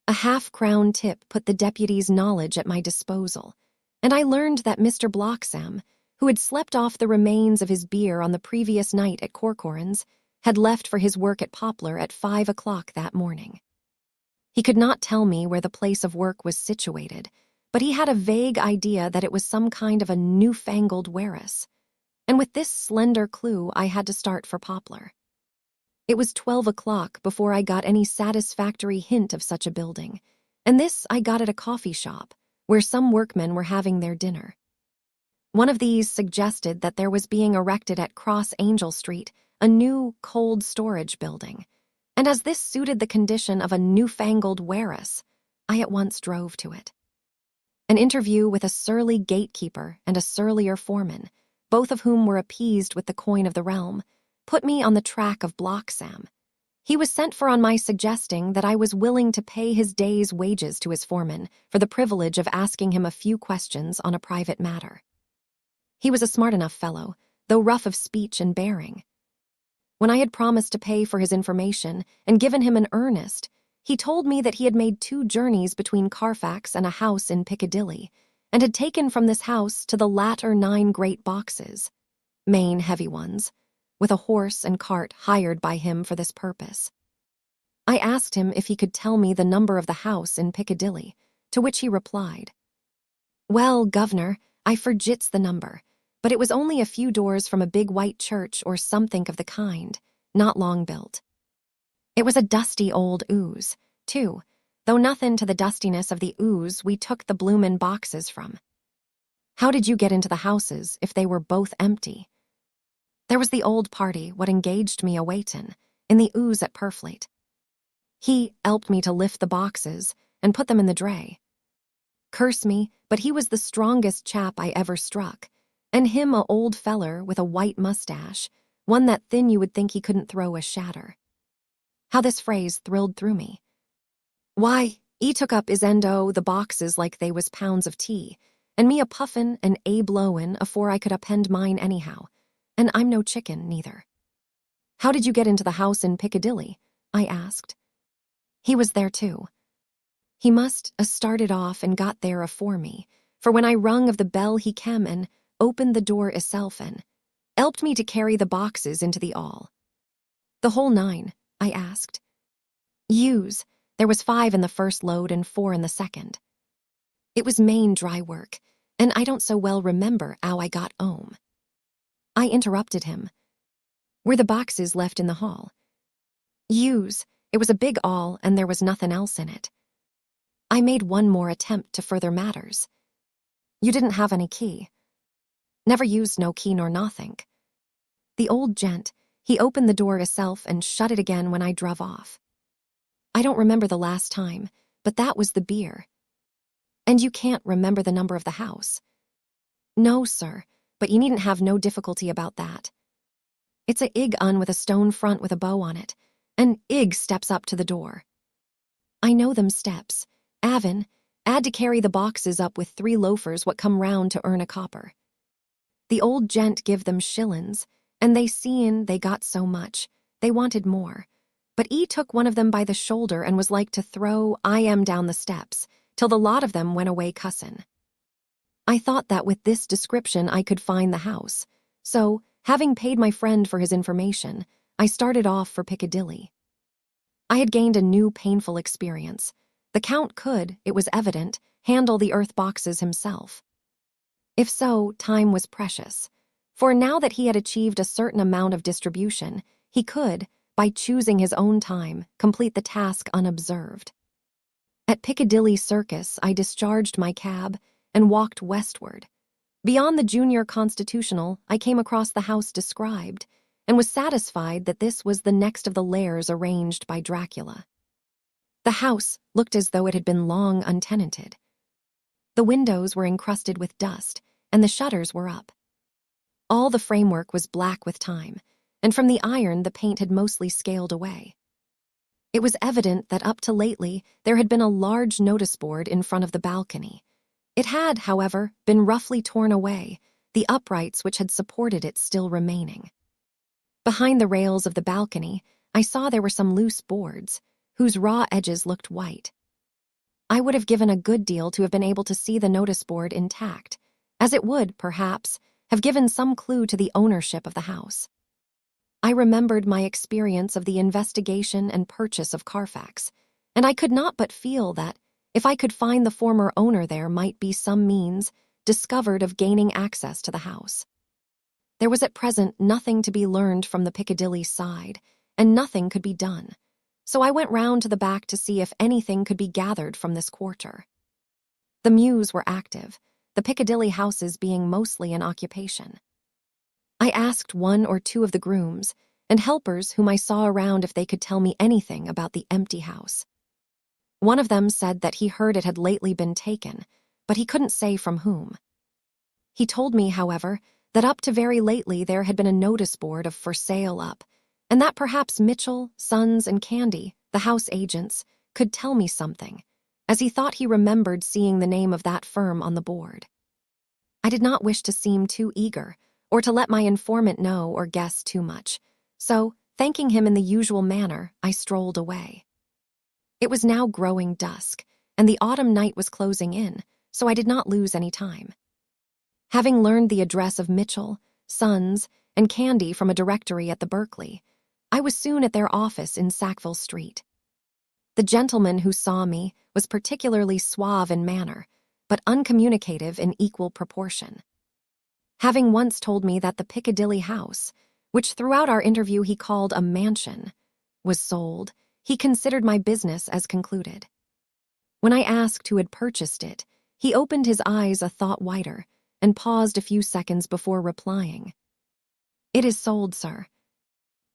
A half-crown tip put the deputy's knowledge at my disposal, and I learned that Mr. Bloxham, who had slept off the remains of his beer on the previous night at Corcoran's, had left for his work at Poplar at 5 o'clock that morning. He could not tell me where the place of work was situated, but he had a vague idea that it was some kind of a newfangled warehouse, and with this slender clue I had to start for Poplar. It was 12 o'clock before I got any satisfactory hint of such a building, and this I got at a coffee shop, where some workmen were having their dinner. One of these suggested that there was being erected at Cross Angel Street a new cold storage building, And as this suited the condition of a newfangled Werris, I at once drove to it. An interview with a surly gatekeeper and a surlier foreman, both of whom were appeased with the coin of the realm, put me on the track of Block Sam. He was sent for on my suggesting that I was willing to pay his day's wages to his foreman for the privilege of asking him a few questions on a private matter. He was a smart enough fellow, though rough of speech and bearing. When I had promised to pay for his information and given him an earnest, he told me that he had made 2 journeys between Carfax and a house in Piccadilly, and had taken from this house to the latter 9 great boxes, main heavy ones, with a horse and cart hired by him for this purpose. I asked him if he could tell me the number of the house in Piccadilly, to which he replied, "Well, governor, I forgets the number, but it was only a few doors from a big white church or something of the kind, not long built. It was a dusty old ooze, too, though nothing to the dustiness of the ooze we took the bloomin' boxes from. How did you get into the houses if they were both empty?" "There was the old party what engaged me a waitin' in the ooze at Purfleet. He helped me to lift the boxes and put them in the dray. Curse me, but he was the strongest chap I ever struck, and him a old feller with a white mustache, one that thin you would think he couldn't throw a shatter." How this phrase thrilled through me. Why, he took up his end o' the boxes like they was pounds of tea, and me a puffin' and a blowin' afore I could append mine anyhow, and I'm no chicken, neither. "How did you get into the house in Piccadilly?" I asked. He was there too. He must a started off and got there afore me, for when I rung of the bell he kem and opened the door isself and helped me to carry the boxes into the all. "The whole 9, I asked. "Use. There was 5 in the first load and 4 in the second. It was main dry work, and I don't so well remember how I got home." I interrupted him. "Were the boxes left in the hall?" "Use. It was a big all, and there was nothing else in it." I made one more attempt to further matters. "You didn't have any key?" "Never used no key nor nothink." The old gent, he opened the door hisself and shut it again when I druv off. I don't remember the last time, but that was the beer. "And you can't remember the number of the house?" "No, sir, but you needn't have no difficulty about that. It's a ig un with a stone front with a bow on it, and ig steps up to the door. I know them steps. Avin, had to carry the boxes up with 3 loafers what come round to earn a copper. The old gent give them shillin's, and they seein' they got so much, they wanted more, but he took one of them by the shoulder and was like to throw I am down the steps, till the lot of them went away cussin'. I thought that with this description I could find the house, so, having paid my friend for his information, I started off for Piccadilly. I had gained a new painful experience. The Count could, it was evident, handle the earth boxes himself. If so, time was precious, for now that he had achieved a certain amount of distribution, he could, by choosing his own time, complete the task unobserved. At Piccadilly Circus, I discharged my cab and walked westward. Beyond the Junior Constitutional, I came across the house described, and was satisfied that this was the next of the lairs arranged by Dracula. The house looked as though it had been long untenanted. The windows were encrusted with dust, and the shutters were up. All the framework was black with time, and from the iron the paint had mostly scaled away. It was evident that up to lately there had been a large notice board in front of the balcony. It had, however, been roughly torn away, the uprights which had supported it still remaining. Behind the rails of the balcony, I saw there were some loose boards, whose raw edges looked white. I would have given a good deal to have been able to see the notice board intact, as it would, perhaps, have given some clue to the ownership of the house. I remembered my experience of the investigation and purchase of Carfax, and I could not but feel that, if I could find the former owner, there might be some means discovered of gaining access to the house. There was at present nothing to be learned from the Piccadilly side, and nothing could be done, so I went round to the back to see if anything could be gathered from this quarter. The mews were active, the Piccadilly houses being mostly in occupation. I asked 1 or 2 of the grooms, and helpers whom I saw around if they could tell me anything about the empty house. One of them said that he heard it had lately been taken, but he couldn't say from whom. He told me, however, that up to very lately there had been a notice board of for sale up, and that perhaps Mitchell, Sons, and Candy, the house agents, could tell me something, as he thought he remembered seeing the name of that firm on the board. I did not wish to seem too eager, or to let my informant know or guess too much, so, thanking him in the usual manner, I strolled away. It was now growing dusk, and the autumn night was closing in, so I did not lose any time. Having learned the address of Mitchell, Sons, and Candy from a directory at the Berkeley, I was soon at their office in Sackville Street. The gentleman who saw me was particularly suave in manner, but uncommunicative in equal proportion. Having once told me that the Piccadilly house, which throughout our interview he called a mansion, was sold, he considered my business as concluded. When I asked who had purchased it, he opened his eyes a thought wider and paused a few seconds before replying. "It is sold, sir."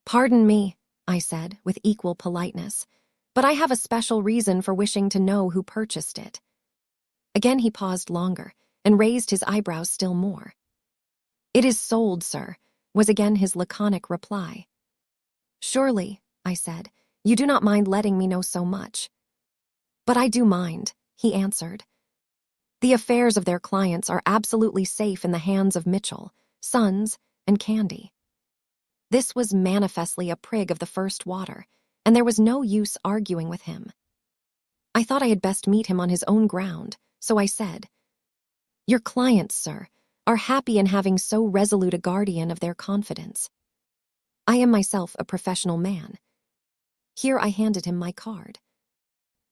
"Pardon me," I said with equal politeness, "but I have a special reason for wishing to know who purchased it." Again he paused longer and raised his eyebrows still more. "It is sold, sir," was again his laconic reply. "Surely," I said, "you do not mind letting me know so much." "But I do mind," he answered. "The affairs of their clients are absolutely safe in the hands of Mitchell, Sons, and Candy." This was manifestly a prig of the first water, and there was no use arguing with him. I thought I had best meet him on his own ground, so I said, "Your clients, sir, are happy in having so resolute a guardian of their confidence. I am myself a professional man." Here I handed him my card.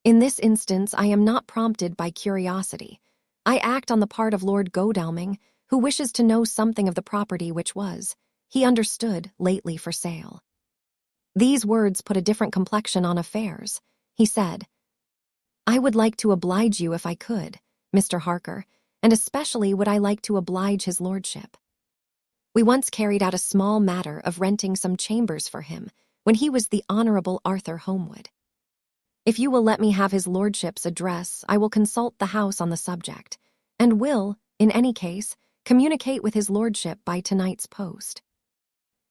"In this instance I am not prompted by curiosity. I act on the part of Lord Godalming, who wishes to know something of the property which was, he understood, lately for sale." These words put a different complexion on affairs. He said, "I would like to oblige you if I could, Mr. Harker, and especially would I like to oblige his lordship. We once carried out a small matter of renting some chambers for him when he was the Honorable Arthur Homewood. If you will let me have his lordship's address, I will consult the house on the subject, and will, in any case, communicate with his lordship by tonight's post.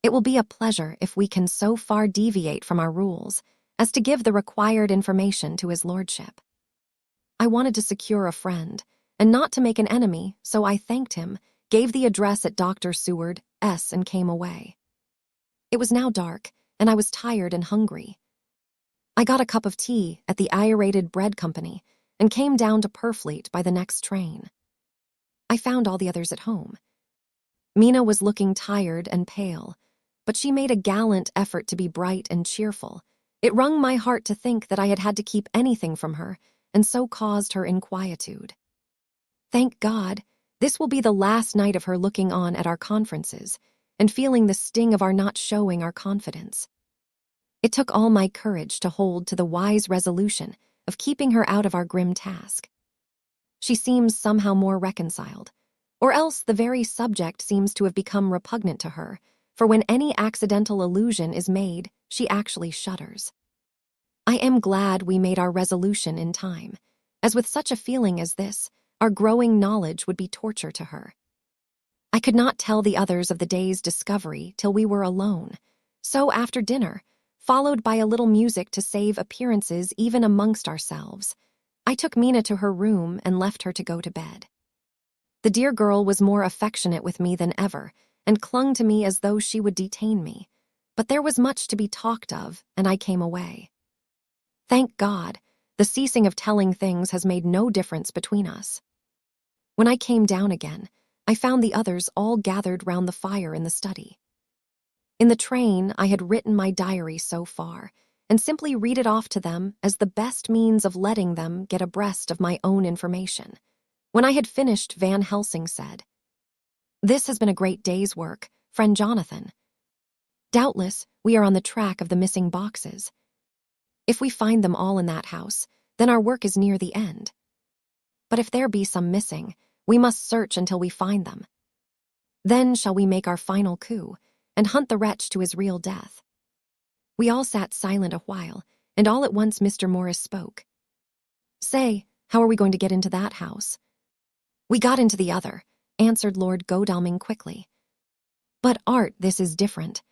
It will be a pleasure if we can so far deviate from our rules as to give the required information to his lordship." I wanted to secure a friend, and not to make an enemy, so I thanked him, gave the address at Dr. Seward, S., and came away. It was now dark, and I was tired and hungry. I got a cup of tea at the Aerated Bread Company and came down to Purfleet by the next train. I found all the others at home. Mina was looking tired and pale, but she made a gallant effort to be bright and cheerful. It wrung my heart to think that I had had to keep anything from her, and so caused her inquietude. Thank God, this will be the last night of her looking on at our conferences and feeling the sting of our not showing our confidence. It took all my courage to hold to the wise resolution of keeping her out of our grim task. She seems somehow more reconciled, or else the very subject seems to have become repugnant to her, for when any accidental allusion is made, she actually shudders. I am glad we made our resolution in time, as with such a feeling as this, our growing knowledge would be torture to her. I could not tell the others of the day's discovery till we were alone, so after dinner, followed by a little music to save appearances even amongst ourselves, I took Mina to her room and left her to go to bed. The dear girl was more affectionate with me than ever, and clung to me as though she would detain me, but there was much to be talked of, and I came away. Thank God, the ceasing of telling things has made no difference between us. When I came down again, I found the others all gathered round the fire in the study. In the train, I had written my diary so far, and simply read it off to them as the best means of letting them get abreast of my own information. When I had finished, Van Helsing said, "This has been a great day's work, friend Jonathan. Doubtless, we are on the track of the missing boxes. If we find them all in that house, then our work is near the end. But if there be some missing, we must search until we find them. Then shall we make our final coup, and hunt the wretch to his real death. We all sat silent a while, and all at once Mr. Morris spoke. "Say, how are we going to get into that house?" "We got into the other," answered Lord Godalming quickly. "But, Art, this is different.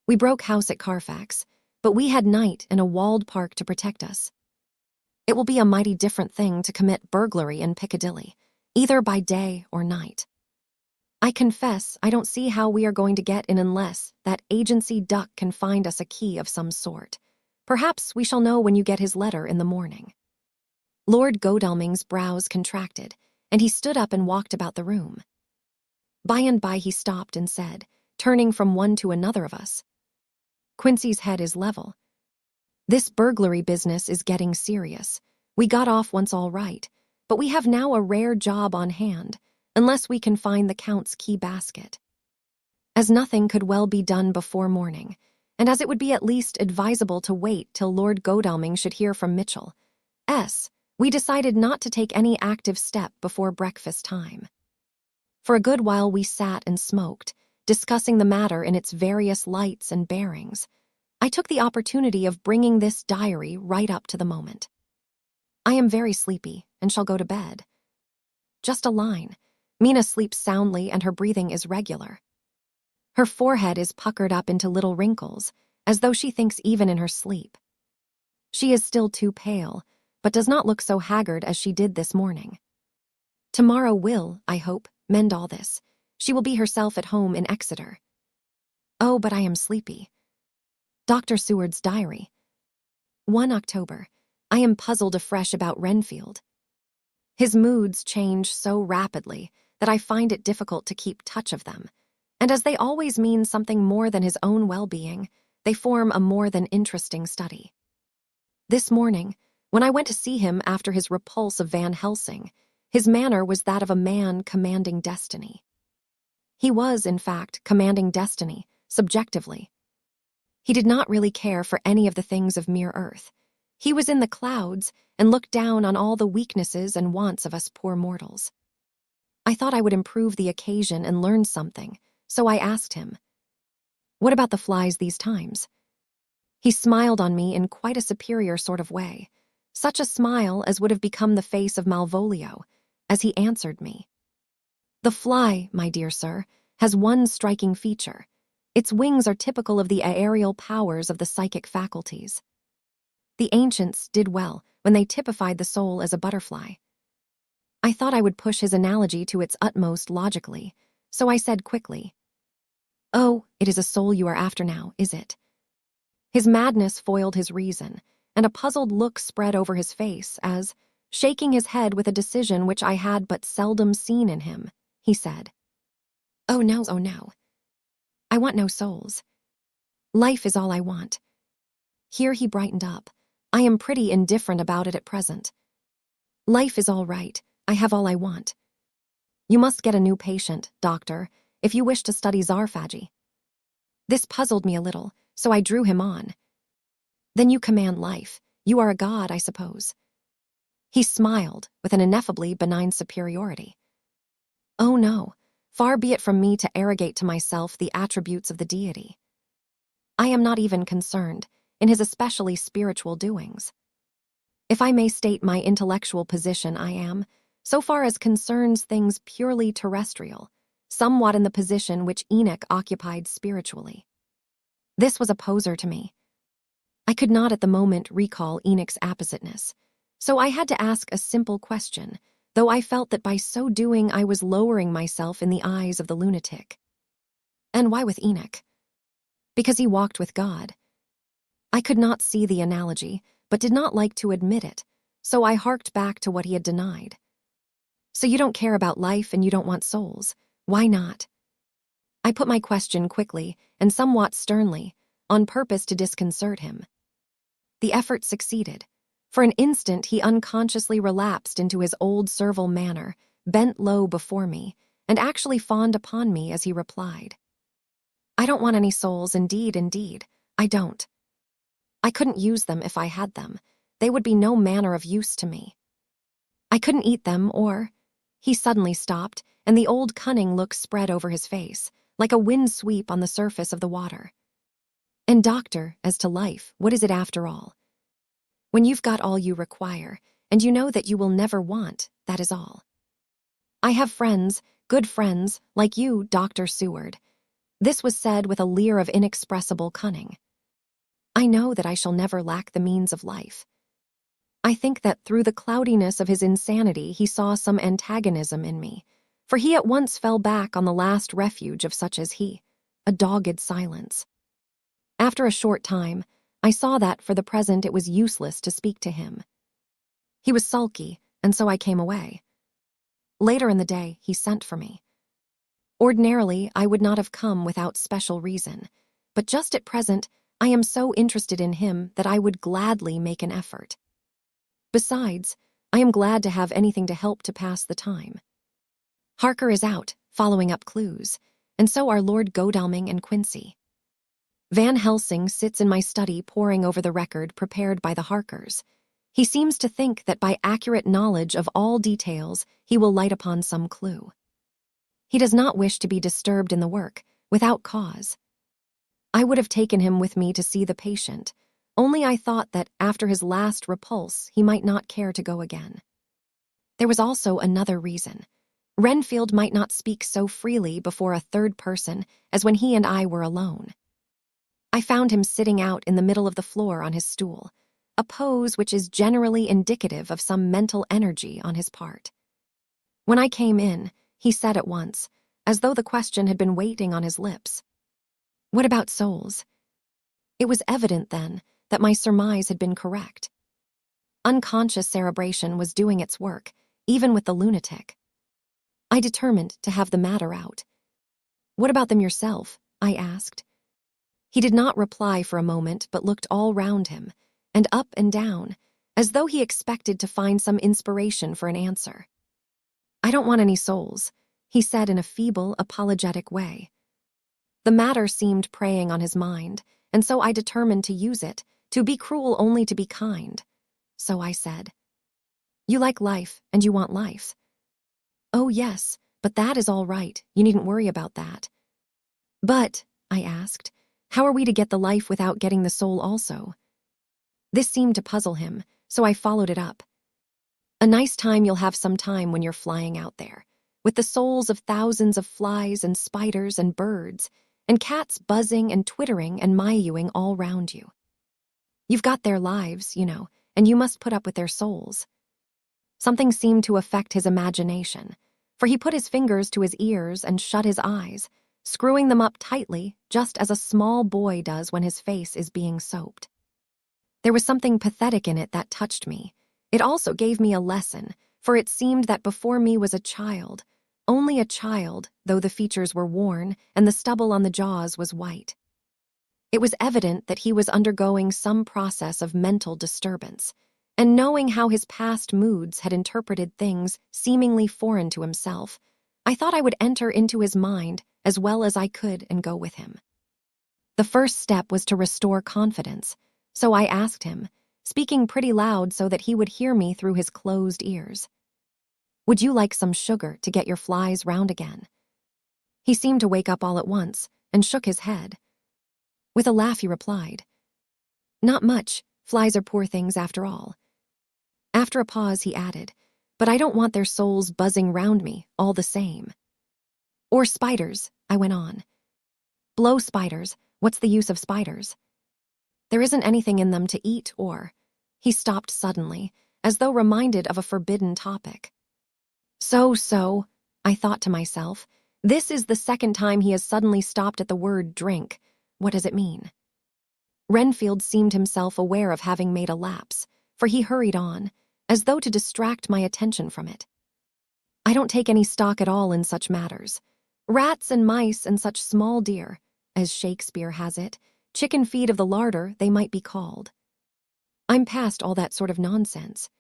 We broke house at Carfax, but we had night and a walled park to protect us. It will be a mighty different thing to commit burglary in Piccadilly, either by day or night. I confess I don't see how we are going to get in unless that agency duck can find us a key of some sort. Perhaps we shall know when you get his letter in the morning." Lord Godalming's brows contracted, and he stood up and walked about the room. By and by he stopped and said, turning from one to another of us, "Quincy's head is level. This burglary business is getting serious. We got off once all right, but we have now a rare job on hand, unless we can find the Count's key basket. As nothing could well be done before morning, and as it would be at least advisable to wait till Lord Godalming should hear from Mitchell, we decided not to take any active step before breakfast time. For a good while we sat and smoked, discussing the matter in its various lights and bearings. I took the opportunity of bringing this diary right up to the moment. I am very sleepy and shall go to bed. Just a line. Mina sleeps soundly and her breathing is regular. Her forehead is puckered up into little wrinkles, as though she thinks even in her sleep. She is still too pale, but does not look so haggard as she did this morning. Tomorrow will, I hope, mend all this. She will be herself at home in Exeter. Oh, but I am sleepy. Dr. Seward's diary. 1 October. I am puzzled afresh about Renfield. His moods change so rapidly that I find it difficult to keep touch of them, and as they always mean something more than his own well-being, they form a more than interesting study. This morning, when I went to see him after his repulse of Van Helsing, his manner was that of a man commanding destiny. He was, in fact, commanding destiny, subjectively. He did not really care for any of the things of mere earth. He was in the clouds and looked down on all the weaknesses and wants of us poor mortals. I thought I would improve the occasion and learn something, so I asked him, "What about the flies these times?" He smiled on me in quite a superior sort of way, such a smile as would have become the face of Malvolio, as he answered me. "The fly, my dear sir, has one striking feature. Its wings are typical of the aerial powers of the psychic faculties. The ancients did well when they typified the soul as a butterfly." I thought I would push his analogy to its utmost logically, so I said quickly, "Oh, it is a soul you are after now, is it?" His madness foiled his reason, and a puzzled look spread over his face as, shaking his head with a decision which I had but seldom seen in him, he said, oh no. I want no souls. Life is all I want." Here he brightened up. "I am pretty indifferent about it at present. Life is all right. I have all I want. You must get a new patient, doctor, if you wish to study Zarfaggi." This puzzled me a little, so I drew him on. "Then you command life. You are a god, I suppose." He smiled with an ineffably benign superiority. "Oh no, far be it from me to arrogate to myself the attributes of the deity. I am not even concerned in his especially spiritual doings. If I may state my intellectual position, I am, so far as concerns things purely terrestrial, somewhat in the position which Enoch occupied spiritually. This was a poser to me. I could not at the moment recall Enoch's appositeness, so I had to ask a simple question, though I felt that by so doing I was lowering myself in the eyes of the lunatic. And why with Enoch? Because he walked with God. I could not see the analogy, but did not like to admit it, so I harked back to what he had denied. "So you don't care about life and you don't want souls. Why not?" I put my question quickly and somewhat sternly, on purpose to disconcert him. The effort succeeded. For an instant he unconsciously relapsed into his old servile manner, bent low before me, and actually fawned upon me as he replied, "I don't want any souls, indeed, I don't. I couldn't use them if I had them. They would be no manner of use to me. I couldn't eat them or—" He suddenly stopped, and the old cunning look spread over his face, like a wind sweep on the surface of the water. And doctor, as to life, what is it after all? When you've got all you require, and you know that you will never want, that is all. I have friends, good friends, like you, Dr. Seward. This was said with a leer of inexpressible cunning. I know that I shall never lack the means of life. I think that through the cloudiness of his insanity he saw some antagonism in me, for he at once fell back on the last refuge of such as he, a dogged silence. After a short time, I saw that for the present it was useless to speak to him. He was sulky, and so I came away. Later in the day, he sent for me. Ordinarily, I would not have come without special reason, but just at present, I am so interested in him that I would gladly make an effort. Besides, I am glad to have anything to help to pass the time. Harker is out, following up clues, and so are Lord Godalming and Quincy. Van Helsing sits in my study poring over the record prepared by the Harkers. He seems to think that by accurate knowledge of all details, he will light upon some clue. He does not wish to be disturbed in the work, without cause. I would have taken him with me to see the patient, only I thought that after his last repulse, he might not care to go again. There was also another reason. Renfield might not speak so freely before a third person as when he and I were alone. I found him sitting out in the middle of the floor on his stool, a pose which is generally indicative of some mental energy on his part. When I came in, he said at once, as though the question had been waiting on his lips, "What about souls?" It was evident, then, that my surmise had been correct. Unconscious cerebration was doing its work, even with the lunatic. I determined to have the matter out. "What about them yourself?" I asked. He did not reply for a moment, but looked all round him, and up and down, as though he expected to find some inspiration for an answer. "I don't want any souls," he said in a feeble, apologetic way. The matter seemed preying on his mind, and so I determined to use it, to be cruel only to be kind. So I said, "You like life, and you want life." "Oh, yes, but that is all right. You needn't worry about that." "But," I asked, "how are we to get the life without getting the soul also?" This seemed to puzzle him, so I followed it up. "A nice time you'll have some time when you're flying out there, with the souls of thousands of flies and spiders and birds, and cats buzzing and twittering and mewing all round you. You've got their lives, you know, and you must put up with their souls." Something seemed to affect his imagination, for he put his fingers to his ears and shut his eyes, screwing them up tightly, just as a small boy does when his face is being soaped. There was something pathetic in it that touched me. It also gave me a lesson, for it seemed that before me was a child, only a child, though the features were worn and the stubble on the jaws was white. It was evident that he was undergoing some process of mental disturbance, and knowing how his past moods had interpreted things seemingly foreign to himself, I thought I would enter into his mind as well as I could and go with him. The first step was to restore confidence, so I asked him, speaking pretty loud so that he would hear me through his closed ears, "Would you like some sugar to get your flies round again?" He seemed to wake up all at once and shook his head. With a laugh he replied, "Not much, flies are poor things after all." After a pause he added, "But I don't want their souls buzzing round me, all the same." "Or spiders," I went on. "Blow spiders, what's the use of spiders? There isn't anything in them to eat or—" He stopped suddenly, as though reminded of a forbidden topic. So, I thought to myself, this is the second time he has suddenly stopped at the word drink. What does it mean? Renfield seemed himself aware of having made a lapse, for he hurried on, as though to distract my attention from it. "I don't take any stock at all in such matters. Rats and mice and such small deer, as Shakespeare has it, chicken feed of the larder they might be called. I'm past all that sort of nonsense.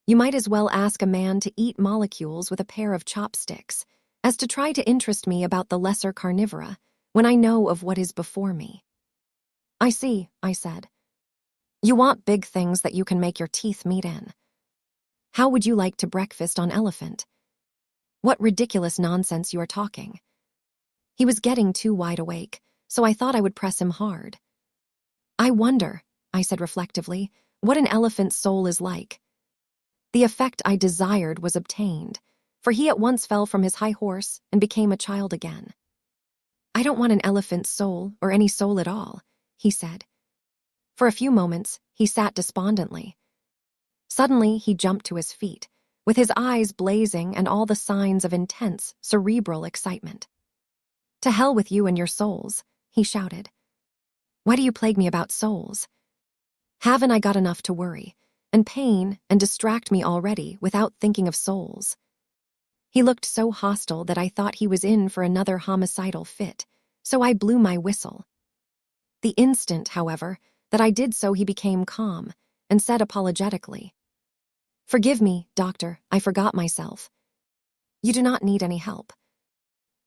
You might as well ask a man to eat molecules with a pair of chopsticks as to try to interest me about the lesser carnivora when I know of what is before me." "I see," I said. "You want big things that you can make your teeth meet in. How would you like to breakfast on elephant? What ridiculous nonsense you are talking." He was getting too wide awake, so I thought I would press him hard. I wonder, I said reflectively, what an elephant's soul is like. The effect I desired was obtained, for he at once fell from his high horse and became a child again. I don't want an elephant's soul or any soul at all, he said. For a few moments, he sat despondently. Suddenly, he jumped to his feet, with his eyes blazing and all the signs of intense, cerebral excitement. To hell with you and your souls, he shouted. Why do you plague me about souls? Haven't I got enough to worry, and pain and distract me already without thinking of souls? He looked so hostile that I thought he was in for another homicidal fit, so I blew my whistle. The instant, however, that I did so, he became calm and said apologetically, Forgive me, doctor, I forgot myself. You do not need any help.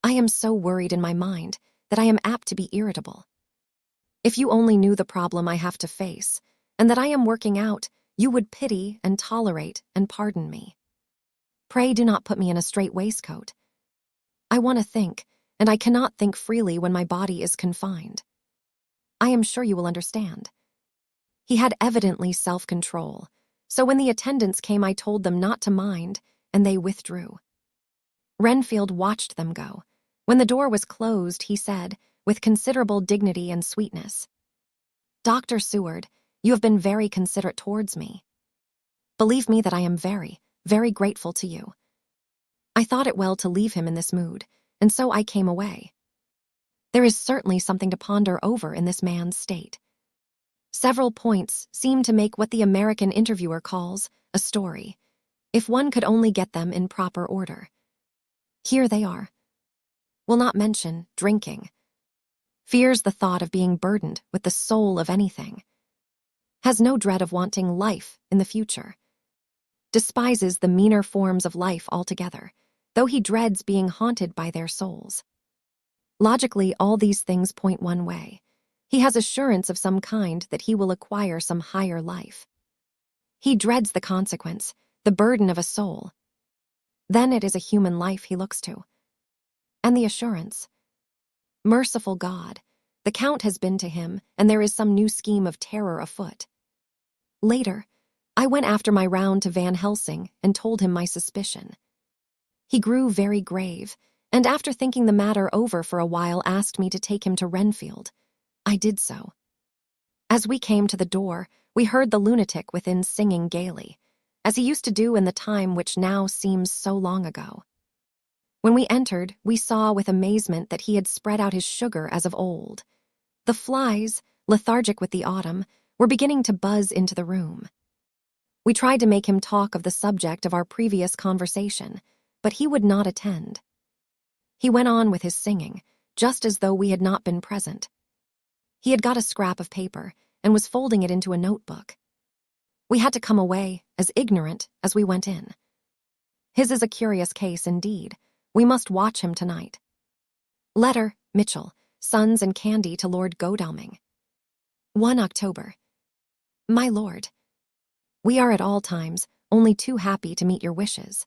I am so worried in my mind that I am apt to be irritable. If you only knew the problem I have to face, and that I am working out, you would pity and tolerate and pardon me. Pray do not put me in a straight waistcoat. I want to think, and I cannot think freely when my body is confined. I am sure you will understand. He had evidently self-control, so when the attendants came I told them not to mind, and they withdrew. Renfield watched them go. When the door was closed, he said, with considerable dignity and sweetness, Dr. Seward, you have been very considerate towards me. Believe me that I am very, very grateful to you. I thought it well to leave him in this mood, and so I came away. There is certainly something to ponder over in this man's state. Several points seem to make what the American interviewer calls a story, if one could only get them in proper order. Here they are. Will not mention drinking. Fears the thought of being burdened with the soul of anything. Has no dread of wanting life in the future. Despises the meaner forms of life altogether, though he dreads being haunted by their souls. Logically, all these things point one way. He has assurance of some kind that he will acquire some higher life. He dreads the consequence, the burden of a soul. Then it is a human life he looks to. And the assurance. Merciful God, the Count has been to him, and there is some new scheme of terror afoot. Later, I went after my round to Van Helsing and told him my suspicion. He grew very grave, and after thinking the matter over for a while asked me to take him to Renfield. I did so. As we came to the door, we heard the lunatic within singing gaily, as he used to do in the time which now seems so long ago. When we entered, we saw with amazement that he had spread out his sugar as of old. The flies, lethargic with the autumn, were beginning to buzz into the room. We tried to make him talk of the subject of our previous conversation, but he would not attend. He went on with his singing, just as though we had not been present. He had got a scrap of paper and was folding it into a notebook. We had to come away as ignorant as we went in. His is a curious case indeed. We must watch him tonight. Letter, Mitchell, Sons and Candy to Lord Godalming. 1 October. My lord, we are at all times only too happy to meet your wishes.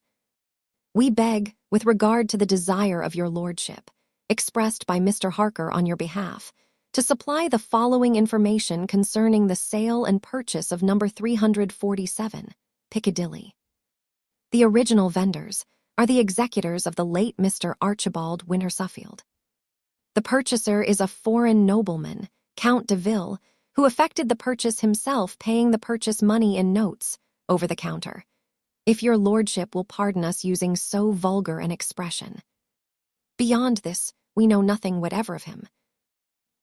We beg, with regard to the desire of your lordship, expressed by Mr. Harker on your behalf, to supply the following information concerning the sale and purchase of number 347, Piccadilly. The original vendors are the executors of the late Mr. Archibald Winter Suffield. The purchaser is a foreign nobleman, Count de Ville, who effected the purchase himself, paying the purchase money in notes over the counter, if your lordship will pardon us using so vulgar an expression. Beyond this, we know nothing whatever of him.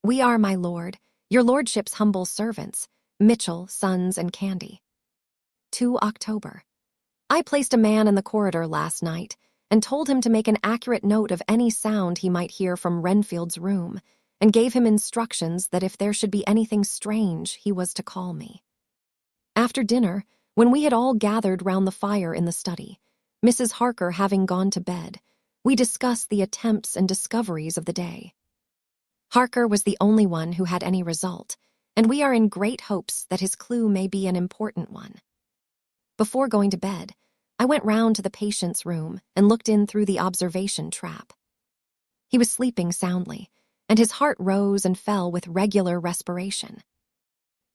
We are, my lord, your lordship's humble servants, Mitchell, Sons and Candy. 2 October. I placed a man in the corridor last night and told him to make an accurate note of any sound he might hear from Renfield's room, and gave him instructions that if there should be anything strange, he was to call me. After dinner, when we had all gathered round the fire in the study, Mrs. Harker having gone to bed, we discussed the attempts and discoveries of the day. Harker was the only one who had any result, and we are in great hopes that his clue may be an important one. Before going to bed, I went round to the patient's room and looked in through the observation trap. He was sleeping soundly, and his heart rose and fell with regular respiration.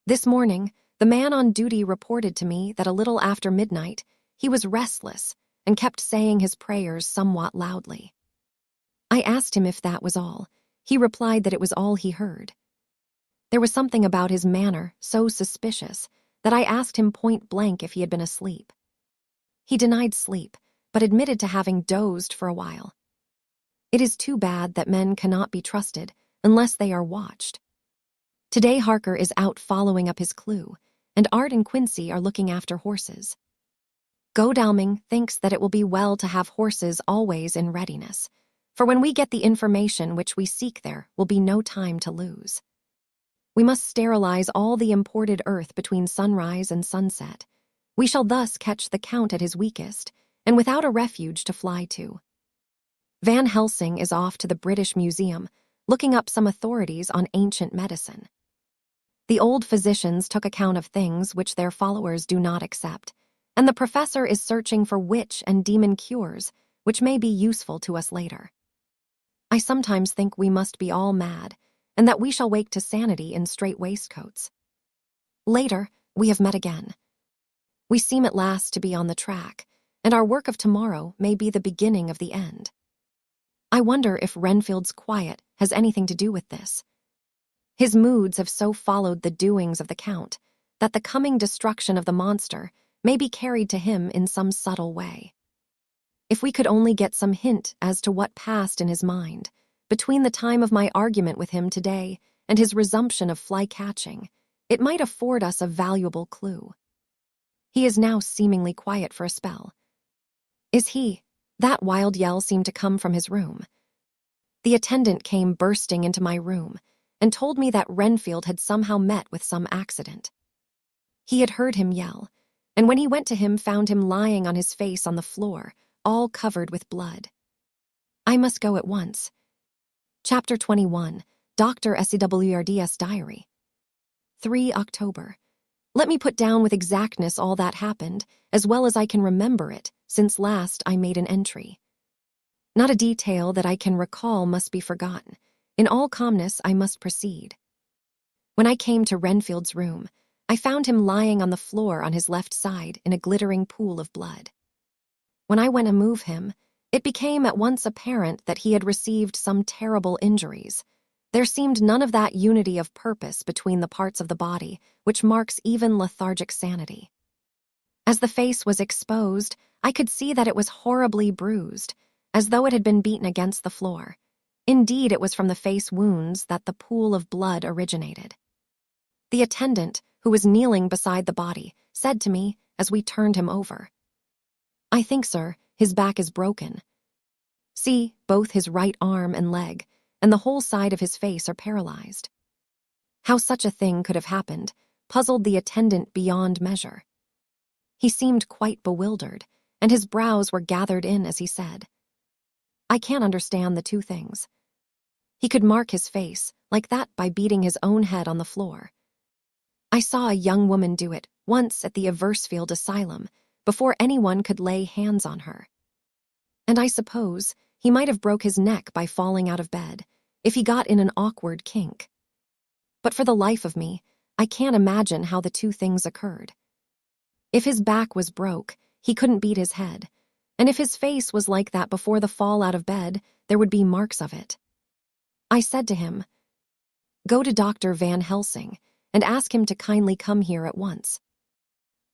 This morning, the man on duty reported to me that a little after midnight, he was restless and kept saying his prayers somewhat loudly. I asked him if that was all. He replied that it was all he heard. There was something about his manner so suspicious that I asked him point blank if he had been asleep. He denied sleep, but admitted to having dozed for a while. It is too bad that men cannot be trusted unless they are watched. Today Harker is out following up his clue, and Art and Quincy are looking after horses. Godalming thinks that it will be well to have horses always in readiness, for when we get the information which we seek there will be no time to lose. We must sterilize all the imported earth between sunrise and sunset. We shall thus catch the Count at his weakest, and without a refuge to fly to. Van Helsing is off to the British Museum, looking up some authorities on ancient medicine. The old physicians took account of things which their followers do not accept, and the professor is searching for witch and demon cures, which may be useful to us later. I sometimes think we must be all mad, and that we shall wake to sanity in strait waistcoats. Later, we have met again. We seem at last to be on the track, and our work of tomorrow may be the beginning of the end. I wonder if Renfield's quiet has anything to do with this. His moods have so followed the doings of the Count that the coming destruction of the monster may be carried to him in some subtle way. If we could only get some hint as to what passed in his mind between the time of my argument with him today and his resumption of fly-catching, it might afford us a valuable clue. He is now seemingly quiet for a spell. Is he? That wild yell seemed to come from his room. The attendant came bursting into my room and told me that Renfield had somehow met with some accident. He had heard him yell, and when he went to him found him lying on his face on the floor, all covered with blood. I must go at once. Chapter 21, Dr. SEWRD's Diary. 3 October. Let me put down with exactness all that happened, as well as I can remember it, since last I made an entry. Not a detail that I can recall must be forgotten. In all calmness, I must proceed. When I came to Renfield's room, I found him lying on the floor on his left side in a glittering pool of blood. When I went to move him, it became at once apparent that he had received some terrible injuries. There seemed none of that unity of purpose between the parts of the body which marks even lethargic sanity. As the face was exposed, I could see that it was horribly bruised, as though it had been beaten against the floor. Indeed, it was from the face wounds that the pool of blood originated. The attendant, who was kneeling beside the body, said to me as we turned him over, "I think, sir, his back is broken. See, both his right arm and leg, and the whole side of his face are paralyzed." How such a thing could have happened puzzled the attendant beyond measure. He seemed quite bewildered, and his brows were gathered in as he said, "I can't understand the two things. He could mark his face like that by beating his own head on the floor. I saw a young woman do it once at the Eversfield Asylum before anyone could lay hands on her. And I suppose he might have broke his neck by falling out of bed if he got in an awkward kink. But for the life of me, I can't imagine how the two things occurred. If his back was broke, he couldn't beat his head, and if his face was like that before the fall out of bed, there would be marks of it. I said to him, 'Go to Dr. Van Helsing and ask him to kindly come here at once.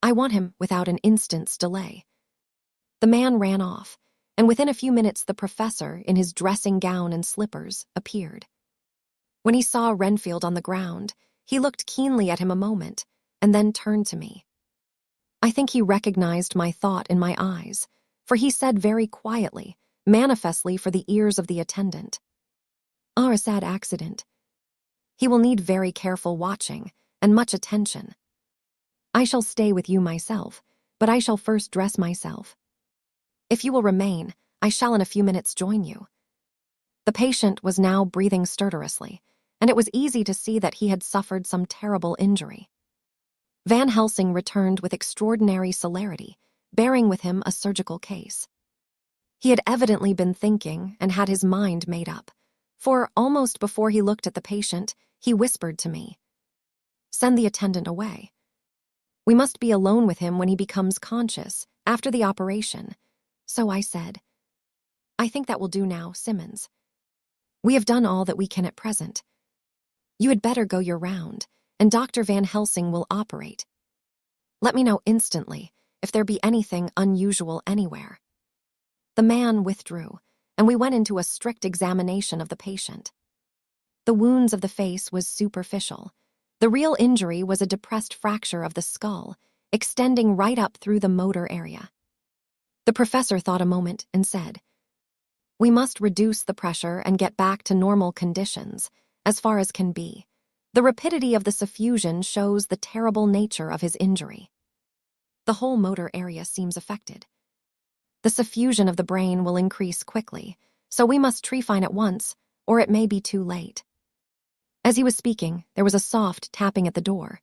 I want him without an instant's delay.' The man ran off, and within a few minutes the professor, in his dressing gown and slippers, appeared. When he saw Renfield on the ground, he looked keenly at him a moment, and then turned to me. I think he recognized my thought in my eyes, for he said very quietly, manifestly for the ears of the attendant, 'A sad accident. He will need very careful watching and much attention. I shall stay with you myself, but I shall first dress myself. If you will remain, I shall in a few minutes join you.' The patient was now breathing stertorously, and it was easy to see that he had suffered some terrible injury. Van Helsing returned with extraordinary celerity, bearing with him a surgical case. He had evidently been thinking and had his mind made up, for almost before he looked at the patient, he whispered to me, "Send the attendant away. We must be alone with him when he becomes conscious, after the operation." So I said, "I think that will do now, Simmons. We have done all that we can at present. You had better go your round, and Dr. Van Helsing will operate. Let me know instantly if there be anything unusual anywhere." The man withdrew, and we went into a strict examination of the patient. The wounds of the face was superficial. The real injury was a depressed fracture of the skull, extending right up through the motor area. The professor thought a moment and said, "We must reduce the pressure and get back to normal conditions, as far as can be. The rapidity of the suffusion shows the terrible nature of his injury. The whole motor area seems affected. The suffusion of the brain will increase quickly, so we must trephine at once, or it may be too late." As he was speaking, there was a soft tapping at the door.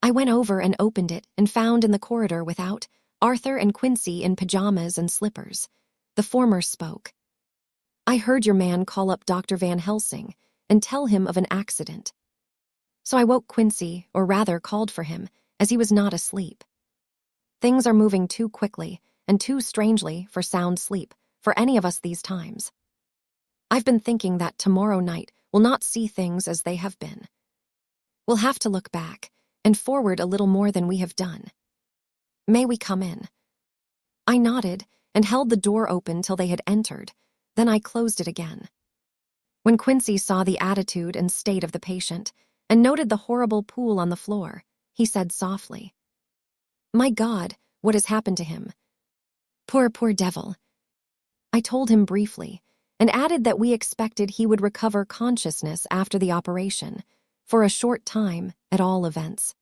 I went over and opened it and found in the corridor without Arthur and Quincy in pajamas and slippers. The former spoke. "I heard your man call up Dr. Van Helsing and tell him of an accident. So I woke Quincy, or rather called for him, as he was not asleep. Things are moving too quickly and too strangely for sound sleep for any of us these times. I've been thinking that tomorrow night we'll not see things as they have been. We'll have to look back and forward a little more than we have done. May we come in?" I nodded and held the door open till they had entered, then I closed it again. When Quincy saw the attitude and state of the patient and noted the horrible pool on the floor, he said softly, "My God, what has happened to him? Poor devil." I told him briefly, and added that we expected he would recover consciousness after the operation, for a short time, at all events.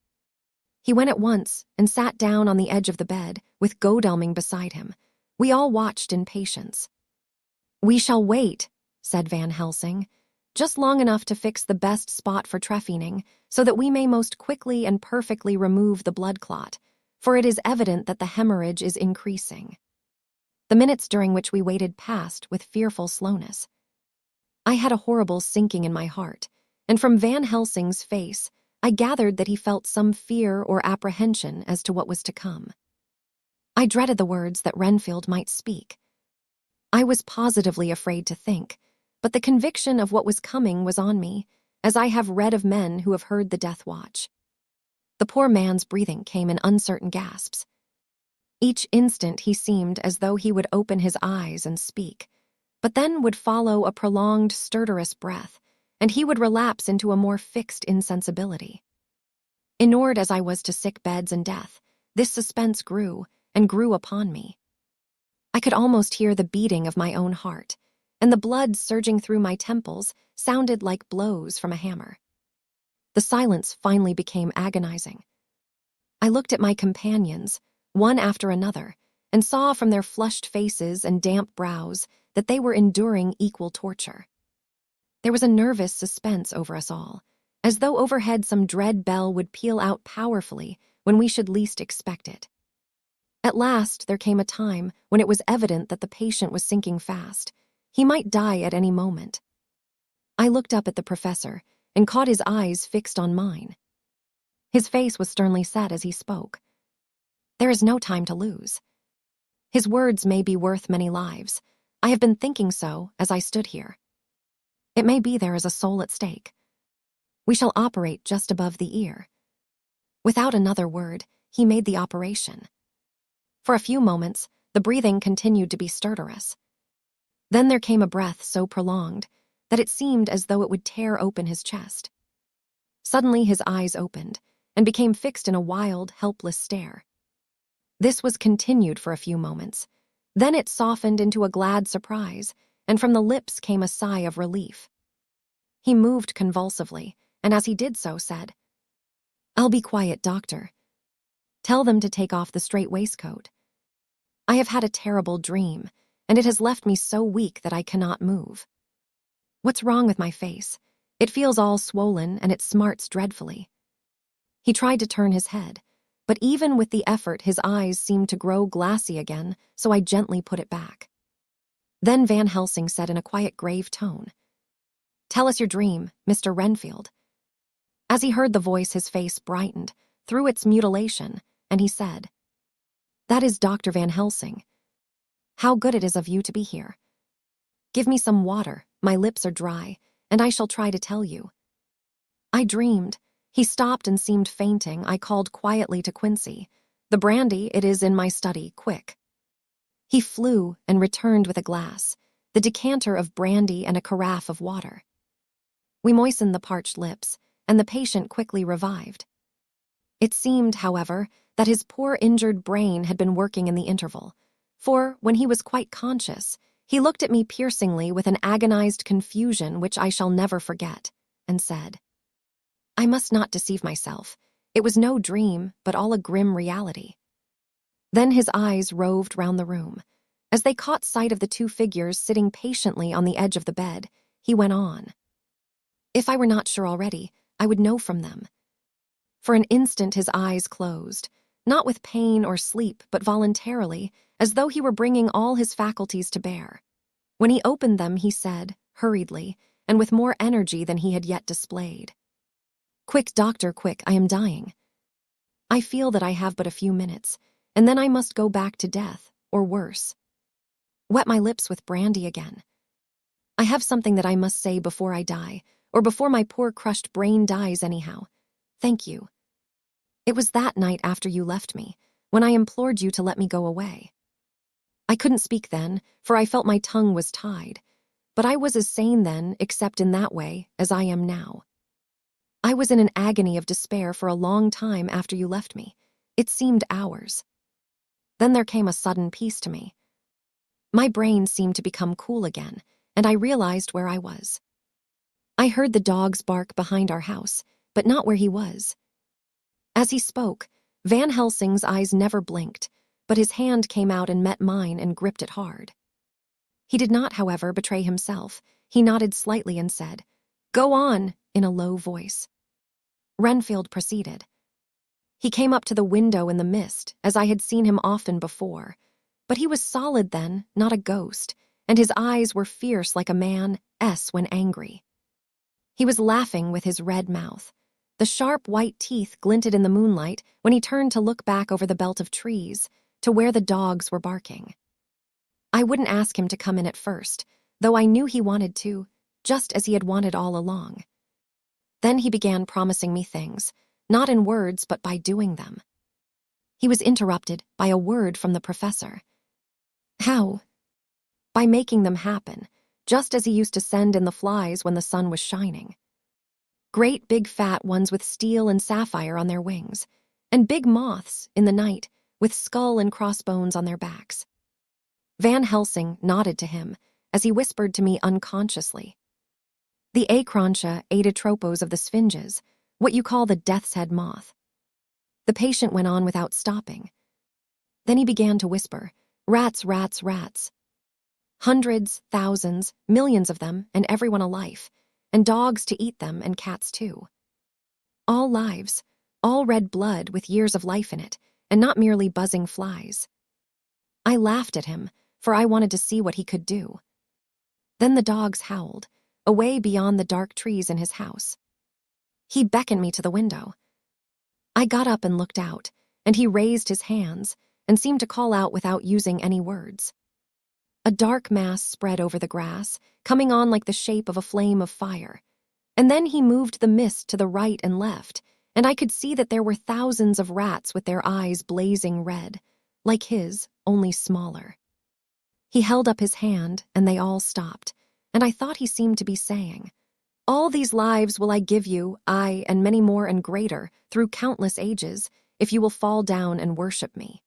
He went at once and sat down on the edge of the bed, with Godalming beside him. We all watched in patience. "We shall wait," said Van Helsing, "just long enough to fix the best spot for trephining, so that we may most quickly and perfectly remove the blood clot, for it is evident that the hemorrhage is increasing." The minutes during which we waited passed with fearful slowness. I had a horrible sinking in my heart, and from Van Helsing's face, I gathered that he felt some fear or apprehension as to what was to come. I dreaded the words that Renfield might speak. I was positively afraid to think, but the conviction of what was coming was on me, as I have read of men who have heard the death watch. The poor man's breathing came in uncertain gasps. Each instant he seemed as though he would open his eyes and speak, but then would follow a prolonged, stertorous breath, and he would relapse into a more fixed insensibility. Inured as I was to sick beds and death, this suspense grew and grew upon me. I could almost hear the beating of my own heart, and the blood surging through my temples sounded like blows from a hammer. The silence finally became agonizing. I looked at my companions, one after another, and saw from their flushed faces and damp brows that they were enduring equal torture. There was a nervous suspense over us all, as though overhead some dread bell would peal out powerfully when we should least expect it. At last there came a time when it was evident that the patient was sinking fast. He might die at any moment. I looked up at the professor and caught his eyes fixed on mine. His face was sternly set as he spoke. "There is no time to lose. His words may be worth many lives. I have been thinking so as I stood here. It may be there is a soul at stake. We shall operate just above the ear." Without another word, he made the operation. For a few moments, the breathing continued to be stertorous. Then there came a breath so prolonged that it seemed as though it would tear open his chest. Suddenly his eyes opened and became fixed in a wild, helpless stare. This was continued for a few moments. Then it softened into a glad surprise, and from the lips came a sigh of relief. He moved convulsively, and as he did so said, "I'll be quiet, doctor. Tell them to take off the strait waistcoat. I have had a terrible dream, and it has left me so weak that I cannot move. What's wrong with my face? It feels all swollen and it smarts dreadfully." He tried to turn his head, but even with the effort his eyes seemed to grow glassy again, so I gently put it back. Then Van Helsing said in a quiet, grave tone, "Tell us your dream, Mr. Renfield." As he heard the voice, his face brightened through its mutilation, and he said, "That is Dr. Van Helsing. How good it is of you to be here. Give me some water, my lips are dry, and I shall try to tell you." I dreamed. He stopped and seemed fainting. I called quietly to Quincy, "The brandy, it is in my study, quick." He flew and returned with a glass, the decanter of brandy and a carafe of water. We moistened the parched lips, and the patient quickly revived. It seemed, however, that his poor injured brain had been working in the interval, for, when he was quite conscious, he looked at me piercingly with an agonized confusion which I shall never forget, and said, "I must not deceive myself. It was no dream, but all a grim reality." Then his eyes roved round the room. As they caught sight of the two figures sitting patiently on the edge of the bed, he went on, "If I were not sure already, I would know from them." For an instant his eyes closed, not with pain or sleep, but voluntarily, as though he were bringing all his faculties to bear. When he opened them, he said, hurriedly, and with more energy than he had yet displayed, "Quick, doctor, quick, I am dying. I feel that I have but a few minutes, and then I must go back to death, or worse. Wet my lips with brandy again. I have something that I must say before I die, or before my poor crushed brain dies anyhow. Thank you. It was that night after you left me, when I implored you to let me go away. I couldn't speak then, for I felt my tongue was tied, but I was as sane then, except in that way, as I am now. I was in an agony of despair for a long time after you left me. It seemed hours. Then there came a sudden peace to me. My brain seemed to become cool again, and I realized where I was. I heard the dogs bark behind our house, but not where he was. As he spoke, Van Helsing's eyes never blinked, but his hand came out and met mine and gripped it hard. He did not, however, betray himself. He nodded slightly and said, "Go on," in a low voice. Renfield proceeded. He came up to the window in the mist, as I had seen him often before, but he was solid then, not a ghost, and his eyes were fierce like a man's when angry. He was laughing with his red mouth. The sharp white teeth glinted in the moonlight when he turned to look back over the belt of trees to where the dogs were barking. I wouldn't ask him to come in at first, though I knew he wanted to, just as he had wanted all along. Then he began promising me things, not in words but by doing them. He was interrupted by a word from the professor. How? By making them happen, just as he used to send in the flies when the sun was shining. Great big fat ones with steel and sapphire on their wings, and big moths, in the night, with skull and crossbones on their backs. Van Helsing nodded to him, as he whispered to me unconsciously. The Acrontia aidotropos of the sphinges, what you call the death's head moth. The patient went on without stopping. Then he began to whisper, "Rats, rats, rats. Hundreds, thousands, millions of them, and everyone a life, and dogs to eat them, and cats too. All lives, all red blood with years of life in it, and not merely buzzing flies." I laughed at him, for I wanted to see what he could do. Then the dogs howled, away beyond the dark trees in his house. He beckoned me to the window. I got up and looked out, and he raised his hands and seemed to call out without using any words. A dark mass spread over the grass, coming on like the shape of a flame of fire. And then he moved the mist to the right and left, and I could see that there were thousands of rats with their eyes blazing red, like his, only smaller. He held up his hand, and they all stopped, and I thought he seemed to be saying, "All these lives will I give you, I, and many more and greater, through countless ages, if you will fall down and worship me."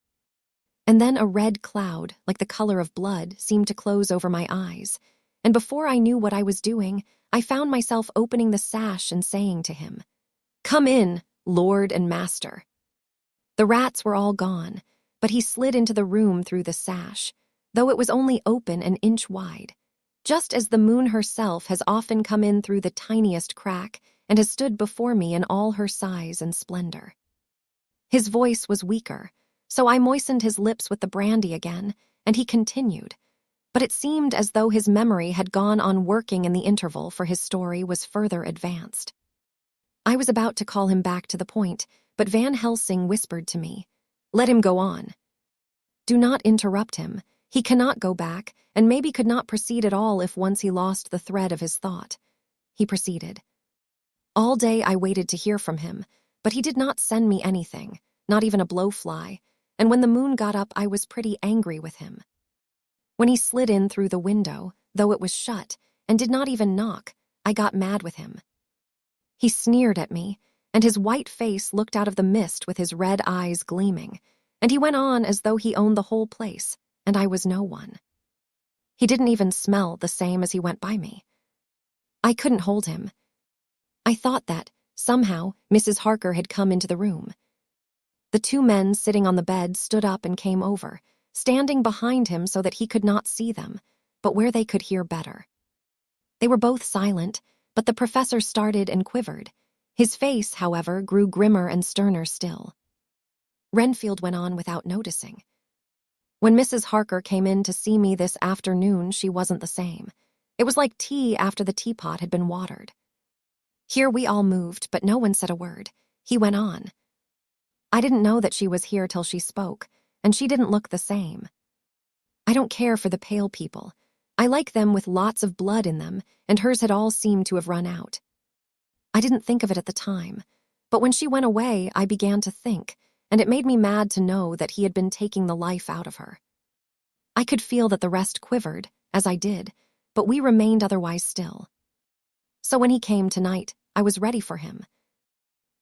And then a red cloud, like the color of blood, seemed to close over my eyes, and before I knew what I was doing, I found myself opening the sash and saying to him, "Come in, Lord and Master." The rats were all gone, but he slid into the room through the sash, though it was only open an inch wide, just as the moon herself has often come in through the tiniest crack and has stood before me in all her size and splendor. His voice was weaker, so I moistened his lips with the brandy again, and he continued, but it seemed as though his memory had gone on working in the interval, for his story was further advanced. I was about to call him back to the point, but Van Helsing whispered to me, "Let him go on. Do not interrupt him. He cannot go back, and maybe could not proceed at all if once he lost the thread of his thought." He proceeded. "All day I waited to hear from him, but he did not send me anything, not even a blowfly, and when the moon got up I was pretty angry with him. When he slid in through the window, though it was shut, and did not even knock, I got mad with him. He sneered at me, and his white face looked out of the mist with his red eyes gleaming, and he went on as though he owned the whole place, and I was no one. He didn't even smell the same as he went by me. I couldn't hold him. I thought that, somehow, Mrs. Harker had come into the room. The two men sitting on the bed stood up and came over, standing behind him so that he could not see them, but where they could hear better. They were both silent, but the professor started and quivered. His face, however, grew grimmer and sterner still. Renfield went on without noticing. When Mrs. Harker came in to see me this afternoon, she wasn't the same. It was like tea after the teapot had been watered. Here we all moved, but no one said a word. He went on. I didn't know that she was here till she spoke, and she didn't look the same. I don't care for the pale people. I like them with lots of blood in them, and hers had all seemed to have run out. I didn't think of it at the time, but when she went away, I began to think, and it made me mad to know that he had been taking the life out of her. I could feel that the rest quivered, as I did, but we remained otherwise still. So when he came tonight, I was ready for him.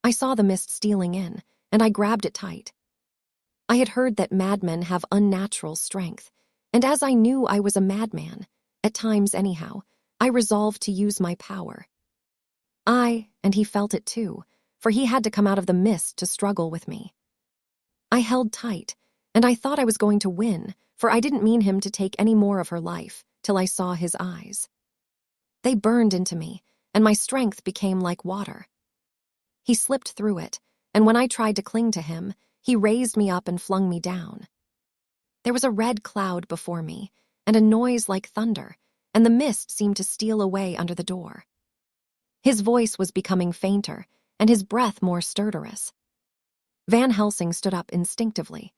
I saw the mist stealing in, and I grabbed it tight. I had heard that madmen have unnatural strength, and as I knew I was a madman, at times anyhow, I resolved to use my power. And he felt it too, for he had to come out of the mist to struggle with me. I held tight, and I thought I was going to win, for I didn't mean him to take any more of her life, till I saw his eyes. They burned into me, and my strength became like water. He slipped through it, and when I tried to cling to him, he raised me up and flung me down. There was a red cloud before me, and a noise like thunder, and the mist seemed to steal away under the door. His voice was becoming fainter, and his breath more stertorous. Van Helsing stood up instinctively.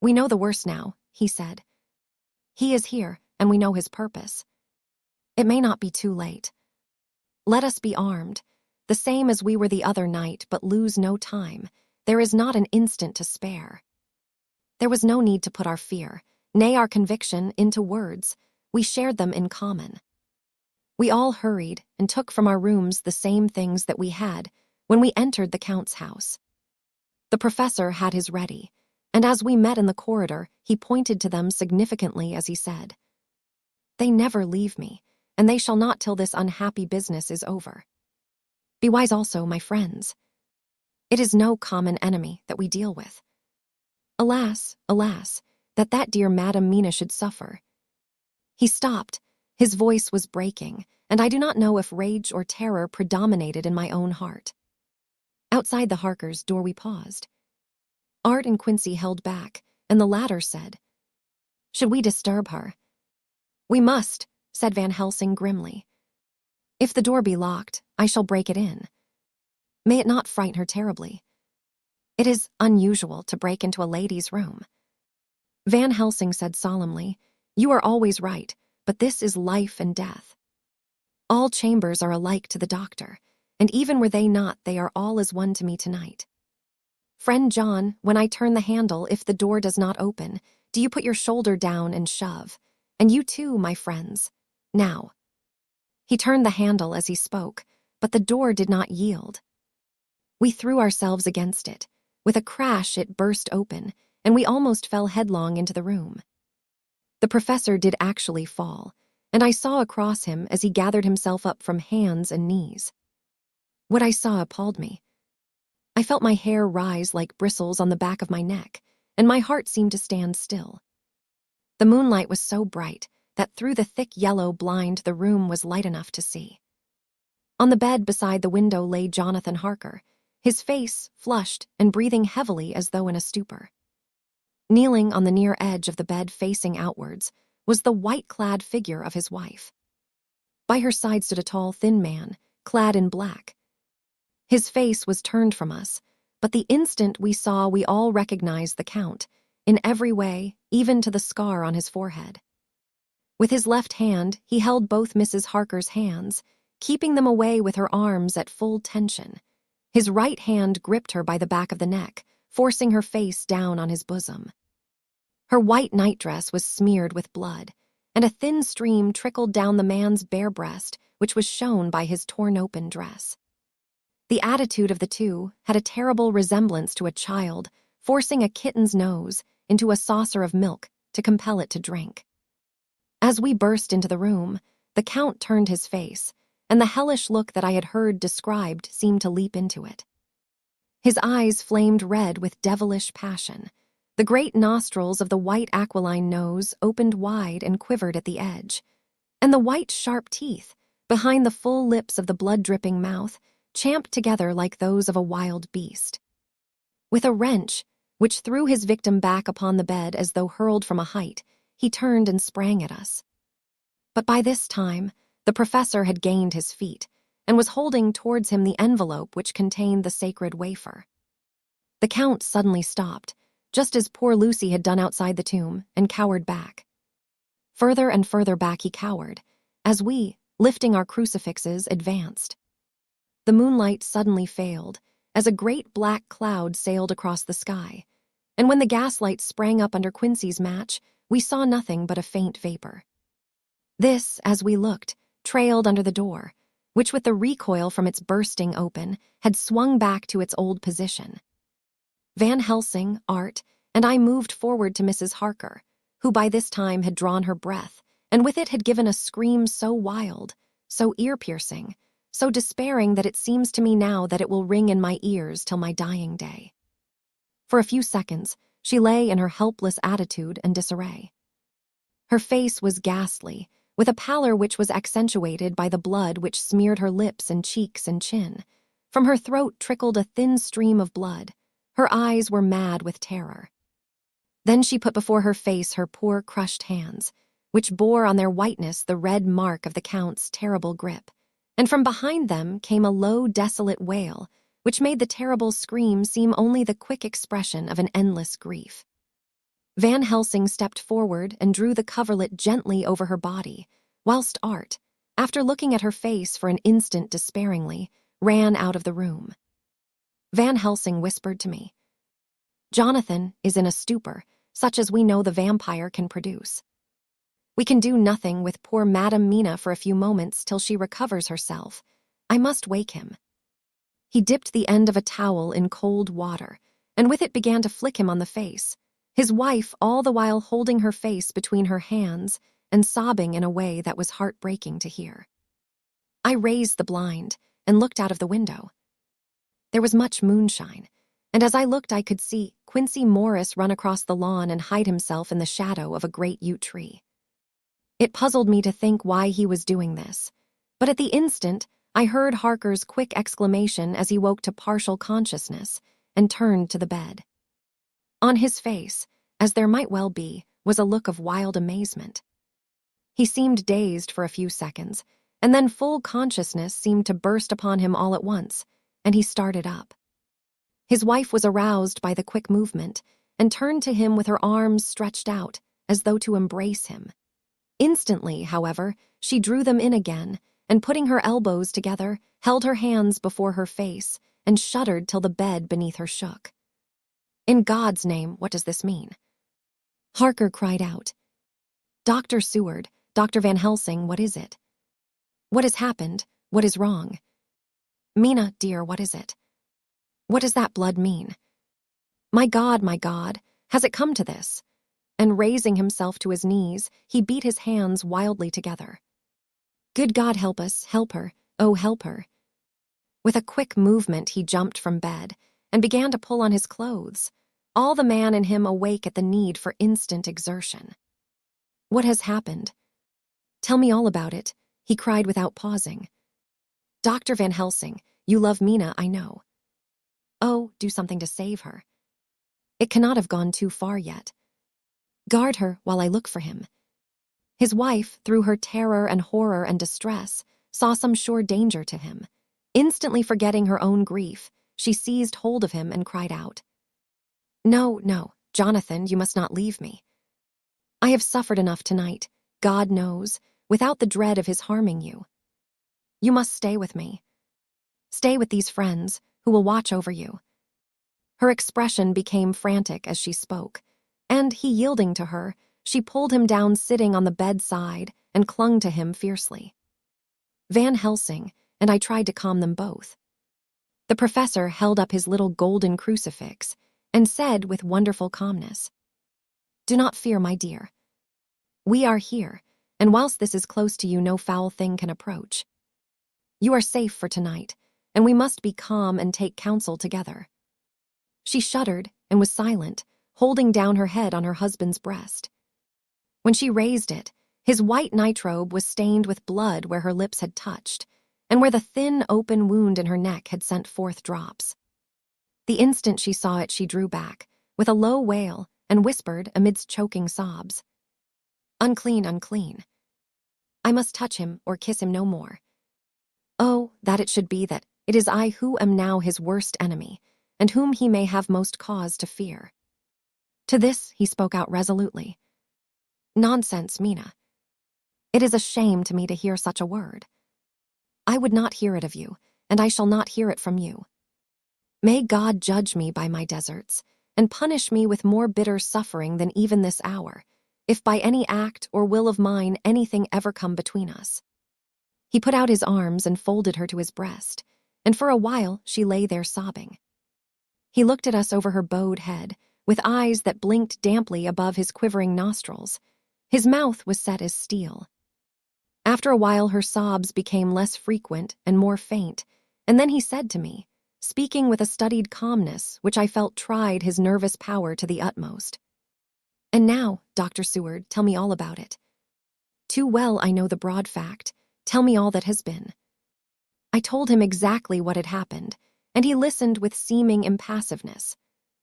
"We know the worst now," he said. "He is here, and we know his purpose. It may not be too late. Let us be armed, the same as we were the other night, but lose no time. There is not an instant to spare." There was no need to put our fear, nay our conviction, into words. We shared them in common. We all hurried and took from our rooms the same things that we had when we entered the Count's house. The professor had his ready, and as we met in the corridor, he pointed to them significantly as he said, "They never leave me, and they shall not till this unhappy business is over. Be wise also, my friends. It is no common enemy that we deal with. Alas, alas, that dear Madam Mina should suffer." He stopped. His voice was breaking, and I do not know if rage or terror predominated in my own heart. Outside the Harkers' door we paused. Art and Quincy held back, and the latter said, "Should we disturb her?" "We must," said Van Helsing grimly. "If the door be locked, I shall break it in. May it not frighten her terribly. It is unusual to break into a lady's room." Van Helsing said solemnly, "You are always right, but this is life and death. All chambers are alike to the doctor, and even were they not, they are all as one to me tonight. Friend John, when I turn the handle, if the door does not open, do you put your shoulder down and shove, and you too, my friends. Now." He turned the handle as he spoke, but the door did not yield. We threw ourselves against it. With a crash it burst open, and we almost fell headlong into the room. The professor did actually fall, and I saw across him as he gathered himself up from hands and knees. What I saw appalled me. I felt my hair rise like bristles on the back of my neck, and my heart seemed to stand still. The moonlight was so bright that through the thick yellow blind the room was light enough to see. On the bed beside the window lay Jonathan Harker, his face flushed and breathing heavily as though in a stupor. Kneeling on the near edge of the bed facing outwards was the white-clad figure of his wife. By her side stood a tall, thin man, clad in black. His face was turned from us, but the instant we saw, we all recognized the Count, in every way, even to the scar on his forehead. With his left hand, he held both Mrs. Harker's hands, keeping them away with her arms at full tension. His right hand gripped her by the back of the neck, forcing her face down on his bosom. Her white nightdress was smeared with blood, and a thin stream trickled down the man's bare breast, which was shown by his torn-open dress. The attitude of the two had a terrible resemblance to a child forcing a kitten's nose into a saucer of milk to compel it to drink. As we burst into the room, the Count turned his face, and the hellish look that I had heard described seemed to leap into it. His eyes flamed red with devilish passion. The great nostrils of the white aquiline nose opened wide and quivered at the edge, and the white sharp teeth, behind the full lips of the blood-dripping mouth, champed together like those of a wild beast. With a wrench, which threw his victim back upon the bed as though hurled from a height, he turned and sprang at us. But by this time, the professor had gained his feet and was holding towards him the envelope which contained the sacred wafer. The Count suddenly stopped, just as poor Lucy had done outside the tomb, and cowered back. Further and further back he cowered, as we, lifting our crucifixes, advanced. The moonlight suddenly failed, as a great black cloud sailed across the sky, and when the gaslight sprang up under Quincy's match, we saw nothing but a faint vapor. This, as we looked, trailed under the door, which with the recoil from its bursting open, had swung back to its old position. Van Helsing, Art, and I moved forward to Mrs. Harker, who by this time had drawn her breath, and with it had given a scream so wild, so ear-piercing, so despairing that it seems to me now that it will ring in my ears till my dying day. For a few seconds, she lay in her helpless attitude and disarray. Her face was ghastly, with a pallor which was accentuated by the blood which smeared her lips and cheeks and chin. From her throat trickled a thin stream of blood. Her eyes were mad with terror. Then she put before her face her poor crushed hands, which bore on their whiteness the red mark of the Count's terrible grip, and from behind them came a low, desolate wail, which made the terrible scream seem only the quick expression of an endless grief. Van Helsing stepped forward and drew the coverlet gently over her body, whilst Art, after looking at her face for an instant despairingly, ran out of the room. Van Helsing whispered to me, "Jonathan is in a stupor, such as we know the vampire can produce. We can do nothing with poor Madame Mina for a few moments till she recovers herself. I must wake him." He dipped the end of a towel in cold water, and with it began to flick him on the face, his wife all the while holding her face between her hands and sobbing in a way that was heartbreaking to hear. I raised the blind and looked out of the window. There was much moonshine, and as I looked I could see Quincy Morris run across the lawn and hide himself in the shadow of a great yew tree. It puzzled me to think why he was doing this, but at the instant I heard Harker's quick exclamation as he woke to partial consciousness and turned to the bed. On his face, as there might well be, was a look of wild amazement. He seemed dazed for a few seconds, and then full consciousness seemed to burst upon him all at once, and he started up. His wife was aroused by the quick movement and turned to him with her arms stretched out, as though to embrace him. Instantly, however, she drew them in again, and putting her elbows together, held her hands before her face, and shuddered till the bed beneath her shook. "In God's name, what does this mean?" Harker cried out. "Dr. Seward, Dr. Van Helsing, what is it? What has happened? What is wrong? Mina, dear, what is it? What does that blood mean? My God, has it come to this?" And raising himself to his knees, he beat his hands wildly together. "Good God, help us, help her, oh, help her." With a quick movement he jumped from bed and began to pull on his clothes, all the man in him awake at the need for instant exertion. "What has happened? Tell me all about it," he cried without pausing. "Dr. Van Helsing, you love Mina, I know. Oh, do something to save her. It cannot have gone too far yet. Guard her while I look for him. His wife, through her terror and horror and distress, saw some sure danger to him. Instantly forgetting her own grief, she seized hold of him and cried out, "No, no, Jonathan, you must not leave me. I have suffered enough tonight, God knows, without the dread of his harming you. You must stay with me. Stay with these friends, who will watch over you." Her expression became frantic as she spoke, and he yielding to her, she pulled him down sitting on the bedside and clung to him fiercely. Van Helsing and I tried to calm them both. The professor held up his little golden crucifix and said with wonderful calmness, "Do not fear, my dear. We are here, and whilst this is close to you, no foul thing can approach. You are safe for tonight, and we must be calm and take counsel together." She shuddered and was silent, holding down her head on her husband's breast. When she raised it, his white nightrobe was stained with blood where her lips had touched, and where the thin, open wound in her neck had sent forth drops. The instant she saw it, she drew back, with a low wail, and whispered amidst choking sobs, "Unclean, unclean. I must touch him or kiss him no more. Oh, that it should be that it is I who am now his worst enemy, and whom he may have most cause to fear." To this he spoke out resolutely, "Nonsense, Mina. It is a shame to me to hear such a word. I would not hear it of you, and I shall not hear it from you. May God judge me by my deserts, and punish me with more bitter suffering than even this hour, if by any act or will of mine anything ever come between us." He put out his arms and folded her to his breast, and for a while she lay there sobbing. He looked at us over her bowed head, with eyes that blinked damply above his quivering nostrils. His mouth was set as steel. After a while her sobs became less frequent and more faint, and then he said to me, speaking with a studied calmness which I felt tried his nervous power to the utmost, "And now, Dr. Seward, tell me all about it. Too well I know the broad fact. Tell me all that has been." I told him exactly what had happened, and he listened with seeming impassiveness,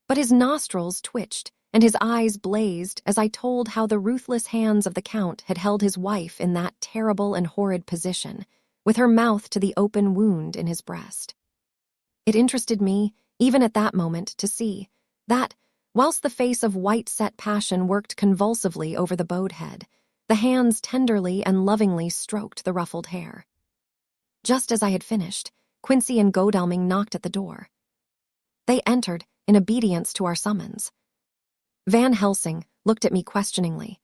but his nostrils twitched and his eyes blazed as I told how the ruthless hands of the Count had held his wife in that terrible and horrid position, with her mouth to the open wound in his breast. It interested me, even at that moment, to see that, whilst the face of white-set passion worked convulsively over the bowed head, the hands tenderly and lovingly stroked the ruffled hair. Just as I had finished, Quincy and Godalming knocked at the door. They entered in obedience to our summons. Van Helsing looked at me questioningly.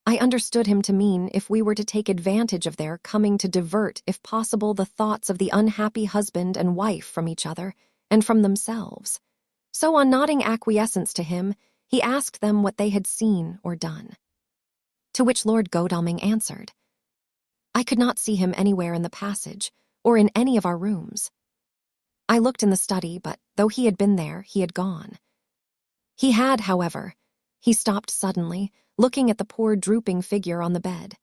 I understood him to mean if we were to take advantage of their coming to divert, if possible, the thoughts of the unhappy husband and wife from each other and from themselves. So on nodding acquiescence to him, he asked them what they had seen or done. To which Lord Godalming answered, "I could not see him anywhere in the passage or in any of our rooms. I looked in the study, but though he had been there, he had gone. He had, however," he stopped suddenly, looking at the poor drooping figure on the bed.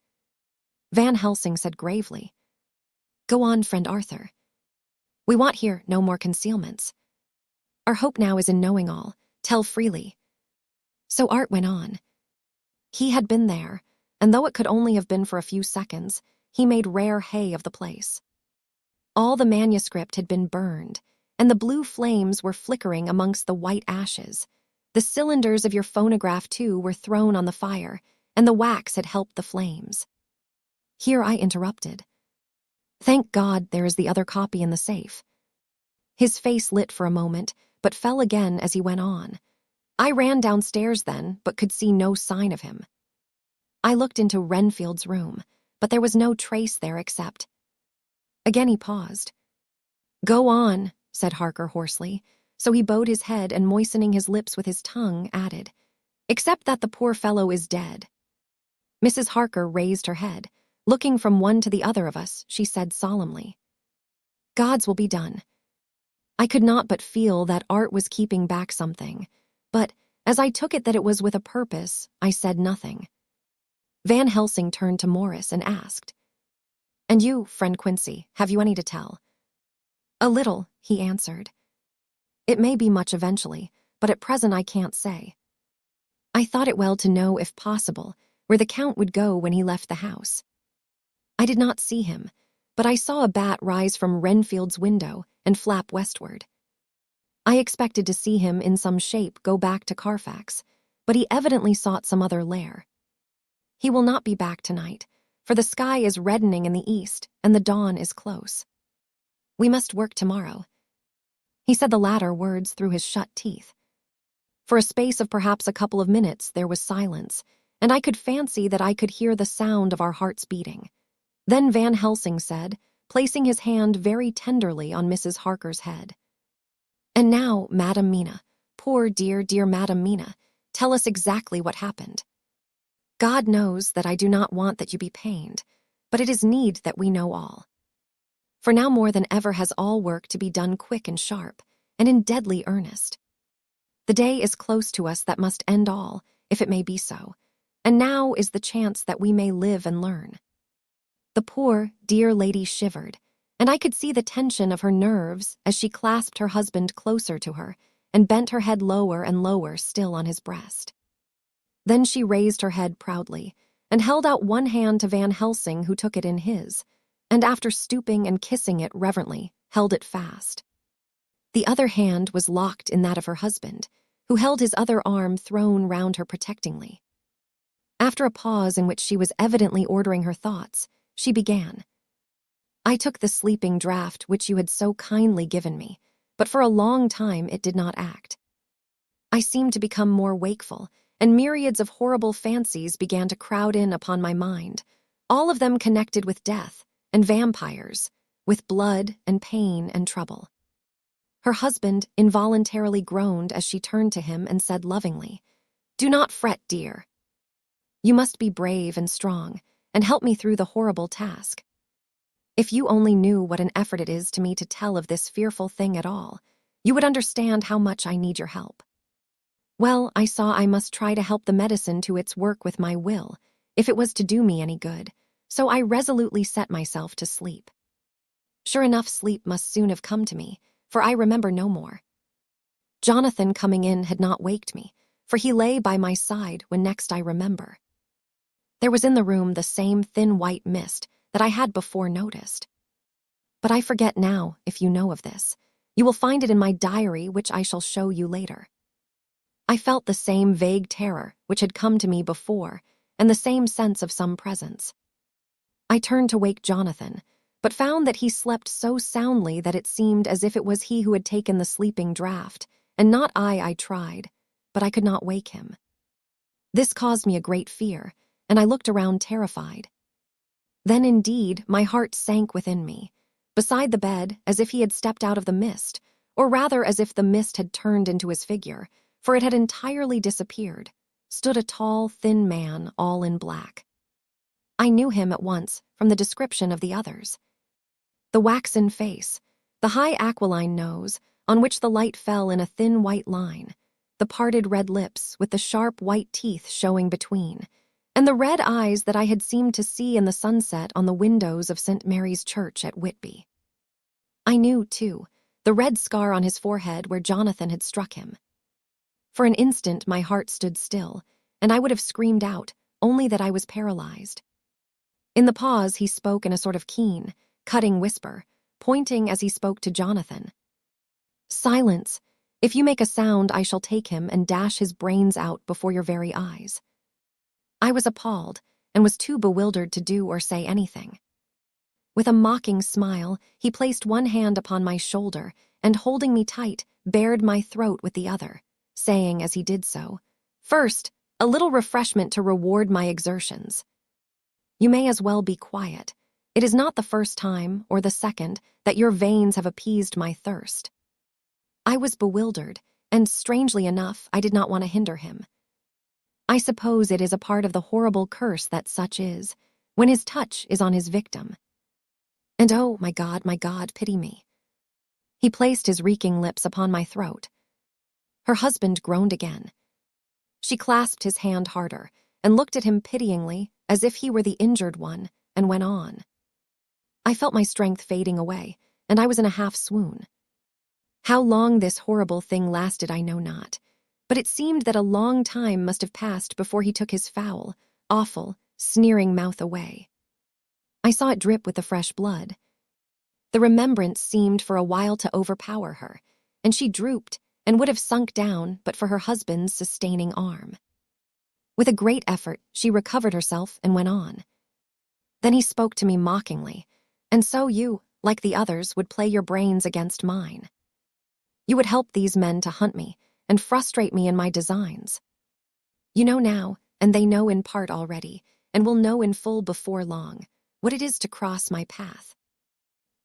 Van Helsing said gravely, "Go on, friend Arthur. We want here no more concealments. Our hope now is in knowing all. Tell freely." So Art went on. He had been there, and though it could only have been for a few seconds, he made rare hay of the place. All the manuscript had been burned, and the blue flames were flickering amongst the white ashes. The cylinders of your phonograph, too, were thrown on the fire, and the wax had helped the flames. Here I interrupted. "Thank God there is the other copy in the safe." His face lit for a moment, but fell again as he went on. I ran downstairs then, but could see no sign of him. I looked into Renfield's room, but there was no trace there except... Again he paused. "Go on," said Harker hoarsely, so he bowed his head and, moistening his lips with his tongue, added, "Except that the poor fellow is dead." Mrs. Harker raised her head. Looking from one to the other of us, she said solemnly, "God's will be done." I could not but feel that Art was keeping back something, but, as I took it that it was with a purpose, I said nothing. Van Helsing turned to Morris and asked, "And you, friend Quincy, have you any to tell?" "A little," he answered. "It may be much eventually, but at present I can't say. I thought it well to know, if possible, where the Count would go when he left the house. I did not see him, but I saw a bat rise from Renfield's window and flap westward. I expected to see him in some shape go back to Carfax, but he evidently sought some other lair. He will not be back tonight, for the sky is reddening in the east and the dawn is close. We must work tomorrow. He said the latter words through his shut teeth. For a space of perhaps a couple of minutes there was silence, and I could fancy that I could hear the sound of our hearts beating. Then Van Helsing said, placing his hand very tenderly on Mrs. Harker's head, "And now, Madam Mina, poor dear, dear Madam Mina, tell us exactly what happened. God knows that I do not want that you be pained, but it is need that we know all. For now more than ever has all work to be done quick and sharp, and in deadly earnest. The day is close to us that must end all, if it may be so, and now is the chance that we may live and learn." The poor, dear lady shivered, and I could see the tension of her nerves as she clasped her husband closer to her and bent her head lower and lower still on his breast. Then she raised her head proudly and held out one hand to Van Helsing, who took it in his, and after stooping and kissing it reverently, held it fast. The other hand was locked in that of her husband, who held his other arm thrown round her protectingly. After a pause in which she was evidently ordering her thoughts, she began. "I took the sleeping draught which you had so kindly given me, but for a long time it did not act. I seemed to become more wakeful, and myriads of horrible fancies began to crowd in upon my mind, all of them connected with death and vampires, with blood and pain and trouble." Her husband involuntarily groaned as she turned to him and said lovingly, "Do not fret, dear. You must be brave and strong, and help me through the horrible task. If you only knew what an effort it is to me to tell of this fearful thing at all, you would understand how much I need your help." Well, I saw I must try to help the medicine to its work with my will, if it was to do me any good, so I resolutely set myself to sleep. Sure enough, sleep must soon have come to me, for I remember no more. Jonathan coming in had not waked me, for he lay by my side when next I remember. There was in the room the same thin white mist that I had before noticed. But I forget now, if you know of this. You will find it in my diary, which I shall show you later. I felt the same vague terror which had come to me before, and the same sense of some presence. I turned to wake Jonathan, but found that he slept so soundly that it seemed as if it was he who had taken the sleeping draught, and not I. I tried, but I could not wake him. This caused me a great fear, and I looked around terrified. Then indeed my heart sank within me. Beside the bed, as if he had stepped out of the mist, or rather as if the mist had turned into his figure, for it had entirely disappeared, stood a tall, thin man, all in black. I knew him at once from the description of the others. The waxen face, the high aquiline nose, on which the light fell in a thin white line, the parted red lips with the sharp white teeth showing between, and the red eyes that I had seemed to see in the sunset on the windows of St. Mary's Church at Whitby. I knew, too, the red scar on his forehead where Jonathan had struck him. For an instant my heart stood still, and I would have screamed out, only that I was paralyzed. In the pause he spoke in a sort of keen, cutting whisper, pointing as he spoke to Jonathan. "Silence! If you make a sound, I shall take him and dash his brains out before your very eyes." I was appalled, and was too bewildered to do or say anything. With a mocking smile, he placed one hand upon my shoulder, and holding me tight, bared my throat with the other, saying as he did so, "First, a little refreshment to reward my exertions. You may as well be quiet. It is not the first time, or the second, that your veins have appeased my thirst." I was bewildered, and strangely enough, I did not want to hinder him. I suppose it is a part of the horrible curse that such is, when his touch is on his victim. And oh, my God, pity me. He placed his reeking lips upon my throat. Her husband groaned again. She clasped his hand harder, and looked at him pityingly, as if he were the injured one, and went on. I felt my strength fading away, and I was in a half-swoon. How long this horrible thing lasted I know not, but it seemed that a long time must have passed before he took his foul, awful, sneering mouth away. I saw it drip with the fresh blood. The remembrance seemed for a while to overpower her, and she drooped and would have sunk down but for her husband's sustaining arm. With a great effort, she recovered herself and went on. Then he spoke to me mockingly, and so you, like the others, would play your brains against mine. You would help these men to hunt me and frustrate me in my designs. You know now, and they know in part already, and will know in full before long, what it is to cross my path.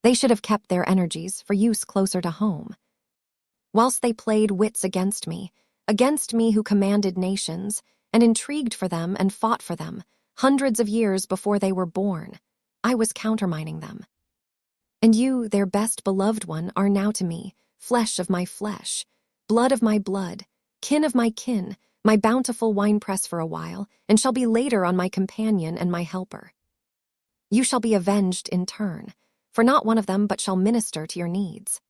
They should have kept their energies for use closer to home. Whilst they played wits against me who commanded nations, and intrigued for them and fought for them, hundreds of years before they were born, I was countermining them. And you, their best beloved one, are now to me, flesh of my flesh, blood of my blood, kin of my kin, my bountiful winepress for a while, and shall be later on my companion and my helper. You shall be avenged in turn, for not one of them but shall minister to your needs.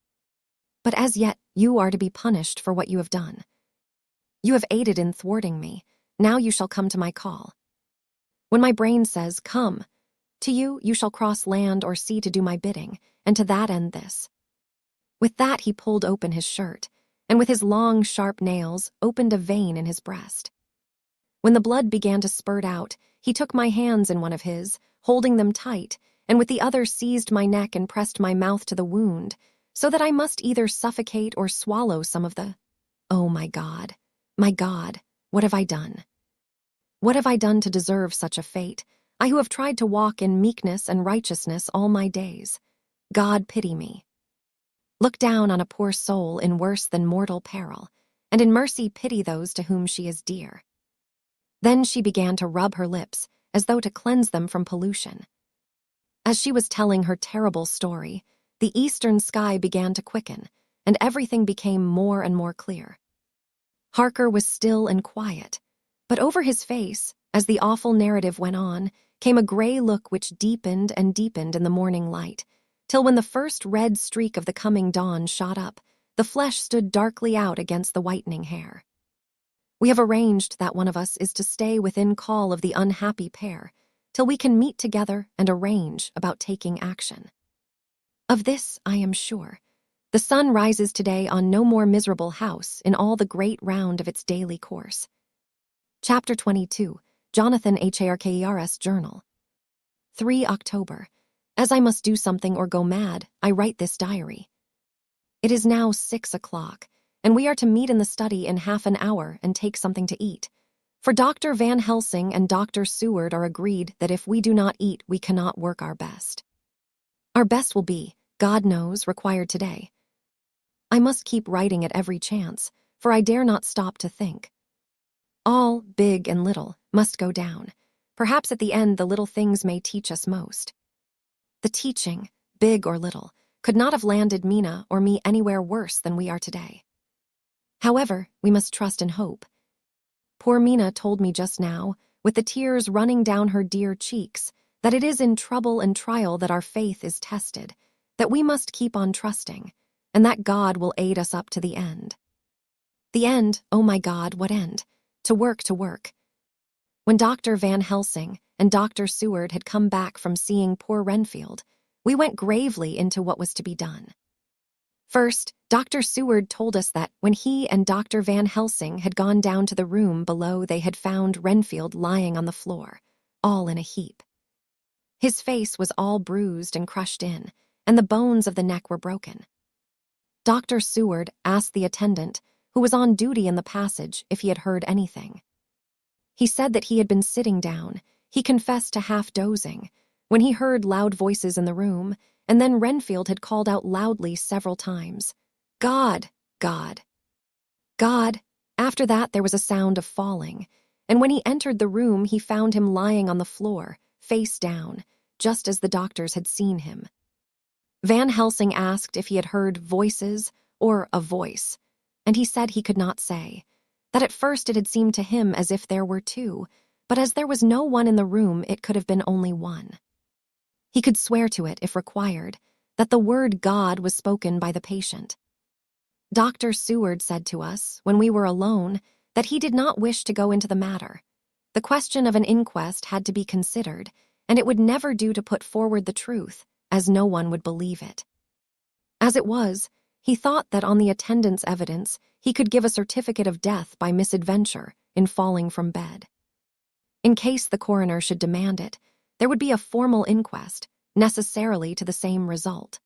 But as yet you are to be punished for what you have done. You have aided in thwarting me, now you shall come to my call. When my brain says, come, to you shall cross land or sea to do my bidding, and to that end this. With that he pulled open his shirt, and with his long, sharp nails opened a vein in his breast. When the blood began to spurt out, he took my hands in one of his, holding them tight, and with the other seized my neck and pressed my mouth to the wound, so that I must either suffocate or swallow some of the... Oh, my God, what have I done? What have I done to deserve such a fate, I who have tried to walk in meekness and righteousness all my days? God pity me. Look down on a poor soul in worse than mortal peril, and in mercy pity those to whom she is dear. Then she began to rub her lips, as though to cleanse them from pollution. As she was telling her terrible story, the eastern sky began to quicken, and everything became more and more clear. Harker was still and quiet, but over his face, as the awful narrative went on, came a gray look which deepened and deepened in the morning light, till when the first red streak of the coming dawn shot up, the flesh stood darkly out against the whitening hair. We have arranged that one of us is to stay within call of the unhappy pair, till we can meet together and arrange about taking action. Of this I am sure. The sun rises today on no more miserable house in all the great round of its daily course. Chapter 22, Jonathan Harker's Journal. 3 October. As I must do something or go mad, I write this diary. It is now 6 o'clock, and we are to meet in the study in half an hour and take something to eat. For Dr. Van Helsing and Dr. Seward are agreed that if we do not eat, we cannot work our best. Our best will be, God knows, required today. I must keep writing at every chance, for I dare not stop to think. All, big and little, must go down. Perhaps at the end the little things may teach us most. The teaching, big or little, could not have landed Mina or me anywhere worse than we are today. However, we must trust and hope. Poor Mina told me just now, with the tears running down her dear cheeks, that it is in trouble and trial that our faith is tested, that we must keep on trusting, and that God will aid us up to the end. The end, oh my God, what end? To work, to work. When Dr. Van Helsing and Dr. Seward had come back from seeing poor Renfield, we went gravely into what was to be done. First, Dr. Seward told us that when he and Dr. Van Helsing had gone down to the room below, they had found Renfield lying on the floor, all in a heap. His face was all bruised and crushed in, and the bones of the neck were broken. Dr. Seward asked the attendant, who was on duty in the passage, if he had heard anything. He said that he had been sitting down, he confessed to half dozing, when he heard loud voices in the room, and then Renfield had called out loudly several times, God, God, God. After that there was a sound of falling, and when he entered the room he found him lying on the floor, face down, just as the doctors had seen him. Van Helsing asked if he had heard voices or a voice, and he said he could not say, that at first it had seemed to him as if there were two, but as there was no one in the room it could have been only one. He could swear to it, if required, that the word God was spoken by the patient. Dr. Seward said to us, when we were alone, that he did not wish to go into the matter. The question of an inquest had to be considered, and it would never do to put forward the truth, as no one would believe it. As it was, he thought that on the attendant's evidence, he could give a certificate of death by misadventure in falling from bed. In case the coroner should demand it, there would be a formal inquest, necessarily to the same result.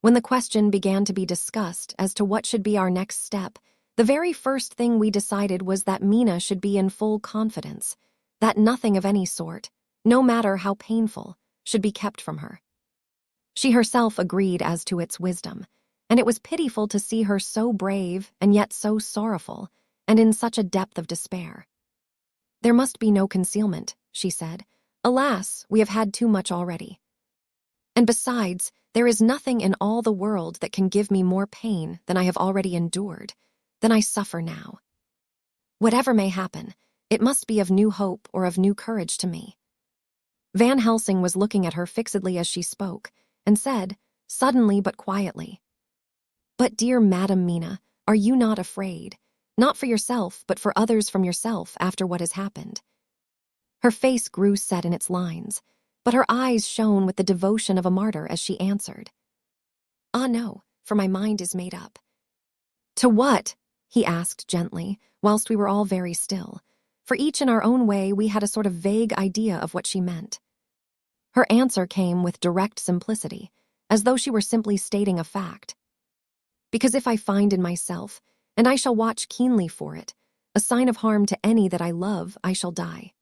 When the question began to be discussed as to what should be our next step, the very first thing we decided was that Mina should be in full confidence, that nothing of any sort, no matter how painful, should be kept from her. She herself agreed as to its wisdom, and it was pitiful to see her so brave and yet so sorrowful, and in such a depth of despair. "There must be no concealment," she said. "Alas, we have had too much already. And besides, there is nothing in all the world that can give me more pain than I have already endured, than I suffer now. Whatever may happen, it must be of new hope or of new courage to me." Van Helsing was looking at her fixedly as she spoke, and said, suddenly but quietly, "But dear Madam Mina, are you not afraid? Not for yourself, but for others from yourself after what has happened?" Her face grew set in its lines, but her eyes shone with the devotion of a martyr as she answered, "Ah, no, for my mind is made up." "To what?" he asked gently, whilst we were all very still, for each in our own way we had a sort of vague idea of what she meant. Her answer came with direct simplicity, as though she were simply stating a fact. "Because if I find in myself, and I shall watch keenly for it, a sign of harm to any that I love, I shall die."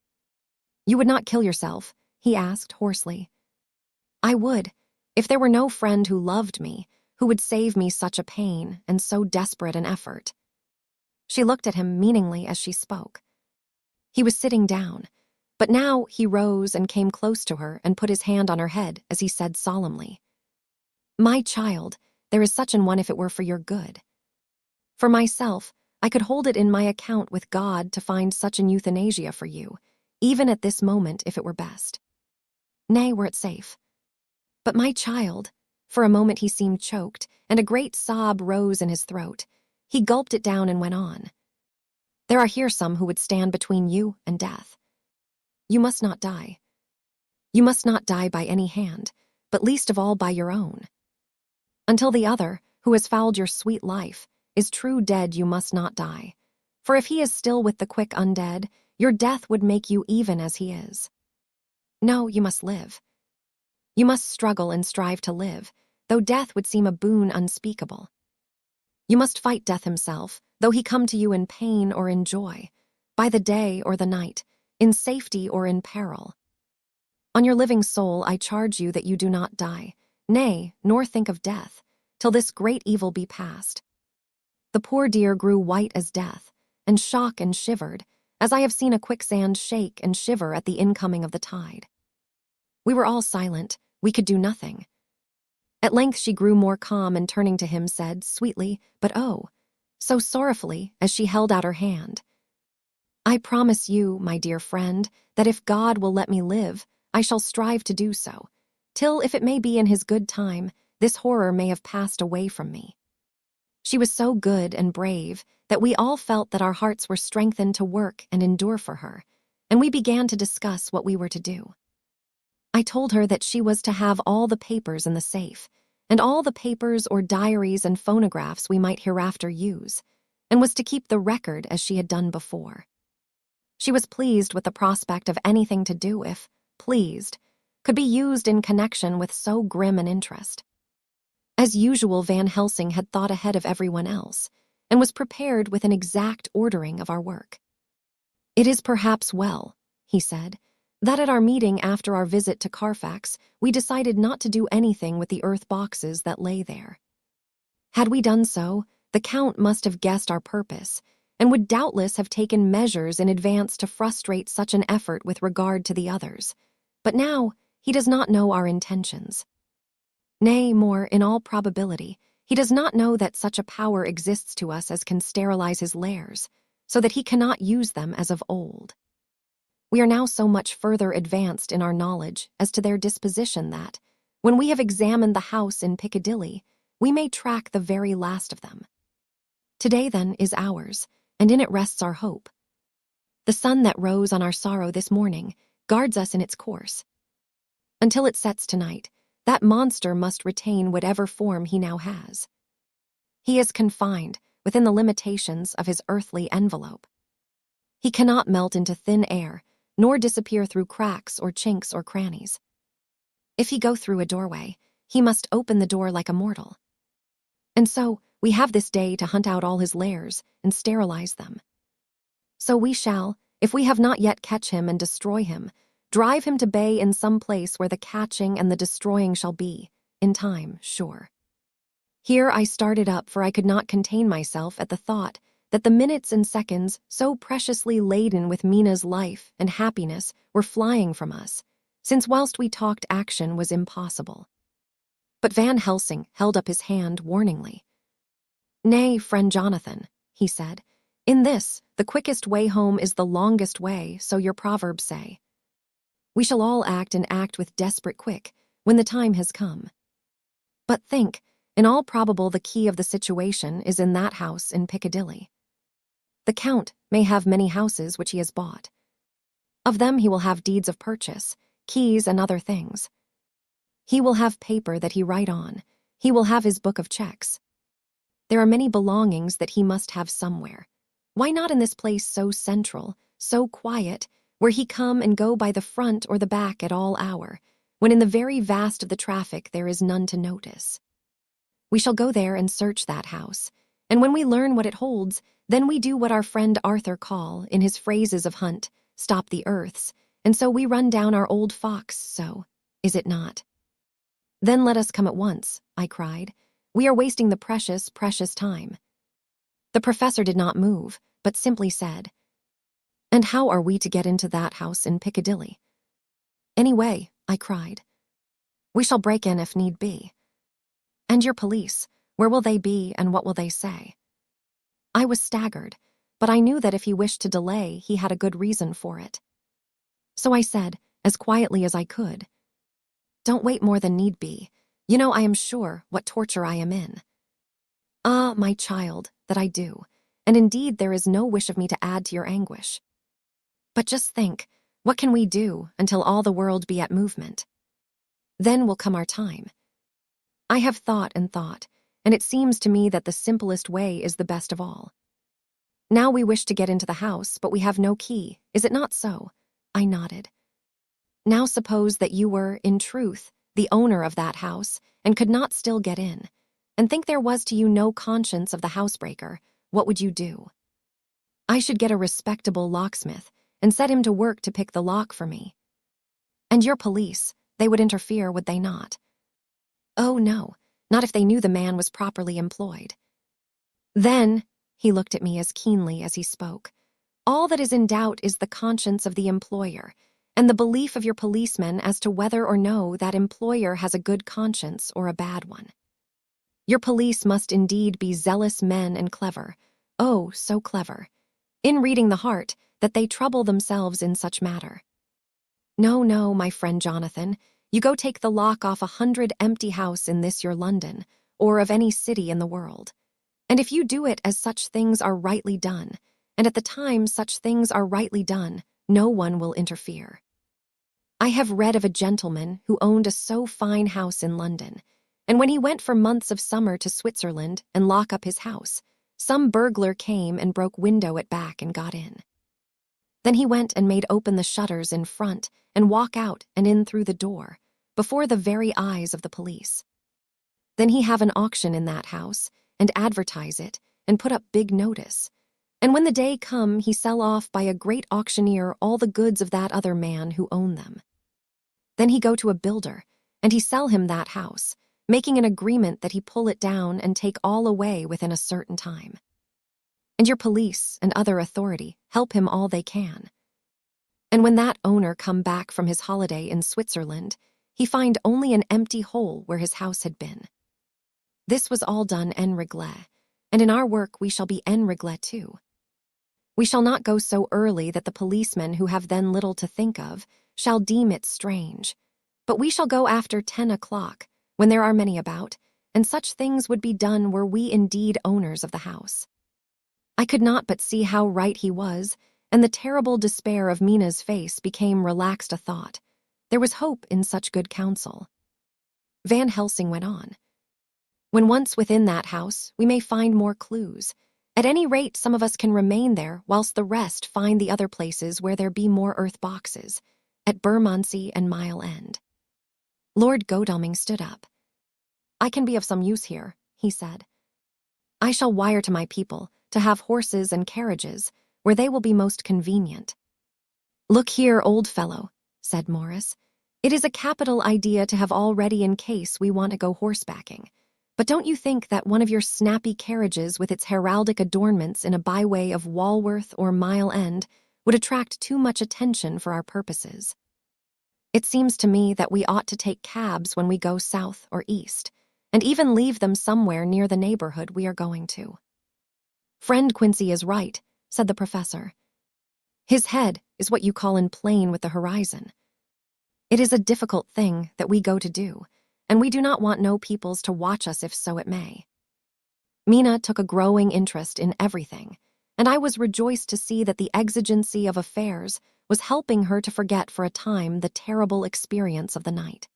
"You would not kill yourself?" he asked hoarsely. "I would, if there were no friend who loved me, who would save me such a pain and so desperate an effort." She looked at him meaningly as she spoke. He was sitting down, but now he rose and came close to her and put his hand on her head as he said solemnly, "My child, there is such an one if it were for your good. For myself, I could hold it in my account with God to find such an euthanasia for you, even at this moment if it were best. Nay, were it safe. But my child," for a moment he seemed choked, and a great sob rose in his throat. He gulped it down and went on, "There are here some who would stand between you and death. You must not die. You must not die by any hand, but least of all by your own. Until the other, who has fouled your sweet life, is true dead, you must not die. For if he is still with the quick undead, your death would make you even as he is. No, you must live. You must struggle and strive to live, though death would seem a boon unspeakable. You must fight death himself, though he come to you in pain or in joy, by the day or the night, in safety or in peril. On your living soul I charge you that you do not die, nay, nor think of death, till this great evil be past." The poor dear grew white as death, and shook and shivered, as I have seen a quicksand shake and shiver at the incoming of the tide. We were all silent, we could do nothing. At length she grew more calm and turning to him said, sweetly, but oh, so sorrowfully, as she held out her hand, "I promise you, my dear friend, that if God will let me live, I shall strive to do so, till, if it may be in his good time, this horror may have passed away from me." She was so good and brave that we all felt that our hearts were strengthened to work and endure for her, and we began to discuss what we were to do. I told her that she was to have all the papers in the safe, and all the papers or diaries and phonographs we might hereafter use, and was to keep the record as she had done before. She was pleased with the prospect of anything to do if, pleased, could be used in connection with so grim an interest. As usual, Van Helsing had thought ahead of everyone else, and was prepared with an exact ordering of our work. "It is perhaps well," he said, "that at our meeting after our visit to Carfax, we decided not to do anything with the earth boxes that lay there. Had we done so, the Count must have guessed our purpose, and would doubtless have taken measures in advance to frustrate such an effort with regard to the others. But now he does not know our intentions. Nay, more, in all probability, he does not know that such a power exists to us as can sterilize his lairs, so that he cannot use them as of old. We are now so much further advanced in our knowledge as to their disposition that, when we have examined the house in Piccadilly, we may track the very last of them. Today, then, is ours, and in it rests our hope. The sun that rose on our sorrow this morning guards us in its course. Until it sets tonight, that monster must retain whatever form he now has. He is confined within the limitations of his earthly envelope. He cannot melt into thin air, nor disappear through cracks or chinks or crannies. If he go through a doorway, he must open the door like a mortal. And so, we have this day to hunt out all his lairs and sterilize them. So we shall, if we have not yet catch him and destroy him, drive him to bay in some place where the catching and the destroying shall be, in time, sure. Here I started up, for I could not contain myself at the thought that the minutes and seconds, so preciously laden with Mina's life and happiness, were flying from us, since whilst we talked action was impossible. But Van Helsing held up his hand warningly. "Nay, friend Jonathan," he said, "in this, the quickest way home is the longest way, so your proverbs say. We shall all act and act with desperate quick when the time has come. But think, in all probable the key of the situation is in that house in Piccadilly. The Count may have many houses which he has bought. Of them he will have deeds of purchase, keys and other things. He will have paper that he write on. He will have his book of checks. There are many belongings that he must have somewhere. Why not in this place so central, so quiet, where he come and go by the front or the back at all hour, when in the very vast of the traffic there is none to notice? We shall go there and search that house, and when we learn what it holds, then we do what our friend Arthur call, in his phrases of hunt, stop the earths, and so we run down our old fox, so, is it not?" "Then let us come at once," I cried. "We are wasting the precious, precious time." The professor did not move, but simply said, "And how are we to get into that house in Piccadilly?" "Anyway," I cried. "We shall break in if need be." "And your police, where will they be and what will they say?" I was staggered, but I knew that if he wished to delay, he had a good reason for it. So I said, as quietly as I could, "Don't wait more than need be. You know, I am sure, what torture I am in." "Ah, my child, that I do, and indeed there is no wish of me to add to your anguish. But just think, what can we do until all the world be at movement? Then will come our time. I have thought and thought, and it seems to me that the simplest way is the best of all. Now we wish to get into the house, but we have no key, is it not so?" I nodded. "Now suppose that you were, in truth, the owner of that house, and could not still get in, and think there was to you no conscience of the housebreaker, what would you do?" "I should get a respectable locksmith, and set him to work to pick the lock for me." "And your police, they would interfere, would they not?" "Oh, no, not if they knew the man was properly employed." "Then," he looked at me as keenly as he spoke, "all that is in doubt is the conscience of the employer, and the belief of your policemen as to whether or no that employer has a good conscience or a bad one. Your police must indeed be zealous men and clever, oh, so clever, in reading the heart, that they trouble themselves in such matter. No, no, my friend Jonathan, you go take the lock off 100 empty house in this your London, or of any city in the world. And if you do it as such things are rightly done, and at the time such things are rightly done, no one will interfere. I have read of a gentleman who owned a so fine house in London, and when he went for months of summer to Switzerland and lock up his house, some burglar came and broke window at back and got in. Then he went and made open the shutters in front and walk out and in through the door, before the very eyes of the police. Then he have an auction in that house, and advertise it, and put up big notice. And when the day come, he sell off by a great auctioneer all the goods of that other man who own them. Then he go to a builder, and he sell him that house, making an agreement that he pull it down and take all away within a certain time. And your police and other authority help him all they can. And when that owner come back from his holiday in Switzerland, he find only an empty hole where his house had been. This was all done en règle, and in our work we shall be en règle too. We shall not go so early that the policemen who have then little to think of shall deem it strange, but we shall go after 10 o'clock, when there are many about, and such things would be done were we indeed owners of the house." I could not but see how right he was, and the terrible despair of Mina's face became relaxed a thought. There was hope in such good counsel. Van Helsing went on. When once within that house, we may find more clues. At any rate, some of us can remain there, whilst the rest find the other places where there be more earth boxes, at Bermondsey and Mile End. Lord Godalming stood up. I can be of some use here, he said. I shall wire to my people to have horses and carriages where they will be most convenient. Look here, old fellow, said Morris. It is a capital idea to have all ready in case we want to go horsebacking. But don't you think that one of your snappy carriages with its heraldic adornments in a byway of Walworth or Mile End would attract too much attention for our purposes? It seems to me that we ought to take cabs when we go south or east, and even leave them somewhere near the neighborhood we are going to. Friend Quincy is right, said the professor. His head is what you call in plane with the horizon. It is a difficult thing that we go to do, and we do not want no peoples to watch us if so it may. Mina took a growing interest in everything, and I was rejoiced to see that the exigency of affairs was helping her to forget for a time the terrible experience of the night.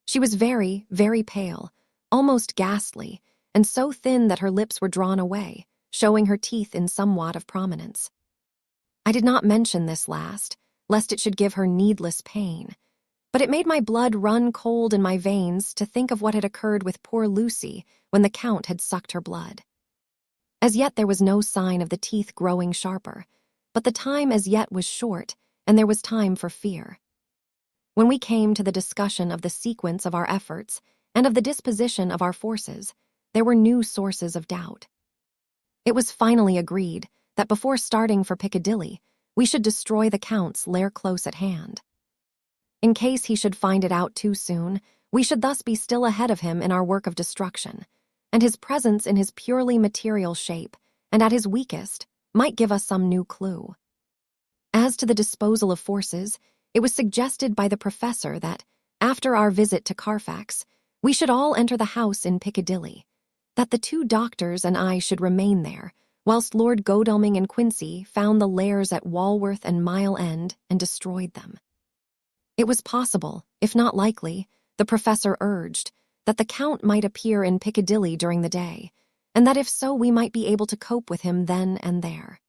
She was very, very pale, almost ghastly, and so thin that her lips were drawn away, showing her teeth in somewhat of prominence. I did not mention this last, lest it should give her needless pain, but it made my blood run cold in my veins to think of what had occurred with poor Lucy when the Count had sucked her blood. As yet there was no sign of the teeth growing sharper, but the time as yet was short, and there was time for fear. When we came to the discussion of the sequence of our efforts and of the disposition of our forces, there were new sources of doubt. It was finally agreed that before starting for Piccadilly, we should destroy the Count's lair close at hand. In case he should find it out too soon, we should thus be still ahead of him in our work of destruction, and his presence in his purely material shape, and at his weakest, might give us some new clue. As to the disposal of forces, it was suggested by the professor that, after our visit to Carfax, we should all enter the house in Piccadilly, that the 2 doctors and I should remain there, whilst Lord Godalming and Quincy found the lairs at Walworth and Mile End and destroyed them. It was possible, if not likely, the professor urged, that the Count might appear in Piccadilly during the day, and that if so we might be able to cope with him then and there.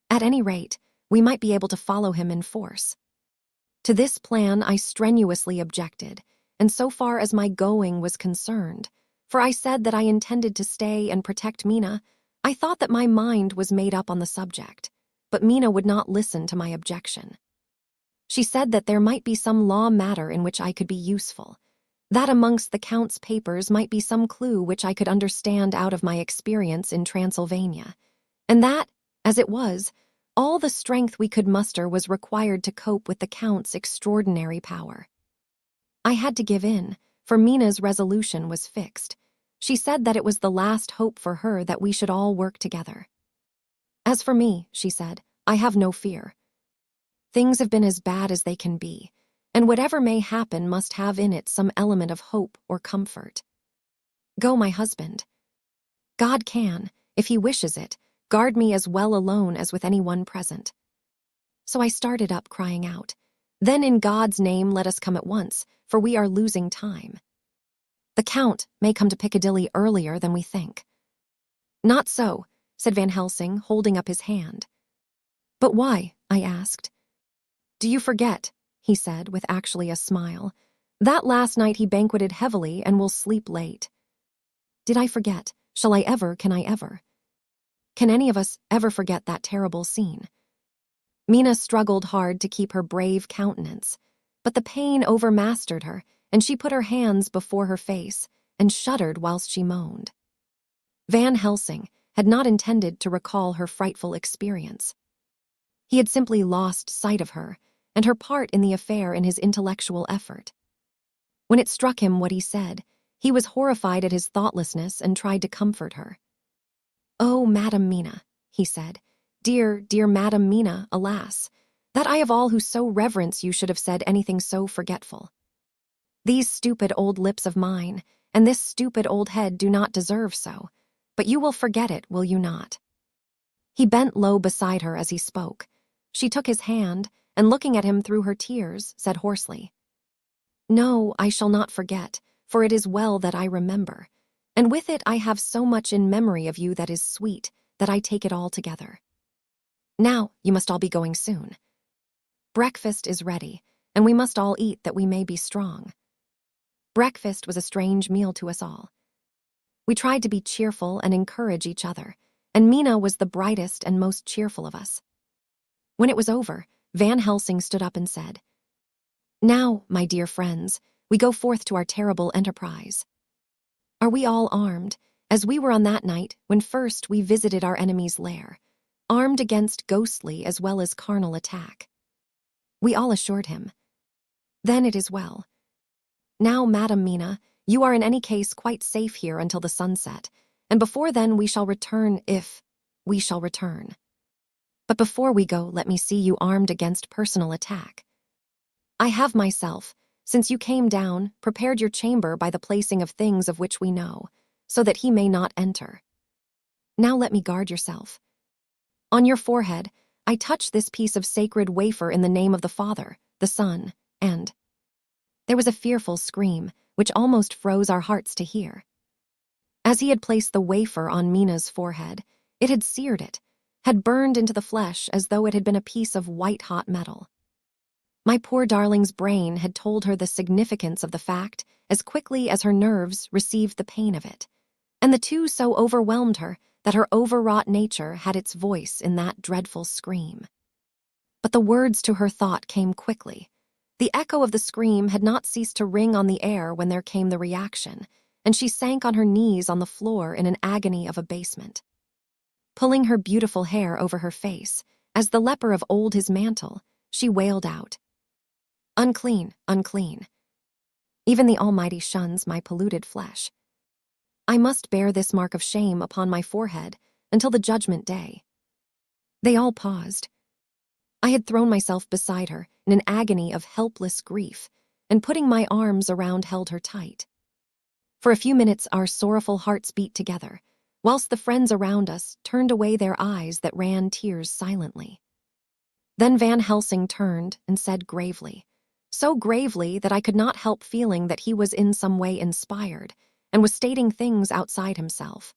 At any rate, we might be able to follow him in force. To this plan I strenuously objected, and so far as my going was concerned, for I said that I intended to stay and protect Mina, I thought that my mind was made up on the subject, but Mina would not listen to my objection. She said that there might be some law matter in which I could be useful, that amongst the Count's papers might be some clue which I could understand out of my experience in Transylvania, and that, as it was, all the strength we could muster was required to cope with the Count's extraordinary power. I had to give in, for Mina's resolution was fixed. She said that it was the last hope for her that we should all work together. As for me, she said, I have no fear. Things have been as bad as they can be, and whatever may happen must have in it some element of hope or comfort. Go, my husband. God can, if he wishes it, guard me as well alone as with any one present. So I started up, crying out, Then in God's name let us come at once, for we are losing time. The Count may come to Piccadilly earlier than we think. Not so, said Van Helsing, holding up his hand. But why? I asked. Do you forget, he said with actually a smile, that last night he banqueted heavily and will sleep late? Did I forget? Shall I ever? Can I ever? Can any of us ever forget that terrible scene? Mina struggled hard to keep her brave countenance, but the pain overmastered her, and she put her hands before her face and shuddered whilst she moaned. Van Helsing had not intended to recall her frightful experience. He had simply lost sight of her and her part in the affair in his intellectual effort. When it struck him what he said, he was horrified at his thoughtlessness and tried to comfort her. Oh, Madam Mina, he said, dear, dear Madam Mina, alas, that I of all who so reverence you should have said anything so forgetful. These stupid old lips of mine and this stupid old head do not deserve so, but you will forget it, will you not? He bent low beside her as he spoke. She took his hand, and looking at him through her tears, said hoarsely, "No, I shall not forget, for it is well that I remember. And with it I have so much in memory of you that is sweet, that I take it all together. Now, you must all be going soon. Breakfast is ready, and we must all eat that we may be strong." Breakfast was a strange meal to us all. We tried to be cheerful and encourage each other, and Mina was the brightest and most cheerful of us. When it was over, Van Helsing stood up and said, "Now, my dear friends, we go forth to our terrible enterprise. Are we all armed, as we were on that night when first we visited our enemy's lair, armed against ghostly as well as carnal attack?" We all assured him. "Then it is well. Now, Madam Mina, you are in any case quite safe here until the sunset, and before then we shall return if we shall return. But before we go, let me see you armed against personal attack. I have myself, since you came down, prepared your chamber by the placing of things of which we know, so that he may not enter. Now let me guard yourself. On your forehead, I touch this piece of sacred wafer in the name of the Father, the Son, and—" There was a fearful scream, which almost froze our hearts to hear. As he had placed the wafer on Mina's forehead, it had seared it, had burned into the flesh as though it had been a piece of white-hot metal. My poor darling's brain had told her the significance of the fact as quickly as her nerves received the pain of it, and the two so overwhelmed her that her overwrought nature had its voice in that dreadful scream. But the words to her thought came quickly. The echo of the scream had not ceased to ring on the air when there came the reaction, and she sank on her knees on the floor in an agony of abasement. Pulling her beautiful hair over her face, as the leper of old his mantle, she wailed out, "Unclean, unclean. Even the Almighty shuns my polluted flesh. I must bear this mark of shame upon my forehead until the judgment day." They all paused. I had thrown myself beside her in an agony of helpless grief, and putting my arms around held her tight. For a few minutes our sorrowful hearts beat together, whilst the friends around us turned away their eyes that ran tears silently. Then Van Helsing turned and said gravely, so gravely that I could not help feeling that he was in some way inspired, and was stating things outside himself.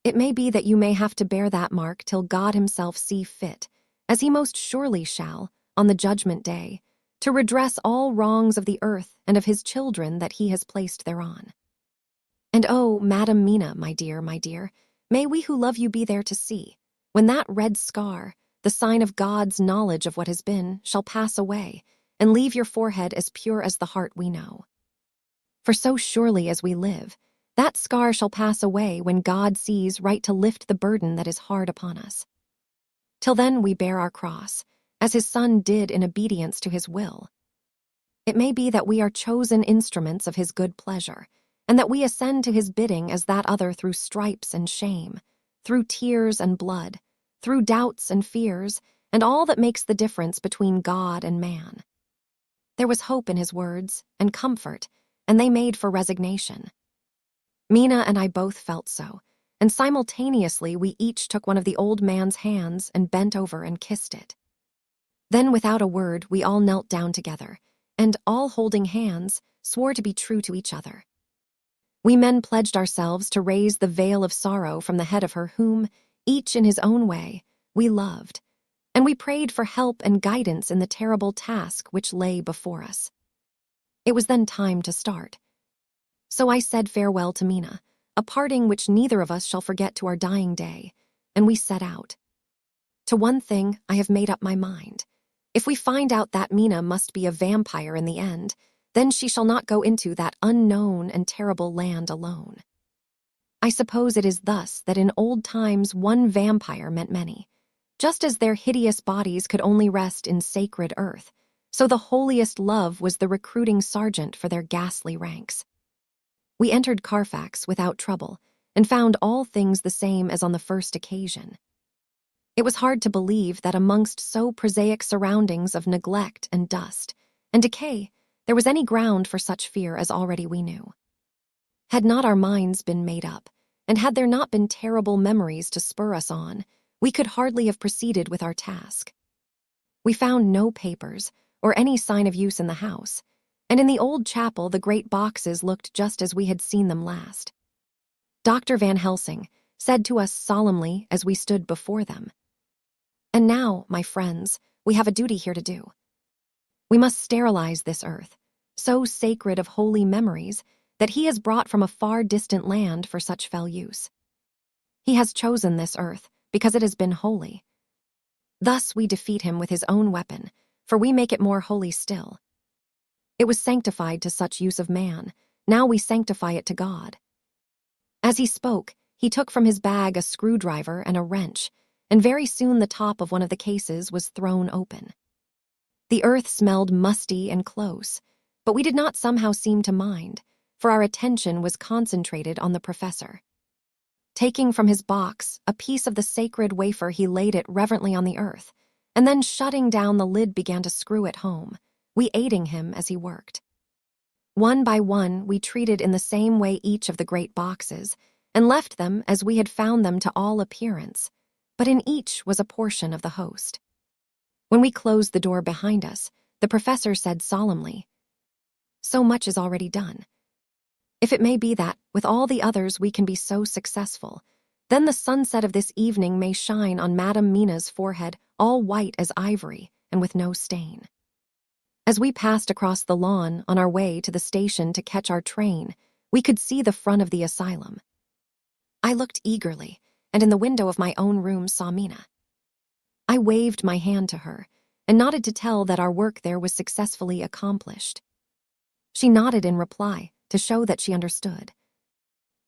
"It may be that you may have to bear that mark till God himself see fit, as he most surely shall, on the judgment day, to redress all wrongs of the earth and of his children that he has placed thereon. And oh, Madam Mina, my dear, may we who love you be there to see, when that red scar, the sign of God's knowledge of what has been, shall pass away, and leave your forehead as pure as the heart we know. For so surely as we live, that scar shall pass away when God sees right to lift the burden that is hard upon us. Till then we bear our cross, as his Son did in obedience to his will. It may be that we are chosen instruments of his good pleasure, and that we ascend to his bidding as that other through stripes and shame, through tears and blood, through doubts and fears, and all that makes the difference between God and man." There was hope in his words, and comfort, and they made for resignation. Mina and I both felt so, and simultaneously we each took one of the old man's hands and bent over and kissed it. Then without a word we all knelt down together, and, all holding hands, swore to be true to each other. We men pledged ourselves to raise the veil of sorrow from the head of her whom, each in his own way, we loved, and we prayed for help and guidance in the terrible task which lay before us. It was then time to start. So I said farewell to Mina, a parting which neither of us shall forget to our dying day, and we set out. To one thing I have made up my mind. If we find out that Mina must be a vampire in the end, then she shall not go into that unknown and terrible land alone. I suppose it is thus that in old times one vampire meant many. Just as their hideous bodies could only rest in sacred earth, so the holiest love was the recruiting sergeant for their ghastly ranks. We entered Carfax without trouble, and found all things the same as on the first occasion. It was hard to believe that amongst so prosaic surroundings of neglect and dust and decay, there was any ground for such fear as already we knew. Had not our minds been made up, and had there not been terrible memories to spur us on, we could hardly have proceeded with our task. We found no papers or any sign of use in the house, and in the old chapel the great boxes looked just as we had seen them last. Dr. Van Helsing said to us solemnly as we stood before them, "And now, my friends, we have a duty here to do. We must sterilize this earth, so sacred of holy memories that he has brought from a far distant land for such fell use. He has chosen this earth because it has been holy. Thus we defeat him with his own weapon, for we make it more holy still. It was sanctified to such use of man, now we sanctify it to God." As he spoke, he took from his bag a screwdriver and a wrench, and very soon the top of one of the cases was thrown open. The earth smelled musty and close, but we did not somehow seem to mind, for our attention was concentrated on the professor. Taking from his box a piece of the sacred wafer, he laid it reverently on the earth, and then shutting down the lid began to screw it home, we aiding him as he worked. One by one, we treated in the same way each of the great boxes, and left them as we had found them to all appearance, but in each was a portion of the host. When we closed the door behind us, the professor said solemnly, "So much is already done. If it may be that, with all the others, we can be so successful, then the sunset of this evening may shine on Madame Mina's forehead all white as ivory and with no stain." As we passed across the lawn on our way to the station to catch our train, we could see the front of the asylum. I looked eagerly, and in the window of my own room saw Mina. I waved my hand to her, and nodded to tell that our work there was successfully accomplished. She nodded in reply, to show that she understood.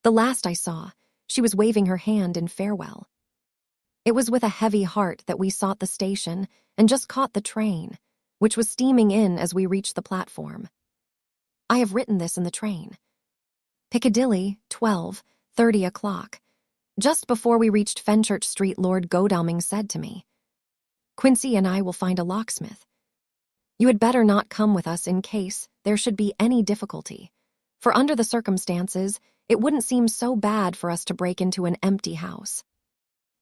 The last I saw, she was waving her hand in farewell. It was with a heavy heart that we sought the station and just caught the train, which was steaming in as we reached the platform. I have written this in the train. Piccadilly, 12:30 o'clock. Just before we reached Fenchurch Street, Lord Godalming said to me, "Quincy and I will find a locksmith. You had better not come with us in case there should be any difficulty, for under the circumstances, it wouldn't seem so bad for us to break into an empty house.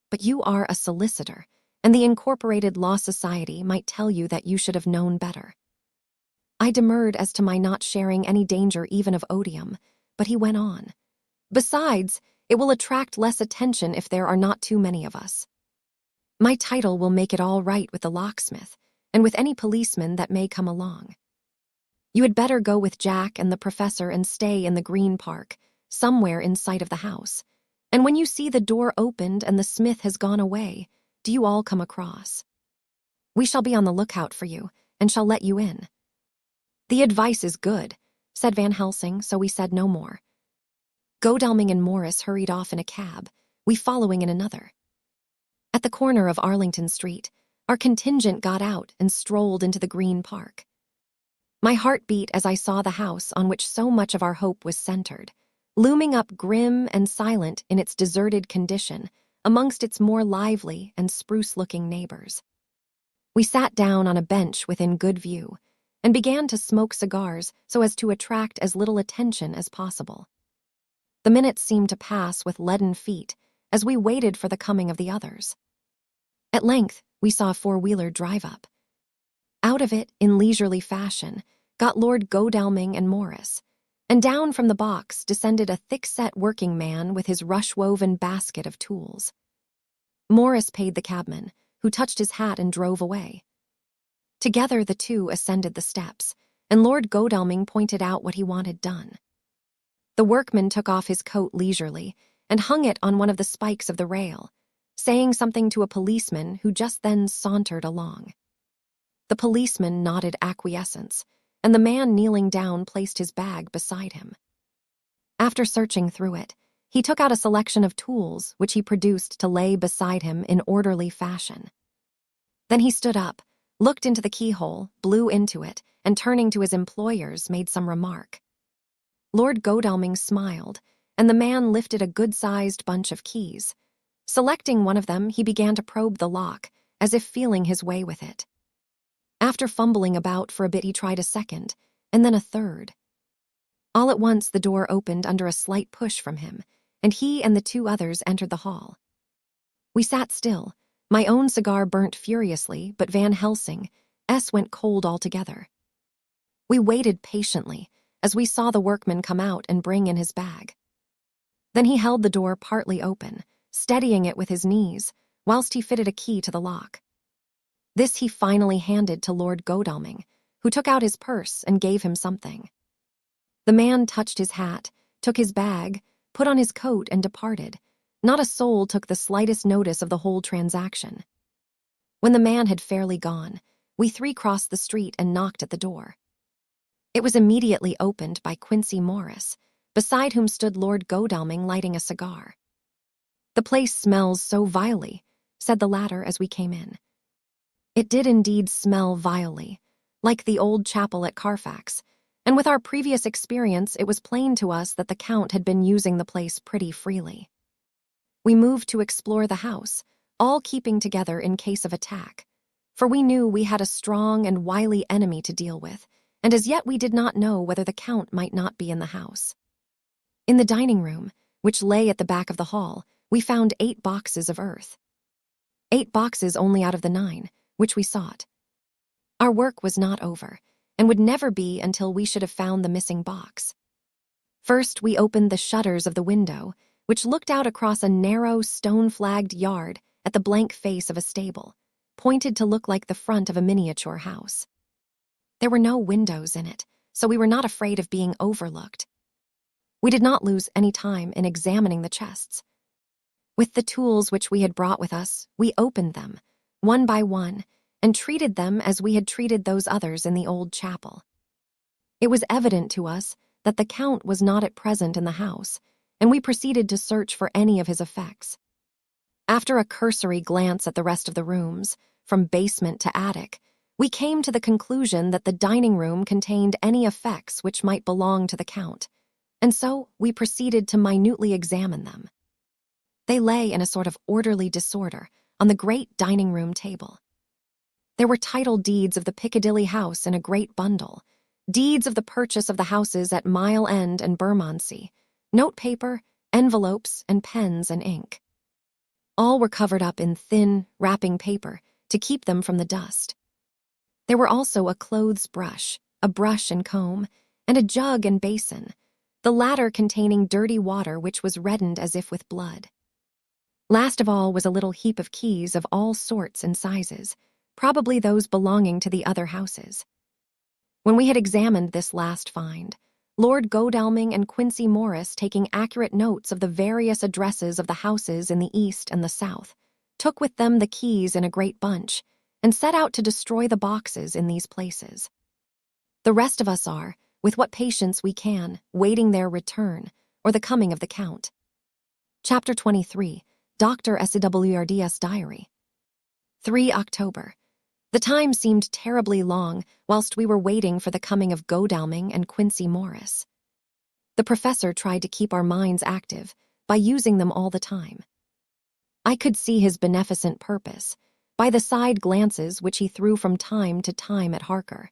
But you are a solicitor, and the Incorporated Law Society might tell you that you should have known better." I demurred as to my not sharing any danger even of odium, but he went on. "Besides, it will attract less attention if there are not too many of us. My title will make it all right with the locksmith, and with any policeman that may come along. You had better go with Jack and the professor and stay in the Green Park, somewhere in sight of the house, and when you see the door opened and the smith has gone away, do you all come across. We shall be on the lookout for you, and shall let you in." "The advice is good," said Van Helsing, so we said no more. Godalming and Morris hurried off in a cab, we following in another. At the corner of Arlington Street, our contingent got out and strolled into the Green Park. My heart beat as I saw the house on which so much of our hope was centered, looming up grim and silent in its deserted condition amongst its more lively and spruce-looking neighbors. We sat down on a bench within good view and began to smoke cigars so as to attract as little attention as possible. The minutes seemed to pass with leaden feet as we waited for the coming of the others. At length, we saw a four-wheeler drive up. Out of it, in leisurely fashion, got Lord Godalming and Morris, and down from the box descended a thick-set working man with his rush-woven basket of tools. Morris paid the cabman, who touched his hat and drove away. Together the two ascended the steps, and Lord Godalming pointed out what he wanted done. The workman took off his coat leisurely and hung it on one of the spikes of the rail, saying something to a policeman who just then sauntered along. The policeman nodded acquiescence, and the man kneeling down placed his bag beside him. After searching through it, he took out a selection of tools which he produced to lay beside him in orderly fashion. Then he stood up, looked into the keyhole, blew into it, and turning to his employers made some remark. Lord Godalming smiled, and the man lifted a good-sized bunch of keys. Selecting one of them, he began to probe the lock, as if feeling his way with it. After fumbling about for a bit, he tried a second, and then a third. All at once the door opened under a slight push from him, and he and the two others entered the hall. We sat still. My own cigar burnt furiously, but Van Helsing's went cold altogether. We waited patiently as we saw the workman come out and bring in his bag. Then he held the door partly open, steadying it with his knees, whilst he fitted a key to the lock. This he finally handed to Lord Godalming, who took out his purse and gave him something. The man touched his hat, took his bag, put on his coat, and departed. Not a soul took the slightest notice of the whole transaction. When the man had fairly gone, we three crossed the street and knocked at the door. It was immediately opened by Quincy Morris, beside whom stood Lord Godalming lighting a cigar. "The place smells so vilely," said the latter as we came in. It did indeed smell vilely, like the old chapel at Carfax, and with our previous experience it was plain to us that the Count had been using the place pretty freely. We moved to explore the house, all keeping together in case of attack, for we knew we had a strong and wily enemy to deal with, and as yet we did not know whether the Count might not be in the house. In the dining room, which lay at the back of the hall, we found 8 boxes of earth. 8 boxes only out of the 9, which we sought. Our work was not over, and would never be until we should have found the missing box. First, we opened the shutters of the window, which looked out across a narrow, stone-flagged yard at the blank face of a stable, pointed to look like the front of a miniature house. There were no windows in it, so we were not afraid of being overlooked. We did not lose any time in examining the chests. With the tools which we had brought with us, we opened them, one by one, and treated them as we had treated those others in the old chapel. It was evident to us that the Count was not at present in the house, and we proceeded to search for any of his effects. After a cursory glance at the rest of the rooms, from basement to attic, we came to the conclusion that the dining room contained any effects which might belong to the Count, and so we proceeded to minutely examine them. They lay in a sort of orderly disorder on the great dining room table. There were title deeds of the Piccadilly house in a great bundle, deeds of the purchase of the houses at Mile End and Bermondsey, notepaper, envelopes, and pens and ink. All were covered up in thin, wrapping paper to keep them from the dust. There were also a clothes brush, a brush and comb, and a jug and basin, the latter containing dirty water which was reddened as if with blood. Last of all was a little heap of keys of all sorts and sizes, probably those belonging to the other houses. When we had examined this last find, Lord Godalming and Quincy Morris, taking accurate notes of the various addresses of the houses in the east and the south, took with them the keys in a great bunch, and set out to destroy the boxes in these places. The rest of us are, with what patience we can, waiting their return, or the coming of the Count. Chapter 23. Dr. SWRD's Diary. 3 October. The time seemed terribly long whilst we were waiting for the coming of Godalming and Quincy Morris. The professor tried to keep our minds active by using them all the time. I could see his beneficent purpose by the side glances which he threw from time to time at Harker.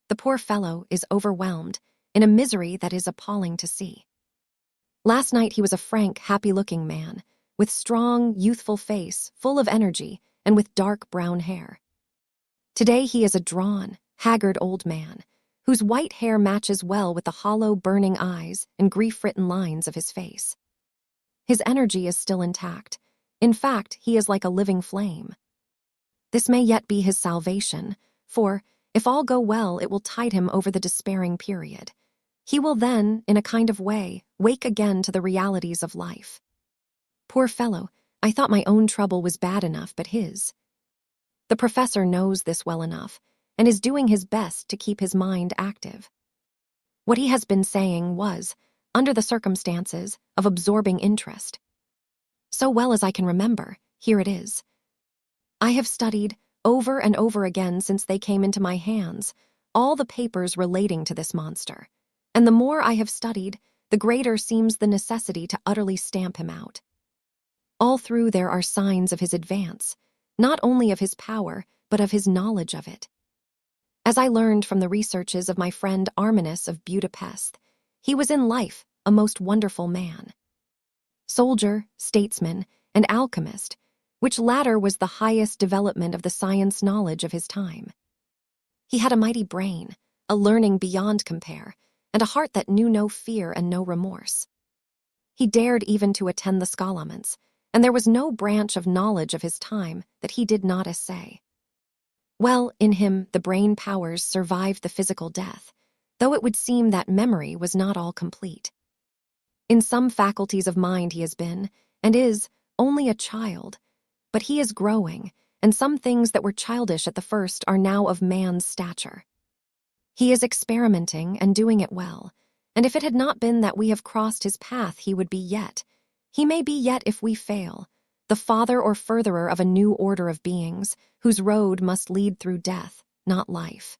The poor fellow is overwhelmed in a misery that is appalling to see. Last night he was a frank, happy-looking man, with strong, youthful face, full of energy, and with dark brown hair. Today he is a drawn, haggard old man, whose white hair matches well with the hollow, burning eyes and grief-written lines of his face. His energy is still intact. In fact, he is like a living flame. This may yet be his salvation, for, if all go well, it will tide him over the despairing period. He will then, in a kind of way, wake again to the realities of life. Poor fellow, I thought my own trouble was bad enough, but his. The professor knows this well enough, and is doing his best to keep his mind active. What he has been saying was, under the circumstances, of absorbing interest. So well as I can remember, here it is. I have studied, over and over again since they came into my hands, all the papers relating to this monster, and the more I have studied, the greater seems the necessity to utterly stamp him out. All through there are signs of his advance, not only of his power, but of his knowledge of it. As I learned from the researches of my friend Arminius of Budapest, he was in life a most wonderful man. Soldier, statesman, and alchemist, which latter was the highest development of the science knowledge of his time. He had a mighty brain, a learning beyond compare, and a heart that knew no fear and no remorse. He dared even to attend the scholaments, and there was no branch of knowledge of his time that he did not essay. Well, in him the brain powers survived the physical death, though it would seem that memory was not all complete. In some faculties of mind he has been, and is, only a child, but he is growing, and some things that were childish at the first are now of man's stature. He is experimenting and doing it well, and if it had not been that we have crossed his path, he would be yet, he may be yet if we fail, the father or furtherer of a new order of beings, whose road must lead through death, not life.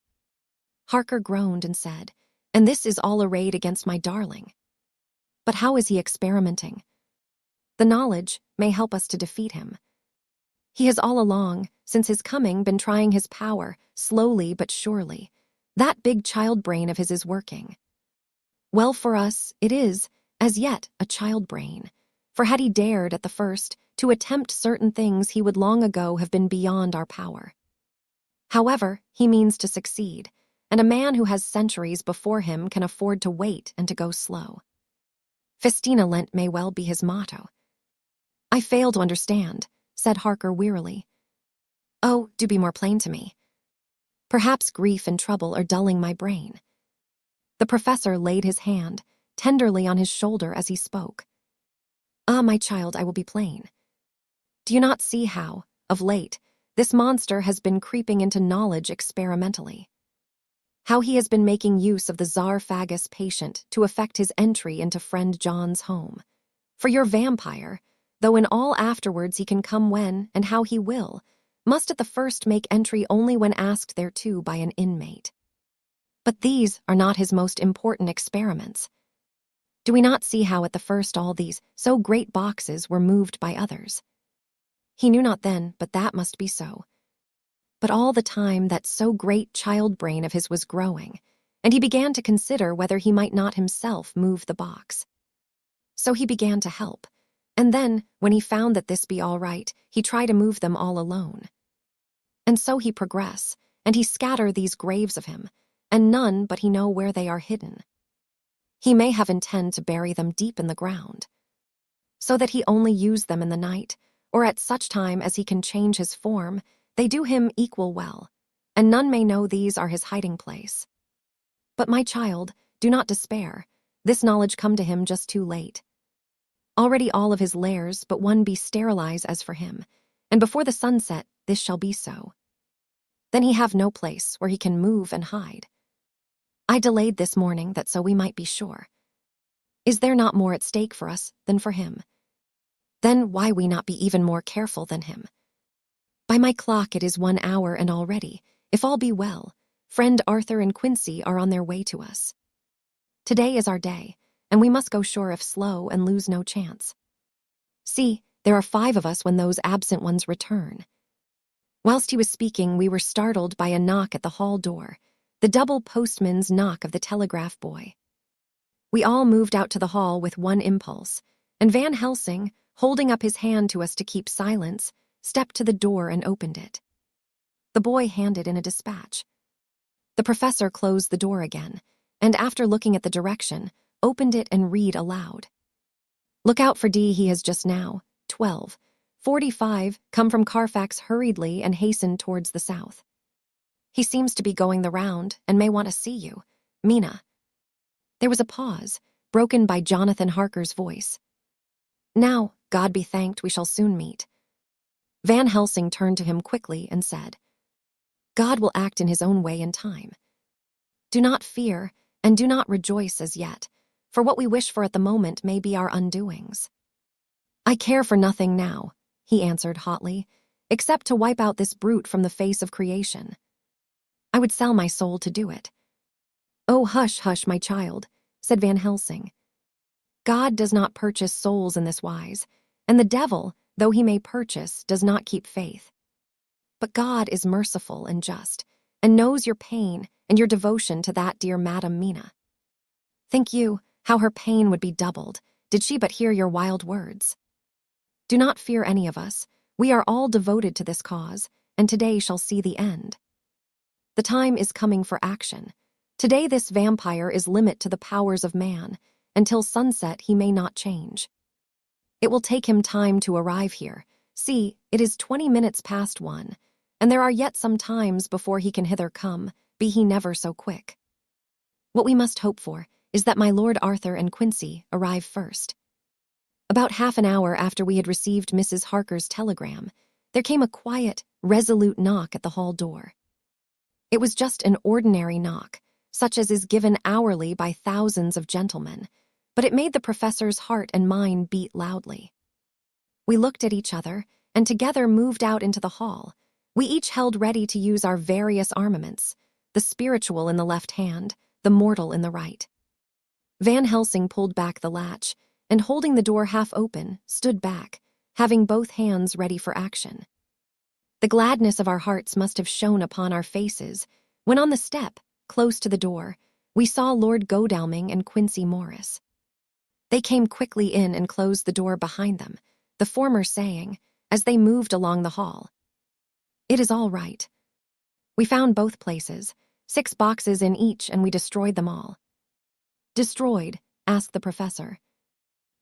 Harker groaned and said, "And this is all arrayed against my darling. But how is he experimenting? The knowledge may help us to defeat him. He has all along, since his coming, been trying his power, slowly but surely. That big child brain of his is working. Well, for us, it is, as yet, a child brain. For had he dared, at the first, to attempt certain things, he would long ago have been beyond our power. However, he means to succeed, and a man who has centuries before him can afford to wait and to go slow. Festina Lent may well be his motto." "I fail to understand," said Harker wearily. "Oh, do be more plain to me. Perhaps grief and trouble are dulling my brain." The professor laid his hand tenderly on his shoulder as he spoke. "Ah, my child, I will be plain. Do you not see how, of late, this monster has been creeping into knowledge experimentally? How he has been making use of the Zarfagus patient to effect his entry into friend John's home? For your vampire, though in all afterwards he can come when and how he will, must at the first make entry only when asked thereto by an inmate. But these are not his most important experiments. Do we not see how at the first all these so great boxes were moved by others? He knew not then, but that must be so. But all the time that so great child brain of his was growing, and he began to consider whether he might not himself move the box. So he began to help, and then, when he found that this be all right, he try to move them all alone. And so he progress, and he scatter these graves of him, and none but he know where they are hidden. He may have intend to bury them deep in the ground, so that he only use them in the night, or at such time as he can change his form, they do him equal well, and none may know these are his hiding place. But my child, do not despair, this knowledge come to him just too late. Already all of his lairs but one be sterilized as for him, and before the sunset this shall be so. Then he have no place where he can move and hide. I delayed this morning that so we might be sure. Is there not more at stake for us than for him? Then why we not be even more careful than him? By my clock it is 1 hour, and already, if all be well, friend Arthur and Quincy are on their way to us. Today is our day, and we must go sure if slow and lose no chance. See, there are 5 of us when those absent ones return." Whilst he was speaking, we were startled by a knock at the hall door, the double postman's knock of the telegraph boy. We all moved out to the hall with one impulse, and Van Helsing, holding up his hand to us to keep silence, stepped to the door and opened it. The boy handed in a dispatch. The professor closed the door again, and after looking at the direction, opened it and read aloud. "Look out for D. He has just now, 12:45, come from Carfax hurriedly and hastened towards the south. He seems to be going the round and may want to see you. Mina." There was a pause, broken by Jonathan Harker's voice. "Now, God be thanked, we shall soon meet." Van Helsing turned to him quickly and said, "God will act in his own way in time. Do not fear, and do not rejoice as yet, for what we wish for at the moment may be our undoings." "I care for nothing now," he answered hotly, "except to wipe out this brute from the face of creation. I would sell my soul to do it." "Oh, hush, hush, my child," said Van Helsing. "God does not purchase souls in this wise, and the devil, though he may purchase, does not keep faith. But God is merciful and just, and knows your pain and your devotion to that dear Madam Mina. Think you how her pain would be doubled did she but hear your wild words? Do not fear any of us, We are all devoted to this cause, and today shall see the end. The time is coming for action. Today this vampire is limit to the powers of man. Until sunset he may not change. It will take him time to arrive here. See, it is 20 minutes past 1, and there are yet some times before he can hither come, be he never so quick. What we must hope for is that my Lord Arthur and Quincy arrive first. About half an hour after we had received Mrs. Harker's telegram, there came a quiet, resolute knock at the hall door. It was just an ordinary knock, such as is given hourly by thousands of gentlemen, but it made the professor's heart and mine beat loudly. We looked at each other, and together moved out into the hall. We each held ready to use our various armaments, the spiritual in the left hand, the mortal in the right. Van Helsing pulled back the latch, and holding the door half open, stood back, having both hands ready for action. The gladness of our hearts must have shone upon our faces, when on the step, close to the door, we saw Lord Godalming and Quincy Morris. They came quickly in and closed the door behind them, the former saying, as they moved along the hall, "It is all right." We found both places, 6 boxes in each, and we destroyed them all. "Destroyed?" asked the professor.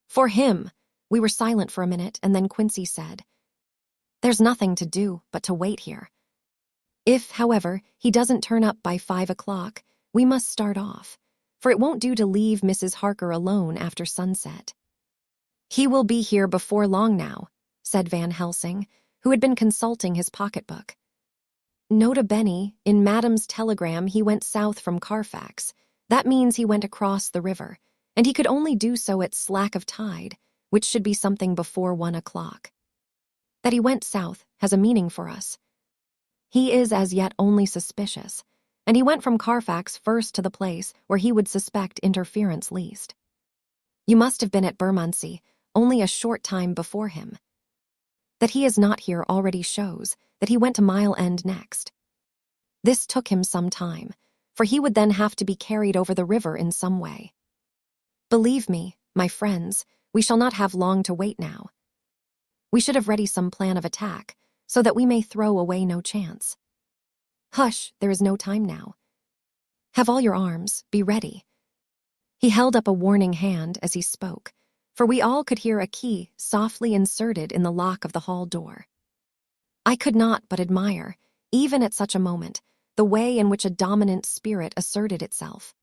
"For him." We were silent for a minute, and then Quincy said, "There's nothing to do but to wait here. If, however, he doesn't turn up by 5 o'clock, we must start off, for it won't do to leave Mrs. Harker alone after sunset." "He will be here before long now," said Van Helsing, who had been consulting his pocketbook. "Nota bene, in Madam's telegram he went south from Carfax. That means he went across the river, and he could only do so at slack of tide, which should be something before 1 o'clock. That he went south has a meaning for us. He is as yet only suspicious, and he went from Carfax first to the place where he would suspect interference least. You must have been at Bermondsey only a short time before him. That he is not here already shows that he went to Mile End next. This took him some time, for he would then have to be carried over the river in some way. Believe me, my friends, we shall not have long to wait now. We should have ready some plan of attack, so that we may throw away no chance. Hush, there is no time now. Have all your arms, be ready." He held up a warning hand as he spoke, for we all could hear a key softly inserted in the lock of the hall door. I could not but admire, even at such a moment, the way in which a dominant spirit asserted itself.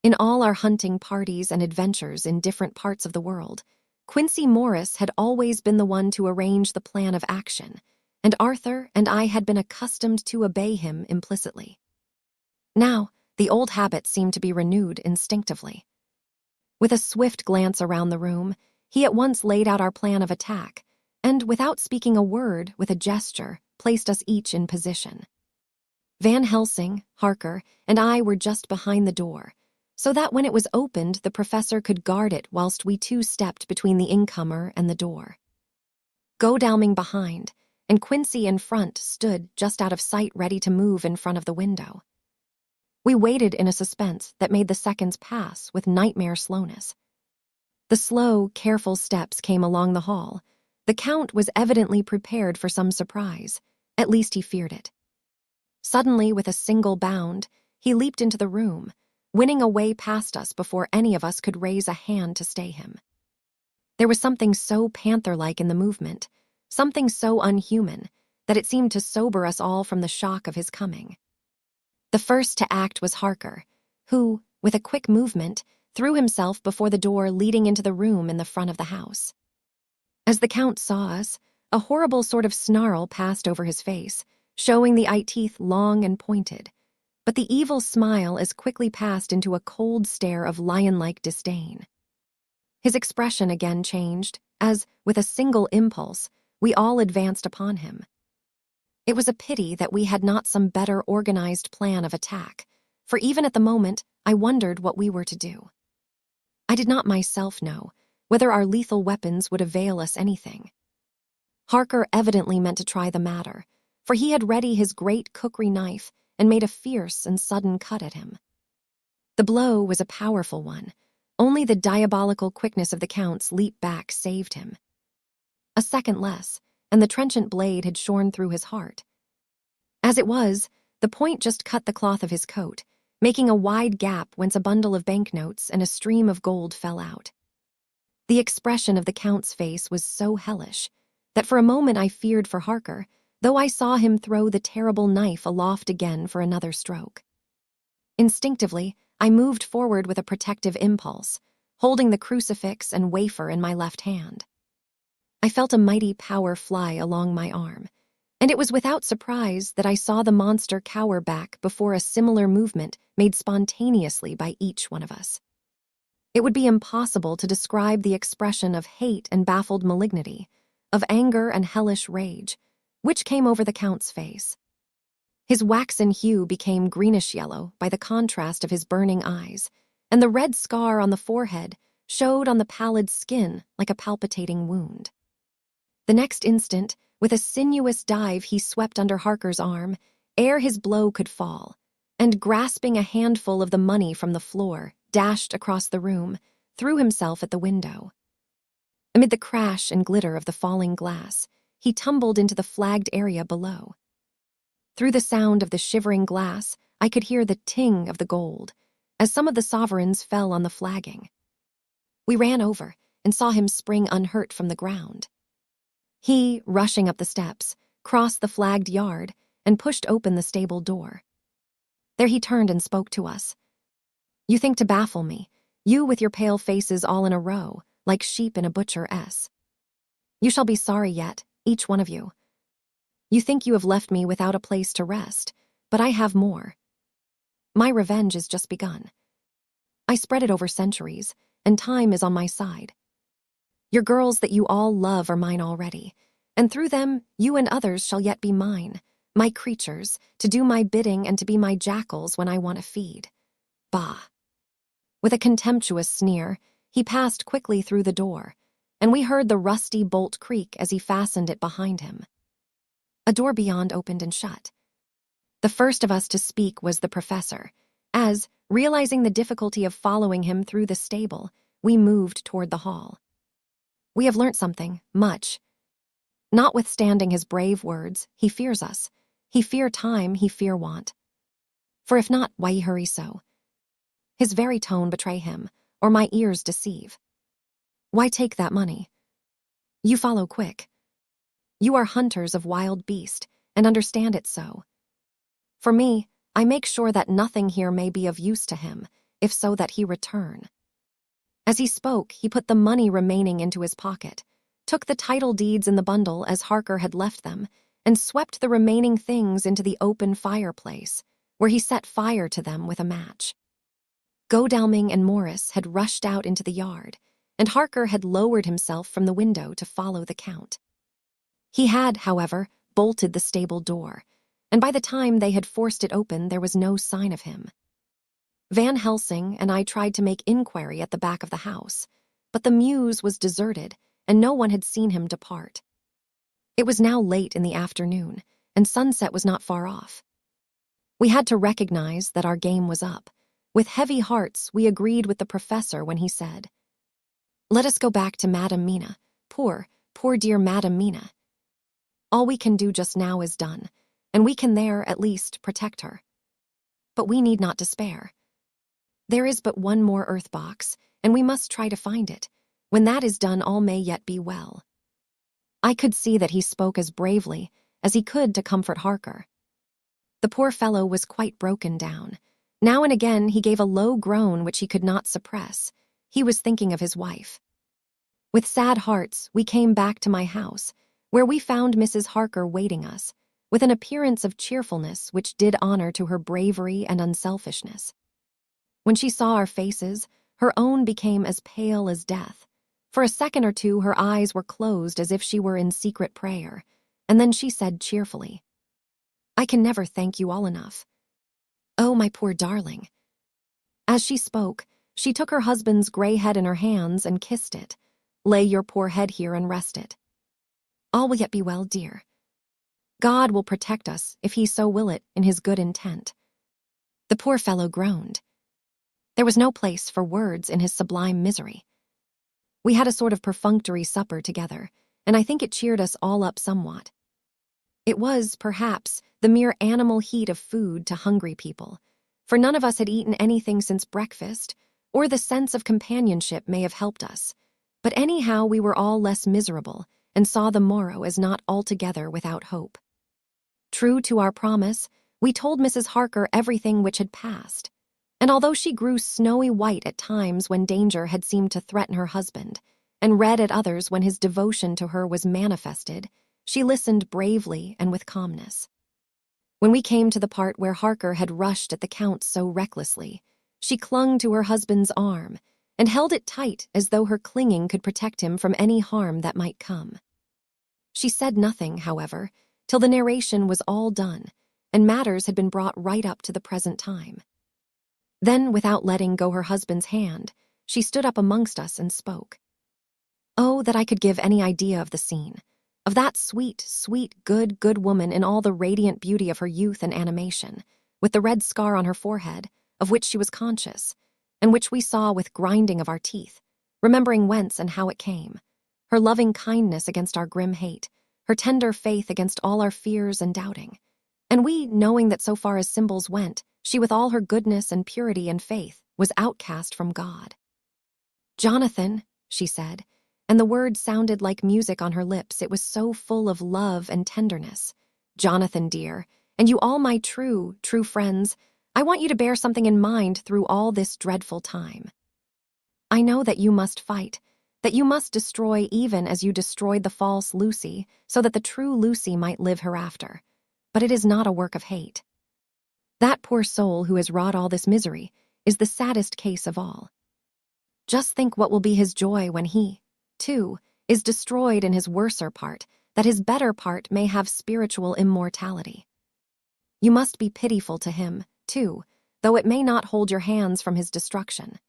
In all our hunting parties and adventures in different parts of the world, Quincy Morris had always been the one to arrange the plan of action, and Arthur and I had been accustomed to obey him implicitly. Now, the old habit seemed to be renewed instinctively. With a swift glance around the room, he at once laid out our plan of attack, and without speaking a word, with a gesture, placed us each in position. Van Helsing, Harker, and I were just behind the door, so that when it was opened the professor could guard it whilst we two stepped between the incomer and the door. Godalming behind, and Quincy in front stood just out of sight ready to move in front of the window. We waited in a suspense that made the seconds pass with nightmare slowness. The slow, careful steps came along the hall. The Count was evidently prepared for some surprise, at least he feared it. Suddenly, with a single bound, he leaped into the room, winning a way past us before any of us could raise a hand to stay him. There was something so panther-like in the movement, something so unhuman, that it seemed to sober us all from the shock of his coming. The first to act was Harker, who, with a quick movement, threw himself before the door leading into the room in the front of the house. As the Count saw us, a horrible sort of snarl passed over his face, showing the eye teeth long and pointed, but the evil smile as quickly passed into a cold stare of lion-like disdain. His expression again changed, as, with a single impulse, we all advanced upon him. It was a pity that we had not some better organized plan of attack, for even at the moment I wondered what we were to do. I did not myself know whether our lethal weapons would avail us anything. Harker evidently meant to try the matter, for he had ready his great cookery knife and made a fierce and sudden cut at him. The blow was a powerful one. Only the diabolical quickness of the Count's leap back saved him. A second less, and the trenchant blade had shorn through his heart. As it was, the point just cut the cloth of his coat, making a wide gap whence a bundle of banknotes and a stream of gold fell out. The expression of the Count's face was so hellish that for a moment I feared for Harker, though I saw him throw the terrible knife aloft again for another stroke. Instinctively, I moved forward with a protective impulse, holding the crucifix and wafer in my left hand. I felt a mighty power fly along my arm, and it was without surprise that I saw the monster cower back before a similar movement made spontaneously by each one of us. It would be impossible to describe the expression of hate and baffled malignity, of anger and hellish rage, which came over the Count's face. His waxen hue became greenish-yellow by the contrast of his burning eyes, and the red scar on the forehead showed on the pallid skin like a palpitating wound. The next instant, with a sinuous dive, he swept under Harker's arm, ere his blow could fall, and grasping a handful of the money from the floor, dashed across the room, threw himself at the window. Amid the crash and glitter of the falling glass, he tumbled into the flagged area below. Through the sound of the shivering glass, I could hear the ting of the gold, as some of the sovereigns fell on the flagging. We ran over and saw him spring unhurt from the ground. He, rushing up the steps, crossed the flagged yard and pushed open the stable door. There he turned and spoke to us. "You think to baffle me, you with your pale faces all in a row, like sheep in a butcher-s. You shall be sorry yet, each one of you. You think you have left me without a place to rest, but I have more. My revenge is just begun. I spread it over centuries, and time is on my side. Your girls that you all love are mine already, and through them you and others shall yet be mine, my creatures, to do my bidding and to be my jackals when I want to feed. Bah." With a contemptuous sneer, he passed quickly through the door, and we heard the rusty bolt creak as he fastened it behind him. A door beyond opened and shut. The first of us to speak was the professor, as, realizing the difficulty of following him through the stable, we moved toward the hall. "We have learnt something, much. Notwithstanding his brave words, he fears us. He fear time, he fear want. For if not, why he hurry so? His very tone betray him, or my ears deceive. Why take that money? You follow quick. You are hunters of wild beast, and understand it so. For me, I make sure that nothing here may be of use to him, if so that he return." As he spoke, he put the money remaining into his pocket, took the title deeds in the bundle as Harker had left them, and swept the remaining things into the open fireplace, where he set fire to them with a match. Godalming and Morris had rushed out into the yard, and Harker had lowered himself from the window to follow the Count. He had, however, bolted the stable door, and by the time they had forced it open there was no sign of him. Van Helsing and I tried to make inquiry at the back of the house, but the mews was deserted, and no one had seen him depart. It was now late in the afternoon, and sunset was not far off. We had to recognize that our game was up. With heavy hearts, we agreed with the professor when he said, "Let us go back to Madame Mina. Poor dear Madame Mina. All we can do just now is done, and we can there, at least, protect her. But we need not despair. There is but one more earth box, and we must try to find it. When that is done, all may yet be well." I could see that he spoke as bravely as he could to comfort Harker. The poor fellow was quite broken down. Now and again he gave a low groan which he could not suppress. He was thinking of his wife. With sad hearts, we came back to my house, where we found Mrs. Harker waiting us, with an appearance of cheerfulness which did honor to her bravery and unselfishness. When she saw our faces, her own became as pale as death. For a second or two her eyes were closed as if she were in secret prayer, and then she said cheerfully, "I can never thank you all enough. Oh, my poor darling." As she spoke, she took her husband's gray head in her hands and kissed it. "Lay your poor head here and rest it. All will yet be well, dear. God will protect us if he so will it in his good intent." The poor fellow groaned. There was no place for words in his sublime misery. We had a sort of perfunctory supper together, and I think it cheered us all up somewhat. It was, perhaps, the mere animal heat of food to hungry people, for none of us had eaten anything since breakfast, or the sense of companionship may have helped us. But anyhow, we were all less miserable, and saw the morrow as not altogether without hope. True to our promise, we told Mrs. Harker everything which had passed, and although she grew snowy white at times when danger had seemed to threaten her husband, and red at others when his devotion to her was manifested, she listened bravely and with calmness. When we came to the part where Harker had rushed at the Count so recklessly, she clung to her husband's arm and held it tight as though her clinging could protect him from any harm that might come. She said nothing, however, till the narration was all done, and matters had been brought right up to the present time. Then, without letting go her husband's hand, she stood up amongst us and spoke. Oh, that I could give any idea of the scene, of that sweet, sweet, good woman in all the radiant beauty of her youth and animation, with the red scar on her forehead, of which she was conscious, and which we saw with grinding of our teeth, remembering whence and how it came, her loving kindness against our grim hate, her tender faith against all our fears and doubting. And we, knowing that so far as symbols went, she with all her goodness and purity and faith was outcast from God. "Jonathan," she said, and the word sounded like music on her lips, it was so full of love and tenderness. "Jonathan, dear, and you all my true friends, I want you to bear something in mind through all this dreadful time. I know that you must fight, that you must destroy even as you destroyed the false Lucy, so that the true Lucy might live hereafter. But it is not a work of hate. That poor soul who has wrought all this misery is the saddest case of all. Just think what will be his joy when he, too, is destroyed in his worser part, that his better part may have spiritual immortality. You must be pitiful to him, too, though it may not hold your hands from his destruction."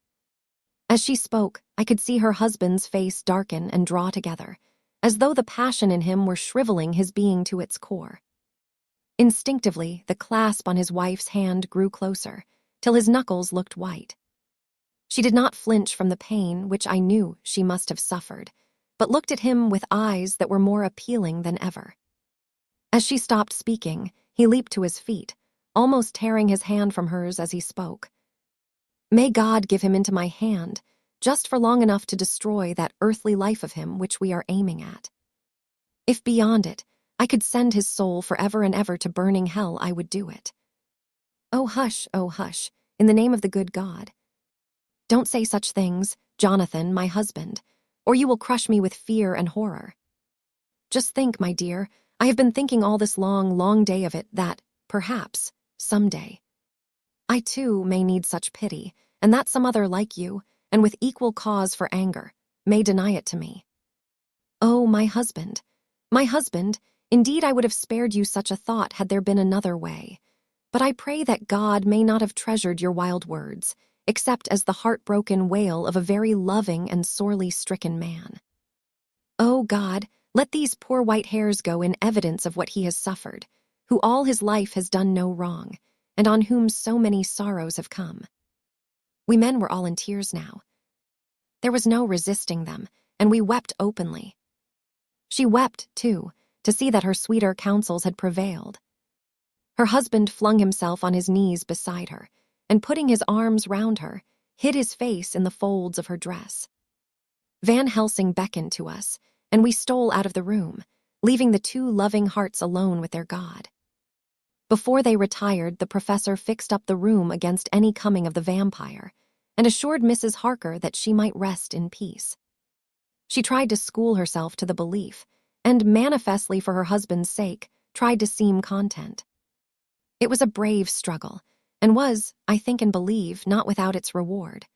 As she spoke, I could see her husband's face darken and draw together, as though the passion in him were shriveling his being to its core. Instinctively, the clasp on his wife's hand grew closer, till his knuckles looked white. She did not flinch from the pain which I knew she must have suffered, but looked at him with eyes that were more appealing than ever. As she stopped speaking, he leaped to his feet, almost tearing his hand from hers as he spoke. "May God give him into my hand, just for long enough to destroy that earthly life of him which we are aiming at. If beyond it, I could send his soul forever and ever to burning hell, I would do it. Oh, hush, in the name of the good God. Don't say such things, Jonathan, my husband, or you will crush me with fear and horror. Just think, my dear, I have been thinking all this long day of it that, perhaps, some day, I too may need such pity, and that some other like you, and with equal cause for anger, may deny it to me. Oh, my husband, indeed I would have spared you such a thought had there been another way. But I pray that God may not have treasured your wild words, except as the heartbroken wail of a very loving and sorely stricken man. Oh, God, let these poor white hairs go in evidence of what he has suffered, who all his life has done no wrong, and on whom so many sorrows have come." We men were all in tears now. There was no resisting them, and we wept openly. She wept, too, to see that her sweeter counsels had prevailed. Her husband flung himself on his knees beside her, and putting his arms round her, hid his face in the folds of her dress. Van Helsing beckoned to us, and we stole out of the room, leaving the two loving hearts alone with their God. Before they retired, the professor fixed up the room against any coming of the vampire, and assured Mrs. Harker that she might rest in peace. She tried to school herself to the belief, and manifestly for her husband's sake, tried to seem content. It was a brave struggle, and was, I think and believe, not without its reward.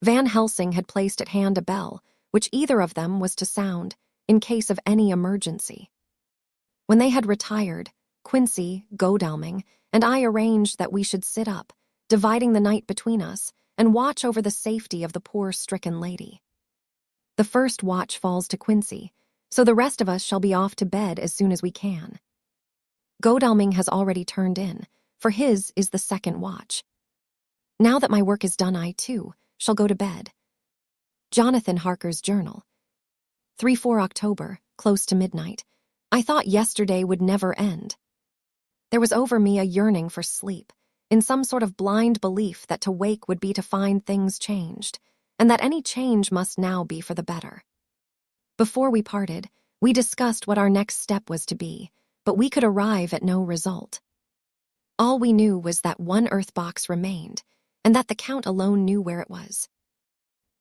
Van Helsing had placed at hand a bell, which either of them was to sound, in case of any emergency. When they had retired, Quincy, Godalming, and I arranged that we should sit up, dividing the night between us, and watch over the safety of the poor stricken lady. The first watch falls to Quincy, so the rest of us shall be off to bed as soon as we can. Godalming has already turned in, for his is the second watch. Now that my work is done, I, too, shall go to bed. Jonathan Harker's Journal. 3-4 October, close to midnight. I thought yesterday would never end. There was over me a yearning for sleep, in some sort of blind belief that to wake would be to find things changed, and that any change must now be for the better. Before we parted, we discussed what our next step was to be, but we could arrive at no result. All we knew was that one earth box remained, and that the Count alone knew where it was.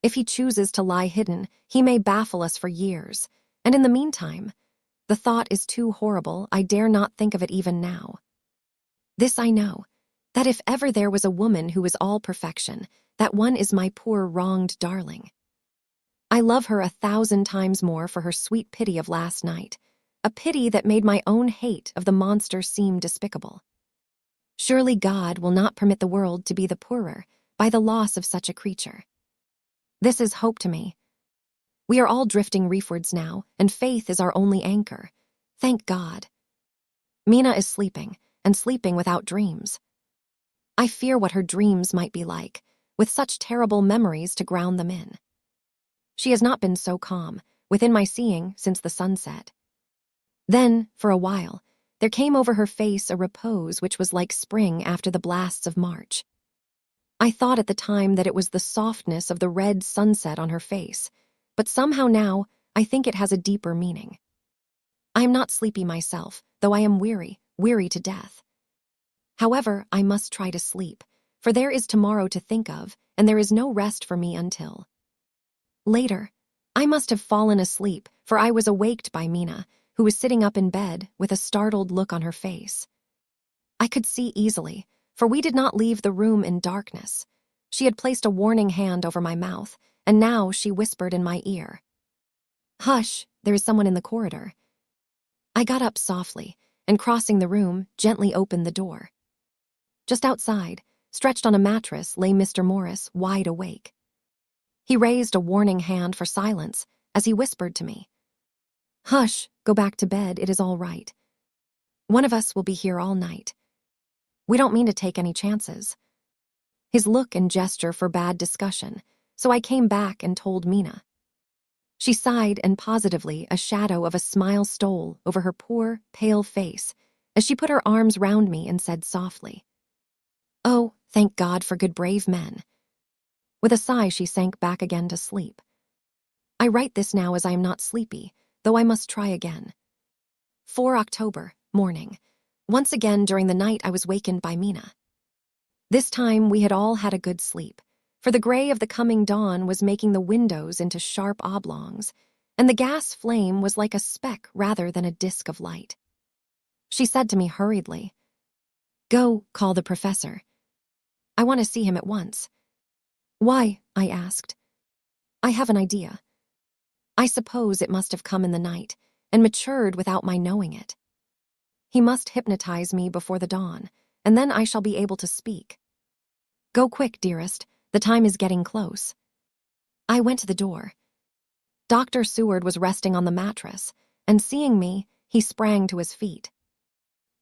If he chooses to lie hidden, he may baffle us for years, and in the meantime, the thought is too horrible, I dare not think of it even now. This I know, that if ever there was a woman who is all perfection, that one is my poor wronged darling. I love her 1,000 times more for her sweet pity of last night, a pity that made my own hate of the monster seem despicable. Surely God will not permit the world to be the poorer by the loss of such a creature. This is hope to me. We are all drifting reefwards now, and faith is our only anchor. Thank God. Mina is sleeping, and sleeping without dreams. I fear what her dreams might be like, with such terrible memories to ground them in. She has not been so calm, within my seeing, since the sunset. Then, for a while, there came over her face a repose which was like spring after the blasts of March. I thought at the time that it was the softness of the red sunset on her face, but somehow now I think it has a deeper meaning. I am not sleepy myself, though I am weary to death. However, I must try to sleep, for there is tomorrow to think of, and there is no rest for me until. Later, I must have fallen asleep, for I was awaked by Mina, who was sitting up in bed with a startled look on her face. I could see easily, for we did not leave the room in darkness. She had placed a warning hand over my mouth, and now she whispered in my ear. "Hush, there is someone in the corridor." I got up softly, and crossing the room, gently opened the door. Just outside, stretched on a mattress, lay Mr. Morris, wide awake. He raised a warning hand for silence as he whispered to me, "Hush, go back to bed, it is all right. One of us will be here all night. We don't mean to take any chances." His look and gesture forbade discussion, so I came back and told Mina. She sighed, and positively a shadow of a smile stole over her poor, pale face as she put her arms round me and said softly, "Oh, thank God for good brave men." With a sigh, she sank back again to sleep. I write this now as I am not sleepy, though I must try again. 4 October, morning. Once again during the night I was wakened by Mina. This time we had all had a good sleep, for the gray of the coming dawn was making the windows into sharp oblongs, and the gas flame was like a speck rather than a disk of light. She said to me hurriedly, "Go, call the professor. I want to see him at once." "Why?" I asked. "I have an idea. I suppose it must have come in the night and matured without my knowing it. He must hypnotize me before the dawn, and then I shall be able to speak. Go quick, dearest, the time is getting close." I went to the door. Dr. Seward was resting on the mattress, and seeing me, he sprang to his feet.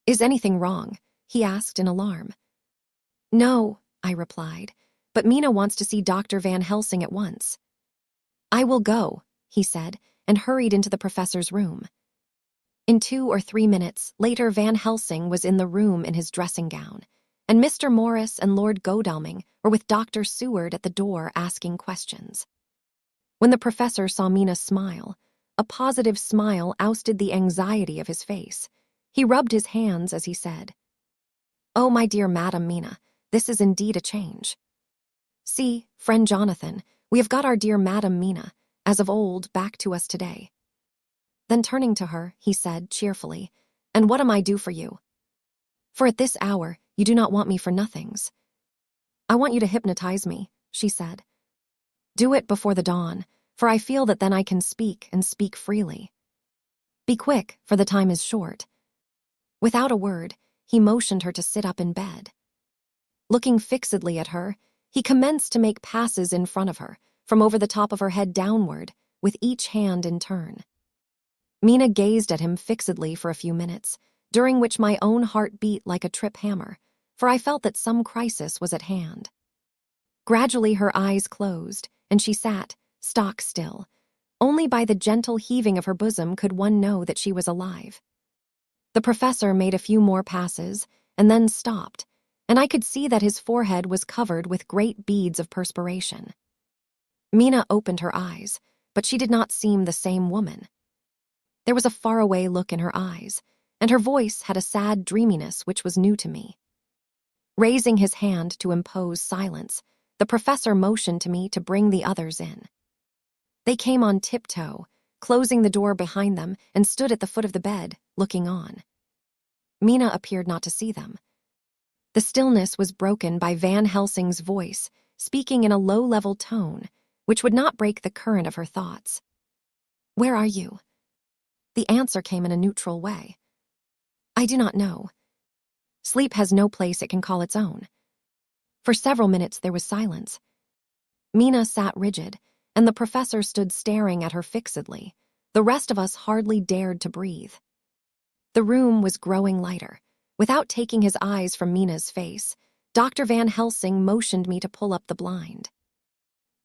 "Is anything wrong?" he asked in alarm. "No," I replied, "but Mina wants to see Dr. Van Helsing at once." "I will go," he said, and hurried into the professor's room. In 2 or 3 minutes later, Van Helsing was in the room in his dressing gown, and Mr. Morris and Lord Godalming were with Dr. Seward at the door asking questions. When the professor saw Mina smile, a positive smile ousted the anxiety of his face. He rubbed his hands as he said, "Oh, my dear Madam Mina, this is indeed a change. See, friend Jonathan, we have got our dear Madam Mina, as of old, back to us today." Then turning to her, he said cheerfully, "And what am I due for you? For at this hour, you do not want me for nothings." "I want you to hypnotize me," she said. "Do it before the dawn, for I feel that then I can speak and speak freely. Be quick, for the time is short." Without a word, he motioned her to sit up in bed. Looking fixedly at her, he commenced to make passes in front of her, from over the top of her head downward, with each hand in turn. Mina gazed at him fixedly for a few minutes, during which my own heart beat like a trip hammer, for I felt that some crisis was at hand. Gradually her eyes closed, and she sat, stock still, Only by the gentle heaving of her bosom could one know that she was alive. The professor made a few more passes and then stopped, and I could see that his forehead was covered with great beads of perspiration. Mina opened her eyes, but she did not seem the same woman. There was a faraway look in her eyes, and her voice had a sad dreaminess which was new to me. Raising his hand to impose silence, the professor motioned to me to bring the others in. They came on tiptoe, closing the door behind them, and stood at the foot of the bed, looking on. Mina appeared not to see them. The stillness was broken by Van Helsing's voice, speaking in a low-level tone, which would not break the current of her thoughts. "Where are you?" The answer came in a neutral way. "I do not know. Sleep has no place it can call its own." For several minutes there was silence. Mina sat rigid, and the professor stood staring at her fixedly. The rest of us hardly dared to breathe. The room was growing lighter. Without taking his eyes from Mina's face, Dr. Van Helsing motioned me to pull up the blind.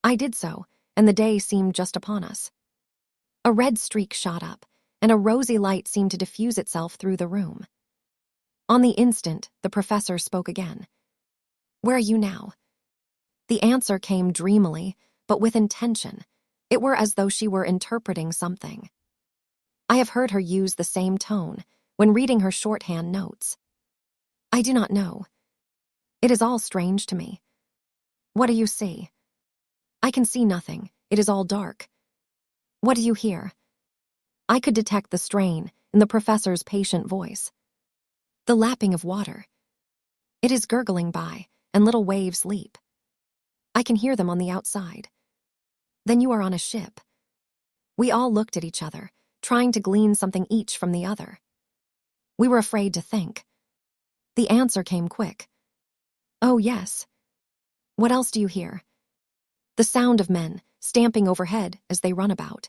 I did so, and the day seemed just upon us. A red streak shot up, and a rosy light seemed to diffuse itself through the room. On the instant, the professor spoke again. "Where are you now?" The answer came dreamily, but with intention. It were as though she were interpreting something. I have heard her use the same tone when reading her shorthand notes. "I do not know. It is all strange to me." "What do you see?" "I can see nothing. It is all dark." "What do you hear?" I could detect the strain in the professor's patient voice. "The lapping of water. It is gurgling by, and little waves leap. I can hear them on the outside." "Then you are on a ship." We all looked at each other, trying to glean something each from the other. We were afraid to think. The answer came quick. "Oh, yes." "What else do you hear?" "The sound of men stamping overhead as they run about.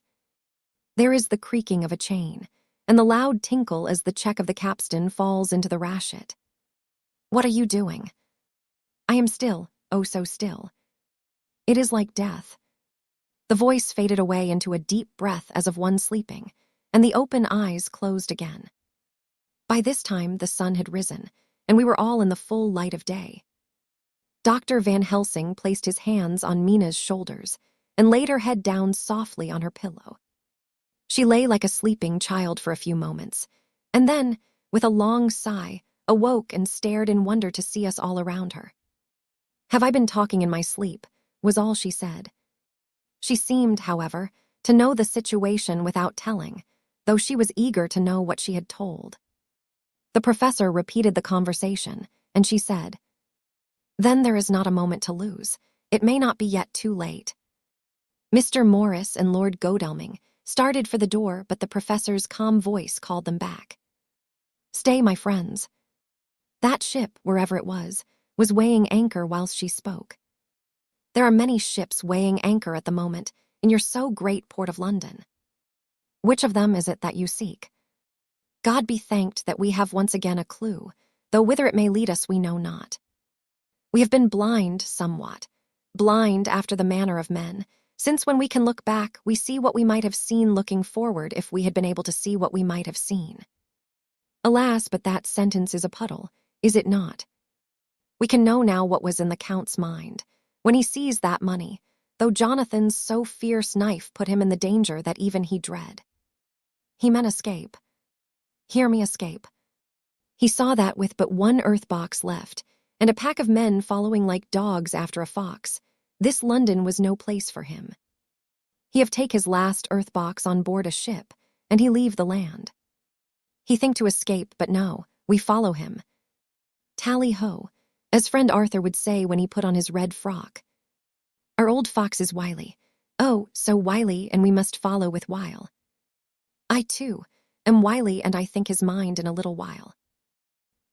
There is the creaking of a chain, and the loud tinkle as the check of the capstan falls into the rashit." "What are you doing?" "I am still, oh so still. It is like death." The voice faded away into a deep breath as of one sleeping, and the open eyes closed again. By this time the sun had risen, and we were all in the full light of day. Dr. Van Helsing placed his hands on Mina's shoulders and laid her head down softly on her pillow. She lay like a sleeping child for a few moments, and then, with a long sigh, awoke and stared in wonder to see us all around her. "Have I been talking in my sleep?" was all she said. She seemed, however, to know the situation without telling, though she was eager to know what she had told. The professor repeated the conversation, and she said, "Then there is not a moment to lose. It may not be yet too late." Mr. Morris and Lord Godalming started for the door, but the professor's calm voice called them back. "Stay, my friends." That ship, wherever it was weighing anchor whilst she spoke. There are many ships weighing anchor at the moment in your so great port of London. Which of them is it that you seek? God be thanked that we have once again a clue, though whither it may lead us we know not. We have been blind somewhat, blind after the manner of men, since when we can look back, we see what we might have seen looking forward if we had been able to see what we might have seen. Alas, but that sentence is a puddle, is it not? We can know now what was in the Count's mind when he seized that money, though Jonathan's so fierce knife put him in the danger that even he dread. He meant escape. Hear me, escape. He saw that with but one earth box left, and a pack of men following like dogs after a fox, this London was no place for him. He have take his last earth box on board a ship, and he leave the land. He think to escape, but no, we follow him. Tally-ho, as friend Arthur would say when he put on his red frock. Our old fox is wily, oh, so wily, and we must follow with wile. I, too, am wily, and I think his mind in a little while.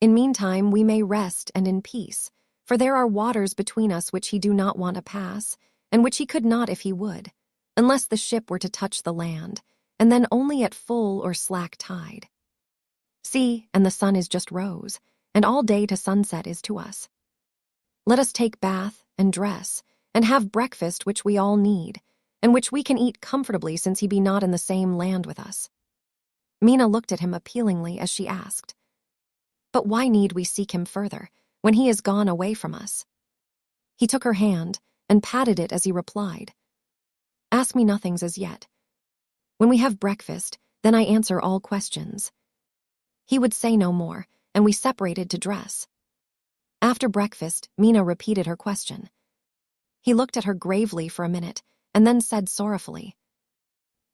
In meantime we may rest and in peace, for there are waters between us which he do not want to pass, and which he could not if he would, unless the ship were to touch the land, and then only at full or slack tide. See, and the sun is just rose, and all day to sunset is to us. Let us take bath and dress, and have breakfast which we all need, and which we can eat comfortably since he be not in the same land with us." Mina looked at him appealingly as she asked, "But why need we seek him further, when he is gone away from us?" He took her hand and patted it as he replied, "Ask me nothings as yet. When we have breakfast, then I answer all questions." He would say no more, and we separated to dress. After breakfast, Mina repeated her question. He looked at her gravely for a minute, and then said sorrowfully,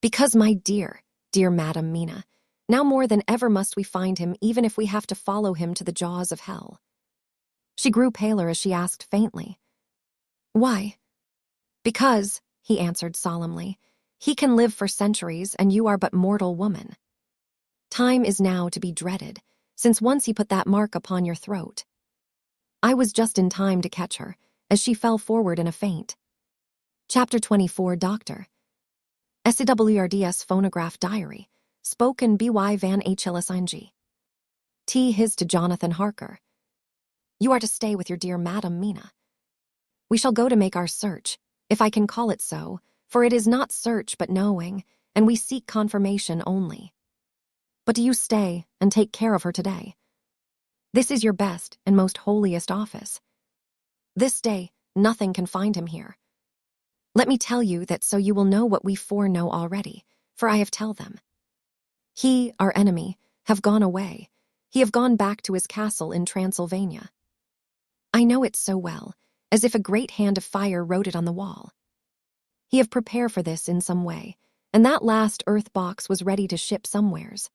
"Because, my dear, dear Madam Mina, now more than ever must we find him, even if we have to follow him to the jaws of hell." She grew paler as she asked faintly, "Why?" "Because," he answered solemnly, "he can live for centuries, and you are but mortal woman. Time is now to be dreaded, since once he put that mark upon your throat." I was just in time to catch her, as she fell forward in a faint. Chapter 24. Doctor. SWRDS Phonograph Diary. Spoken by Van Helsing. T. His to Jonathan Harker. "You are to stay with your dear Madam Mina. We shall go to make our search, if I can call it so, for it is not search but knowing, and we seek confirmation only. But do you stay and take care of her today. This is your best and most holiest office. This day, nothing can find him here. Let me tell you that so you will know what we foreknow already, for I have tell them. He, our enemy, have gone away. He have gone back to his castle in Transylvania. I know it so well, as if a great hand of fire wrote it on the wall. He have prepared for this in some way, and that last earth box was ready to ship somewheres.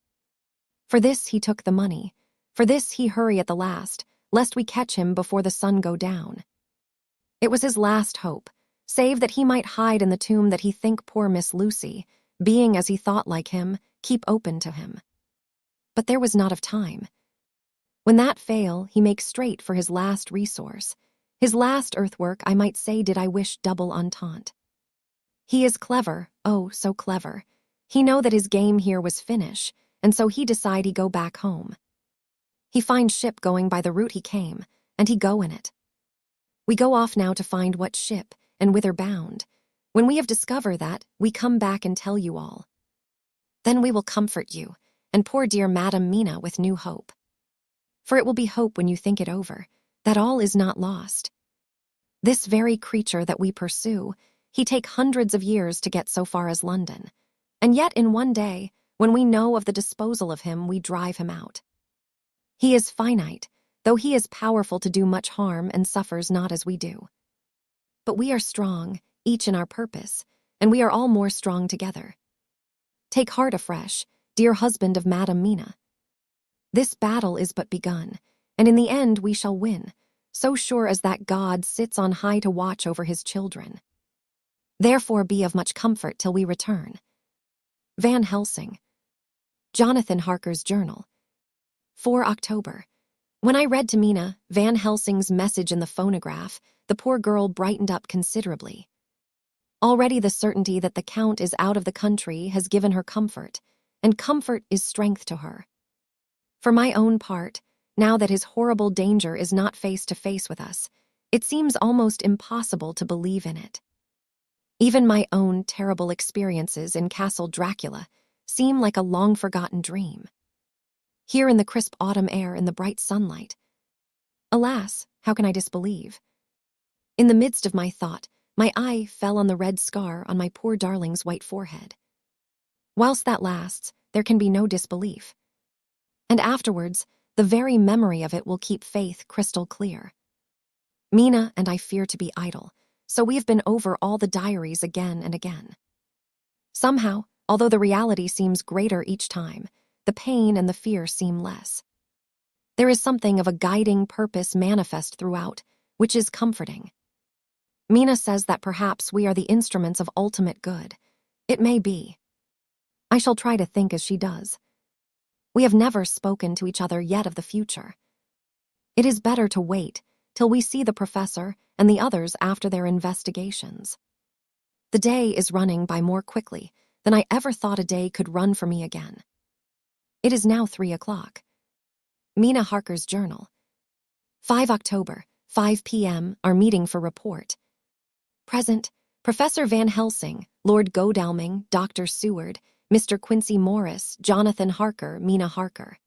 For this he took the money, for this he hurry at the last, lest we catch him before the sun go down. It was his last hope, save that he might hide in the tomb that he think poor Miss Lucy, being as he thought like him, keep open to him. But there was not of time. When that fail, he makes straight for his last resource. His last earthwork, I might say, did I wish double entente. He is clever, oh, so clever. He know that his game here was finish, and so he decide he go back home. He find ship going by the route he came, and he go in it. We go off now to find what ship, and whither bound. When we have discovered that, we come back and tell you all. Then we will comfort you, and poor dear Madam Mina with new hope. For it will be hope when you think it over, that all is not lost. This very creature that we pursue, he take hundreds of years to get so far as London, and yet in one day, when we know of the disposal of him, we drive him out. He is finite, though he is powerful to do much harm and suffers not as we do. But we are strong, each in our purpose, and we are all more strong together. Take heart afresh, dear husband of Madam Mina. This battle is but begun, and in the end we shall win, so sure as that God sits on high to watch over his children. Therefore be of much comfort till we return. Van Helsing. Jonathan Harker's Journal. 4 October. When I read to Mina Van Helsing's message in the phonograph, the poor girl brightened up considerably. Already the certainty that the Count is out of the country has given her comfort, and comfort is strength to her. For my own part, now that his horrible danger is not face to face with us, it seems almost impossible to believe in it. Even my own terrible experiences in Castle Dracula seem like a long-forgotten dream. Here in the crisp autumn air in the bright sunlight, alas, how can I disbelieve? In the midst of my thought, my eye fell on the red scar on my poor darling's white forehead. Whilst that lasts, there can be no disbelief. And afterwards, the very memory of it will keep faith crystal clear. Mina and I fear to be idle, so we have been over all the diaries again and again. Somehow, although the reality seems greater each time, the pain and the fear seem less. There is something of a guiding purpose manifest throughout, which is comforting. Mina says that perhaps we are the instruments of ultimate good. It may be. I shall try to think as she does. We have never spoken to each other yet of the future. It is better to wait till we see the professor and the others after their investigations. The day is running by more quickly than I ever thought a day could run for me again. It is now 3 o'clock. Mina Harker's Journal. 5 October, 5 p.m., our meeting for report. Present, Professor Van Helsing, Lord Godalming, Dr. Seward, Mr. Quincy Morris, Jonathan Harker, Mina Harker.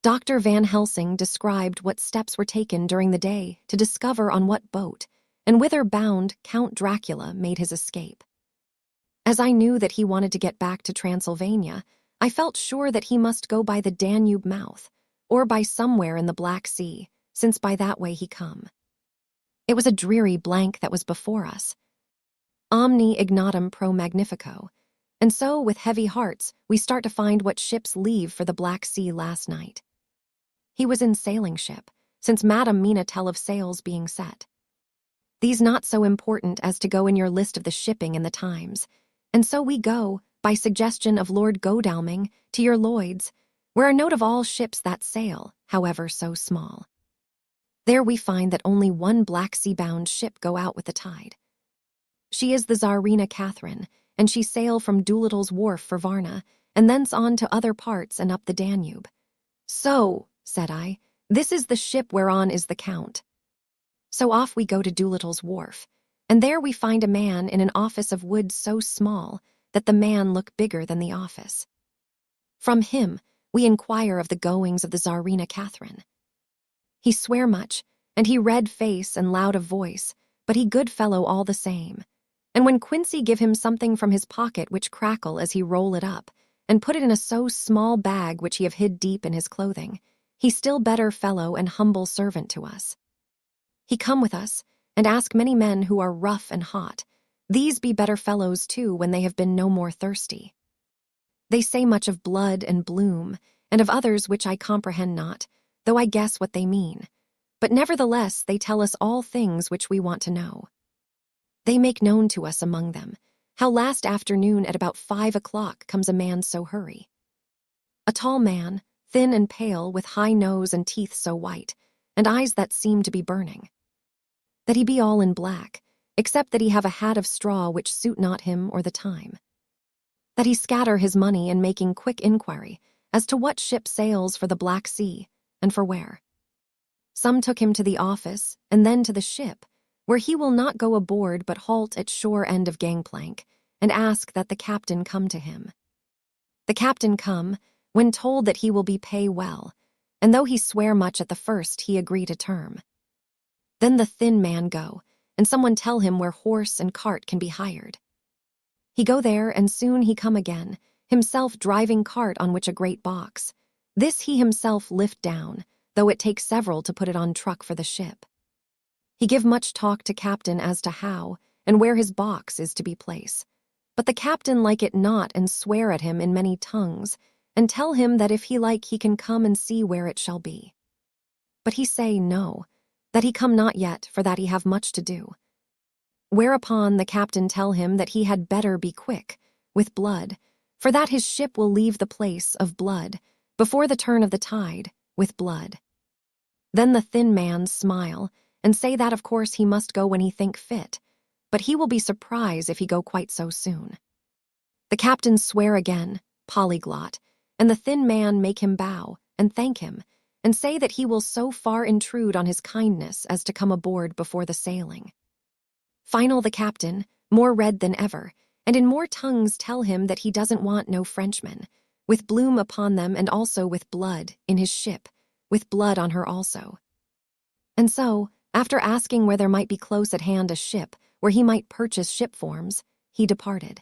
Dr. Van Helsing described what steps were taken during the day to discover on what boat and whither bound Count Dracula made his escape. As I knew that he wanted to get back to Transylvania, I felt sure that he must go by the Danube mouth, or by somewhere in the Black Sea, since by that way he come. It was a dreary blank that was before us. Omni ignotum pro magnifico, and so with heavy hearts we start to find what ships leave for the Black Sea last night. He was in sailing ship, since Madam Mina tell of sails being set. These not so important as to go in your list of the shipping in the Times, and so we go, by suggestion of Lord Godalming, to your Lloyd's, where a note of all ships that sail, however so small. There we find that only one Black Sea-bound ship go out with the tide. She is the Tsarina Catherine, and she sail from Doolittle's wharf for Varna, and thence on to other parts and up the Danube. So, said I, this is the ship whereon is the Count. So off we go to Doolittle's wharf, and there we find a man in an office of wood so small that the man looked bigger than the office. From him we inquire of the goings of the Tsarina Catherine. He swear much, and he red face and loud of voice, but he good fellow all the same. And when Quincy give him something from his pocket which crackle as he roll it up, and put it in a so small bag which he have hid deep in his clothing, he still better fellow and humble servant to us. He come with us, and ask many men who are rough and hot. These be better fellows too when they have been no more thirsty. They say much of blood and bloom, and of others which I comprehend not, though I guess what they mean. But nevertheless they tell us all things which we want to know. They make known to us among them, how last afternoon at about 5 o'clock comes a man so hurry. A tall man, thin and pale, with high nose and teeth so white, and eyes that seem to be burning. That he be all in black, except that he have a hat of straw which suit not him or the time. That he scatter his money in making quick inquiry as to what ship sails for the Black Sea, and for where. Some took him to the office, and then to the ship, where he will not go aboard but halt at shore end of gangplank, and ask that the captain come to him. The captain come, when told that he will be pay well, and though he swear much at the first, he agree to term. Then the thin man go, and someone tell him where horse and cart can be hired. He go there, and soon he come again, himself driving cart on which a great box. This he himself lift down, though it takes several to put it on truck for the ship. He give much talk to captain as to how, and where his box is to be placed. But the captain like it not, and swear at him in many tongues, and tell him that if he like he can come and see where it shall be. But he say no, that he come not yet, for that he have much to do. Whereupon the captain tell him that he had better be quick, with blood, for that his ship will leave the place of blood, before the turn of the tide, with blood. Then the thin man smile, and say that of course he must go when he think fit, but he will be surprised if he go quite so soon. The captain swear again, polyglot, and the thin man make him bow, and thank him, and say that he will so far intrude on his kindness as to come aboard before the sailing. Final the captain, more red than ever, and in more tongues tell him that he doesn't want no Frenchmen, with bloom upon them and also with blood, in his ship, with blood on her also. And so, after asking where there might be close at hand a ship, where he might purchase ship forms, he departed.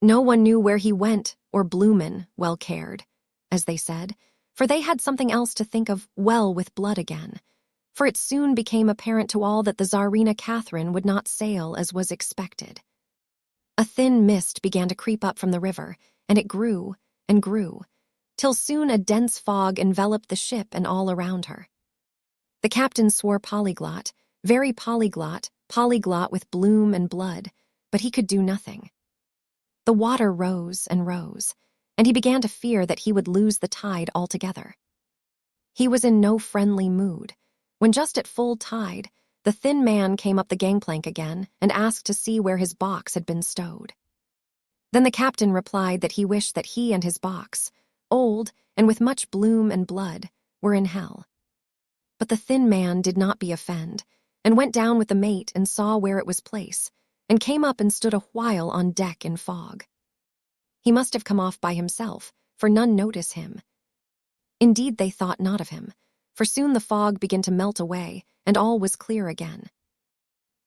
No one knew where he went, or bloomin' well cared, as they said, for they had something else to think of well with blood again, for it soon became apparent to all that the Tsarina Catherine would not sail as was expected. A thin mist began to creep up from the river, and it grew and grew, till soon a dense fog enveloped the ship and all around her. The captain swore polyglot, very polyglot, polyglot with bloom and blood, but he could do nothing. The water rose and rose, and he began to fear that he would lose the tide altogether. He was in no friendly mood, when just at full tide, the thin man came up the gangplank again and asked to see where his box had been stowed. Then the captain replied that he wished that he and his box, old and with much bloom and blood, were in hell. But the thin man did not be offend, and went down with the mate and saw where it was placed, and came up and stood a while on deck in fog. He must have come off by himself, for none notice him. Indeed, they thought not of him, for soon the fog began to melt away, and all was clear again.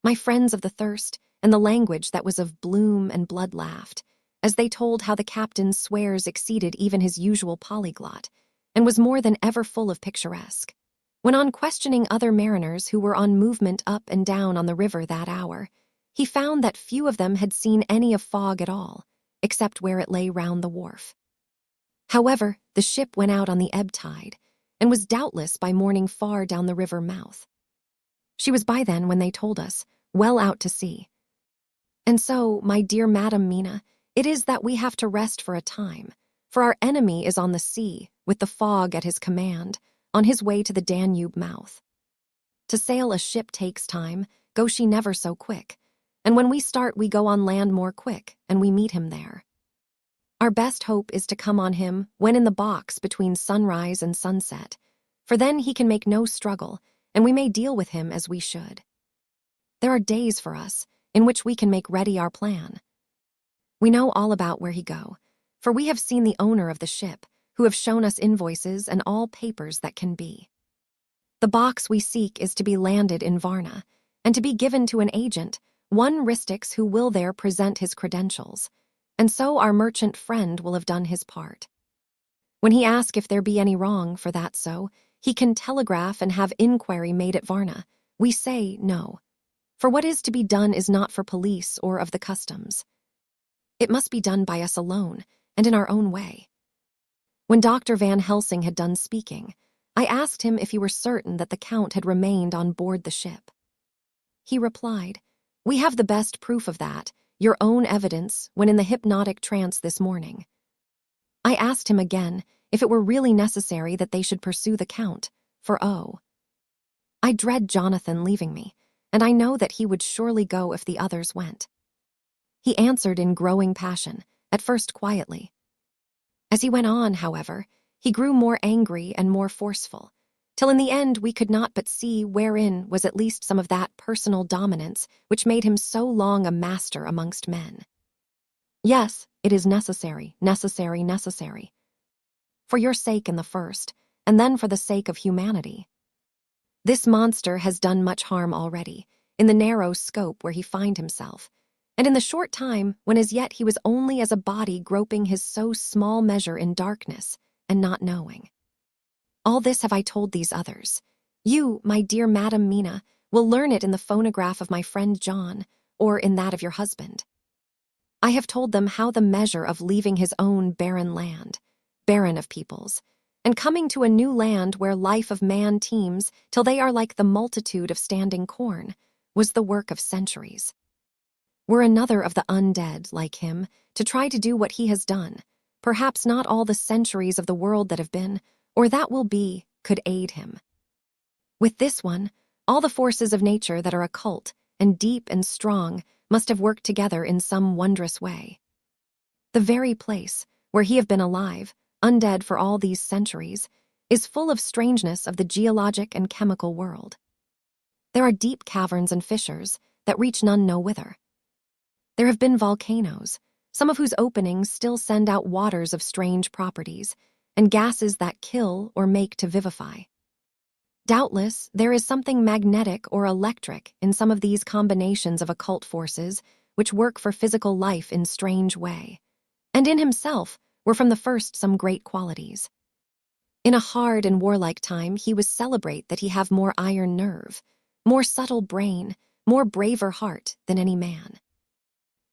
My friends of the thirst and the language that was of bloom and blood laughed, as they told how the captain's swears exceeded even his usual polyglot, and was more than ever full of picturesque. When on questioning other mariners who were on movement up and down on the river that hour, he found that few of them had seen any of fog at all, except where it lay round the wharf. However, the ship went out on the ebb tide, and was doubtless by morning far down the river mouth. She was by then, when they told us, well out to sea. And so, my dear Madam Mina, it is that we have to rest for a time, for our enemy is on the sea, with the fog at his command, on his way to the Danube mouth. To sail a ship takes time, go she never so quick, and when we start we go on land more quick, and we meet him there. Our best hope is to come on him when in the box between sunrise and sunset, for then he can make no struggle, and we may deal with him as we should. There are days for us in which we can make ready our plan. We know all about where he go, for we have seen the owner of the ship, who have shown us invoices and all papers that can be. The box we seek is to be landed in Varna, and to be given to an agent, one Ristix, who will there present his credentials, and so our merchant friend will have done his part. When he asks if there be any wrong for that so, he can telegraph and have inquiry made at Varna. We say no, for what is to be done is not for police or of the customs. It must be done by us alone, and in our own way. When Dr. Van Helsing had done speaking, I asked him if he were certain that the Count had remained on board the ship. He replied, "We have the best proof of that, your own evidence when in the hypnotic trance this morning." I asked him again if it were really necessary that they should pursue the Count, for I dread Jonathan leaving me, and I know that he would surely go if the others went. He answered in growing passion, at first quietly. As he went on, however, he grew more angry and more forceful, till in the end we could not but see wherein was at least some of that personal dominance which made him so long a master amongst men. Yes, it is necessary, necessary, necessary. For your sake in the first, and then for the sake of humanity. This monster has done much harm already, in the narrow scope where he find himself, and in the short time when as yet he was only as a body groping his so small measure in darkness, and not knowing. All this have I told these others. You, my dear Madam Mina, will learn it in the phonograph of my friend John, or in that of your husband. I have told them how the measure of leaving his own barren land, barren of peoples, and coming to a new land where life of man teems till they are like the multitude of standing corn, was the work of centuries. Were another of the undead, like him, to try to do what he has done, perhaps not all the centuries of the world that have been, or that will be, could aid him. With this one, all the forces of nature that are occult and deep and strong must have worked together in some wondrous way. The very place where he have been alive, undead for all these centuries, is full of strangeness of the geologic and chemical world. There are deep caverns and fissures that reach none know whither. There have been volcanoes, some of whose openings still send out waters of strange properties, and gases that kill or make to vivify. Doubtless, there is something magnetic or electric in some of these combinations of occult forces which work for physical life in strange way, and in himself were from the first some great qualities. In a hard and warlike time he was celebrate that he have more iron nerve, more subtle brain, more braver heart than any man.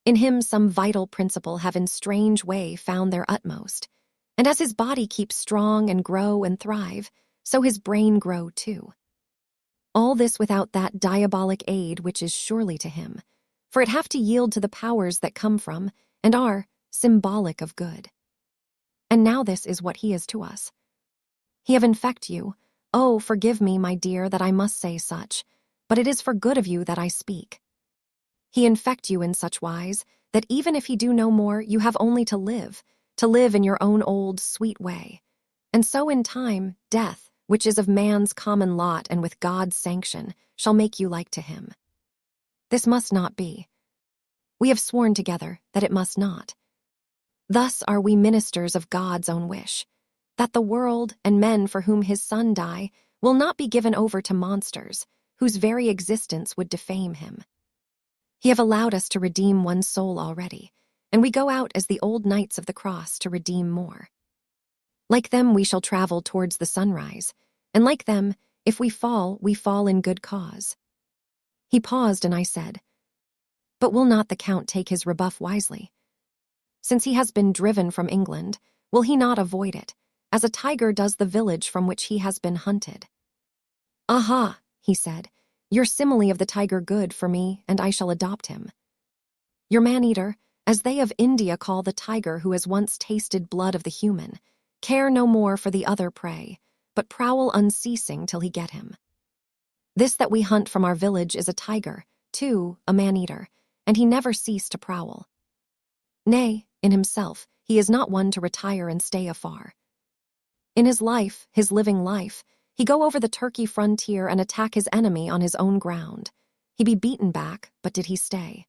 In him some vital principle have in strange way found their utmost, and as his body keeps strong and grow and thrive, so his brain grow too. All this without that diabolic aid which is surely to him, for it have to yield to the powers that come from, and are, symbolic of good. And now this is what he is to us. He have infect you, oh, forgive me, my dear, that I must say such, but it is for good of you that I speak. He infect you in such wise that even if he do no more, you have only to live in your own old, sweet way. And so in time, death, which is of man's common lot and with God's sanction, shall make you like to him. This must not be. We have sworn together that it must not. Thus are we ministers of God's own wish, that the world and men for whom his Son died will not be given over to monsters, whose very existence would defame him. He have allowed us to redeem one soul already, and we go out as the old knights of the cross to redeem more. Like them we shall travel towards the sunrise, and like them, if we fall in good cause. He paused, and I said, but will not the Count take his rebuff wisely? Since he has been driven from England, will he not avoid it, as a tiger does the village from which he has been hunted? Aha, he said, your simile of the tiger good for me, and I shall adopt him. Your man-eater, as they of India call the tiger who has once tasted blood of the human, care no more for the other prey, but prowl unceasing till he get him. This that we hunt from our village is a tiger, too, a man-eater, and he never cease to prowl. Nay, in himself, he is not one to retire and stay afar. In his life, his living life, he go over the Turkey frontier and attack his enemy on his own ground. He be beaten back, but did he stay?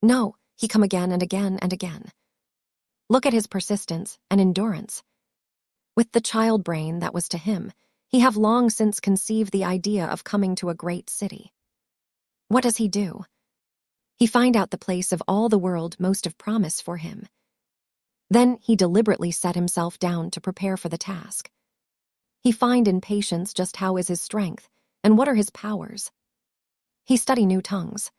No, he come again and again and again. Look at his persistence and endurance. With the child brain that was to him, he have long since conceived the idea of coming to a great city. What does he do? He find out the place of all the world most of promise for him. Then he deliberately set himself down to prepare for the task. He find in patience just how is his strength, and what are his powers. He study new tongues.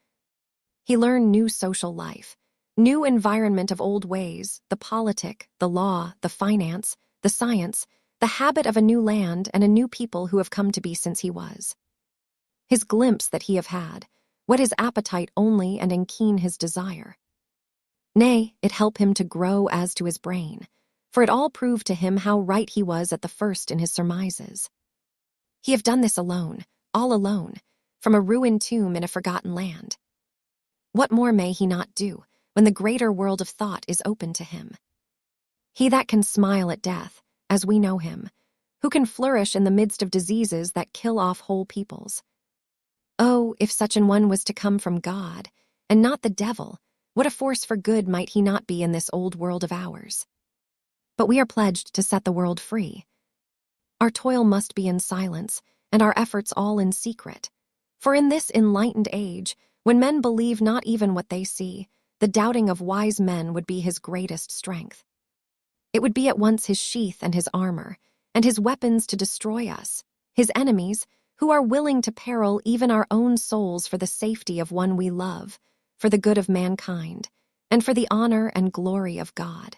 He learn new social life, new environment of old ways, the politic, the law, the finance, the science, the habit of a new land and a new people who have come to be since he was. His glimpse that he have had, whet his appetite only and enkeen his desire. Nay, it help him to grow as to his brain, for it all proved to him how right he was at the first in his surmises. He have done this alone, all alone, from a ruined tomb in a forgotten land. What more may he not do when the greater world of thought is open to him? He that can smile at death, as we know him, who can flourish in the midst of diseases that kill off whole peoples. Oh, if such an one was to come from God, and not the devil, what a force for good might he not be in this old world of ours? But we are pledged to set the world free. Our toil must be in silence, and our efforts all in secret. For in this enlightened age, when men believe not even what they see, the doubting of wise men would be his greatest strength. It would be at once his sheath and his armor, and his weapons to destroy us, his enemies, who are willing to peril even our own souls for the safety of one we love, for the good of mankind, and for the honor and glory of God.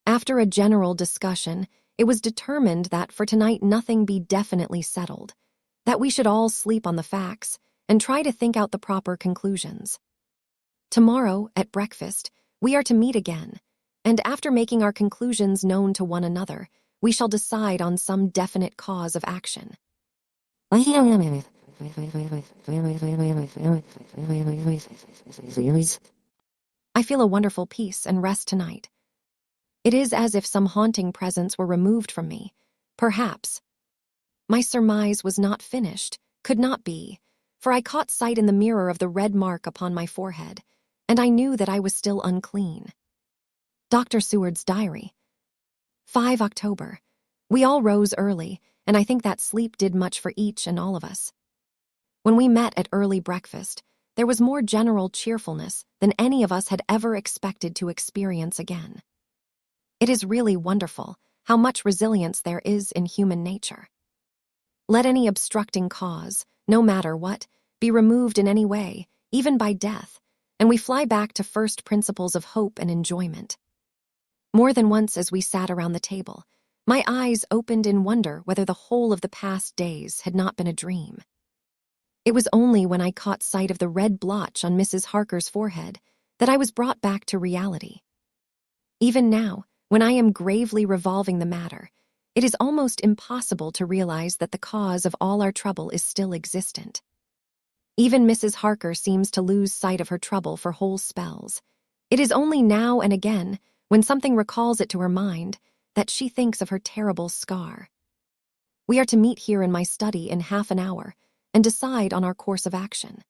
After a general discussion, it was determined that for tonight nothing be definitely settled, that we should all sleep on the facts and try to think out the proper conclusions. Tomorrow, at breakfast, we are to meet again, and after making our conclusions known to one another, we shall decide on some definite cause of action. I feel a wonderful peace and rest tonight. It is as if some haunting presence were removed from me. Perhaps. My surmise was not finished, could not be, for I caught sight in the mirror of the red mark upon my forehead, and I knew that I was still unclean. Dr. Seward's diary. 5 October. We all rose early, and I think that sleep did much for each and all of us. When we met at early breakfast, there was more general cheerfulness than any of us had ever expected to experience again. It is really wonderful how much resilience there is in human nature. Let any obstructing cause, no matter what, be removed in any way, even by death, and we fly back to first principles of hope and enjoyment. More than once as we sat around the table, my eyes opened in wonder whether the whole of the past days had not been a dream. It was only when I caught sight of the red blotch on Mrs. Harker's forehead that I was brought back to reality. Even now, when I am gravely revolving the matter, it is almost impossible to realize that the cause of all our trouble is still existent. Even Mrs. Harker seems to lose sight of her trouble for whole spells. It is only now and again, when something recalls it to her mind, that she thinks of her terrible scar. We are to meet here in my study in half an hour and decide on our course of action.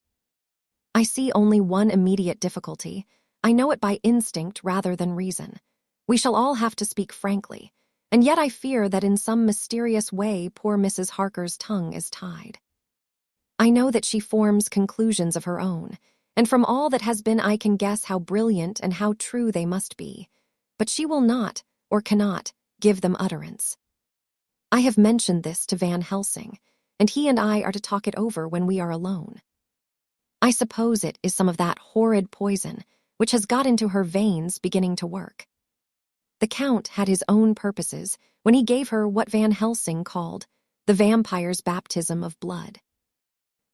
I see only one immediate difficulty. I know it by instinct rather than reason. We shall all have to speak frankly, and yet I fear that in some mysterious way poor Mrs. Harker's tongue is tied. I know that she forms conclusions of her own, and from all that has been I can guess how brilliant and how true they must be, but she will not, or cannot, give them utterance. I have mentioned this to Van Helsing, and he and I are to talk it over when we are alone. I suppose it is some of that horrid poison which has got into her veins beginning to work. The Count had his own purposes when he gave her what Van Helsing called the vampire's baptism of blood.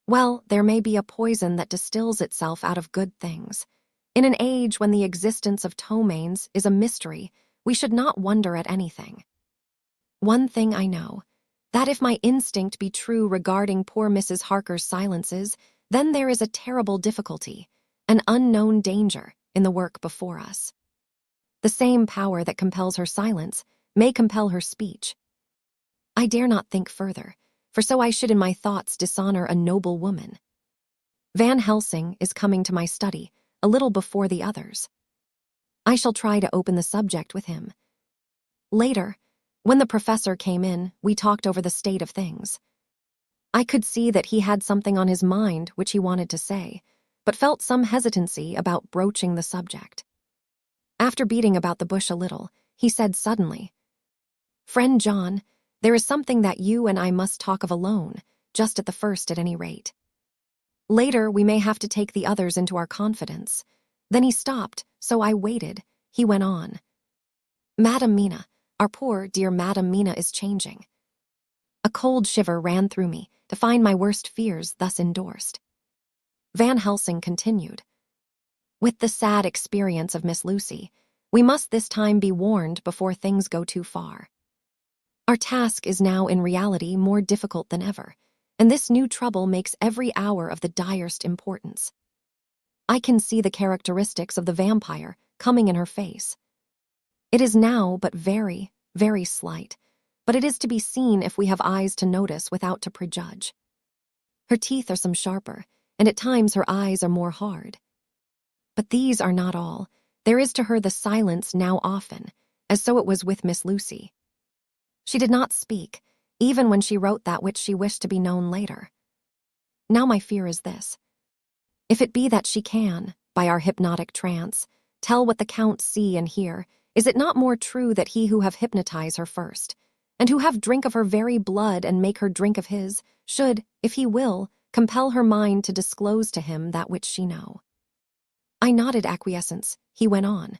Well, there may be a poison that distills itself out of good things. In an age when the existence of ptomaines is a mystery, we should not wonder at anything. One thing I know, that if my instinct be true regarding poor Mrs. Harker's silences, then there is a terrible difficulty, an unknown danger in the work before us. The same power that compels her silence may compel her speech. I dare not think further, for so I should in my thoughts dishonor a noble woman. Van Helsing is coming to my study a little before the others. I shall try to open the subject with him. Later, when the professor came in, we talked over the state of things. I could see that he had something on his mind which he wanted to say, but felt some hesitancy about broaching the subject. After beating about the bush a little, he said suddenly, "Friend John, there is something that you and I must talk of alone, just at the first at any rate. Later we may have to take the others into our confidence." Then he stopped, so I waited. He went on. "Madam Mina, our poor dear Madam Mina is changing." A cold shiver ran through me to find my worst fears thus endorsed. Van Helsing continued. "With the sad experience of Miss Lucy, we must this time be warned before things go too far. Our task is now in reality more difficult than ever, and this new trouble makes every hour of the direst importance. I can see the characteristics of the vampire coming in her face. It is now but very, very slight, but it is to be seen if we have eyes to notice without to prejudge. Her teeth are some sharper, and at times her eyes are more hard. But these are not all. There is to her the silence now often, as so it was with Miss Lucy. She did not speak, even when she wrote that which she wished to be known later. Now my fear is this. If it be that she can, by our hypnotic trance, tell what the Count see and hear, is it not more true that he who have hypnotized her first, and who have drink of her very blood and make her drink of his, should, if he will, compel her mind to disclose to him that which she know?" I nodded acquiescence. He went on.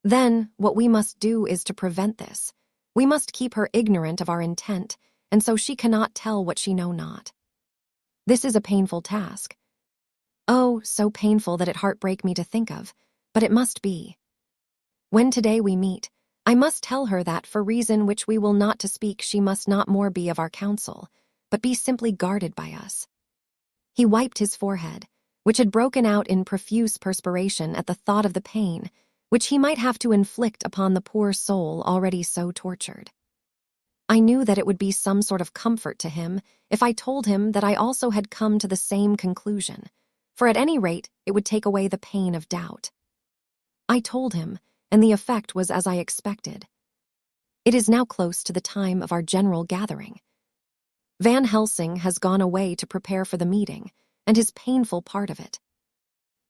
"Then, what we must do is to prevent this. We must keep her ignorant of our intent, and so she cannot tell what she know not. This is a painful task. Oh, so painful that it heartbreak me to think of, but it must be. When today we meet, I must tell her that for reason which we will not to speak she must not more be of our counsel, but be simply guarded by us." He wiped his forehead, which had broken out in profuse perspiration at the thought of the pain which he might have to inflict upon the poor soul already so tortured. I knew that it would be some sort of comfort to him if I told him that I also had come to the same conclusion, for at any rate it would take away the pain of doubt. I told him, and the effect was as I expected. It is now close to the time of our general gathering. Van Helsing has gone away to prepare for the meeting, and his painful part of it.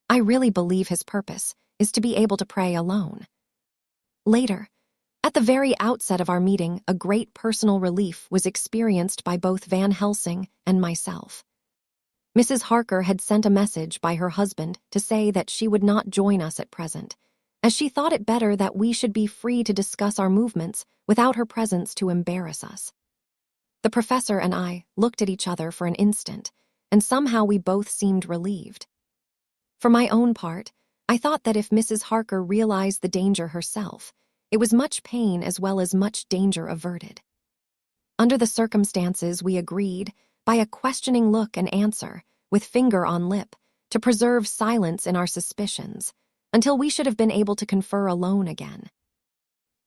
I really believe his purpose is to be able to pray alone. Later, at the very outset of our meeting, a great personal relief was experienced by both Van Helsing and myself. Mrs. Harker had sent a message by her husband to say that she would not join us at present, as she thought it better that we should be free to discuss our movements without her presence to embarrass us. The professor and I looked at each other for an instant, and somehow we both seemed relieved. For my own part, I thought that if Mrs. Harker realized the danger herself, it was much pain as well as much danger averted. Under the circumstances, we agreed, by a questioning look and answer, with finger on lip, to preserve silence in our suspicions, until we should have been able to confer alone again.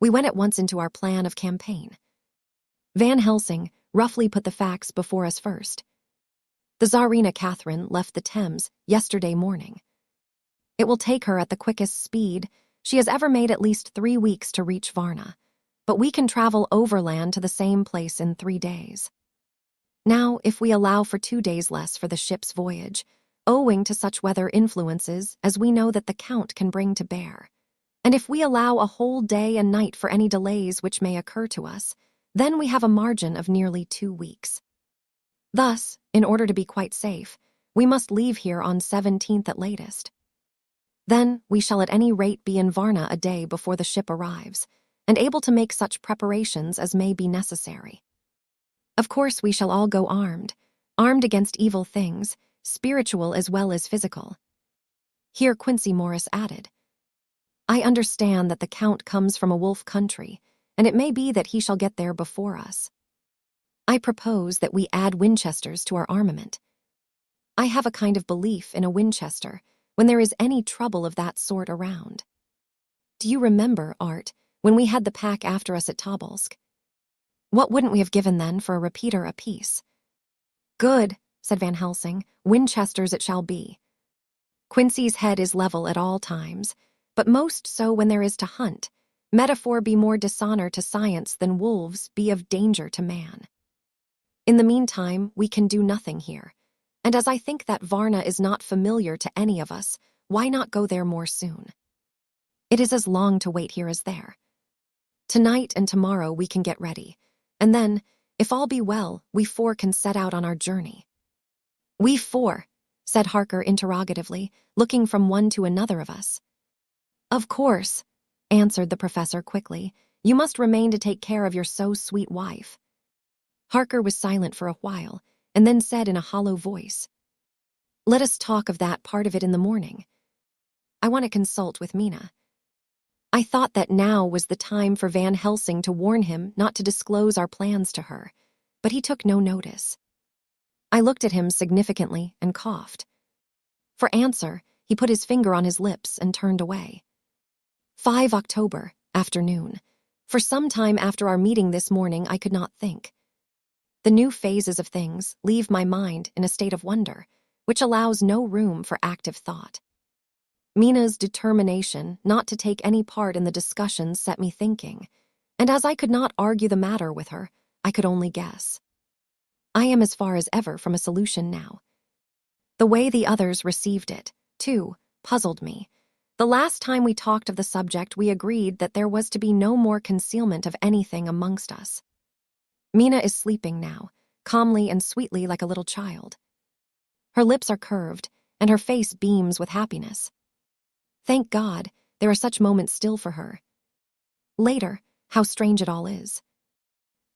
We went at once into our plan of campaign. Van Helsing roughly put the facts before us first. The Tsarina Catherine left the Thames yesterday morning. It will take her at the quickest speed. She has ever made at least 3 weeks to reach Varna, but we can travel overland to the same place in 3 days. Now, if we allow for 2 days less for the ship's voyage, owing to such weather influences as we know that the Count can bring to bear, and if we allow a whole day and night for any delays which may occur to us, then we have a margin of nearly 2 weeks. Thus, in order to be quite safe, we must leave here on 17th at latest. Then we shall at any rate be in Varna a day before the ship arrives, and able to make such preparations as may be necessary. Of course we shall all go armed against evil things, spiritual as well as physical. Here Quincy Morris added, I understand that the Count comes from a wolf country, and it may be that he shall get there before us. I propose that we add Winchesters to our armament. I have a kind of belief in a Winchester when there is any trouble of that sort around. Do you remember, Art, when we had the pack after us at Tobolsk? What wouldn't we have given then for a repeater apiece? Good, said Van Helsing. Winchesters it shall be. Quincy's head is level at all times, but most so when there is to hunt. Metaphor be more dishonor to science than wolves be of danger to man. In the meantime, we can do nothing here, and as I think that Varna is not familiar to any of us, why not go there more soon? It is as long to wait here as there. Tonight and tomorrow we can get ready, and then, if all be well, we 4 can set out on our journey. We 4, said Harker interrogatively, looking from one to another of us. Of course, answered the professor quickly. You must remain to take care of your so sweet wife. Harker was silent for a while, and then said in a hollow voice, Let us talk of that part of it in the morning. I want to consult with Mina. I thought that now was the time for Van Helsing to warn him not to disclose our plans to her, but he took no notice. I looked at him significantly and coughed. For answer, he put his finger on his lips and turned away. 5 October, afternoon. For some time after our meeting this morning, I could not think. The new phases of things leave my mind in a state of wonder, which allows no room for active thought. Mina's determination not to take any part in the discussion set me thinking, and as I could not argue the matter with her, I could only guess. I am as far as ever from a solution now. The way the others received it, too, puzzled me. The last time we talked of the subject, we agreed that there was to be no more concealment of anything amongst us. Mina is sleeping now, calmly and sweetly like a little child. Her lips are curved, and her face beams with happiness. Thank God, there are such moments still for her. Later, how strange it all is.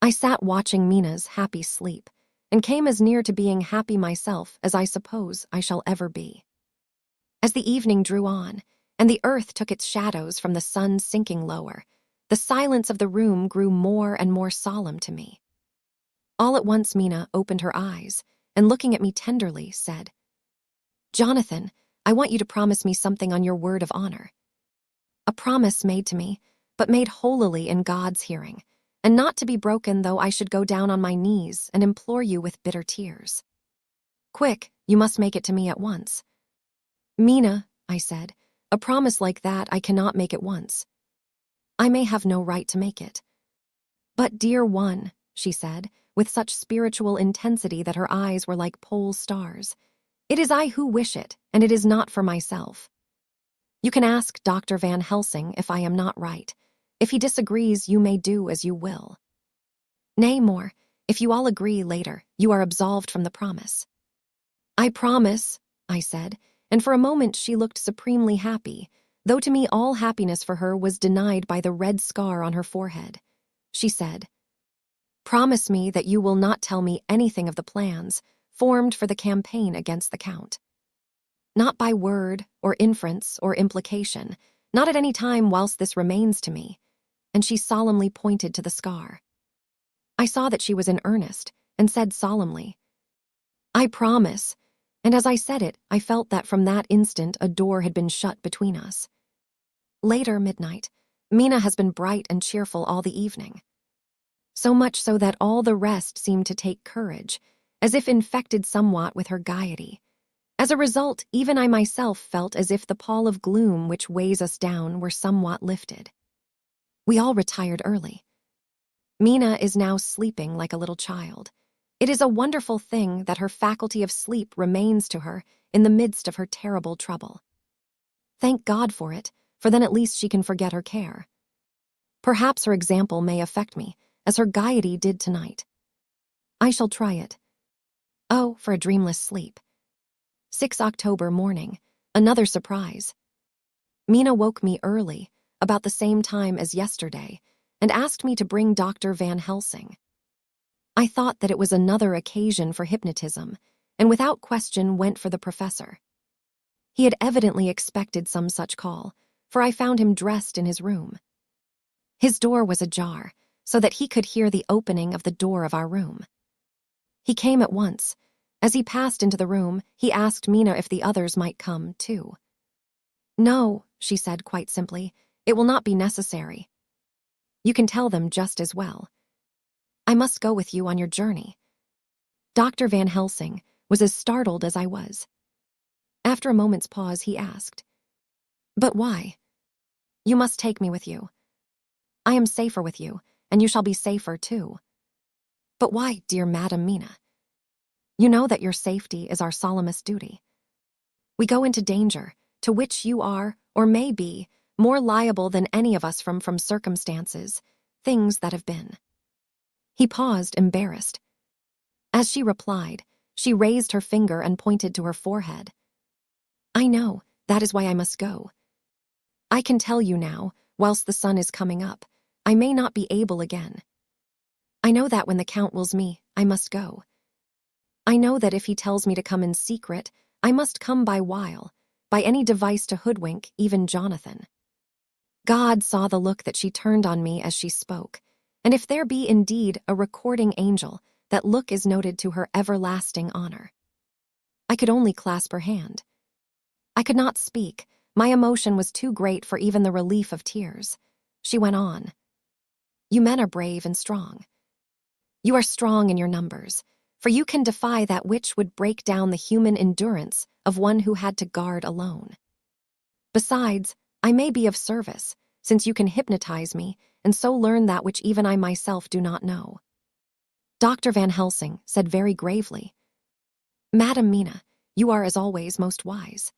I sat watching Mina's happy sleep, and came as near to being happy myself as I suppose I shall ever be. As the evening drew on, and the earth took its shadows from the sun sinking lower, the silence of the room grew more and more solemn to me. All at once Mina opened her eyes, and looking at me tenderly, said, Jonathan, I want you to promise me something on your word of honor. A promise made to me, but made holily in God's hearing, and not to be broken though I should go down on my knees and implore you with bitter tears. Quick, you must make it to me at once. Mina, I said, a promise like that I cannot make at once. I may have no right to make it. But dear one, she said, with such spiritual intensity that her eyes were like pole stars, it is I who wish it, and it is not for myself. You can ask Dr. Van Helsing if I am not right. If he disagrees, you may do as you will. Nay, more, if you all agree later, you are absolved from the promise. I promise, I said, and for a moment she looked supremely happy, though to me all happiness for her was denied by the red scar on her forehead. She said, Promise me that you will not tell me anything of the plans formed for the campaign against the Count. Not by word, or inference, or implication, not at any time whilst this remains to me. And she solemnly pointed to the scar. I saw that she was in earnest, and said solemnly, I promise, and as I said it, I felt that from that instant a door had been shut between us. Later midnight, Mina has been bright and cheerful all the evening. So much so that all the rest seemed to take courage, as if infected somewhat with her gaiety. As a result, even I myself felt as if the pall of gloom which weighs us down were somewhat lifted. We all retired early. Mina is now sleeping like a little child. It is a wonderful thing that her faculty of sleep remains to her in the midst of her terrible trouble. Thank God for it, for then at least she can forget her care. Perhaps her example may affect me, as her gaiety did tonight. I shall try it. Oh, for a dreamless sleep. 6 October morning, another surprise. Mina woke me early, about the same time as yesterday, and asked me to bring Dr. Van Helsing. I thought that it was another occasion for hypnotism, and without question went for the professor. He had evidently expected some such call, for I found him dressed in his room. His door was ajar, so that he could hear the opening of the door of our room. He came at once. As he passed into the room, he asked Mina if the others might come, too. No, she said quite simply, it will not be necessary. You can tell them just as well. I must go with you on your journey. Dr. Van Helsing was as startled as I was. After a moment's pause, he asked, But why? You must take me with you. I am safer with you, and you shall be safer too. But why, dear Madam Mina? You know that your safety is our solemnest duty. We go into danger, to which you are, or may be, more liable than any of us from circumstances, things that have been. He paused, embarrassed. As she replied, she raised her finger and pointed to her forehead. I know, that is why I must go. I can tell you now, whilst the sun is coming up, I may not be able again. I know that when the Count wills me, I must go. I know that if he tells me to come in secret, I must come by any device to hoodwink even Jonathan. God saw the look that she turned on me as she spoke, and if there be indeed a recording angel, that look is noted to her everlasting honor. I could only clasp her hand. I could not speak. My emotion was too great for even the relief of tears. She went on. You men are brave and strong. You are strong in your numbers, for you can defy that which would break down the human endurance of one who had to guard alone. Besides, I may be of service, since you can hypnotize me and so learn that which even I myself do not know. Dr. Van Helsing said very gravely, Madam Mina, you are as always most wise.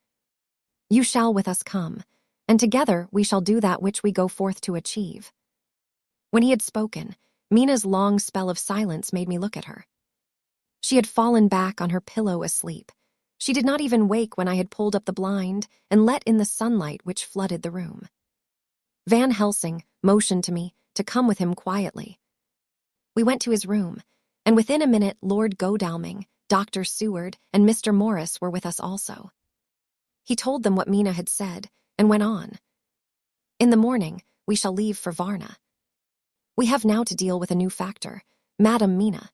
You shall with us come, and together we shall do that which we go forth to achieve. When he had spoken, Mina's long spell of silence made me look at her. She had fallen back on her pillow asleep. She did not even wake when I had pulled up the blind and let in the sunlight which flooded the room. Van Helsing motioned to me to come with him quietly. We went to his room, and within a minute Lord Godalming, Dr. Seward, and Mr. Morris were with us also. He told them what Mina had said, and went on. In the morning, we shall leave for Varna. We have now to deal with a new factor, Madam Mina.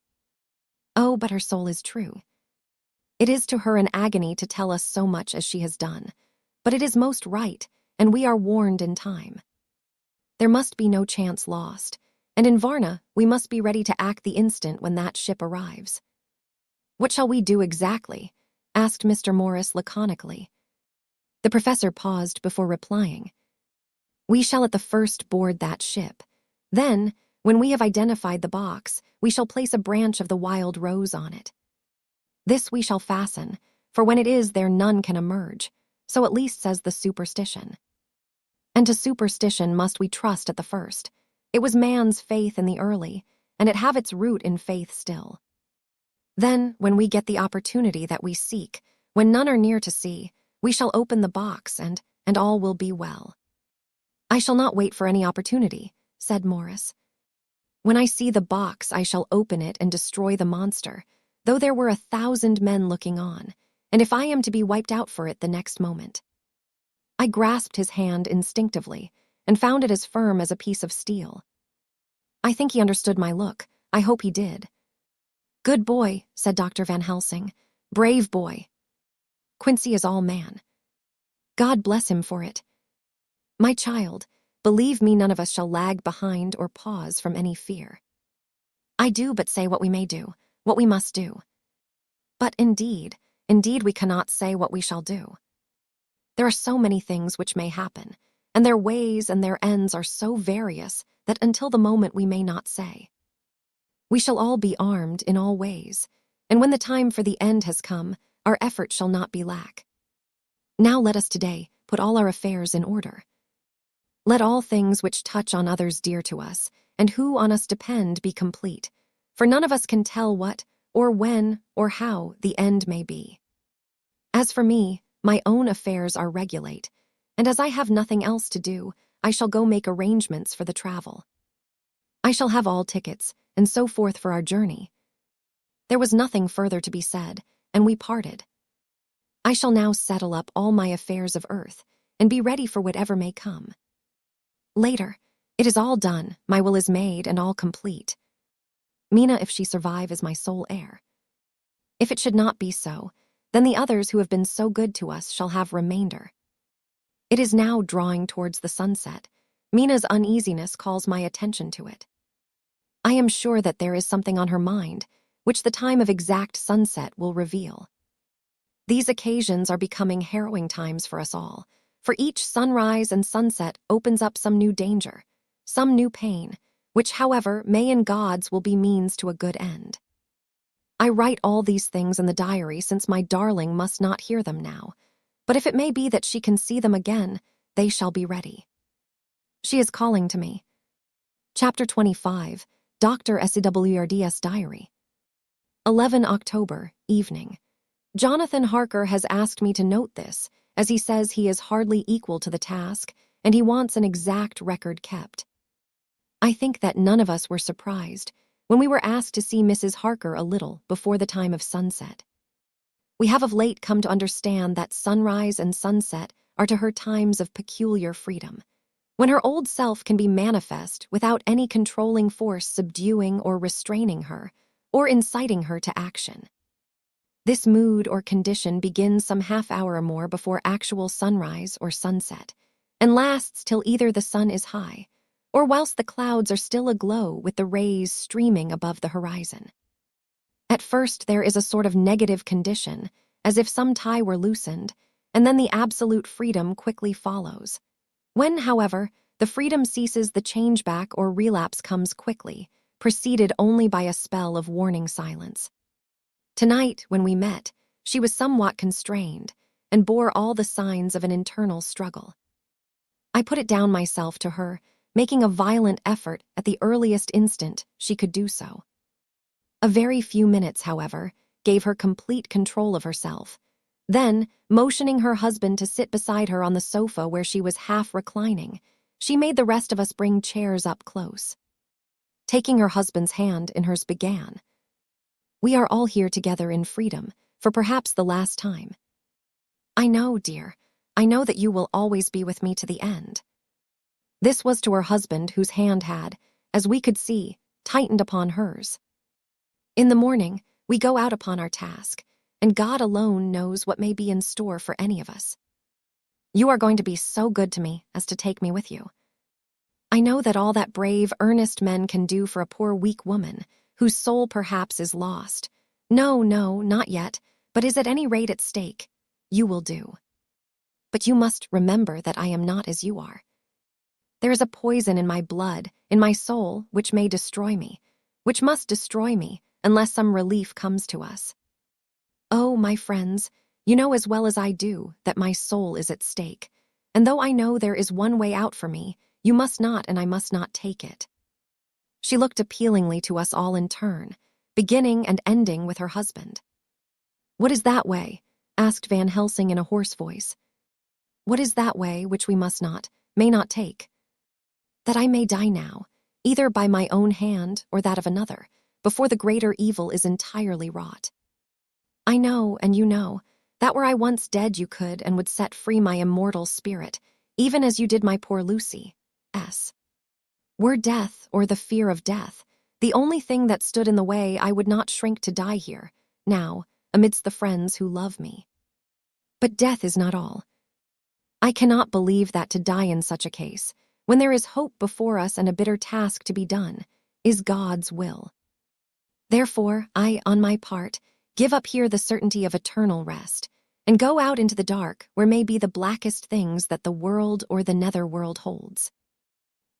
Oh, but her soul is true. It is to her an agony to tell us so much as she has done, but it is most right, and we are warned in time. There must be no chance lost, and in Varna we must be ready to act the instant when that ship arrives. What shall we do exactly? Asked Mr. Morris laconically. The professor paused before replying. We shall at the first board that ship. Then, when we have identified the box, we shall place a branch of the wild rose on it. This we shall fasten, for when it is there none can emerge, so at least says the superstition. And to superstition must we trust at the first. It was man's faith in the early, and it have its root in faith still. Then, when we get the opportunity that we seek, when none are near to see, we shall open the box, and all will be well. I shall not wait for any opportunity, said Morris. When I see the box, I shall open it and destroy the monster, though there were 1,000 men looking on, and if I am to be wiped out for it the next moment. I grasped his hand instinctively, and found it as firm as a piece of steel. I think he understood my look. I hope he did. Good boy, said Dr. Van Helsing. Brave boy. Quincy is all man. God bless him for it. My child, believe me, none of us shall lag behind or pause from any fear. I do but say what we may do, what we must do. But indeed we cannot say what we shall do. There are so many things which may happen, and their ways and their ends are so various that until the moment we may not say. We shall all be armed in all ways, and when the time for the end has come, our effort shall not be lack. Now let us today put all our affairs in order. Let all things which touch on others dear to us, and who on us depend, be complete, for none of us can tell what, or when, or how the end may be. As for me, my own affairs are regulate, and as I have nothing else to do, I shall go make arrangements for the travel. I shall have all tickets, and so forth for our journey. There was nothing further to be said, and we parted. I shall now settle up all my affairs of earth, and be ready for whatever may come. Later, it is all done, my will is made, and all complete. Mina, if she survive, is my sole heir. If it should not be so, then the others who have been so good to us shall have remainder. It is now drawing towards the sunset. Mina's uneasiness calls my attention to it. I am sure that there is something on her mind, which the time of exact sunset will reveal. These occasions are becoming harrowing times for us all, for each sunrise and sunset opens up some new danger, some new pain, which, however, may in God's will be means to a good end. I write all these things in the diary since my darling must not hear them now, but if it may be that she can see them again, they shall be ready. She is calling to me. Chapter 25, Dr. SEWRD's Diary. 11 October, evening. Jonathan Harker has asked me to note this, as he says he is hardly equal to the task, and he wants an exact record kept. I think that none of us were surprised when we were asked to see Mrs. Harker a little before the time of sunset. We have of late come to understand that sunrise and sunset are to her times of peculiar freedom, when her old self can be manifest without any controlling force subduing or restraining her, or inciting her to action. This mood or condition begins some half hour or more before actual sunrise or sunset, and lasts till either the sun is high, or whilst the clouds are still aglow with the rays streaming above the horizon. At first there is a sort of negative condition, as if some tie were loosened, and then the absolute freedom quickly follows. When, however, the freedom ceases, the change back or relapse comes quickly, preceded only by a spell of warning silence. Tonight, when we met, she was somewhat constrained, and bore all the signs of an internal struggle. I put it down myself to her, making a violent effort at the earliest instant she could do so. A very few minutes, however, gave her complete control of herself. Then, motioning her husband to sit beside her on the sofa where she was half reclining, she made the rest of us bring chairs up close. Taking her husband's hand in hers, began, "We are all here together in freedom, for perhaps the last time. I know, dear, I know that you will always be with me to the end." This was to her husband, whose hand had, as we could see, tightened upon hers. In the morning, we go out upon our task, and God alone knows what may be in store for any of us. You are going to be so good to me as to take me with you. I know that all that brave, earnest men can do for a poor, weak woman, whose soul perhaps is lost. No, not yet, but is at any rate at stake. You will do. But you must remember that I am not as you are. There is a poison in my blood, in my soul, which may destroy me, which must destroy me, unless some relief comes to us. Oh, my friends, you know as well as I do that my soul is at stake, and though I know there is one way out for me, you must not and I must not take it. She looked appealingly to us all in turn, beginning and ending with her husband. "What is that way?" asked Van Helsing in a hoarse voice. "What is that way which we must not, may not take?" "That I may die now, either by my own hand or that of another, before the greater evil is entirely wrought. I know, and you know, that were I once dead you could and would set free my immortal spirit, even as you did my poor Lucy. S. Were death, or the fear of death, the only thing that stood in the way, I would not shrink to die here, now, amidst the friends who love me. But death is not all. I cannot believe that to die in such a case, when there is hope before us and a bitter task to be done, is God's will. Therefore, I, on my part, Give up here the certainty of eternal rest, and go out into the dark where may be the blackest things that the world or the netherworld holds."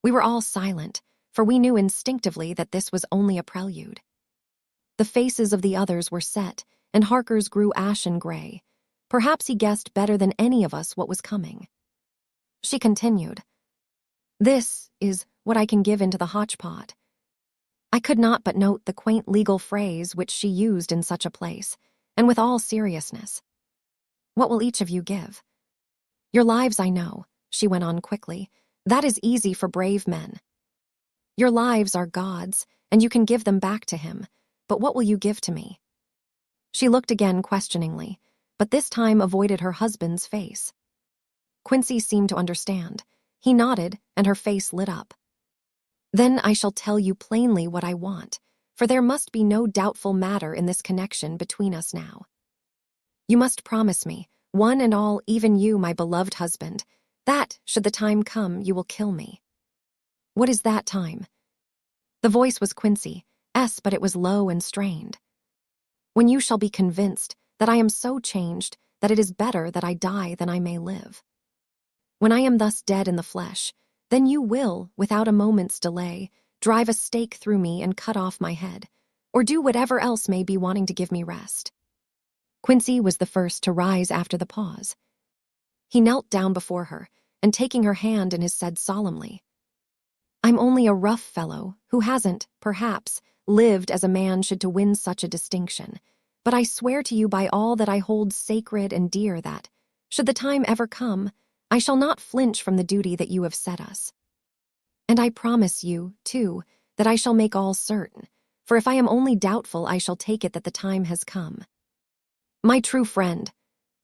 We were all silent, for we knew instinctively that this was only a prelude. The faces of the others were set, and Harker's grew ashen gray. Perhaps he guessed better than any of us what was coming. She continued, "This is what I can give into the hotchpot." I could not but note the quaint legal phrase which she used in such a place, and with all seriousness. "What will each of you give?" "Your lives, I know," she went on quickly. "That is easy for brave men. Your lives are God's, and you can give them back to him. But what will you give to me?" She looked again questioningly, but this time avoided her husband's face. Quincy seemed to understand. He nodded, and her face lit up. "Then I shall tell you plainly what I want, for there must be no doubtful matter in this connection between us now. You must promise me, one and all, even you, my beloved husband, that, should the time come, you will kill me." "What is that time?" The voice was Quincy's, but it was low and strained. "When you shall be convinced that I am so changed that it is better that I die than I may live. When I am thus dead in the flesh, then you will, without a moment's delay, drive a stake through me and cut off my head, or do whatever else may be wanting to give me rest." Quincy was the first to rise after the pause. He knelt down before her, and taking her hand in his said solemnly, "I'm only a rough fellow who hasn't, perhaps, lived as a man should to win such a distinction, but I swear to you by all that I hold sacred and dear that, should the time ever come, I shall not flinch from the duty that you have set us. And I promise you, too, that I shall make all certain, for if I am only doubtful I shall take it that the time has come." "My true friend,"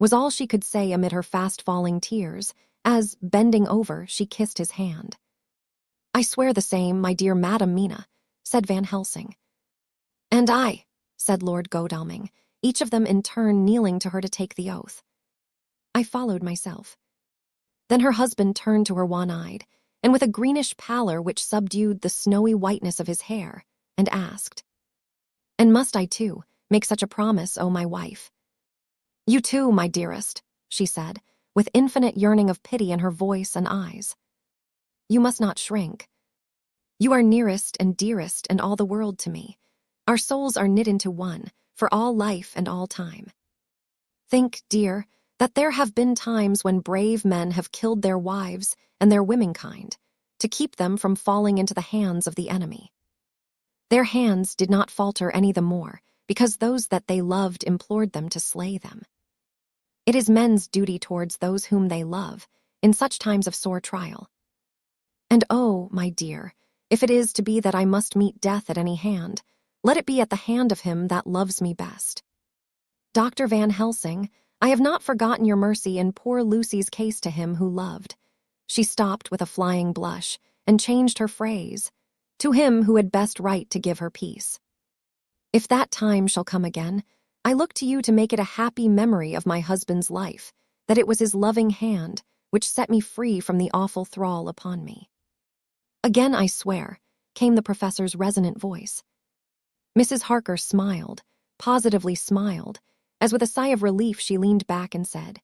was all she could say amid her fast-falling tears, as, bending over, she kissed his hand. "I swear the same, my dear Madam Mina," said Van Helsing. "And I," said Lord Godalming, each of them in turn kneeling to her to take the oath. I followed myself. Then her husband turned to her one-eyed, and with a greenish pallor which subdued the snowy whiteness of his hair, and asked, "And must I, too, make such a promise, O my wife?" "You too, my dearest," she said, with infinite yearning of pity in her voice and eyes. "You must not shrink. You are nearest and dearest and all the world to me. Our souls are knit into one, for all life and all time. Think, dear, that there have been times when brave men have killed their wives and their womenkind, to keep them from falling into the hands of the enemy. Their hands did not falter any the more, because those that they loved implored them to slay them. It is men's duty towards those whom they love, in such times of sore trial. And oh, my dear, if it is to be that I must meet death at any hand, let it be at the hand of him that loves me best. Dr. Van Helsing, I have not forgotten your mercy in poor Lucy's case to him who loved." She stopped with a flying blush, and changed her phrase, "to him who had best right to give her peace. If that time shall come again, I look to you to make it a happy memory of my husband's life, that it was his loving hand which set me free from the awful thrall upon me." "Again I swear," came the professor's resonant voice. Mrs. Harker smiled, positively smiled, as with a sigh of relief she leaned back and said,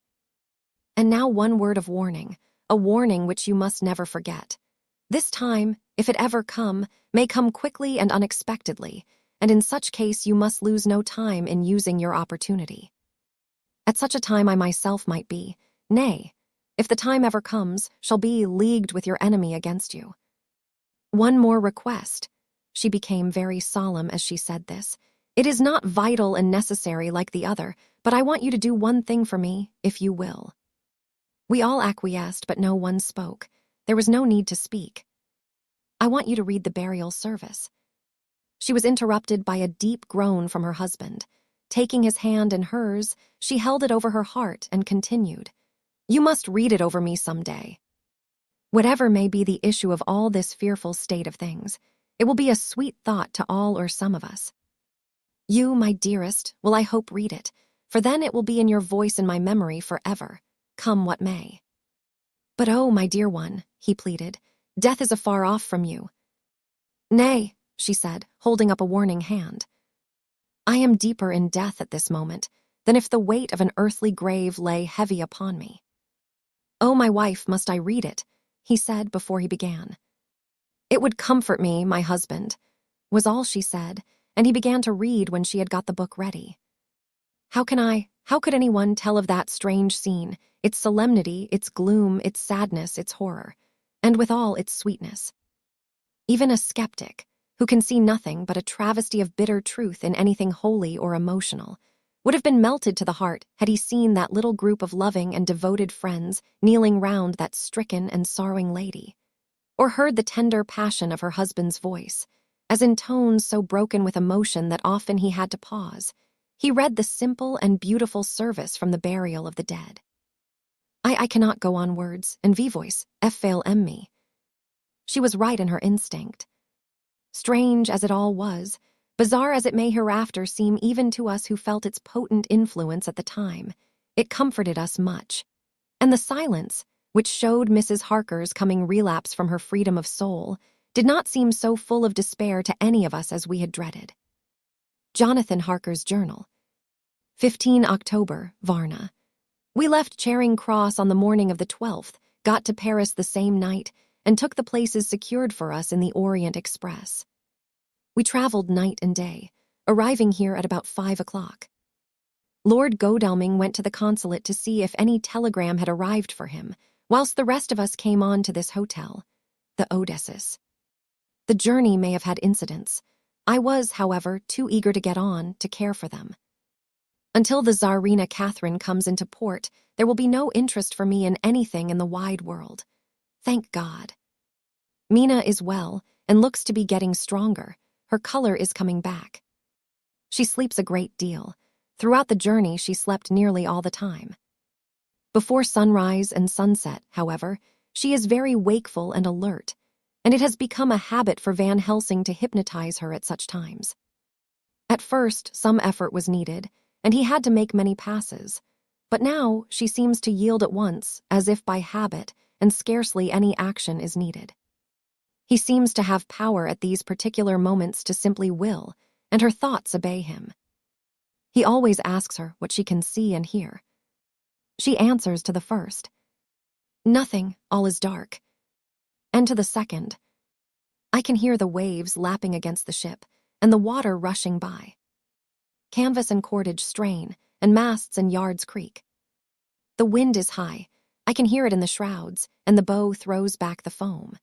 "And now one word of warning, a warning which you must never forget. This time, if it ever come, may come quickly and unexpectedly, and in such case you must lose no time in using your opportunity. At such a time I myself might be, nay, if the time ever comes, shall be leagued with your enemy against you. One more request." She became very solemn as she said this. "It is not vital and necessary like the other, but I want you to do one thing for me, if you will." We all acquiesced, but no one spoke. There was no need to speak. "I want you to read the burial service." She was interrupted by a deep groan from her husband. Taking his hand in hers, she held it over her heart and continued, "You must read it over me some day. Whatever may be the issue of all this fearful state of things, it will be a sweet thought to all or some of us. You, my dearest, will I hope read it, for then it will be in your voice in my memory forever, come what may." "But oh, my dear one," he pleaded, "death is afar off from you." "Nay," she said, holding up a warning hand. I am deeper in death at this moment than if the weight of an earthly grave lay heavy upon me. "Oh, my wife, must I read it?" he said before he began. "It would comfort me, my husband," was all she said, and he began to read when she had got the book ready. How could anyone tell of that strange scene, its solemnity, its gloom, its sadness, its horror, and withal its sweetness? Even a skeptic, who can see nothing but a travesty of bitter truth in anything holy or emotional, would have been melted to the heart had he seen that little group of loving and devoted friends kneeling round that stricken and sorrowing lady, or heard the tender passion of her husband's voice, as in tones so broken with emotion that often he had to pause, he read the simple and beautiful service from the burial of the dead. I cannot go on words, and voice, fail me. She was right in her instinct. Strange as it all was, bizarre as it may hereafter seem even to us who felt its potent influence at the time, it comforted us much. And the silence, which showed Mrs. Harker's coming relapse from her freedom of soul, did not seem so full of despair to any of us as we had dreaded. Jonathan Harker's journal. 15 October, Varna. We left Charing Cross on the morning of the 12th, got to Paris the same night, and took the places secured for us in the Orient Express. We traveled night and day, arriving here at about 5 o'clock. Lord Godalming went to the consulate to see if any telegram had arrived for him, whilst the rest of us came on to this hotel, the Odysseus. The journey may have had incidents. I was, however, too eager to get on to care for them. Until the Tsarina Catherine comes into port, there will be no interest for me in anything in the wide world. Thank God. Mina is well and looks to be getting stronger. Her color is coming back. She sleeps a great deal. Throughout the journey, she slept nearly all the time. Before sunrise and sunset, however, she is very wakeful and alert, and it has become a habit for Van Helsing to hypnotize her at such times. At first, some effort was needed, and he had to make many passes, but now she seems to yield at once, as if by habit, and scarcely any action is needed. He seems to have power at these particular moments to simply will, and her thoughts obey him. He always asks her what she can see and hear. She answers to the first, "Nothing, all is dark," and to the second, "I can hear the waves lapping against the ship, and the water rushing by. Canvas and cordage strain, and masts and yards creak. The wind is high, I can hear it in the shrouds, and the bow throws back the foam."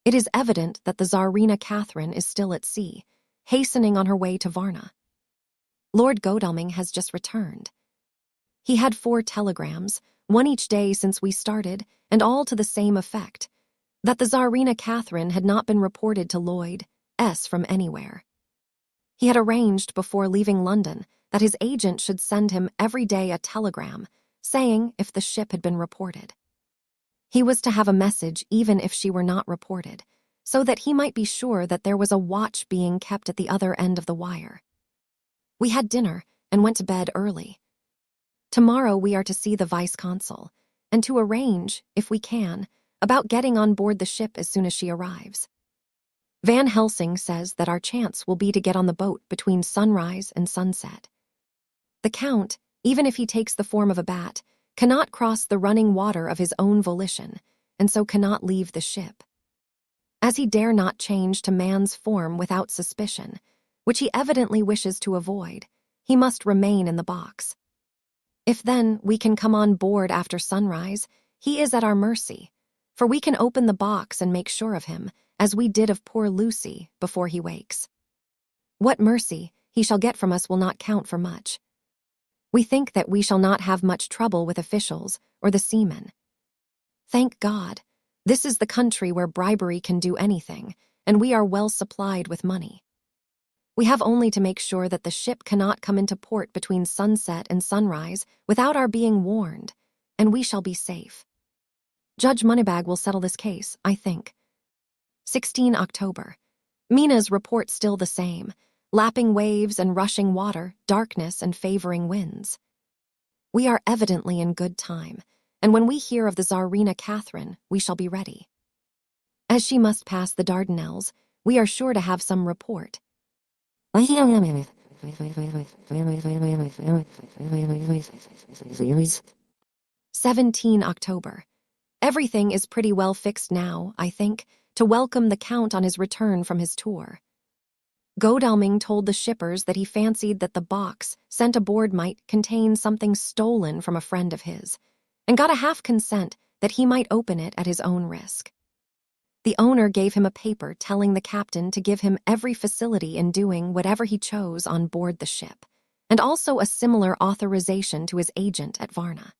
It is evident that the Tsarina Catherine is still at sea, hastening on her way to Varna. Lord Godalming has just returned. He had 4 telegrams, one each day since we started, and all to the same effect, that the Tsarina Catherine had not been reported to Lloyd S. from anywhere. He had arranged before leaving London that his agent should send him every day a telegram, saying if the ship had been reported. He was to have a message even if she were not reported, so that he might be sure that there was a watch being kept at the other end of the wire. We had dinner and went to bed early. Tomorrow we are to see the vice-consul, and to arrange, if we can, about getting on board the ship as soon as she arrives. Van Helsing says that our chance will be to get on the boat between sunrise and sunset. The Count, even if he takes the form of a bat, cannot cross the running water of his own volition, and so cannot leave the ship. As he dare not change to man's form without suspicion, which he evidently wishes to avoid, he must remain in the box. If then we can come on board after sunrise, he is at our mercy, for we can open the box and make sure of him, as we did of poor Lucy, before he wakes. What mercy he shall get from us will not count for much. We think that we shall not have much trouble with officials or the seamen. Thank God, this is the country where bribery can do anything, and we are well supplied with money. We have only to make sure that the ship cannot come into port between sunset and sunrise without our being warned, and we shall be safe. Judge Moneybag will settle this case, I think. 16 October. Mina's report still the same. Lapping waves and rushing water, darkness and favoring winds. We are evidently in good time, and when we hear of the Tsarina Catherine, we shall be ready. As she must pass the Dardanelles, we are sure to have some report. October. Everything is pretty well fixed now, I think, to welcome the Count on his return from his tour. Godalming told the shippers that he fancied that the box sent aboard might contain something stolen from a friend of his, and got a half consent that he might open it at his own risk. The owner gave him a paper telling the captain to give him every facility in doing whatever he chose on board the ship, and also a similar authorization to his agent at Varna.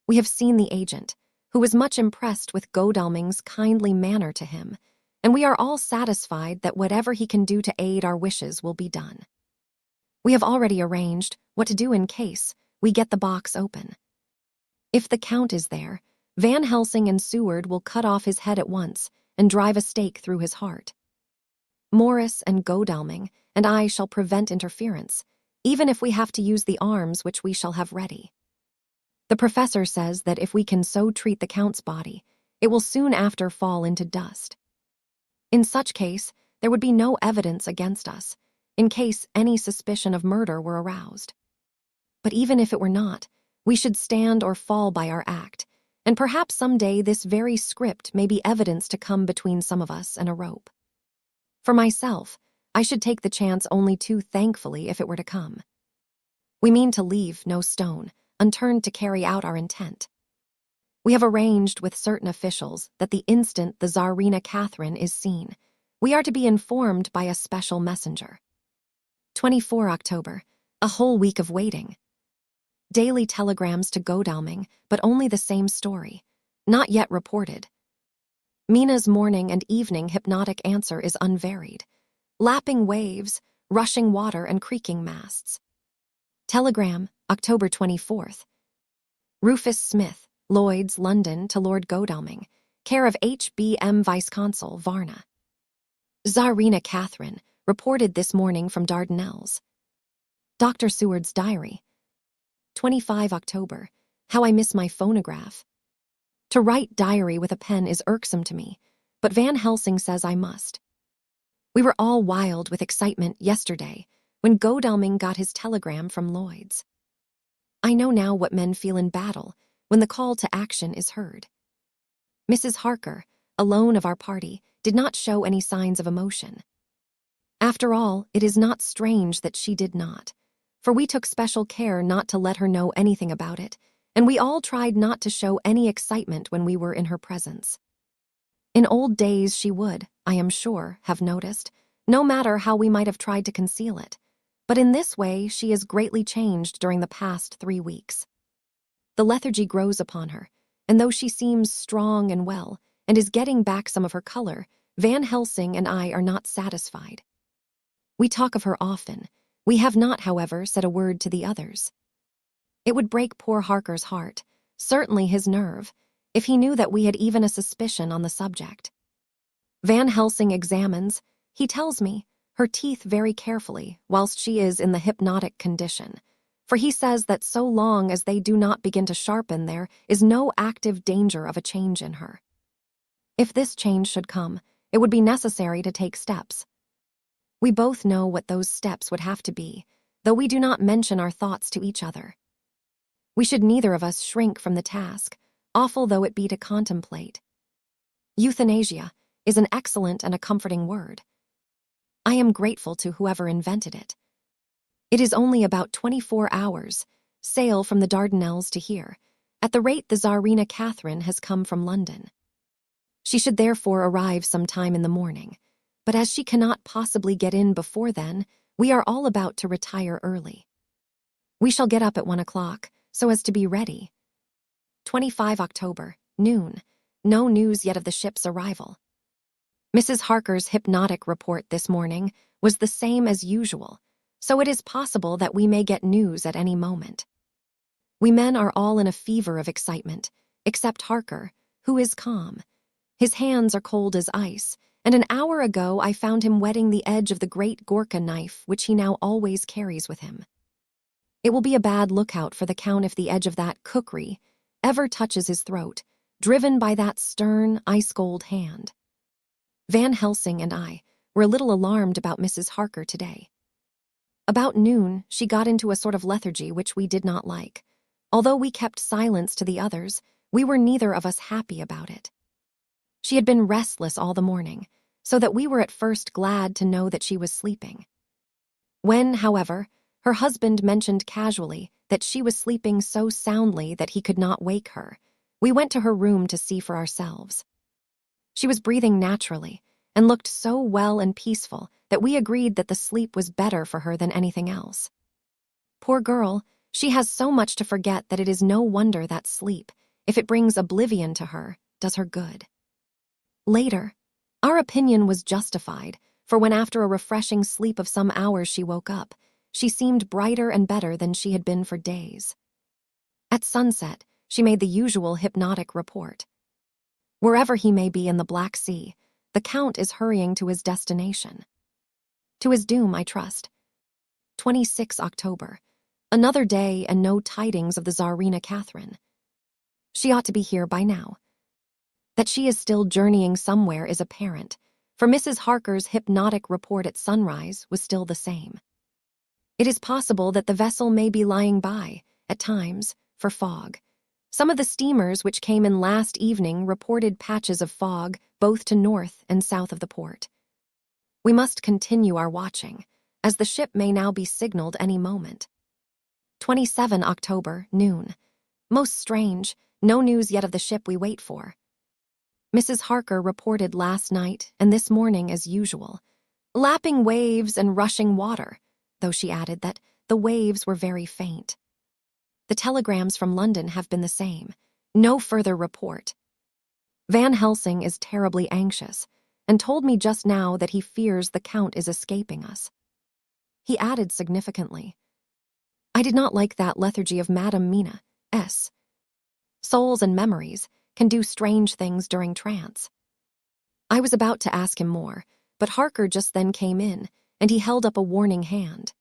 We have seen the agent, who was much impressed with Godalming's kindly manner to him, and we are all satisfied that whatever he can do to aid our wishes will be done. We have already arranged what to do in case we get the box open. If the Count is there, Van Helsing and Seward will cut off his head at once and drive a stake through his heart. Morris and Godalming and I shall prevent interference, even if we have to use the arms which we shall have ready. The professor says that if we can so treat the Count's body, it will soon after fall into dust. In such case, there would be no evidence against us, in case any suspicion of murder were aroused. But even if it were not, we should stand or fall by our act, and perhaps someday this very script may be evidence to come between some of us and a rope. For myself, I should take the chance only too thankfully if it were to come. We mean to leave no stone unturned to carry out our intent. We have arranged with certain officials that the instant the Tsarina Catherine is seen, we are to be informed by a special messenger. 24 October, a whole week of waiting. Daily telegrams to Godalming, but only the same story, not yet reported. Mina's morning and evening hypnotic answer is unvaried. Lapping waves, rushing water, and creaking masts. Telegram, October 24th. Rufus Smith, Lloyd's, London, to Lord Godalming, care of H.B.M. Vice-Consul, Varna. Tsarina Catherine, reported this morning from Dardanelles. Dr. Seward's diary. 25 October. How I miss my phonograph. To write diary with a pen is irksome to me, but Van Helsing says I must. We were all wild with excitement yesterday when Godalming got his telegram from Lloyd's. I know now what men feel in battle when the call to action is heard. Mrs. Harker, alone of our party, did not show any signs of emotion. After all, it is not strange that she did not, for we took special care not to let her know anything about it, and we all tried not to show any excitement when we were in her presence. In old days she would, I am sure, have noticed, no matter how we might have tried to conceal it, but in this way she is greatly changed during the past 3 weeks. The lethargy grows upon her, and though she seems strong and well, and is getting back some of her color, Van Helsing and I are not satisfied. We talk of her often. We have not, however, said a word to the others. It would break poor Harker's heart, certainly his nerve, if he knew that we had even a suspicion on the subject. Van Helsing examines, he tells me, her teeth very carefully whilst she is in the hypnotic condition, for he says that so long as they do not begin to sharpen there is no active danger of a change in her. If this change should come, it would be necessary to take steps. We both know what those steps would have to be, though we do not mention our thoughts to each other. We should neither of us shrink from the task, awful though it be to contemplate. Euthanasia is an excellent and a comforting word. I am grateful to whoever invented it. It is only about 24 hours, sail from the Dardanelles to here, at the rate the Tsarina Catherine has come from London. She should therefore arrive some time in the morning, but as she cannot possibly get in before then, we are all about to retire early. We shall get up at 1 o'clock, so as to be ready. 25 October, noon. No news yet of the ship's arrival. Mrs. Harker's hypnotic report this morning was the same as usual, so it is possible that we may get news at any moment. We men are all in a fever of excitement, except Harker, who is calm. His hands are cold as ice, and an hour ago I found him wetting the edge of the great Gorka knife which he now always carries with him. It will be a bad lookout for the Count if the edge of that kukri ever touches his throat, driven by that stern, ice-cold hand. Van Helsing and I were a little alarmed about Mrs. Harker today. About noon, she got into a sort of lethargy which we did not like. Although we kept silence to the others, we were neither of us happy about it. She had been restless all the morning, so that we were at first glad to know that she was sleeping. When, however, her husband mentioned casually that she was sleeping so soundly that he could not wake her, we went to her room to see for ourselves. She was breathing naturally and looked so well and peaceful that we agreed that the sleep was better for her than anything else. Poor girl, she has so much to forget that it is no wonder that sleep, if it brings oblivion to her, does her good. Later, our opinion was justified, for when after a refreshing sleep of some hours she woke up, she seemed brighter and better than she had been for days. At sunset, she made the usual hypnotic report. Wherever he may be in the Black Sea, the Count is hurrying to his destination. To his doom, I trust. 26 October. Another day and no tidings of the Tsarina Catherine. She ought to be here by now. That she is still journeying somewhere is apparent, for Mrs. Harker's hypnotic report at sunrise was still the same. It is possible that the vessel may be lying by, at times, for fog. Some of the steamers which came in last evening reported patches of fog both to north and south of the port. We must continue our watching, as the ship may now be signaled any moment. 27 October, noon. Most strange, no news yet of the ship we wait for. Mrs. Harker reported last night and this morning as usual, lapping waves and rushing water, though she added that the waves were very faint. The telegrams from London have been the same. No further report. Van Helsing is terribly anxious and told me just now that he fears the Count is escaping us. He added significantly, I did not like that lethargy of Madame Mina, S. Souls and memories can do strange things during trance. I was about to ask him more, but Harker just then came in, and he held up a warning hand.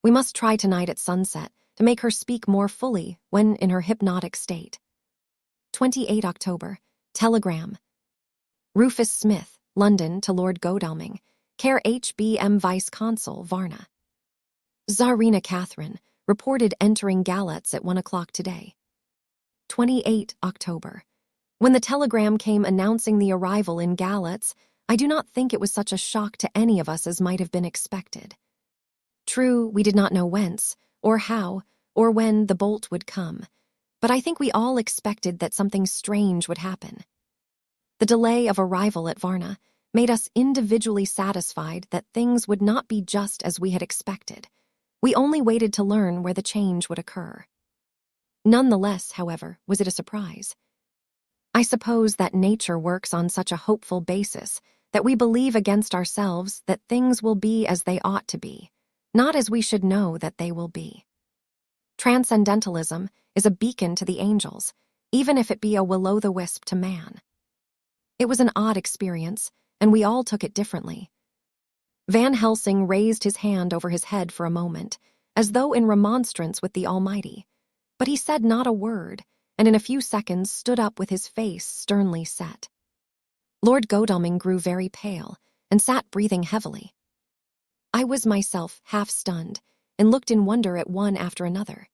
We must try tonight at sunset to make her speak more fully when in her hypnotic state. 28 October, telegram. Rufus Smith, London to Lord Godalming, care H.B.M. Vice-Consul, Varna. Tsarina Catherine, reported entering Galatz at 1 o'clock today. 28 October. When the telegram came announcing the arrival in Galatz, I do not think it was such a shock to any of us as might have been expected. True, we did not know whence, or how, or when the bolt would come, but I think we all expected that something strange would happen. The delay of arrival at Varna made us individually satisfied that things would not be just as we had expected. We only waited to learn where the change would occur. Nonetheless, however, was it a surprise. I suppose that nature works on such a hopeful basis that we believe against ourselves that things will be as they ought to be, not as we should know that they will be. Transcendentalism is a beacon to the angels, even if it be a will-o'-the-wisp to man. It was an odd experience, and we all took it differently. Van Helsing raised his hand over his head for a moment, as though in remonstrance with the Almighty, but he said not a word, and in a few seconds stood up with his face sternly set. Lord Godalming grew very pale, and sat breathing heavily. I was myself half-stunned, and looked in wonder at one after another.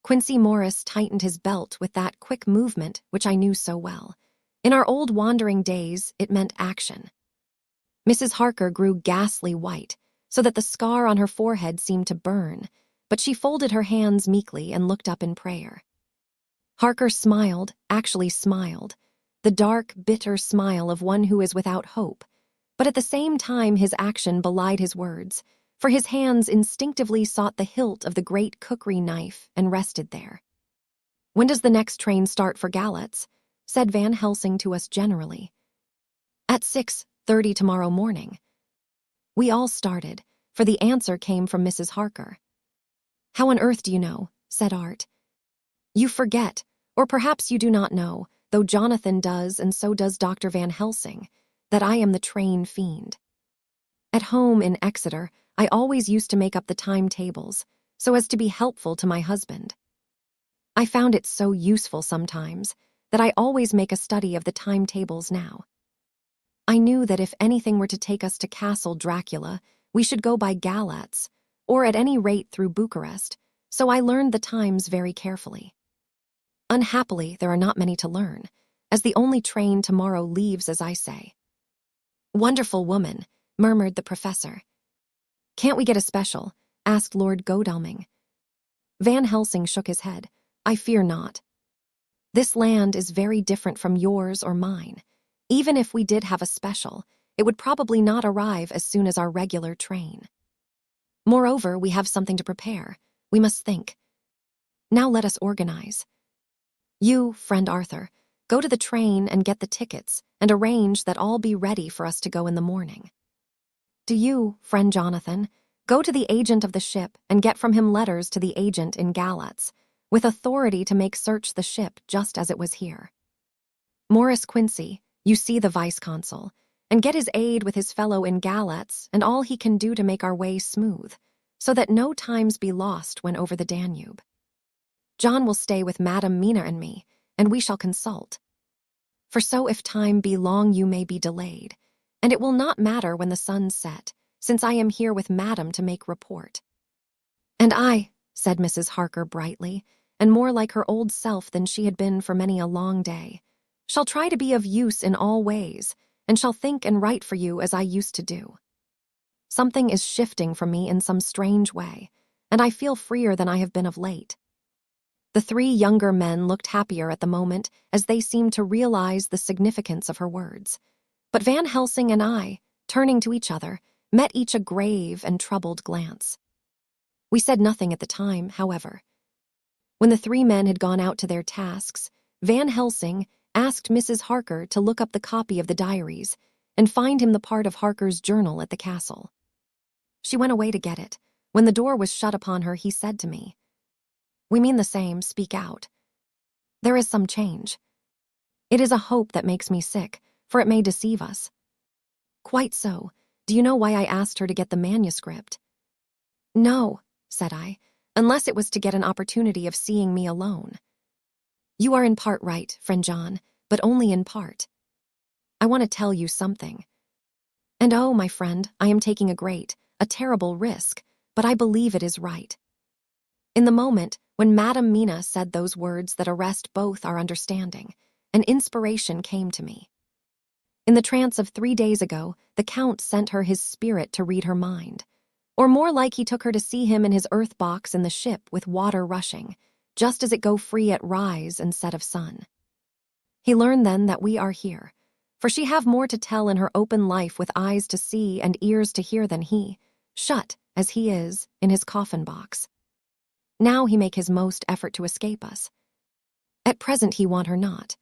Quincy Morris tightened his belt with that quick movement which I knew so well. In our old wandering days, it meant action. Mrs. Harker grew ghastly white, so that the scar on her forehead seemed to burn, but she folded her hands meekly and looked up in prayer. Harker smiled, actually smiled, the dark, bitter smile of one who is without hope, but at the same time his action belied his words, for his hands instinctively sought the hilt of the great cookery knife and rested there. When does the next train start for Galatz? Said Van Helsing to us generally. At 6:30 tomorrow morning. We all started, for the answer came from Mrs. Harker. How on earth do you know? Said Art. You forget, or perhaps you do not know, though Jonathan does and so does Dr. Van Helsing, that I am the train fiend. At home in Exeter, I always used to make up the timetables, so as to be helpful to my husband. I found it so useful sometimes that I always make a study of the timetables now. I knew that if anything were to take us to Castle Dracula, we should go by Galatz, or at any rate through Bucharest, so I learned the times very carefully. Unhappily, there are not many to learn, as the only train tomorrow leaves as I say." "Wonderful woman," murmured the professor. "Can't we get a special?" asked Lord Godalming. Van Helsing shook his head. "I fear not. This land is very different from yours or mine. Even if we did have a special, it would probably not arrive as soon as our regular train. Moreover, we have something to prepare. We must think. Now let us organize. You, friend Arthur, go to the train and get the tickets and arrange that all be ready for us to go in the morning. Do you, friend Jonathan, go to the agent of the ship and get from him letters to the agent in Galatz, with authority to make search the ship just as it was here. Morris Quincy, you see the vice-consul, and get his aid with his fellow in Galatz and all he can do to make our way smooth, so that no times be lost when over the Danube. John will stay with Madam Mina and me, and we shall consult. For so if time be long you may be delayed, and it will not matter when the sun's set, since I am here with Madam to make report." "And I," said Mrs. Harker brightly, and more like her old self than she had been for many a long day, "shall try to be of use in all ways, and shall think and write for you as I used to do. Something is shifting from me in some strange way, and I feel freer than I have been of late." The three younger men looked happier at the moment as they seemed to realize the significance of her words. But Van Helsing and I, turning to each other, met each a grave and troubled glance. We said nothing at the time, however. When the three men had gone out to their tasks, Van Helsing asked Mrs. Harker to look up the copy of the diaries and find him the part of Harker's journal at the castle. She went away to get it. When the door was shut upon her, he said to me, "We mean the same, speak out. There is some change. It is a hope that makes me sick, for it may deceive us." "Quite so. Do you know why I asked her to get the manuscript?" "No," said I, "unless it was to get an opportunity of seeing me alone." "You are in part right, friend John, but only in part. I want to tell you something. And oh, my friend, I am taking a terrible risk, but I believe it is right." In the moment, when Madam Mina said those words that arrest both our understanding, an inspiration came to me. In the trance of 3 days ago, the Count sent her his spirit to read her mind. Or more like he took her to see him in his earth box in the ship with water rushing, just as it go free at rise and set of sun. He learned then that we are here, for she have more to tell in her open life with eyes to see and ears to hear than he, shut, as he is, in his coffin box. Now he make his most effort to escape us. At present he want her not.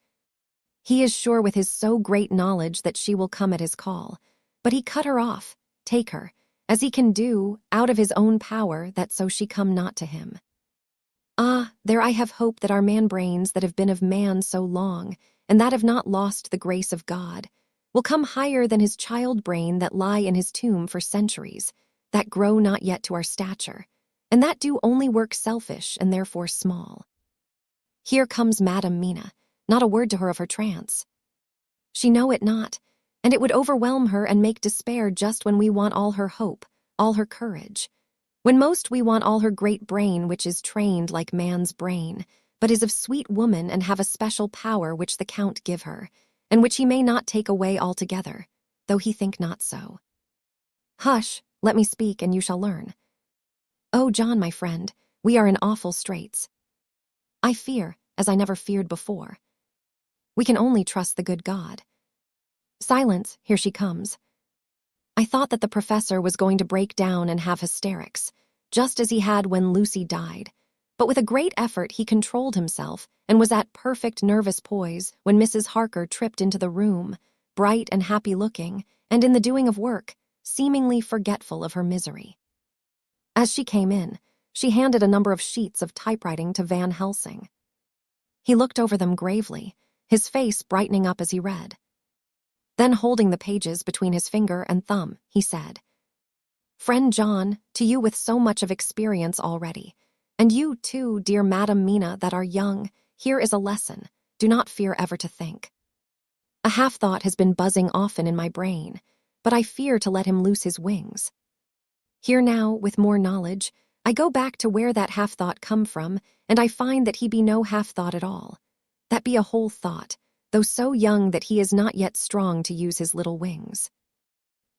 He is sure with his so great knowledge that she will come at his call, but he cut her off, take her, as he can do, out of his own power, that so she come not to him. Ah, there I have hope that our man-brains that have been of man so long, and that have not lost the grace of God, will come higher than his child-brain that lie in his tomb for centuries, that grow not yet to our stature, and that do only work selfish and therefore small. Here comes Madam Mina, not a word to her of her trance. She know it not, and it would overwhelm her and make despair just when we want all her hope, all her courage. When most we want all her great brain, which is trained like man's brain, but is of sweet woman and have a special power which the Count give her, and which he may not take away altogether, though he think not so. Hush, let me speak, and you shall learn. Oh, John, my friend, we are in awful straits. I fear, as I never feared before. We can only trust the good God. Silence, here she comes. I thought that the professor was going to break down and have hysterics, just as he had when Lucy died, but with a great effort he controlled himself and was at perfect nervous poise when Mrs. Harker tripped into the room, bright and happy-looking, and in the doing of work, seemingly forgetful of her misery. As she came in, she handed a number of sheets of typewriting to Van Helsing. He looked over them gravely, his face brightening up as he read. Then, holding the pages between his finger and thumb, he said, "Friend John, to you with so much of experience already, and you too, dear Madam Mina, that are young, here is a lesson. Do not fear ever to think. A half-thought has been buzzing often in my brain, but I fear to let him loose his wings. Here now, with more knowledge, I go back to where that half-thought come from, and I find that he be no half-thought at all. That be a whole thought, though so young that he is not yet strong to use his little wings.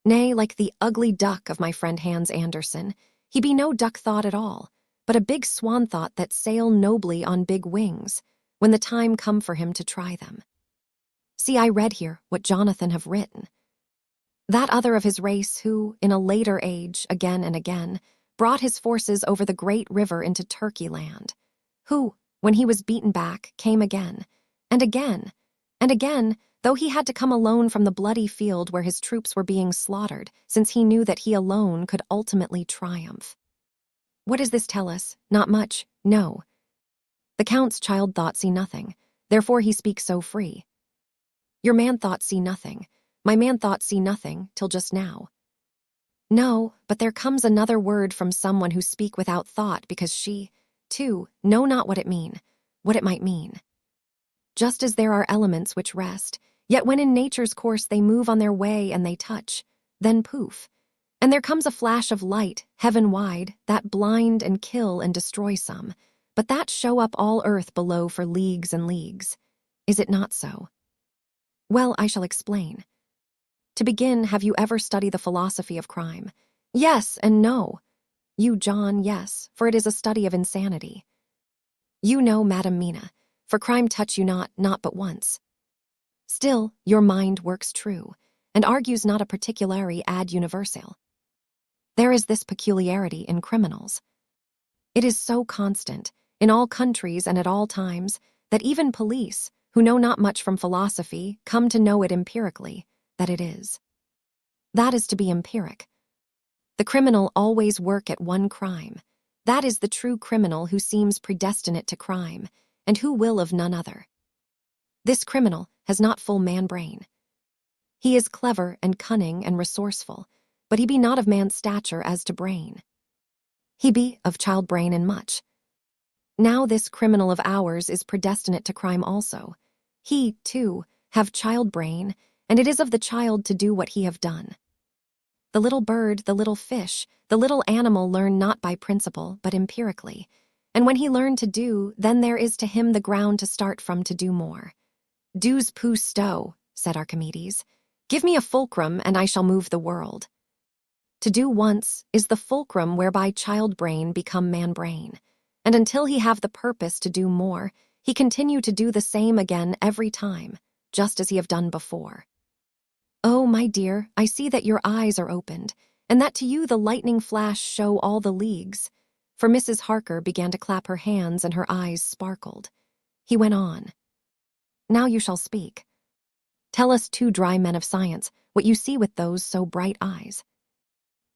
Nay, like the ugly duck of my friend Hans Andersen, he be no duck thought at all, but a big swan thought that sail nobly on big wings, when the time come for him to try them. See, I read here what Jonathan have written. That other of his race who, in a later age, again and again, brought his forces over the great river into Turkey land, who, when he was beaten back, came again, and again, and again, though he had to come alone from the bloody field where his troops were being slaughtered, since he knew that he alone could ultimately triumph. What does this tell us? Not much, no. The Count's child thought see nothing, therefore he speaks so free. Your man thought see nothing, my man thought see nothing, till just now. No, but there comes another word from someone who speak without thought, because she, too, know not what it might mean. Just as there are elements which rest, yet when in nature's course they move on their way and they touch, then poof, and there comes a flash of light, heaven-wide, that blind and kill and destroy some, but that show up all earth below for leagues and leagues. Is it not so? Well, I shall explain. To begin, have you ever studied the philosophy of crime? Yes and no. You, John, yes, for it is a study of insanity. You know, Madam Mina, for crime touch you not but once. Still, your mind works true, and argues not a particulari ad universale. There is this peculiarity in criminals. It is so constant, in all countries and at all times, that even police, who know not much from philosophy, come to know it empirically, that it is. That is to be empiric. The criminal always work at one crime. That is the true criminal who seems predestinate to crime, and who will of none other. This criminal has not full man brain. He is clever and cunning and resourceful, but he be not of man's stature as to brain. He be of child brain and much. Now this criminal of ours is predestinate to crime also. He, too, have child brain, and it is of the child to do what he have done. The little bird, the little fish, the little animal learn not by principle, but empirically, and when he learn to do, then there is to him the ground to start from to do more. Dues pou sto, said Archimedes. Give me a fulcrum, and I shall move the world. To do once is the fulcrum whereby child brain become man brain, and until he have the purpose to do more, he continue to do the same again every time, just as he have done before. Oh, my dear, I see that your eyes are opened, and that to you the lightning flash show all the leagues. For Mrs. Harker began to clap her hands and her eyes sparkled. He went on. Now you shall speak. Tell us, two dry men of science, what you see with those so bright eyes.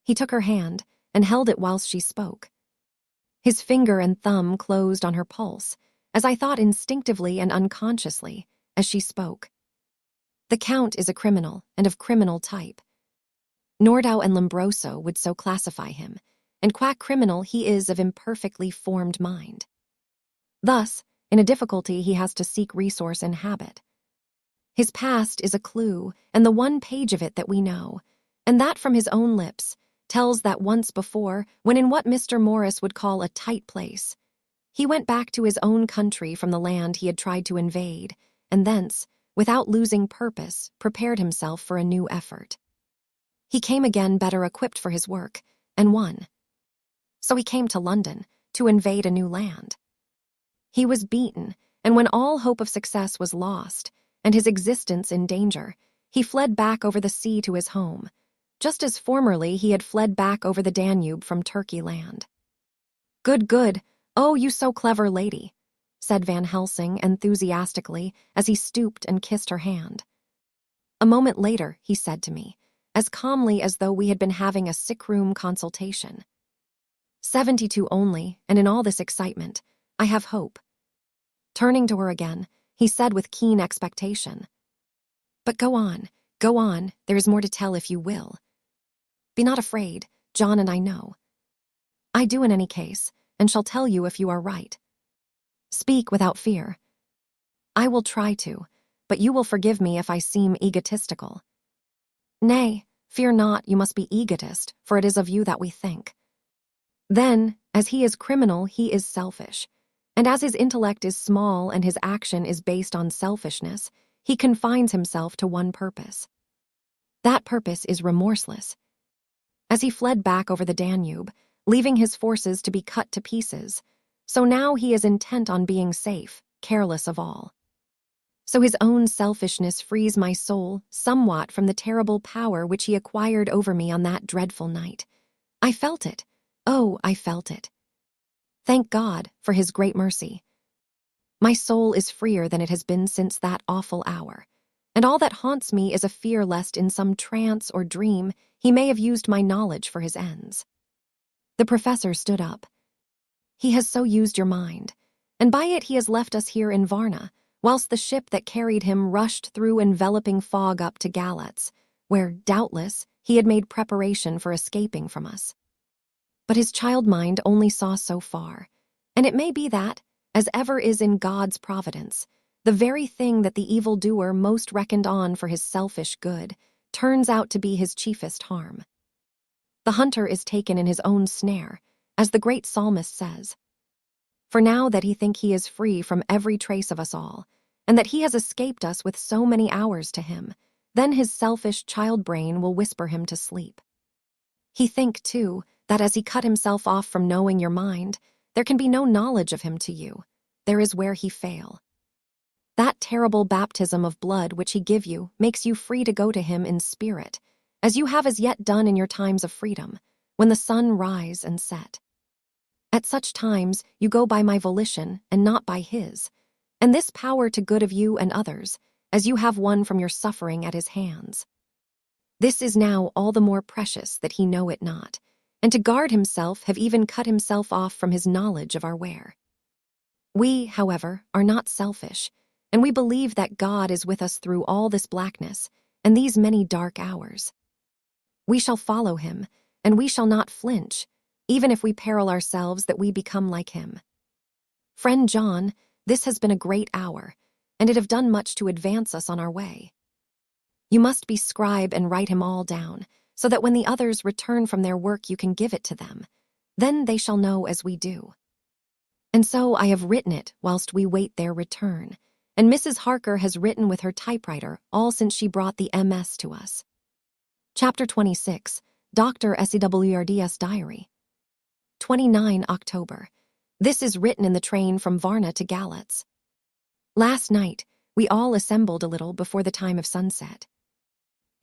He took her hand and held it whilst she spoke. His finger and thumb closed on her pulse, as I thought instinctively and unconsciously, as she spoke. The Count is a criminal, and of criminal type. Nordau and Lombroso would so classify him, and quack criminal he is of imperfectly formed mind. Thus, in a difficulty he has to seek resource in habit. His past is a clue, and the one page of it that we know, and that from his own lips, tells that once before, when in what Mr. Morris would call a tight place, he went back to his own country from the land he had tried to invade, and thence, without losing purpose, prepared himself for a new effort. He came again better equipped for his work, and won. So he came to London, to invade a new land. He was beaten, and when all hope of success was lost, and his existence in danger, he fled back over the sea to his home, just as formerly he had fled back over the Danube from Turkey land. Good, good, oh, you so clever lady, said Van Helsing enthusiastically as he stooped and kissed her hand. A moment later, he said to me, as calmly as though we had been having a sick-room consultation. 72 only, and in all this excitement, I have hope. Turning to her again, he said with keen expectation, But go on, there is more to tell if you will. Be not afraid, John and I know. I do in any case, and shall tell you if you are right. Speak without fear. I will try to, but you will forgive me if I seem egotistical. Nay, "Fear not, you must be egotist, for it is of you that we think." Then, as he is criminal, he is selfish. And as his intellect is small and his action is based on selfishness, he confines himself to one purpose. That purpose is remorseless. As he fled back over the Danube, leaving his forces to be cut to pieces, so now he is intent on being safe, careless of all. So his own selfishness frees my soul somewhat from the terrible power which he acquired over me on that dreadful night. I felt it. Oh, I felt it. Thank God for his great mercy. My soul is freer than it has been since that awful hour, and all that haunts me is a fear lest in some trance or dream he may have used my knowledge for his ends. The professor stood up. He has so used your mind, and by it he has left us here in Varna, whilst the ship that carried him rushed through enveloping fog up to Galatz, where, doubtless, he had made preparation for escaping from us. But his child mind only saw so far, and it may be that, as ever is in God's providence, the very thing that the evildoer most reckoned on for his selfish good turns out to be his chiefest harm. The hunter is taken in his own snare, as the great psalmist says. For now that he think he is free from every trace of us all, and that he has escaped us with so many hours to him, then his selfish child brain will whisper him to sleep. He think, too, that as he cut himself off from knowing your mind, there can be no knowledge of him to you. There is where he fail. That terrible baptism of blood which he give you makes you free to go to him in spirit, as you have as yet done in your times of freedom, when the sun rise and set. At such times you go by my volition and not by his, and this power to good of you and others, as you have won from your suffering at his hands. This is now all the more precious that he know it not, and to guard himself have even cut himself off from his knowledge of our where. We, however, are not selfish, and we believe that God is with us through all this blackness and these many dark hours. We shall follow him, and we shall not flinch, even if we peril ourselves that we become like him. Friend John, this has been a great hour, and it have done much to advance us on our way. You must be scribe and write him all down, so that when the others return from their work you can give it to them. Then they shall know as we do. And so I have written it whilst we wait their return, and Mrs. Harker has written with her typewriter all since she brought the MS to us. Chapter 26, Dr. SEWRD's Diary. 29 October. This is written in the train from Varna to Galatz. Last night, we all assembled a little before the time of sunset.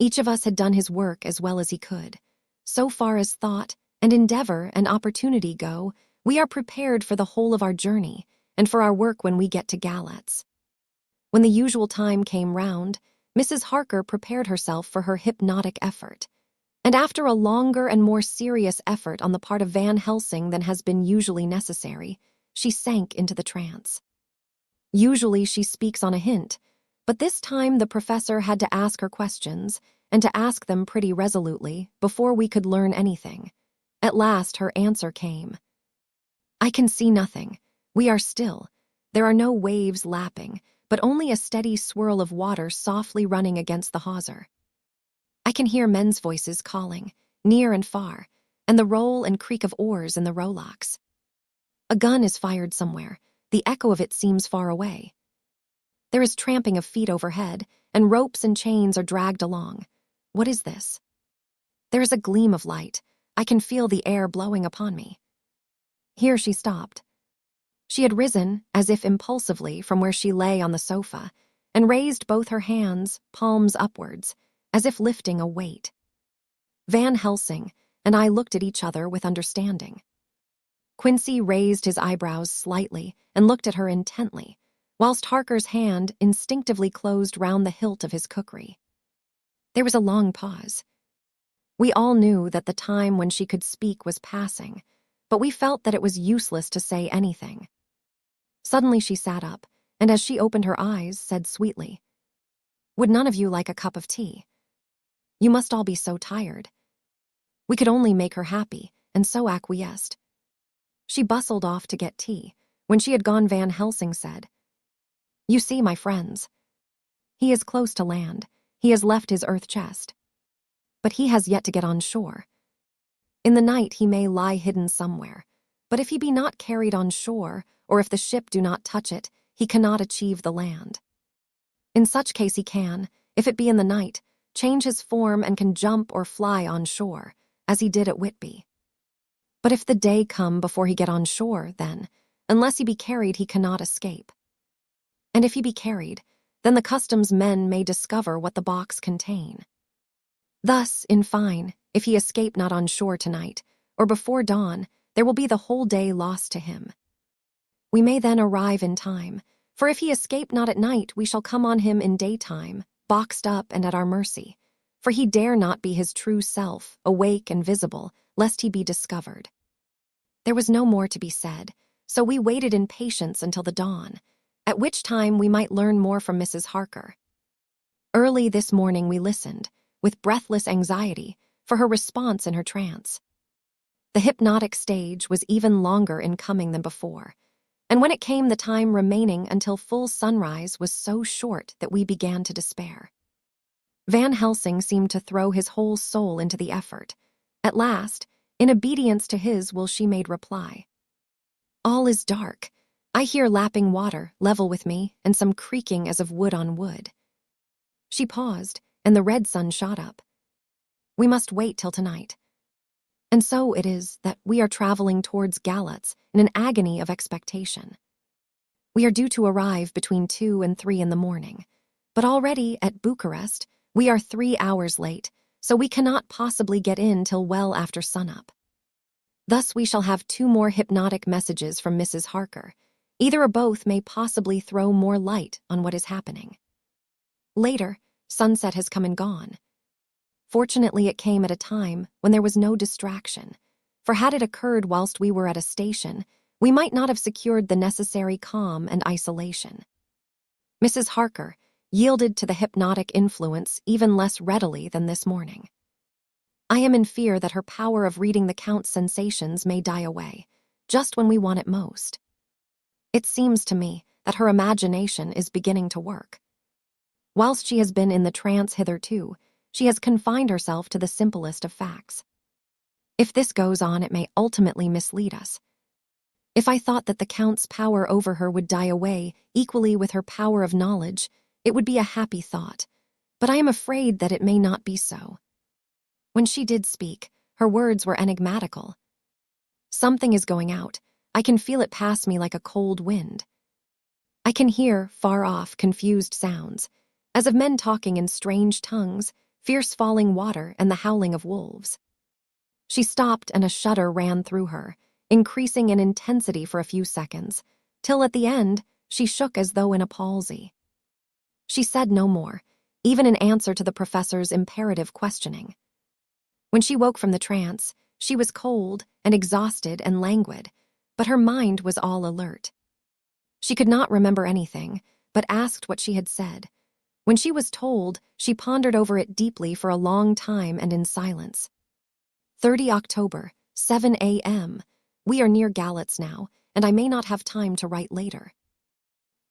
Each of us had done his work as well as he could. So far as thought and endeavor and opportunity go, we are prepared for the whole of our journey and for our work when we get to Galatz. When the usual time came round, Mrs. Harker prepared herself for her hypnotic effort, and after a longer and more serious effort on the part of Van Helsing than has been usually necessary, she sank into the trance. Usually she speaks on a hint, but this time the professor had to ask her questions, and to ask them pretty resolutely, before we could learn anything. At last her answer came. I can see nothing. We are still. There are no waves lapping, but only a steady swirl of water softly running against the hawser. I can hear men's voices calling, near and far, and the roll and creak of oars in the rowlocks. A gun is fired somewhere. The echo of it seems far away. There is tramping of feet overhead, and ropes and chains are dragged along. What is this? There is a gleam of light. I can feel the air blowing upon me. Here she stopped. She had risen, as if impulsively, from where she lay on the sofa, and raised both her hands, palms upwards, as if lifting a weight. Van Helsing and I looked at each other with understanding. Quincy raised his eyebrows slightly and looked at her intently, whilst Harker's hand instinctively closed round the hilt of his kukri. There was a long pause. We all knew that the time when she could speak was passing, but we felt that it was useless to say anything. Suddenly she sat up, and as she opened her eyes, said sweetly, "Would none of you like a cup of tea? You must all be so tired." We could only make her happy, and so acquiesced. She bustled off to get tea. When she had gone, Van Helsing said, "You see, my friends. He is close to land. He has left his earth chest." but he has yet to get on shore. In the night he may lie hidden somewhere, but if he be not carried on shore, or if the ship do not touch it, he cannot achieve the land. In such case he can, if it be in the night, change his form and can jump or fly on shore, as he did at Whitby. But if the day come before he get on shore, then, unless he be carried, he cannot escape. And if he be carried, then the customs men may discover what the box contain. Thus, in fine, if he escape not on shore tonight, or before dawn, there will be the whole day lost to him. We may then arrive in time, for if he escape not at night, we shall come on him in daytime, boxed up and at our mercy, for he dare not be his true self, awake and visible, lest he be discovered. There was no more to be said, so we waited in patience until the dawn, at which time we might learn more from Mrs. Harker. Early this morning we listened, with breathless anxiety, for her response in her trance. The hypnotic stage was even longer in coming than before, and when it came, the time remaining until full sunrise was so short that we began to despair. Van Helsing seemed to throw his whole soul into the effort. At last, in obedience to his will, she made reply. All is dark. I hear lapping water, level with me, and some creaking as of wood on wood. She paused, and the red sun shot up. We must wait till tonight. And so it is that we are traveling towards Galatz in an agony of expectation. We are due to arrive between 2 and 3 in the morning, but already at Bucharest we are 3 hours late, so we cannot possibly get in till well after sunup. Thus we shall have 2 more hypnotic messages from Mrs. Harker. Either or both may possibly throw more light on what is happening. Later, sunset has come and gone. Fortunately, it came at a time when there was no distraction, for had it occurred whilst we were at a station, we might not have secured the necessary calm and isolation. Mrs. Harker yielded to the hypnotic influence even less readily than this morning. I am in fear that her power of reading the Count's sensations may die away, just when we want it most. It seems to me that her imagination is beginning to work. Whilst she has been in the trance hitherto, she has confined herself to the simplest of facts. If this goes on, it may ultimately mislead us. If I thought that the Count's power over her would die away equally with her power of knowledge, it would be a happy thought, but I am afraid that it may not be so. When she did speak, her words were enigmatical. Something is going out. I can feel it pass me like a cold wind. I can hear, far off, confused sounds, as of men talking in strange tongues, fierce falling water, and the howling of wolves. She stopped, and a shudder ran through her, increasing in intensity for a few seconds, till at the end she shook as though in a palsy. She said no more, even in answer to the professor's imperative questioning. When she woke from the trance, she was cold and exhausted and languid, but her mind was all alert. She could not remember anything, but asked what she had said. When she was told, she pondered over it deeply for a long time and in silence. 30 October, 7 a.m. We are near Galatz now, and I may not have time to write later.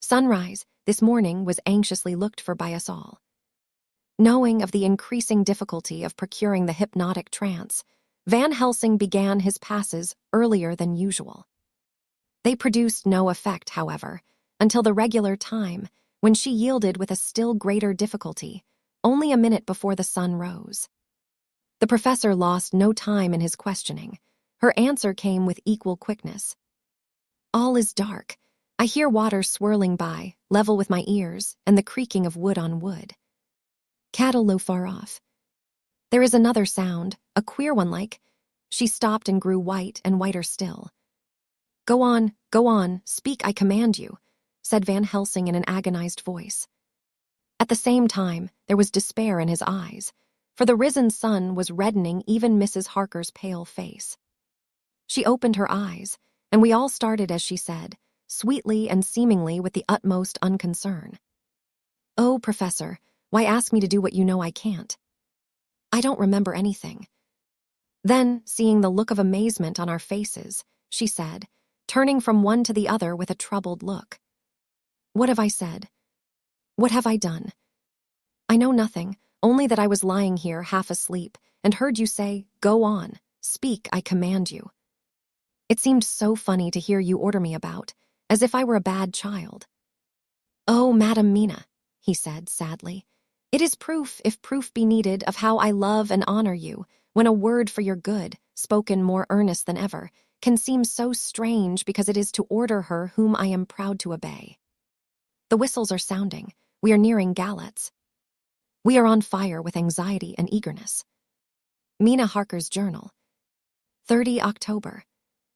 Sunrise this morning was anxiously looked for by us all. Knowing of the increasing difficulty of procuring the hypnotic trance, Van Helsing began his passes earlier than usual. They produced no effect, however, until the regular time, when she yielded with a still greater difficulty, only a minute before the sun rose. The professor lost no time in his questioning. Her answer came with equal quickness. All is dark. I hear water swirling by, level with my ears, and the creaking of wood on wood. Cattle low far off. There is another sound, a queer one like. She stopped and grew white and whiter still. Go on, speak, I command you, said Van Helsing in an agonized voice. At the same time, there was despair in his eyes, for the risen sun was reddening even Mrs. Harker's pale face. She opened her eyes, and we all started as she said, sweetly and seemingly with the utmost unconcern. Oh, Professor, why ask me to do what you know I can't? I don't remember anything. Then, seeing the look of amazement on our faces, she said, turning from one to the other with a troubled look. What have I said? What have I done? I know nothing, only that I was lying here half asleep and heard you say, 'Go on, speak, I command you.' It seemed so funny to hear you order me about, as if I were a bad child." "Oh, Madam Mina," he said sadly, "it is proof, if proof be needed, of how I love and honor you, when a word for your good, spoken more earnest than ever, can seem so strange because it is to order her whom I am proud to obey. The whistles are sounding. We are nearing Galatz. We are on fire with anxiety and eagerness." Mina Harker's journal. 30 October.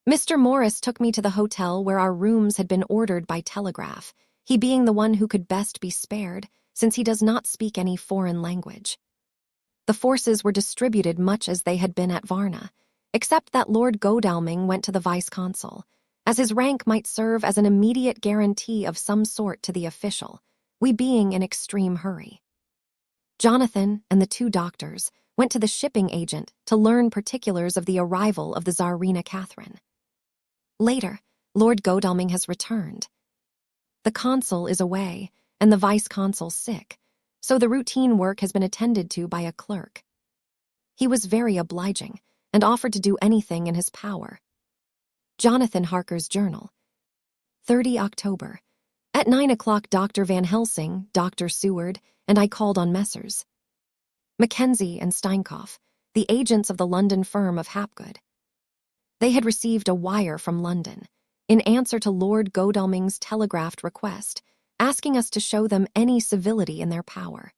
Mr. Morris took me to the hotel where our rooms had been ordered by telegraph, he being the one who could best be spared, since he does not speak any foreign language. The forces were distributed much as they had been at Varna, except that Lord Godalming went to the vice-consul, as his rank might serve as an immediate guarantee of some sort to the official, we being in extreme hurry. Jonathan and the 2 doctors went to the shipping agent to learn particulars of the arrival of the Tsarina Catherine. Later, Lord Godalming has returned. The consul is away, and the vice-consul sick, so the routine work has been attended to by a clerk. He was very obliging, and offered to do anything in his power. Jonathan Harker's journal. 30 October. At 9 o'clock Dr. Van Helsing, Dr. Seward, and I called on Messrs. Mackenzie and Steinkopf, the agents of the London firm of Hapgood. They had received a wire from London, in answer to Lord Godalming's telegraphed request, asking us to show them any civility in their power.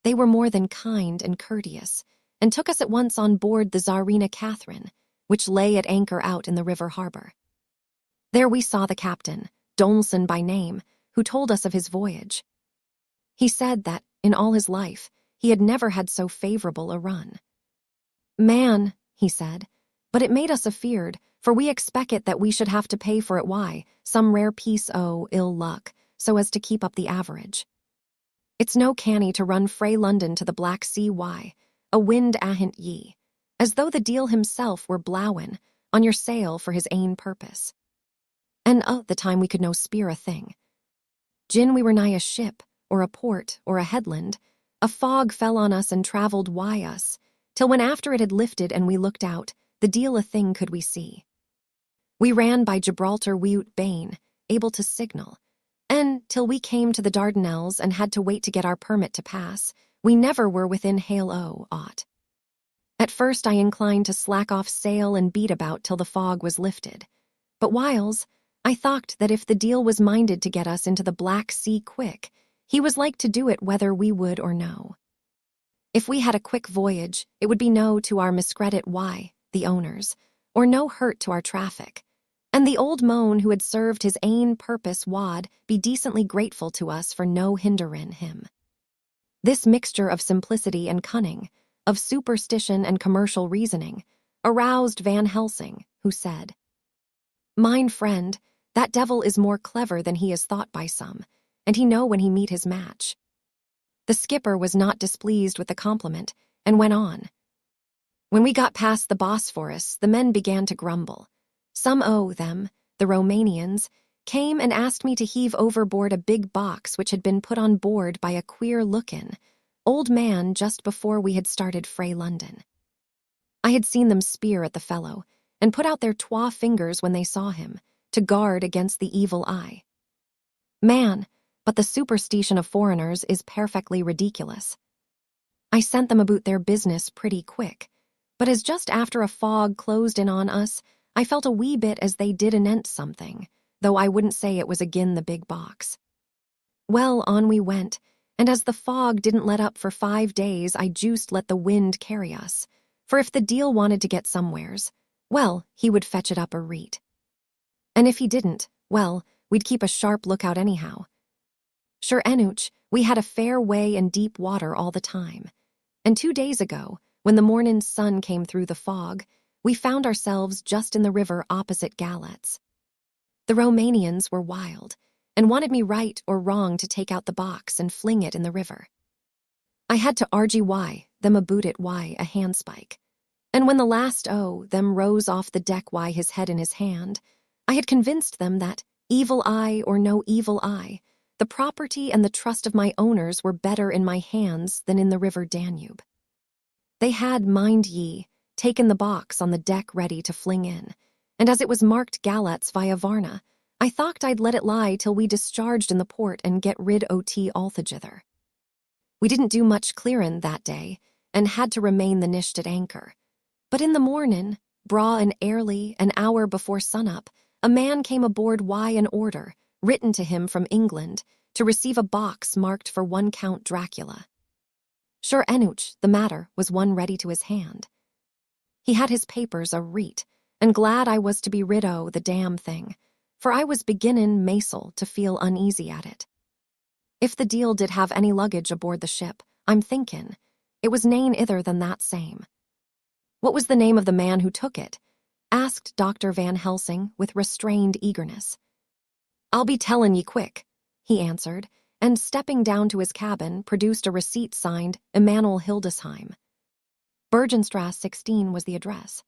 They were more than kind and courteous, and took us at once on board the Tsarina Catherine, which lay at anchor out in the river harbor. There we saw the captain, Donelson by name, who told us of his voyage. He said that, in all his life, he had never had so favorable a run. "Man," he said, "but it made us afeard, for we expected that we should have to pay for it some rare piece o' ill luck, so as to keep up the average. It's no canny to run frae London to the Black Sea a wind ahint ye, as though the deal himself were blowin' on your sail for his ain purpose. And the time we could no speer a thing. Gin we were nigh a ship, or a port, or a headland, a fog fell on us and travelled us, till when after it had lifted and we looked out, the deal a thing could we see. We ran by Gibraltar wi'oot bane, able to signal, and, till we came to the Dardanelles and had to wait to get our permit to pass, we never were within hail o' aught. At first I inclined to slack off sail and beat about till the fog was lifted, but whiles, I thocht that if the deal was minded to get us into the Black Sea quick, he was like to do it whether we would or no. If we had a quick voyage, it would be no to our miscredit the owners, or no hurt to our traffic, and the old moan who had served his ain purpose wad be decently grateful to us for no hinderin' him. This mixture of simplicity and cunning, of superstition and commercial reasoning, aroused Van Helsing, who said, "Mine friend, that devil is more clever than he is thought by some, and he know when he meet his match." The skipper was not displeased with the compliment, and went on. "When we got past the Bosphorus, the men began to grumble. Some o' them, the Romanians, came and asked me to heave overboard a big box which had been put on board by a queer-lookin' old man just before we had started frae London. I had seen them speer at the fellow, and put out their twa fingers when they saw him, to guard against the evil eye. Man, but the superstition of foreigners is perfectly ridiculous. I sent them about their business pretty quick, but as just after a fog closed in on us, I felt a wee bit as they did anent something, though I wouldn't say it was agin the big box. Well, on we went, and as the fog didn't let up for 5 days, I juiced let the wind carry us, for if the deal wanted to get somewheres, well, he would fetch it up a reet. And if he didn't, well, we'd keep a sharp lookout anyhow. Sure enoch, we had a fair way and deep water all the time, and 2 days ago, when the mornin' sun came through the fog, we found ourselves just in the river opposite Galatz. The Romanians were wild, and wanted me right or wrong to take out the box and fling it in the river. I had to argy them aboot it a handspike, and when the last them rose off the deck his head in his hand, I had convinced them that, evil eye or no evil eye, The property and the trust of my owners were better in my hands than in the river Danube. They had, mind ye, taken the box on the deck ready to fling in, and as it was marked Galats via Varna, I thought I'd let it lie till we discharged in the port and get rid o' altogether. We didn't do much clearin' that day, and had to remain the nisht at anchor. But in the mornin', braw and early, an hour before sunup, a man came aboard wi' an order, written to him from England, to receive a box marked for one Count Dracula. Sure enough, the matter was one ready to his hand. He had his papers a reet, and glad I was to be rid o' the damn thing, for I was beginnin' masel to feel uneasy at it. If the deal did have any luggage aboard the ship, I'm thinkin', it was nane ither than that same. What was the name of the man who took it? Asked Dr. Van Helsing with restrained eagerness. I'll be tellin' ye quick, he answered, and stepping down to his cabin, produced a receipt signed Emanuel Hildesheim. Bergenstrasse 16 was the address.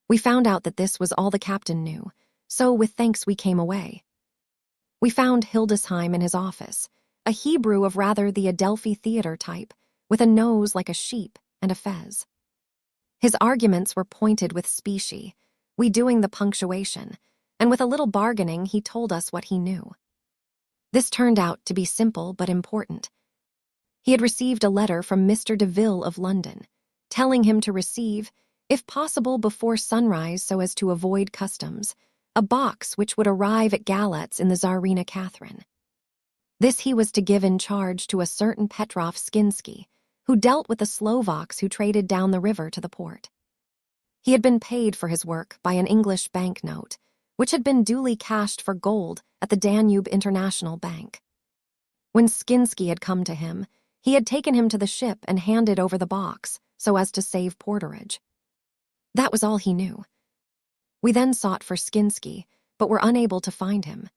We found out that this was all the captain knew, so with thanks we came away. We found Hildesheim in his office, a Hebrew of rather the Adelphi theater type, with a nose like a sheep and a fez. His arguments were pointed with specie, we doing the punctuation, and with a little bargaining he told us what he knew. This turned out to be simple but important. He had received a letter from Mr. de Ville of London, telling him to receive, if possible before sunrise so as to avoid customs, a box which would arrive at Galats in the Tsarina Catherine. This he was to give in charge to a certain Petrov Skinsky, who dealt with the Slovaks who traded down the river to the port. He had been paid for his work by an English banknote, which had been duly cashed for gold at the Danube International Bank. When Skinsky had come to him, he had taken him to the ship and handed over the box so as to save porterage. That was all he knew. We then sought for Skinsky, but were unable to find him.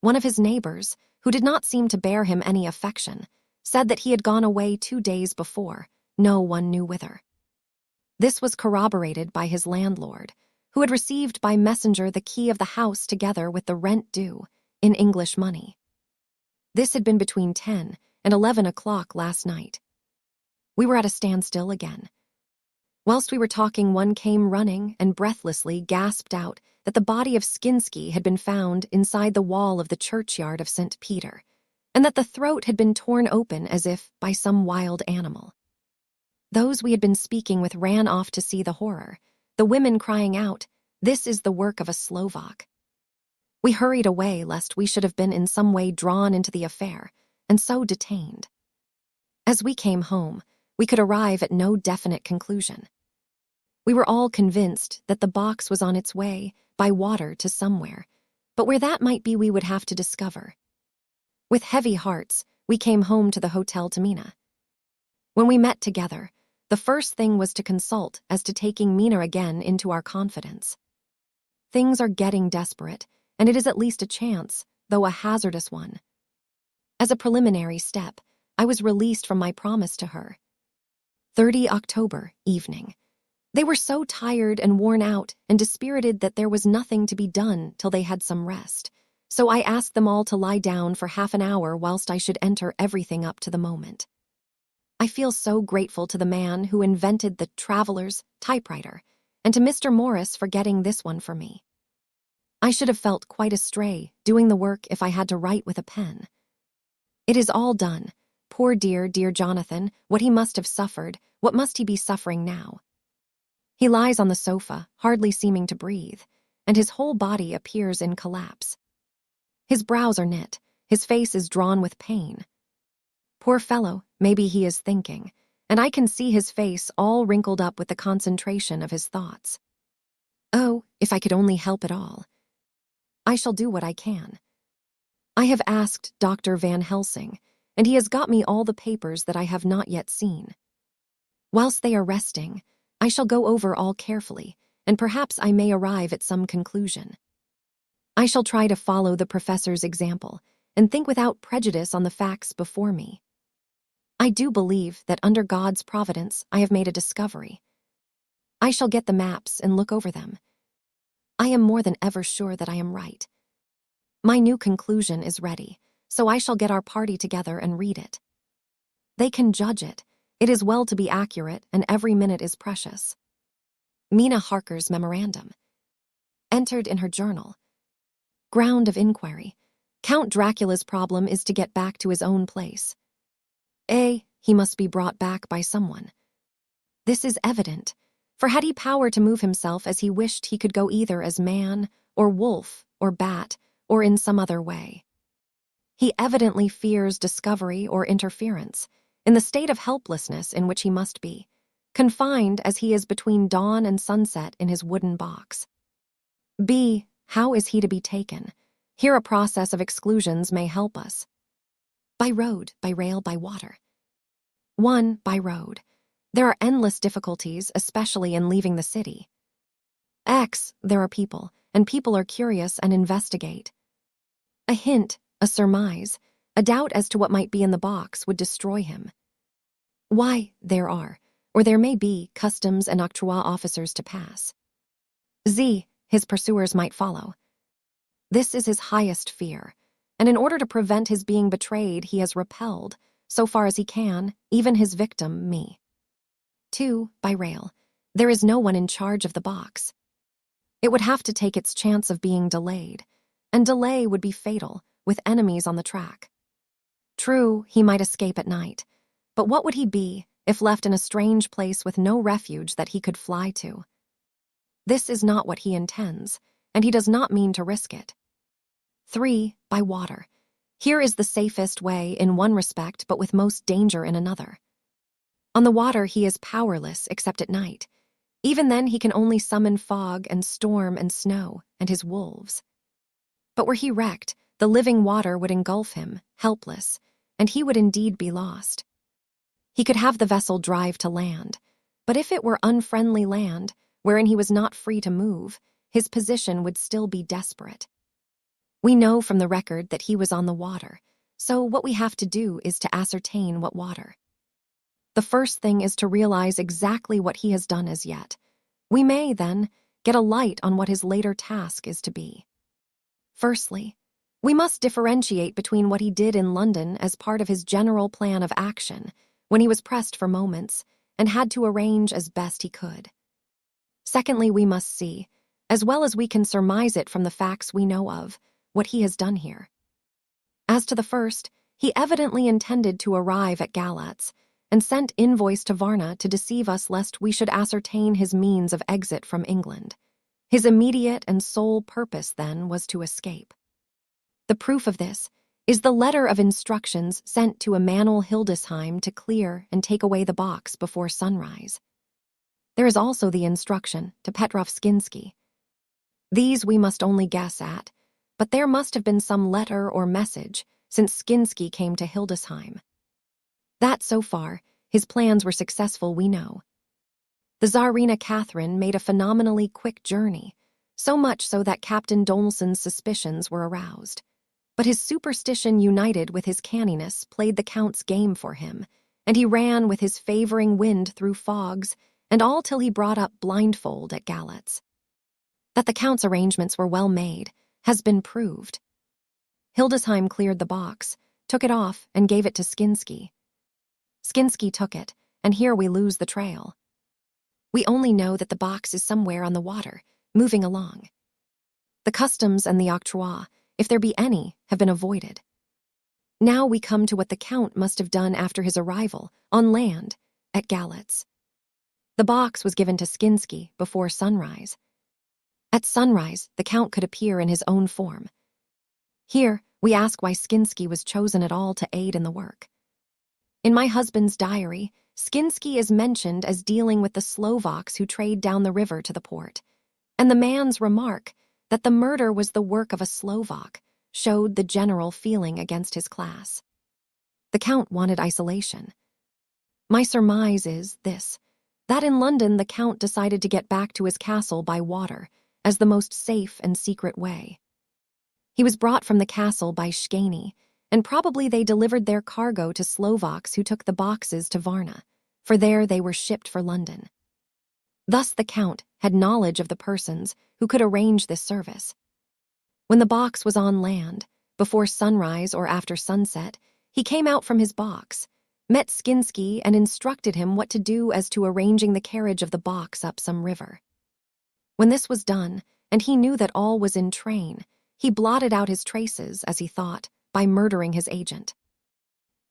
One of his neighbors, who did not seem to bear him any affection, said that he had gone away 2 days before, no one knew whither. This was corroborated by his landlord, who had received by messenger the key of the house together with the rent due, in English money. This had been between 10 and 11 o'clock last night. We were at a standstill again. Whilst we were talking, one came running and breathlessly gasped out that the body of Skinsky had been found inside the wall of the churchyard of St. Peter, and that the throat had been torn open as if by some wild animal. Those we had been speaking with ran off to see the horror, the women crying out, "This is the work of a Slovak." We hurried away lest we should have been in some way drawn into the affair, and so detained. As we came home, we could arrive at no definite conclusion. We were all convinced that the box was on its way by water to somewhere, but where that might be we would have to discover. With heavy hearts, we came home to the Hotel Tamina. When we met together, the first thing was to consult as to taking Mina again into our confidence. Things are getting desperate, and it is at least a chance, though a hazardous one. As a preliminary step, I was released from my promise to her. 30 October, evening. They were so tired and worn out and dispirited that there was nothing to be done till they had some rest, so I asked them all to lie down for half an hour whilst I should enter everything up to the moment. I feel so grateful to the man who invented the Traveller's typewriter, and to Mr. Morris for getting this one for me. I should have felt quite astray doing the work if I had to write with a pen. It is all done. Poor dear Jonathan, what he must have suffered, what must he be suffering now? He lies on the sofa, hardly seeming to breathe, and his whole body appears in collapse. His brows are knit, his face is drawn with pain. Poor fellow, maybe he is thinking, and I can see his face all wrinkled up with the concentration of his thoughts. Oh, if I could only help it all. I shall do what I can. I have asked Dr. Van Helsing, and he has got me all the papers that I have not yet seen. Whilst they are resting, I shall go over all carefully, and perhaps I may arrive at some conclusion. I shall try to follow the professor's example, and think without prejudice on the facts before me. I do believe that under God's providence I have made a discovery. I shall get the maps and look over them. I am more than ever sure that I am right. My new conclusion is ready, so I shall get our party together and read it. They can judge it. It is well to be accurate, and every minute is precious. Mina Harker's memorandum. Entered in her journal. Ground of inquiry. Count Dracula's problem is to get back to his own place. He must be brought back by someone. This is evident, for had he power to move himself as he wished, he could go either as man, or wolf, or bat, or in some other way. He evidently fears discovery or interference, in the state of helplessness in which he must be, confined as he is between dawn and sunset in his wooden box. How is he to be taken? Here a process of exclusions may help us. By road, by rail, by water. 1. By road. There are endless difficulties, especially in leaving the city. There are people, and people are curious and investigate. A hint, a surmise, a doubt as to what might be in the box would destroy him. There are, or there may be, customs and octroi officers to pass. His pursuers might follow. This is his highest fear, and in order to prevent his being betrayed, he has repelled, so far as he can, even his victim, me. 2. By rail. There is no one in charge of the box. It would have to take its chance of being delayed, and delay would be fatal, with enemies on the track. True, he might escape at night, but what would he be if left in a strange place with no refuge that he could fly to? This is not what he intends, and he does not mean to risk it. 3. By water. Here is the safest way in one respect, but with most danger in another. On the water he is powerless except at night. Even then he can only summon fog and storm and snow and his wolves. But were he wrecked, the living water would engulf him, helpless, and he would indeed be lost. He could have the vessel drive to land, but if it were unfriendly land, wherein he was not free to move, his position would still be desperate. We know from the record that he was on the water, so what we have to do is to ascertain what water. The first thing is to realize exactly what he has done as yet. We may, then, get a light on what his later task is to be. Firstly, we must differentiate between what he did in London as part of his general plan of action, when he was pressed for moments, and had to arrange as best he could. Secondly, we must see, as well as we can surmise it from the facts we know of, what he has done here. As to the first, he evidently intended to arrive at Galatz, and sent invoice to Varna to deceive us lest we should ascertain his means of exit from England. His immediate and sole purpose, then, was to escape. The proof of this is the letter of instructions sent to Emanuel Hildesheim to clear and take away the box before sunrise. There is also the instruction to Petrov Skinsky. These we must only guess at, but there must have been some letter or message since Skinsky came to Hildesheim. That so far, his plans were successful, we know. The Tsarina Catherine made a phenomenally quick journey, so much so that Captain Donelson's suspicions were aroused. But his superstition united with his canniness played the Count's game for him, and he ran with his favoring wind through fogs, and all till he brought up blindfold at Galatz. That the Count's arrangements were well made has been proved. Hildesheim cleared the box, took it off, and gave it to Skinsky. Skinsky took it, and here we lose the trail. We only know that the box is somewhere on the water, moving along. The customs and the octroi, if there be any, have been avoided. Now we come to what the Count must have done after his arrival, on land, at Galatz. The box was given to Skinsky before sunrise. At sunrise, the Count could appear in his own form. Here, we ask why Skinsky was chosen at all to aid in the work. In my husband's diary, Skinsky is mentioned as dealing with the Slovaks who trade down the river to the port, and the man's remark that the murder was the work of a Slovak showed the general feeling against his class. The Count wanted isolation. My surmise is this, that in London the Count decided to get back to his castle by water as the most safe and secret way. He was brought from the castle by Szgany, and probably they delivered their cargo to Slovaks who took the boxes to Varna, for there they were shipped for London. Thus the Count had knowledge of the persons who could arrange this service. When the box was on land, before sunrise or after sunset, he came out from his box, met Skinsky and instructed him what to do as to arranging the carriage of the box up some river. When this was done, and he knew that all was in train, he blotted out his traces, as he thought, by murdering his agent.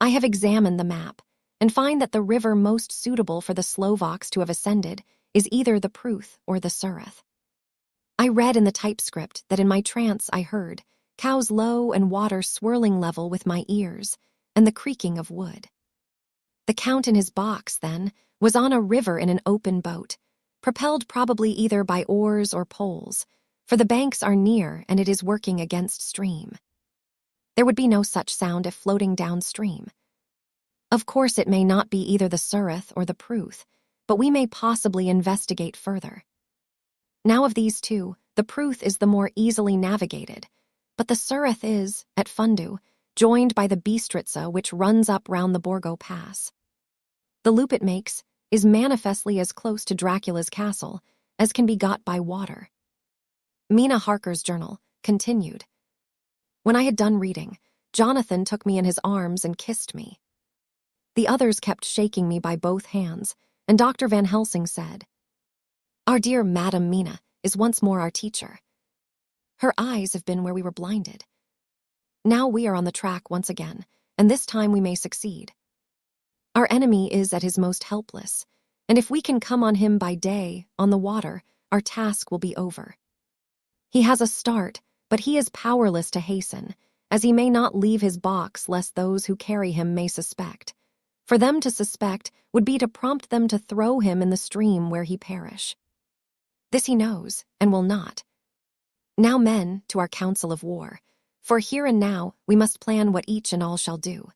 I have examined the map, and find that the river most suitable for the Slovaks to have ascended is either the Pruth or the Sureth. I read in the typescript that in my trance I heard cows low and water swirling level with my ears, and the creaking of wood. The Count in his box, then, was on a river in an open boat, propelled probably either by oars or poles, for the banks are near and it is working against stream. There would be no such sound if floating downstream. Of course it may not be either the Sureth or the Pruth, but we may possibly investigate further. Now of these two, the Pruth is the more easily navigated, but the Sureth is, at Fundu, joined by the Bistritza which runs up round the Borgo Pass. The loop it makes is manifestly as close to Dracula's castle as can be got by water. Mina Harker's journal continued. When I had done reading, Jonathan took me in his arms and kissed me. The others kept shaking me by both hands, and Dr. Van Helsing said, "Our dear Madam Mina is once more our teacher. Her eyes have been where we were blinded. Now we are on the track once again, and this time we may succeed. Our enemy is at his most helpless, and if we can come on him by day, on the water, our task will be over. He has a start, but he is powerless to hasten, as he may not leave his box lest those who carry him may suspect. For them to suspect would be to prompt them to throw him in the stream where he perish. This he knows, and will not. Now men, to our council of war, for here and now we must plan what each and all shall do."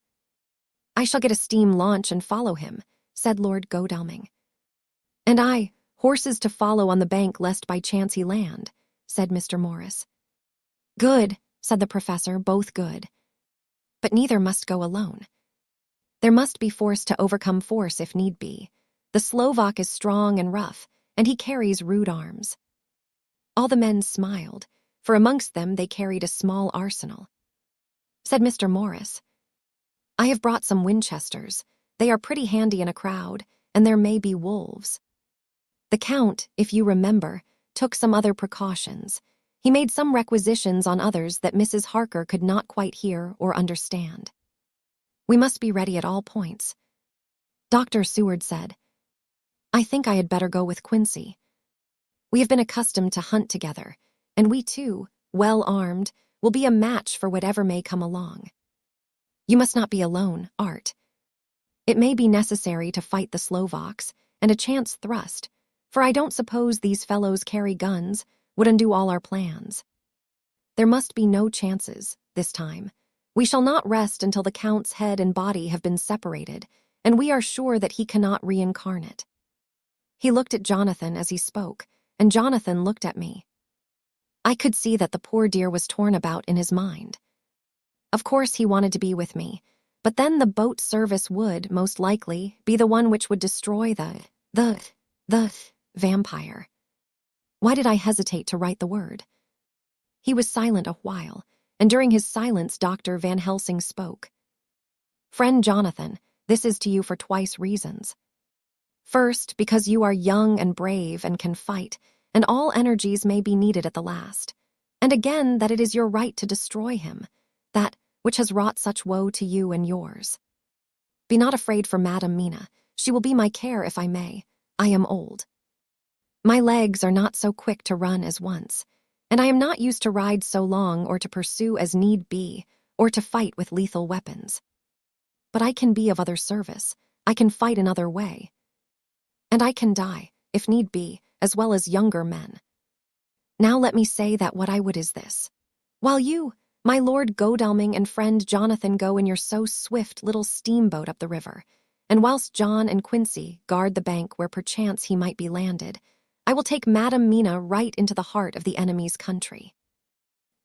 "I shall get a steam launch and follow him," said Lord Godalming. "And I, horses to follow on the bank lest by chance he land," said Mr. Morris. "Good," said the professor, "both good. But neither must go alone. There must be force to overcome force if need be. The Slovak is strong and rough, and he carries rude arms." All the men smiled, for amongst them they carried a small arsenal. Said Mr. Morris, "I have brought some Winchesters. They are pretty handy in a crowd, and there may be wolves." The Count, if you remember, took some other precautions. He made some requisitions on others that Mrs. Harker could not quite hear or understand. "We must be ready at all points." Dr. Seward said, "I think I had better go with Quincy. We have been accustomed to hunt together, and we too, well armed, will be a match for whatever may come along. You must not be alone, Art. It may be necessary to fight the Slovaks, and a chance thrust, for I don't suppose these fellows carry guns, would undo all our plans. There must be no chances, this time. We shall not rest until the Count's head and body have been separated, and we are sure that he cannot reincarnate." He looked at Jonathan as he spoke, and Jonathan looked at me. I could see that the poor dear was torn about in his mind. Of course he wanted to be with me, but then the boat service would, most likely, be the one which would destroy the vampire. Why did I hesitate to write the word? He was silent a while, and during his silence Dr. Van Helsing spoke. "Friend Jonathan, this is to you for twice reasons. First, because you are young and brave and can fight, and all energies may be needed at the last. And again that it is your right to destroy him, that which has wrought such woe to you and yours. Be not afraid for Madam Mina. She will be my care if I may. I am old. My legs are not so quick to run as once, and I am not used to ride so long or to pursue as need be, or to fight with lethal weapons. But I can be of other service. I can fight another way. And I can die, if need be, as well as younger men. Now let me say that what I would is this. While you, my Lord Godalming and friend Jonathan go in your so swift little steamboat up the river, and whilst John and Quincy guard the bank where perchance he might be landed, I will take Madam Mina right into the heart of the enemy's country.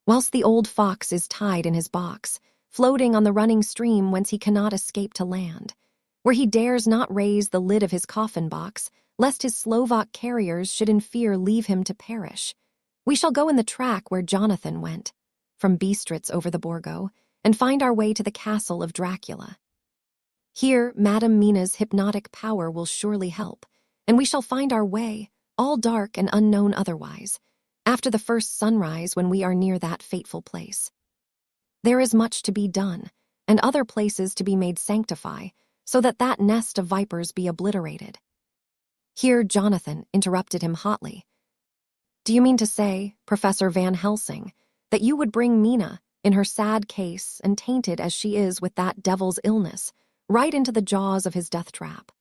Whilst the old fox is tied in his box, floating on the running stream whence he cannot escape to land, where he dares not raise the lid of his coffin box, lest his Slovak carriers should in fear leave him to perish, we shall go in the track where Jonathan went, from Bistritz over the Borgo and find our way to the castle of Dracula. Here, Madame Mina's hypnotic power will surely help, and we shall find our way, all dark and unknown otherwise, after the first sunrise when we are near that fateful place. There is much to be done, and other places to be made sanctify, so that that nest of vipers be obliterated. Here Jonathan interrupted him hotly. Do you mean to say, Professor Van Helsing, that you would bring Mina, in her sad case and tainted as she is with that devil's illness, right into the jaws of his death trap?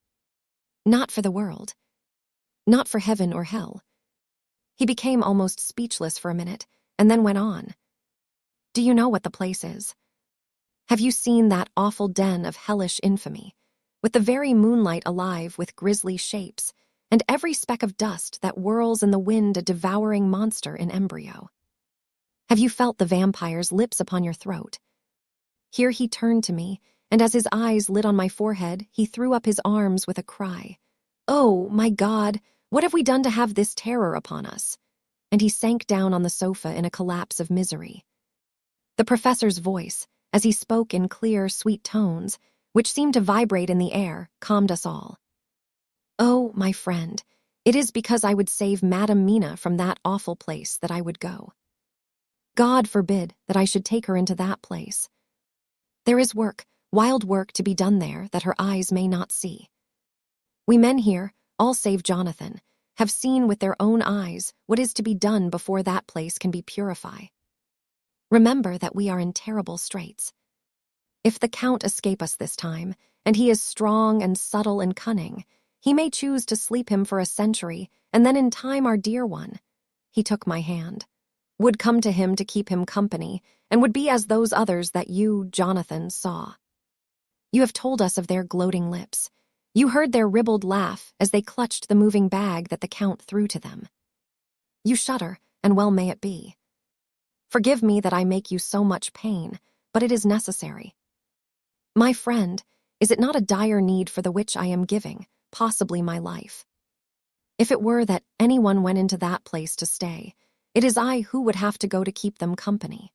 Not for the world. Not for heaven or hell. He became almost speechless for a minute, and then went on. Do you know what the place is? Have you seen that awful den of hellish infamy, with the very moonlight alive with grisly shapes, and every speck of dust that whirls in the wind a devouring monster in embryo? Have you felt the vampire's lips upon your throat? Here he turned to me, and as his eyes lit on my forehead, he threw up his arms with a cry. Oh, my God, what have we done to have this terror upon us? And he sank down on the sofa in a collapse of misery. The professor's voice, as he spoke in clear, sweet tones, which seemed to vibrate in the air, calmed us all. Oh, my friend, it is because I would save Madame Mina from that awful place that I would go. God forbid that I should take her into that place. There is work, wild work to be done there that her eyes may not see. We men here, all save Jonathan, have seen with their own eyes what is to be done before that place can be purified. Remember that we are in terrible straits. If the Count escape us this time, and he is strong and subtle and cunning, he may choose to sleep him for a century, and then in time our dear one, he took my hand, would come to him to keep him company, and would be as those others that you, Jonathan, saw. You have told us of their gloating lips. You heard their ribald laugh as they clutched the moving bag that the Count threw to them. You shudder, and well may it be. Forgive me that I make you so much pain, but it is necessary. My friend, is it not a dire need for the which I am giving, possibly my life? If it were that anyone went into that place to stay, it is I who would have to go to keep them company.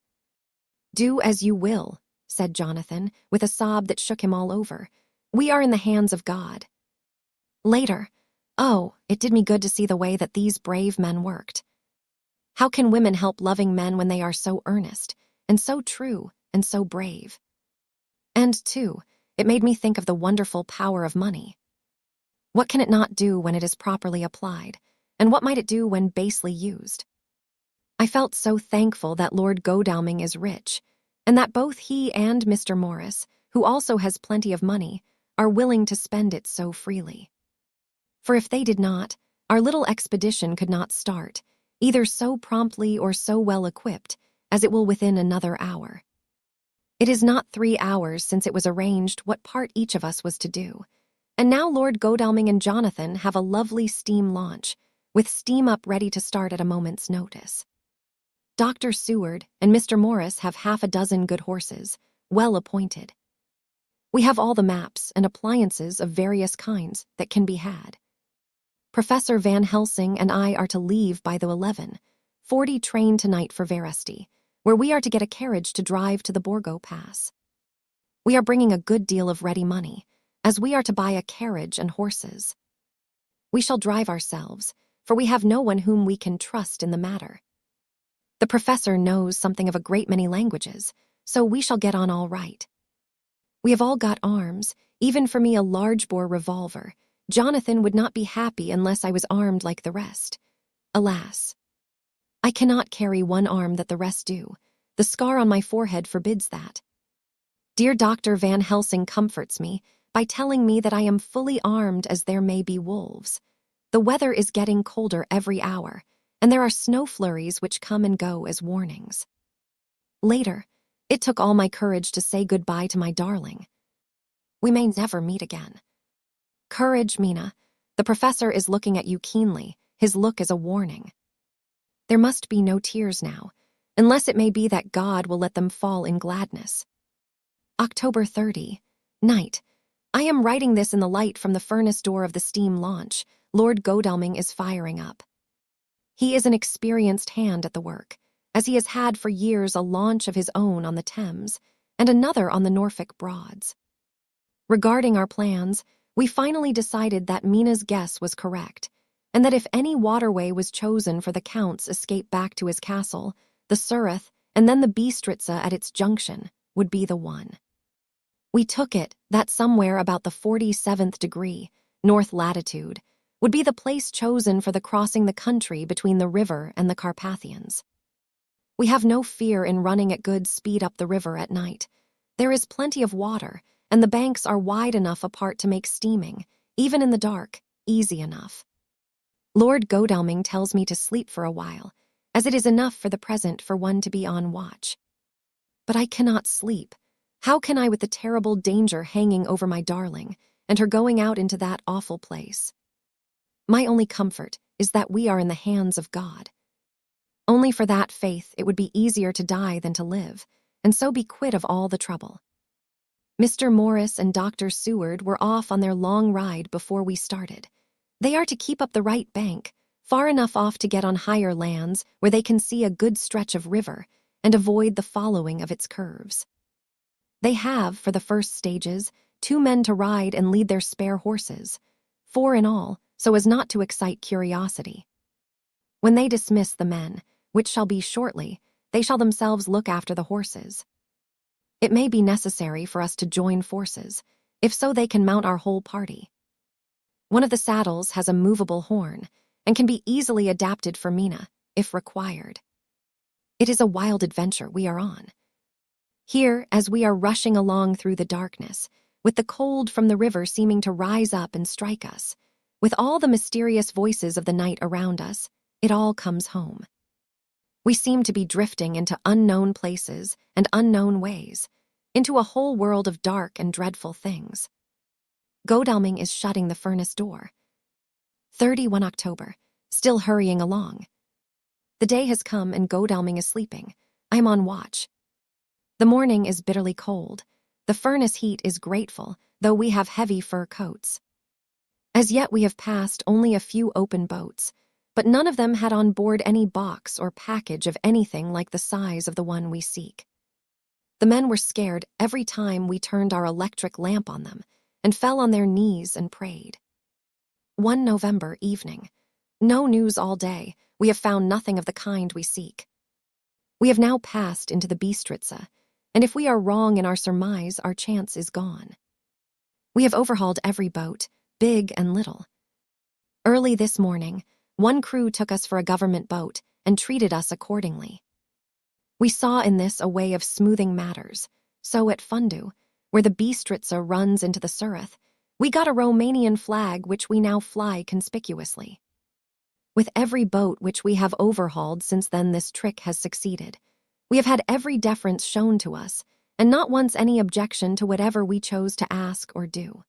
Do as you will, said Jonathan, with a sob that shook him all over. We are in the hands of God. Later, oh, it did me good to see the way that these brave men worked. How can women help loving men when they are so earnest, and so true, and so brave? And, too, it made me think of the wonderful power of money. What can it not do when it is properly applied, and what might it do when basely used? I felt so thankful that Lord Godalming is rich, and that both he and Mr. Morris, who also has plenty of money, are willing to spend it so freely. For if they did not, our little expedition could not start, either so promptly or so well equipped, as it will within another hour. It is not 3 hours since it was arranged what part each of us was to do, and now Lord Godalming and Jonathan have a lovely steam launch, with steam up ready to start at a moment's notice. Dr. Seward and Mr. Morris have 6 good horses, well appointed. We have all the maps and appliances of various kinds that can be had. Professor Van Helsing and I are to leave by the 11:40 train tonight for Veresti, where we are to get a carriage to drive to the Borgo Pass. We are bringing a good deal of ready money, as we are to buy a carriage and horses. We shall drive ourselves, for we have no one whom we can trust in the matter. The professor knows something of a great many languages, so we shall get on all right. We have all got arms, even for me a large-bore revolver. Jonathan would not be happy unless I was armed like the rest. Alas, I cannot carry one arm that the rest do. The scar on my forehead forbids that. Dear Dr. Van Helsing comforts me by telling me that I am fully armed as there may be wolves. The weather is getting colder every hour, and there are snow flurries which come and go as warnings. Later, it took all my courage to say goodbye to my darling. We may never meet again. Courage, Mina. The professor is looking at you keenly. His look is a warning. There must be no tears now, unless it may be that God will let them fall in gladness. October 30, night. I am writing this in the light from the furnace door of the steam launch. Lord Godalming is firing up. He is an experienced hand at the work, as he has had for years a launch of his own on the Thames and another on the Norfolk Broads. Regarding our plans, we finally decided that Mina's guess was correct, and that if any waterway was chosen for the Count's escape back to his castle, the Surrey and then the Bistritza at its junction would be the one. We took it that somewhere about the 47th degree, north latitude, would be the place chosen for the crossing the country between the river and the Carpathians. We have no fear in running at good speed up the river at night. There is plenty of water, and the banks are wide enough apart to make steaming, even in the dark, easy enough. Lord Godalming tells me to sleep for a while, as it is enough for the present for one to be on watch. But I cannot sleep. How can I with the terrible danger hanging over my darling, and her going out into that awful place? My only comfort is that we are in the hands of God. Only for that faith it would be easier to die than to live, and so be quit of all the trouble. Mr. Morris and Dr. Seward were off on their long ride before we started. They are to keep up the right bank, far enough off to get on higher lands where they can see a good stretch of river and avoid the following of its curves. They have, for the first stages, 2 men to ride and lead their spare horses, 4 in all, so as not to excite curiosity. When they dismiss the men, which shall be shortly, they shall themselves look after the horses. It may be necessary for us to join forces, if so they can mount our whole party. One of the saddles has a movable horn, and can be easily adapted for Mina, if required. It is a wild adventure we are on. Here, as we are rushing along through the darkness, with the cold from the river seeming to rise up and strike us, with all the mysterious voices of the night around us, it all comes home. We seem to be drifting into unknown places and unknown ways, into a whole world of dark and dreadful things. Godalming is shutting the furnace door. 31 October, still hurrying along. The day has come and Godalming is sleeping. I am on watch. The morning is bitterly cold. The furnace heat is grateful, though we have heavy fur coats. As yet we have passed only a few open boats, but none of them had on board any box or package of anything like the size of the one we seek. The men were scared every time we turned our electric lamp on them, and fell on their knees and prayed. 1 November evening. No news all day. We have found nothing of the kind we seek. We have now passed into the Bistritza, and if we are wrong in our surmise, our chance is gone. We have overhauled every boat, big and little. Early this morning, one crew took us for a government boat and treated us accordingly. We saw in this a way of smoothing matters, so at Fundu, where the Bistritza runs into the Surrey, we got a Romanian flag which we now fly conspicuously. With every boat which we have overhauled since then this trick has succeeded. We have had every deference shown to us, and not once any objection to whatever we chose to ask or do.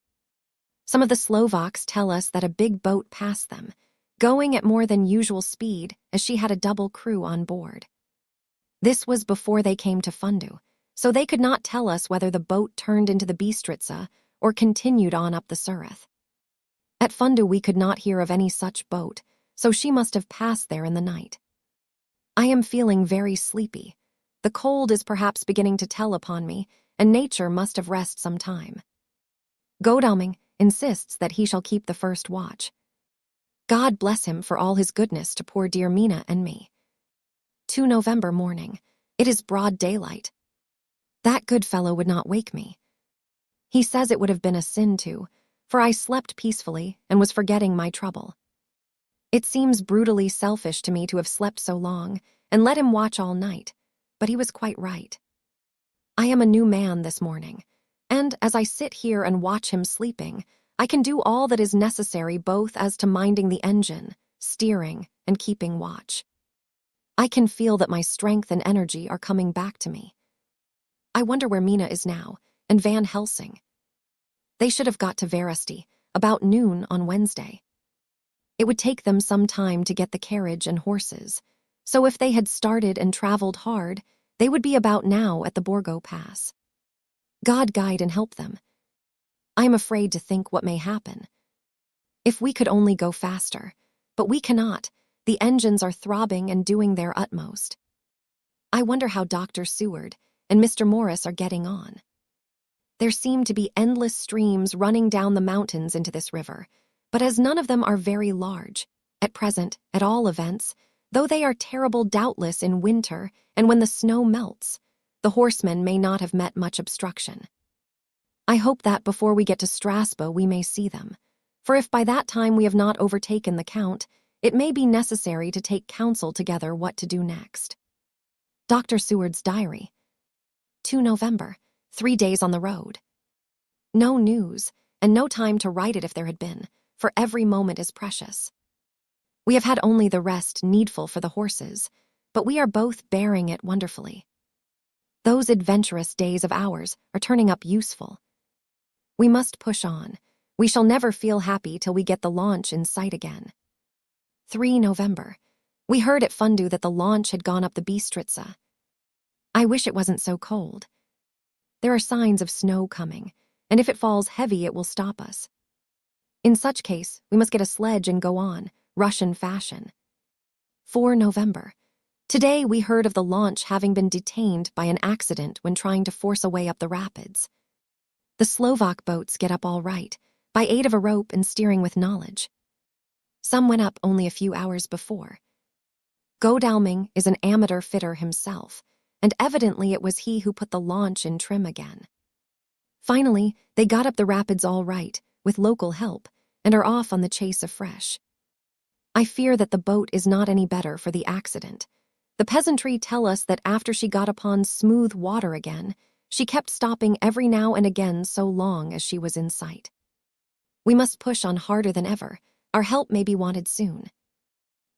Some of the Slovaks tell us that a big boat passed them, going at more than usual speed as she had a double crew on board. This was before they came to Fundu, so they could not tell us whether the boat turned into the Bistritza or continued on up the Surrey. At Fundu we could not hear of any such boat, so she must have passed there in the night. I am feeling very sleepy. The cold is perhaps beginning to tell upon me, and nature must have rest some time. Godalming insists that he shall keep the first watch. God bless him for all his goodness to poor dear Mina and me. 2 November morning. It is broad daylight. That good fellow would not wake me. He says it would have been a sin to, for I slept peacefully and was forgetting my trouble. It seems brutally selfish to me to have slept so long and let him watch all night, but he was quite right. I am a new man this morning, and as I sit here and watch him sleeping, I can do all that is necessary both as to minding the engine, steering, and keeping watch. I can feel that my strength and energy are coming back to me. I wonder where Mina is now, and Van Helsing. They should have got to Veresti about noon on Wednesday. It would take them some time to get the carriage and horses, so if they had started and traveled hard, they would be about now at the Borgo Pass. God guide and help them. I am afraid to think what may happen. If we could only go faster, but we cannot. The engines are throbbing and doing their utmost. I wonder how Dr. Seward and Mr. Morris are getting on. There seem to be endless streams running down the mountains into this river, but as none of them are very large, at present, at all events, though they are terrible doubtless in winter and when the snow melts, the horsemen may not have met much obstruction. I hope that before we get to Strasbourg we may see them, for if by that time we have not overtaken the Count, it may be necessary to take counsel together what to do next. Dr. Seward's diary. 2 November, 3 days on the road. No news, and no time to write it if there had been, for every moment is precious. We have had only the rest needful for the horses, but we are both bearing it wonderfully. Those adventurous days of ours are turning up useful. We must push on. We shall never feel happy till we get the launch in sight again. 3 November. We heard at Fundu that the launch had gone up the Bistritza. I wish it wasn't so cold. There are signs of snow coming, and if it falls heavy it will stop us. In such case, we must get a sledge and go on, Russian fashion. 4 November. Today we heard of the launch having been detained by an accident when trying to force a way up the rapids. The Slovak boats get up all right, by aid of a rope and steering with knowledge. Some went up only a few hours before. Godalming is an amateur fitter himself, and evidently it was he who put the launch in trim again. Finally, they got up the rapids all right, with local help, and are off on the chase afresh. I fear that the boat is not any better for the accident. The peasantry tell us that after she got upon smooth water again, she kept stopping every now and again so long as she was in sight. We must push on harder than ever. Our help may be wanted soon.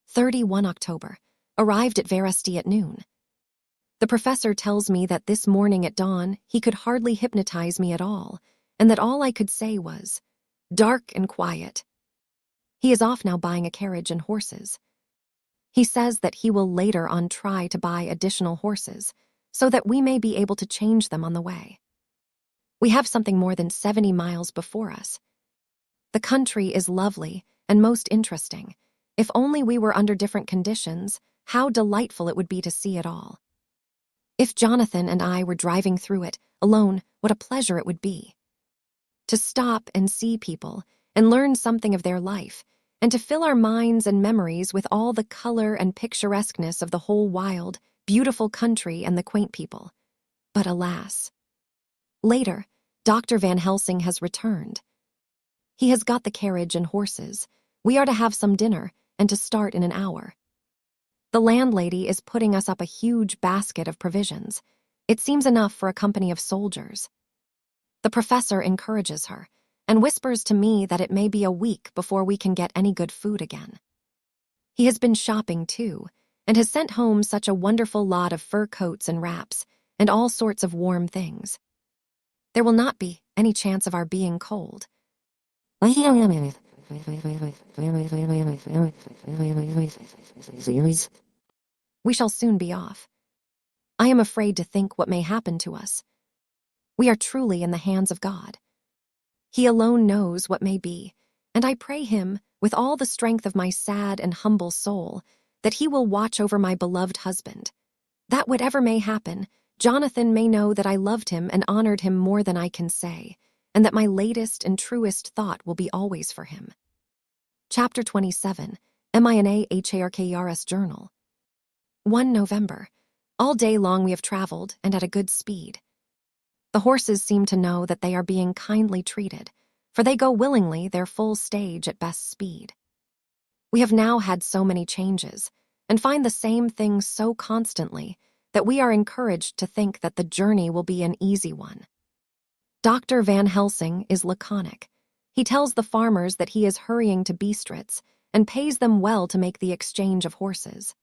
31 October. Arrived at Veresti at noon. The professor tells me that this morning at dawn he could hardly hypnotize me at all, and that all I could say was, "Dark and quiet." He is off now buying a carriage and horses. He says that he will later on try to buy additional horses, so that we may be able to change them on the way. We have something more than 70 miles before us. The country is lovely and most interesting. If only we were under different conditions, how delightful it would be to see it all. If Jonathan and I were driving through it, alone, what a pleasure it would be. To stop and see people, and learn something of their life, and to fill our minds and memories with all the color and picturesqueness of the whole wild, beautiful country and the quaint people. But alas. Later, Dr. Van Helsing has returned. He has got the carriage and horses. We are to have some dinner, and to start in an hour. The landlady is putting us up a huge basket of provisions. It seems enough for a company of soldiers. The professor encourages her, and whispers to me that it may be a week before we can get any good food again. He has been shopping too, and has sent home such a wonderful lot of fur coats and wraps, and all sorts of warm things. There will not be any chance of our being cold. We shall soon be off. I am afraid to think what may happen to us. We are truly in the hands of God. He alone knows what may be, and I pray him, with all the strength of my sad and humble soul, that he will watch over my beloved husband, that whatever may happen, Jonathan may know that I loved him and honored him more than I can say, and that my latest and truest thought will be always for him. Chapter 27, Mina Harkrs Journal. 1 November. All day long we have traveled, and at a good speed. The horses seem to know that they are being kindly treated, for they go willingly their full stage at best speed. We have now had so many changes, and find the same things so constantly, that we are encouraged to think that the journey will be an easy one. Dr. Van Helsing is laconic. He tells the farmers that he is hurrying to Bistritz and pays them well to make the exchange of horses.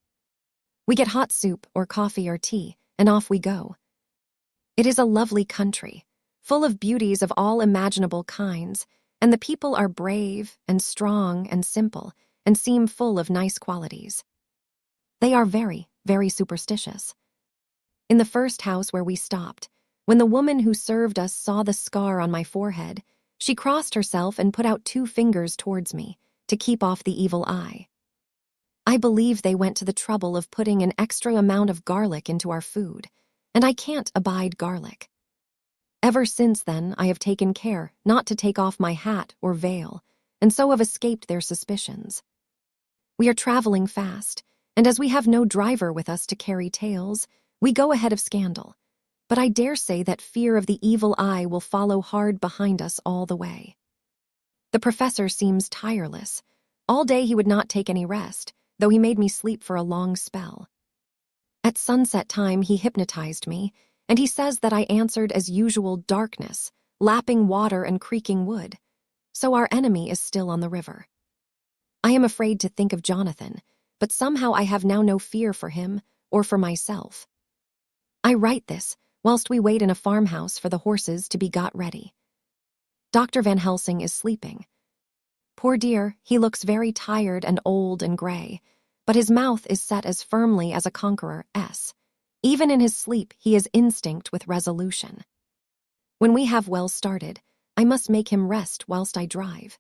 We get hot soup or coffee or tea, and off we go. It is a lovely country, full of beauties of all imaginable kinds, and the people are brave and strong and simple, and seem full of nice qualities. They are very, very superstitious. In the first house where we stopped, when the woman who served us saw the scar on my forehead, she crossed herself and put out 2 fingers towards me, to keep off the evil eye. I believe they went to the trouble of putting an extra amount of garlic into our food, and I can't abide garlic. Ever since then, I have taken care not to take off my hat or veil, and so have escaped their suspicions. We are traveling fast, and as we have no driver with us to carry tales, we go ahead of scandal. But I dare say that fear of the evil eye will follow hard behind us all the way. The professor seems tireless. All day he would not take any rest, though he made me sleep for a long spell. At sunset time he hypnotized me, and he says that I answered as usual darkness, lapping water and creaking wood. So our enemy is still on the river. I am afraid to think of Jonathan, but somehow I have now no fear for him or for myself. I write this whilst we wait in a farmhouse for the horses to be got ready. Dr. Van Helsing is sleeping. Poor dear, he looks very tired and old and gray, but his mouth is set as firmly as a conqueror's. Even in his sleep, he is instinct with resolution. When we have well started, I must make him rest whilst I drive.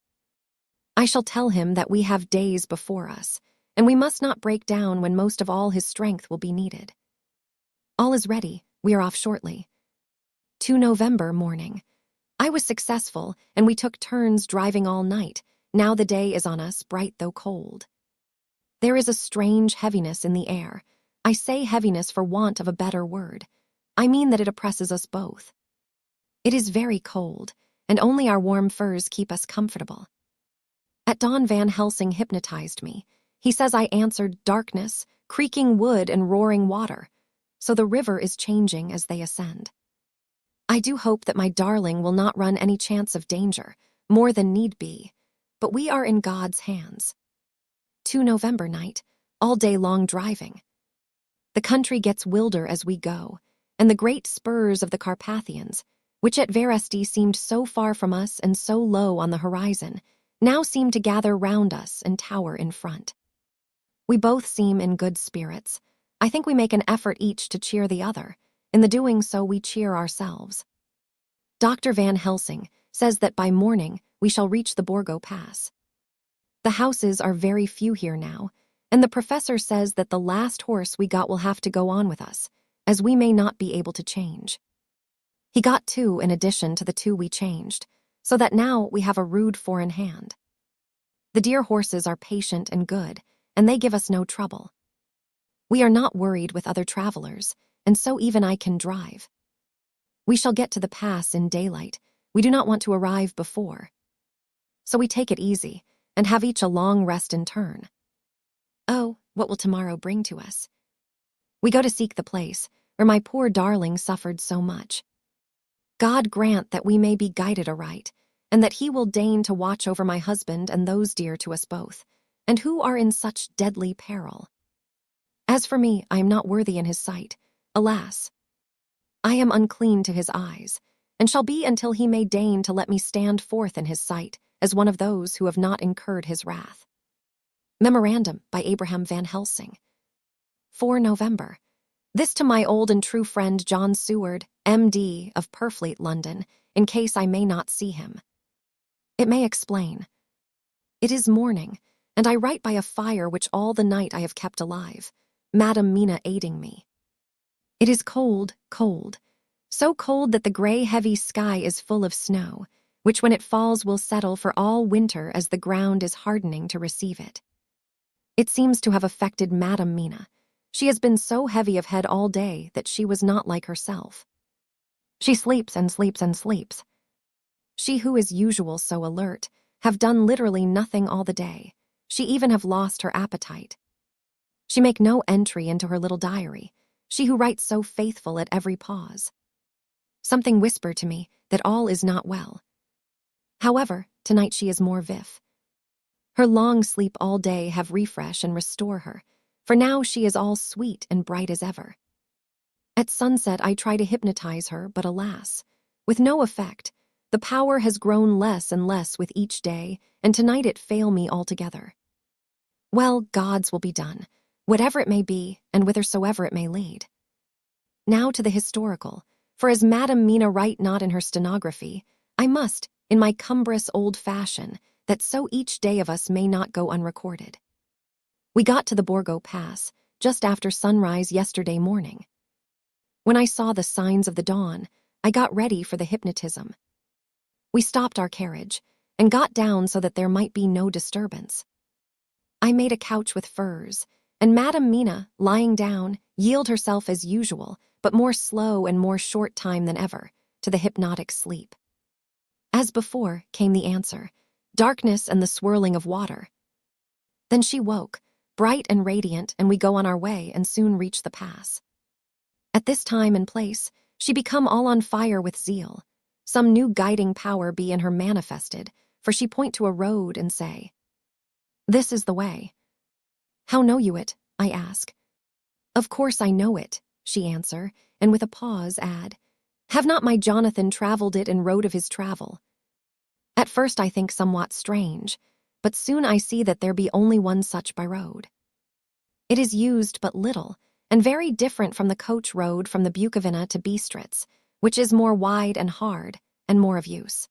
I shall tell him that we have days before us, and we must not break down when most of all his strength will be needed. All is ready. We are off shortly. 2 November morning. I was successful, and we took turns driving all night. Now the day is on us, bright though cold. There is a strange heaviness in the air. I say heaviness for want of a better word. I mean that it oppresses us both. It is very cold, and only our warm furs keep us comfortable. At dawn Van Helsing hypnotized me. He says I answered darkness, creaking wood and roaring water. So the river is changing as they ascend. I do hope that my darling will not run any chance of danger, more than need be, but we are in God's hands. 2 November night, all day long driving. The country gets wilder as we go, and the great spurs of the Carpathians, which at Veresti seemed so far from us and so low on the horizon, now seem to gather round us and tower in front. We both seem in good spirits. I think we make an effort each to cheer the other. In the doing so, we cheer ourselves. Dr. Van Helsing says that by morning we shall reach the Borgo Pass. The houses are very few here now, and the professor says that the last horse we got will have to go on with us, as we may not be able to change. He got 2 in addition to the 2 we changed, so that now we have a rude 4 in hand. The dear horses are patient and good, and they give us no trouble. We are not worried with other travelers, and so even I can drive. We shall get to the pass in daylight. We do not want to arrive before. So we take it easy, and have each a long rest in turn. Oh, what will tomorrow bring to us? We go to seek the place where my poor darling suffered so much. God grant that we may be guided aright, and that he will deign to watch over my husband and those dear to us both, and who are in such deadly peril. As for me, I am not worthy in his sight. Alas! I am unclean to his eyes, and shall be until he may deign to let me stand forth in his sight as one of those who have not incurred his wrath. Memorandum by Abraham Van Helsing. 4 November. This to my old and true friend John Seward, M.D. of Purfleet, London, in case I may not see him. It may explain. It is morning, and I write by a fire which all the night I have kept alive, Madam Mina aiding me. It is cold, cold, so cold that the gray heavy sky is full of snow, which when it falls will settle for all winter as the ground is hardening to receive it. It seems to have affected Madam Mina. She has been so heavy of head all day that she was not like herself. She sleeps and sleeps and sleeps. She who is usual so alert, have done literally nothing all the day. She even have lost her appetite. She make no entry into her little diary, she who writes so faithful at every pause. Something whisper to me that all is not well. However, tonight she is more vif. Her long sleep all day have refresh and restore her, for now she is all sweet and bright as ever. At sunset I try to hypnotize her, but alas, with no effect. The power has grown less and less with each day, and tonight it fail me altogether. Well, God's will be done, whatever it may be, and whithersoever it may lead. Now to the historical, for as Madam Mina write not in her stenography, I must, in my cumbrous old fashion, that so each day of us may not go unrecorded. We got to the Borgo Pass just after sunrise yesterday morning. When I saw the signs of the dawn, I got ready for the hypnotism. We stopped our carriage and got down so that there might be no disturbance. I made a couch with furs, and Madame Mina, lying down, yielded herself as usual, but more slow and more short time than ever, to the hypnotic sleep. As before came the answer, darkness and the swirling of water. Then she woke, bright and radiant, and we go on our way and soon reach the pass. At this time and place, she become all on fire with zeal. Some new guiding power be in her manifested, for she point to a road and say, "This is the way." "How know you it?" I ask. "Of course I know it," she answer, and with a pause add, "Have not my Jonathan travelled it and wrote of his travel?" At first I think somewhat strange, but soon I see that there be only one such by road. It is used but little, and very different from the coach road from the Bukovina to Bistritz, which is more wide and hard, and more of use.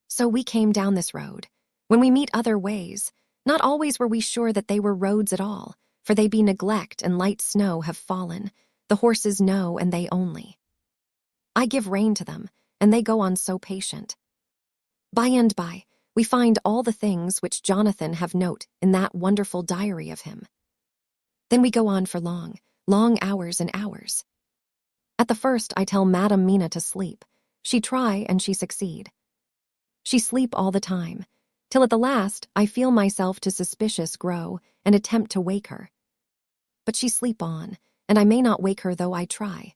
So we came down this road. When we meet other ways, not always were we sure that they were roads at all, for they be neglect and light snow have fallen, the horses know and they only. I give rein to them, and they go on so patient. By and by, we find all the things which Jonathan have note in that wonderful diary of him. Then we go on for long, long hours and hours. At the first I tell Madame Mina to sleep. She try and she succeed. She sleep all the time, till at the last I feel myself to suspicious grow and attempt to wake her. But she sleep on, and I may not wake her though I try.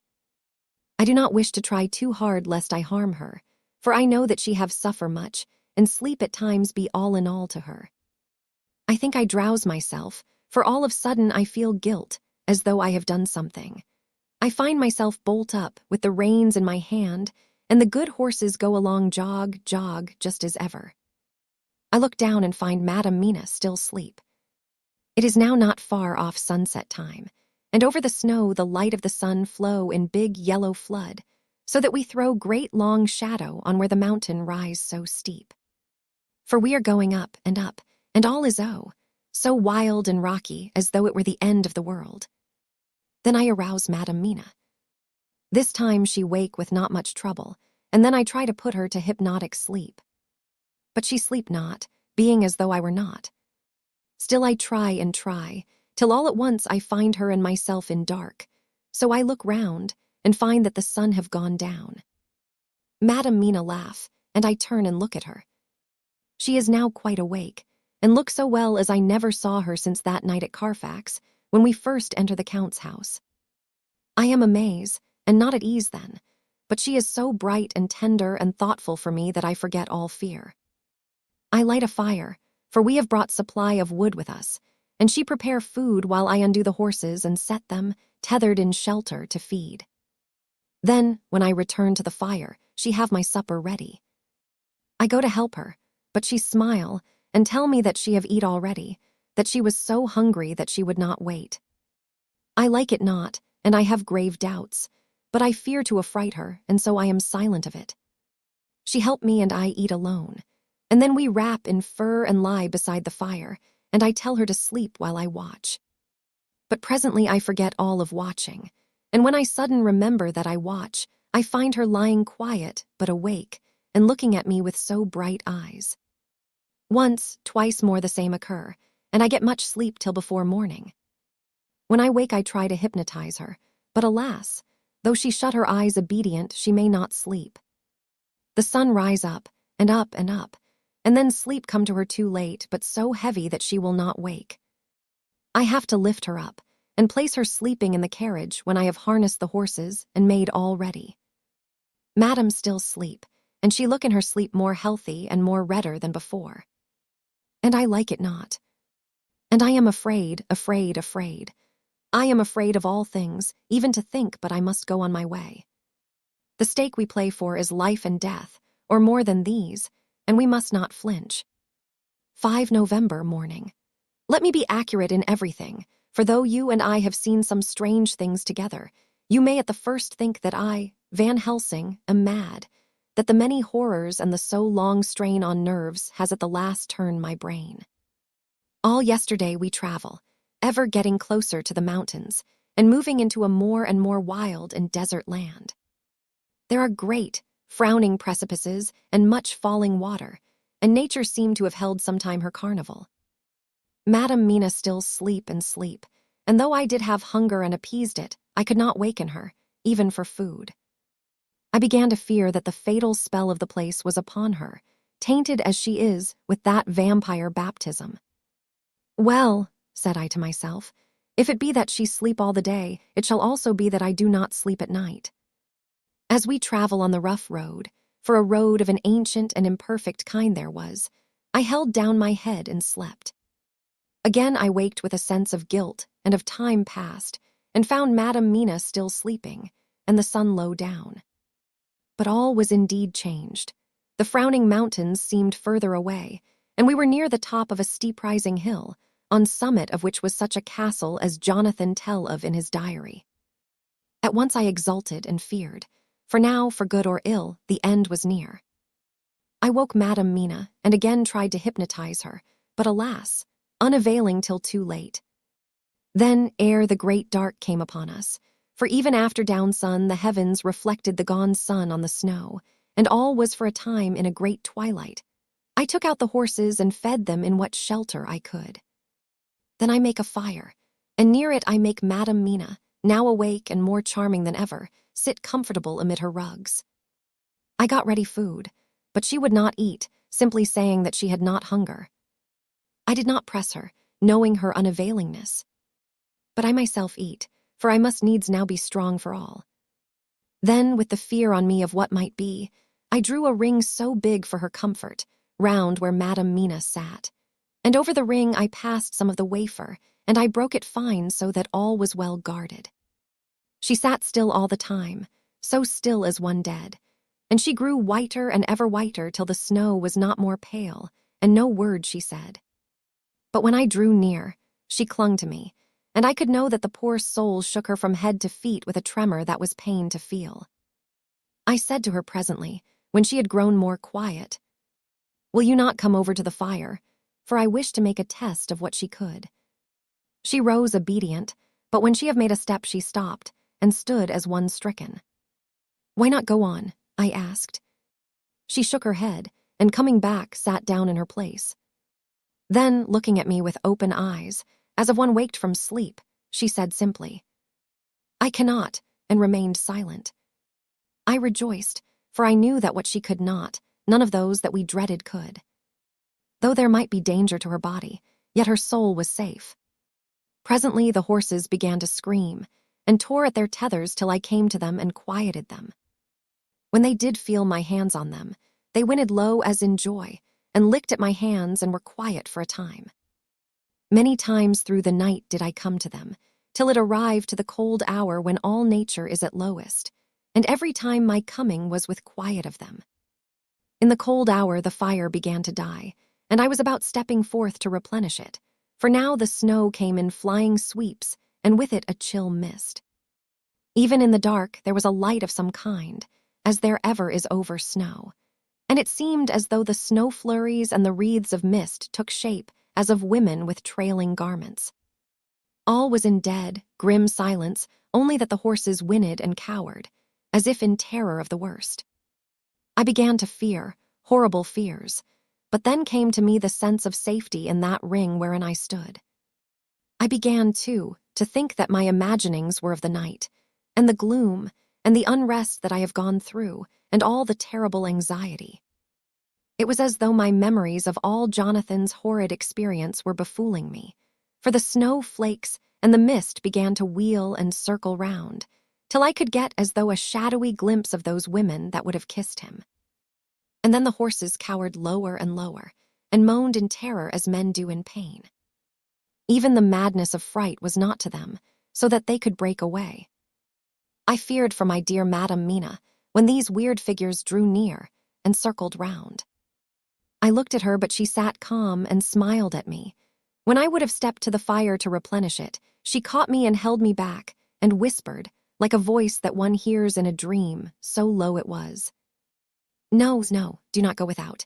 I do not wish to try too hard lest I harm her, for I know that she have suffer much, and sleep at times be all in all to her. I think I drowse myself, for all of sudden I feel guilt, as though I have done something. I find myself bolt up, with the reins in my hand, and the good horses go along jog, jog, just as ever. I look down and find Madame Mina still asleep. It is now not far off sunset time, and over the snow the light of the sun flow in big yellow flood, so that we throw great long shadow on where the mountain rise so steep. For we are going up, and all is so wild and rocky as though it were the end of the world. Then I arouse Madame Mina. This time she wake with not much trouble, and then I try to put her to hypnotic sleep. But she sleep not, being as though I were not. Still I try and try, till all at once I find her and myself in dark, so I look round, and find that the sun have gone down. Madame Mina laugh, and I turn and look at her. She is now quite awake, and looks so well as I never saw her since that night at Carfax, when we first enter the Count's house. I am amazed, and not at ease then, but she is so bright and tender and thoughtful for me that I forget all fear. I light a fire, for we have brought supply of wood with us, and she prepare food while I undo the horses and set them, tethered in shelter, to feed. Then, when I return to the fire, she have my supper ready. I go to help her, but she smile and tell me that she have eat already, that she was so hungry that she would not wait. I like it not, and I have grave doubts, but I fear to affright her, and so I am silent of it. She help me and I eat alone, and then we wrap in fur and lie beside the fire, and I tell her to sleep while I watch. But presently I forget all of watching, and when I sudden remember that I watch, I find her lying quiet but awake, and looking at me with so bright eyes. Once, twice more the same occur, and I get much sleep till before morning. When I wake I try to hypnotize her, but alas, though she shut her eyes obedient, she may not sleep. The sun rise up, and up, and then sleep come to her too late, but so heavy that she will not wake. I have to lift her up, and place her sleeping in the carriage when I have harnessed the horses and made all ready. Madam still sleep, and she look in her sleep more healthy and more redder than before. And I like it not. And I am afraid. I am afraid of all things, even to think, but I must go on my way. The stake we play for is life and death, or more than these, and we must not flinch. 5 November morning. Let me be accurate in everything, for though you and I have seen some strange things together, you may at the first think that I, Van Helsing, am mad, that the many horrors and the so long strain on nerves has at the last turned my brain. All yesterday we travel, ever getting closer to the mountains and moving into a more and more wild and desert land. There are great, frowning precipices and much falling water, and nature seemed to have held sometime her carnival. Madame Mina still sleep, and though I did have hunger and appeased it, I could not waken her, even for food. I began to fear that the fatal spell of the place was upon her, tainted as she is with that vampire baptism. Well, said I to myself, if it be that she sleep all the day, it shall also be that I do not sleep at night. As we travel on the rough road, for a road of an ancient and imperfect kind there was, I held down my head and slept. Again I waked with a sense of guilt and of time past, and found Madame Mina still sleeping, and the sun low down. But all was indeed changed. The frowning mountains seemed further away, and we were near the top of a steep rising hill, on summit of which was such a castle as Jonathan tell of in his diary. At once I exulted and feared, for now, for good or ill, the end was near. I woke Madame Mina and again tried to hypnotize her, but alas, unavailing till too late. Then, ere the great dark came upon us, for even after down sun the heavens reflected the gone sun on the snow, and all was for a time in a great twilight, I took out the horses and fed them in what shelter I could. Then I make a fire, and near it I make Madame Mina, now awake and more charming than ever, sit comfortable amid her rugs. I got ready food, but she would not eat, simply saying that she had not hunger. I did not press her, knowing her unavailingness. But I myself eat, for I must needs now be strong for all. Then, with the fear on me of what might be, I drew a ring so big for her comfort, round where Madame Mina sat, and over the ring I passed some of the wafer, and I broke it fine so that all was well guarded. She sat still all the time, so still as one dead, and she grew whiter and ever whiter till the snow was not more pale, and no word she said. But when I drew near, she clung to me, and I could know that the poor soul shook her from head to feet with a tremor that was pain to feel. I said to her presently, when she had grown more quiet, "Will you not come over to the fire?" For I wished to make a test of what she could. She rose obedient, but when she had made a step she stopped, and stood as one stricken. "Why not go on?" I asked. She shook her head, and coming back sat down in her place. Then, looking at me with open eyes, as of one waked from sleep, she said simply, "I cannot," and remained silent. I rejoiced, for I knew that what she could not, none of those that we dreaded could. Though there might be danger to her body, yet her soul was safe. Presently the horses began to scream, and tore at their tethers till I came to them and quieted them. When they did feel my hands on them, they whinnied low as in joy, and licked at my hands and were quiet for a time. Many times through the night did I come to them, till it arrived to the cold hour when all nature is at lowest, and every time my coming was with quiet of them. In the cold hour the fire began to die, and I was about stepping forth to replenish it, for now the snow came in flying sweeps, and with it a chill mist. Even in the dark there was a light of some kind, as there ever is over snow, and it seemed as though the snow flurries and the wreaths of mist took shape as of women with trailing garments. All was in dead, grim silence, only that the horses whinnied and cowered, as if in terror of the worst. I began to fear, horrible fears, but then came to me the sense of safety in that ring wherein I stood. I began, too, to think that my imaginings were of the night, and the gloom, and the unrest that I have gone through, and all the terrible anxiety. It was as though my memories of all Jonathan's horrid experience were befooling me, for the snow flakes and the mist began to wheel and circle round, till I could get as though a shadowy glimpse of those women that would have kissed him. And then the horses cowered lower and lower, and moaned in terror as men do in pain. Even the madness of fright was not to them, so that they could break away. I feared for my dear Madame Mina when these weird figures drew near and circled round. I looked at her, but she sat calm and smiled at me. When I would have stepped to the fire to replenish it, she caught me and held me back, and whispered, like a voice that one hears in a dream, so low it was, "No, do not go without.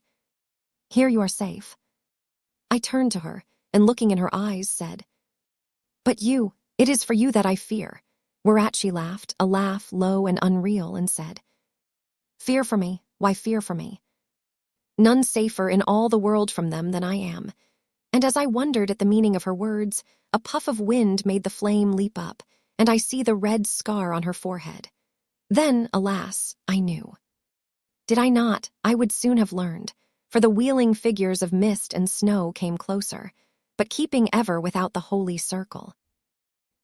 Here you are safe." I turned to her, and looking in her eyes, said, But you, it is for you that I fear. Whereat she laughed, a laugh low and unreal, and said, Fear for me, why fear for me? None safer in all the world from them than I am. And as I wondered at the meaning of her words, a puff of wind made the flame leap up, and I see the red scar on her forehead. Then, alas, I knew. Did I not, I would soon have learned, for the wheeling figures of mist and snow came closer, but keeping ever without the holy circle.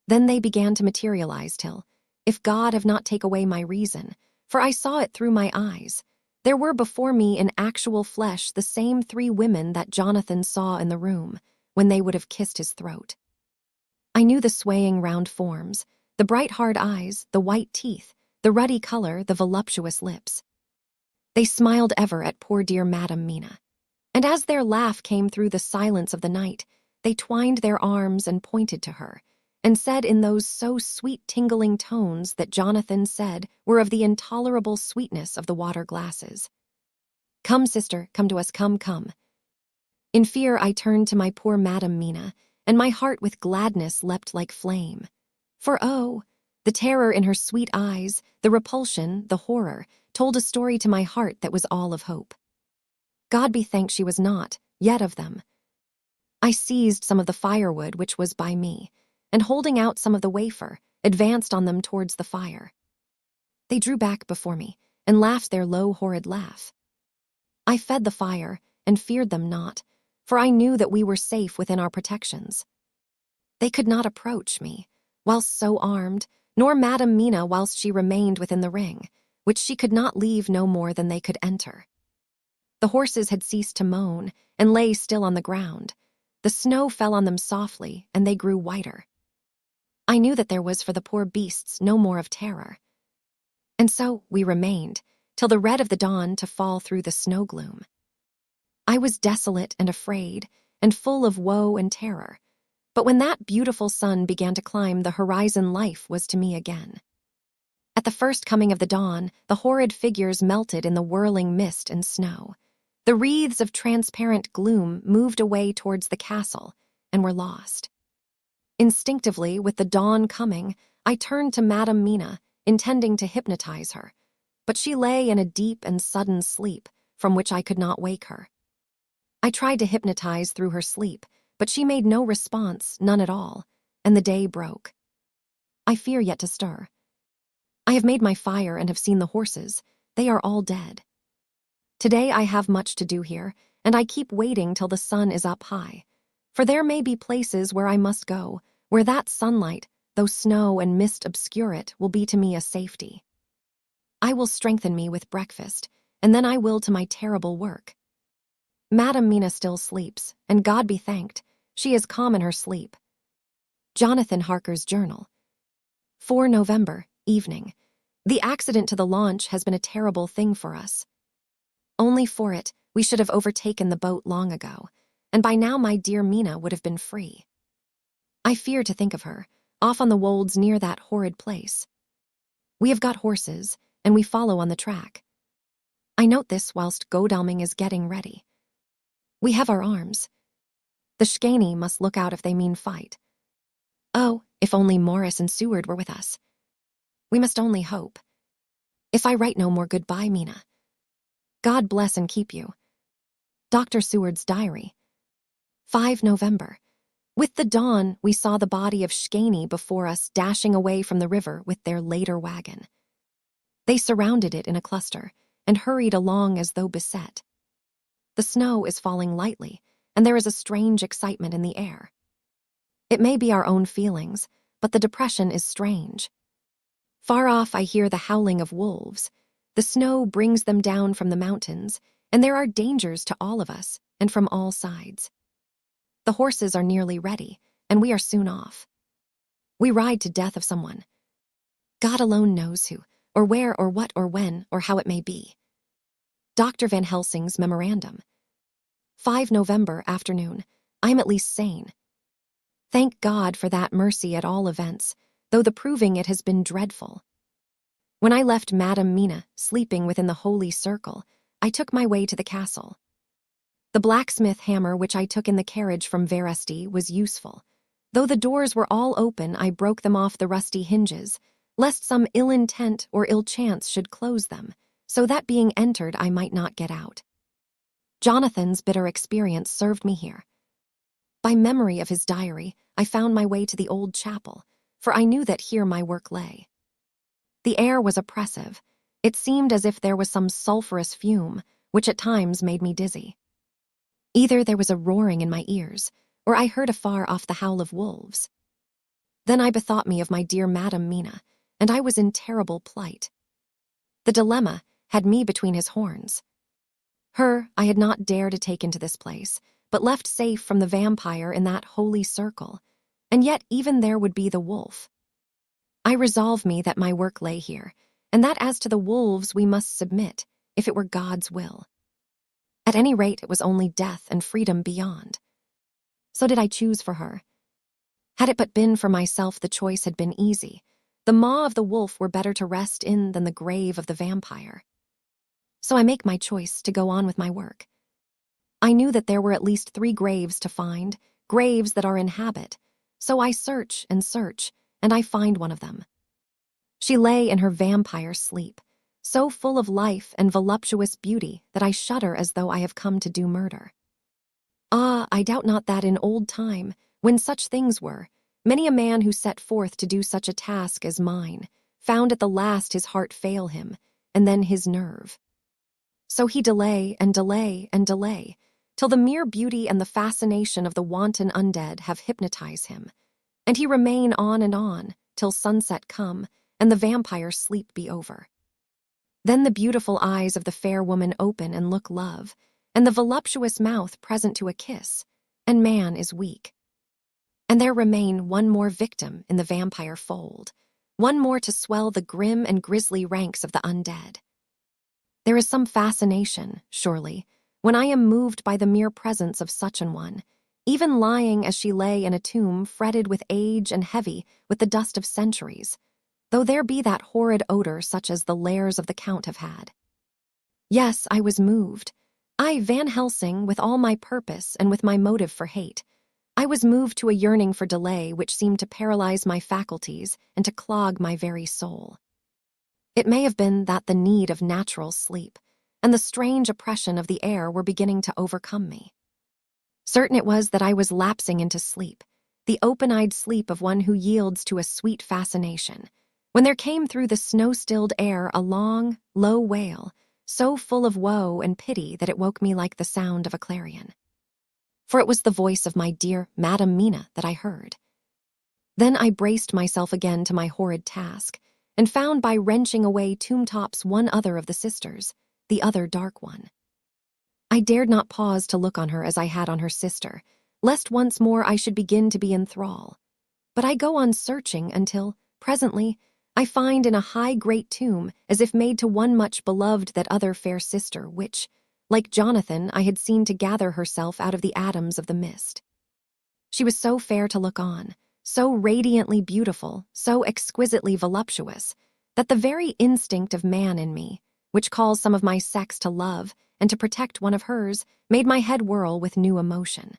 Then they began to materialize till, if God have not taken away my reason, for I saw it through my eyes, there were before me in actual flesh the same 3 women that Jonathan saw in the room when they would have kissed his throat. I knew the swaying round forms, the bright hard eyes, the white teeth, the ruddy color, the voluptuous lips. They smiled ever at poor dear Madam Mina, and as their laugh came through the silence of the night, they twined their arms and pointed to her, and said in those so sweet tingling tones that Jonathan said were of the intolerable sweetness of the water glasses, Come, sister, come to us, come, come. In fear I turned to my poor Madam Mina, and my heart with gladness leapt like flame. For oh, the terror in her sweet eyes, the repulsion, the horror, told a story to my heart that was all of hope. God be thanked she was not, yet of them. I seized some of the firewood which was by me, and holding out some of the wafer, advanced on them towards the fire. They drew back before me, and laughed their low horrid laugh. I fed the fire, and feared them not, for I knew that we were safe within our protections. They could not approach me, whilst so armed, nor Madam Mina whilst she remained within the ring, which she could not leave no more than they could enter. The horses had ceased to moan, and lay still on the ground. The snow fell on them softly, and they grew whiter. I knew that there was for the poor beasts no more of terror. And so we remained, till the red of the dawn to fall through the snow gloom. I was desolate and afraid, and full of woe and terror, but when that beautiful sun began to climb the horizon, life was to me again. At the first coming of the dawn, the horrid figures melted in the whirling mist and snow. The wreaths of transparent gloom moved away towards the castle, and were lost. Instinctively, with the dawn coming, I turned to Madam Mina, intending to hypnotize her, but she lay in a deep and sudden sleep, from which I could not wake her. I tried to hypnotize through her sleep, but she made no response, none at all, and the day broke. I fear yet to stir. I have made my fire and have seen the horses. They are all dead. Today I have much to do here, and I keep waiting till the sun is up high, for there may be places where I must go, where that sunlight, though snow and mist obscure it, will be to me a safety. I will strengthen me with breakfast, and then I will to my terrible work. Madam Mina still sleeps, and God be thanked, she is calm in her sleep. Jonathan Harker's Journal. 4 November, evening. The accident to the launch has been a terrible thing for us. Only for it, we should have overtaken the boat long ago, and by now my dear Mina would have been free. I fear to think of her, off on the wolds near that horrid place. We have got horses, and we follow on the track. I note this whilst Godalming is getting ready. We have our arms. The Shkaney must look out if they mean fight. Oh, if only Morris and Seward were with us. We must only hope. If I write no more, goodbye, Mina. God bless and keep you. Dr. Seward's Diary. 5 November. With the dawn, we saw the body of Shkaney before us dashing away from the river with their later wagon. They surrounded it in a cluster and hurried along as though beset. The snow is falling lightly, and there is a strange excitement in the air. It may be our own feelings, but the depression is strange. Far off I hear the howling of wolves. The snow brings them down from the mountains, and there are dangers to all of us, and from all sides. The horses are nearly ready, and we are soon off. We ride to death of someone. God alone knows who, or where, or what, or when, or how it may be. Dr. Van Helsing's Memorandum. 5 November, afternoon. I am at least sane. Thank God for that mercy at all events, though the proving it has been dreadful. When I left Madam Mina sleeping within the holy circle, I took my way to the castle. The blacksmith hammer which I took in the carriage from Veresti was useful. Though the doors were all open, I broke them off the rusty hinges, lest some ill intent or ill chance should close them, so that being entered I might not get out. Jonathan's bitter experience served me here. By memory of his diary, I found my way to the old chapel, for I knew that here my work lay. The air was oppressive. It seemed as if there was some sulphurous fume, which at times made me dizzy. Either there was a roaring in my ears, or I heard afar off the howl of wolves. Then I bethought me of my dear Madam Mina, and I was in terrible plight. The dilemma had me between his horns. Her I had not dared to take into this place, but left safe from the vampire in that holy circle, and yet even there would be the wolf. I resolved me that my work lay here, and that as to the wolves we must submit, if it were God's will. At any rate, it was only death and freedom beyond. So did I choose for her. Had it but been for myself, the choice had been easy. The maw of the wolf were better to rest in than the grave of the vampire. So I make my choice to go on with my work. I knew that there were at least 3 graves to find, graves that are in habit. So I search, and I find one of them. She lay in her vampire sleep, so full of life and voluptuous beauty that I shudder as though I have come to do murder. Ah, I doubt not that in old time, when such things were, many a man who set forth to do such a task as mine found at the last his heart fail him, and then his nerve. So he delay, till the mere beauty and the fascination of the wanton undead have hypnotized him, and he remain on, till sunset come, and the vampire's sleep be over. Then the beautiful eyes of the fair woman open and look love, and the voluptuous mouth present to a kiss, and man is weak. And there remain one more victim in the vampire fold, one more to swell the grim and grisly ranks of the undead. There is some fascination, surely, when I am moved by the mere presence of such an one, even lying as she lay in a tomb fretted with age and heavy with the dust of centuries, though there be that horrid odor such as the lairs of the Count have had. Yes, I was moved. I, Van Helsing, with all my purpose and with my motive for hate, I was moved to a yearning for delay which seemed to paralyze my faculties and to clog my very soul. It may have been that the need of natural sleep and the strange oppression of the air were beginning to overcome me. Certain it was that I was lapsing into sleep, the open-eyed sleep of one who yields to a sweet fascination, when there came through the snow-stilled air a long, low wail, so full of woe and pity that it woke me like the sound of a clarion. For it was the voice of my dear Madam Mina that I heard. Then I braced myself again to my horrid task, and found by wrenching away tomb-tops one other of the sisters, the other dark one. I dared not pause to look on her as I had on her sister, lest once more I should begin to be in thrall. But I go on searching until, presently, I find in a high great tomb, as if made to one much beloved that other fair sister, which, like Jonathan, I had seen to gather herself out of the atoms of the mist. She was so fair to look on, so radiantly beautiful, so exquisitely voluptuous, that the very instinct of man in me, which calls some of my sex to love and to protect one of hers, made my head whirl with new emotion.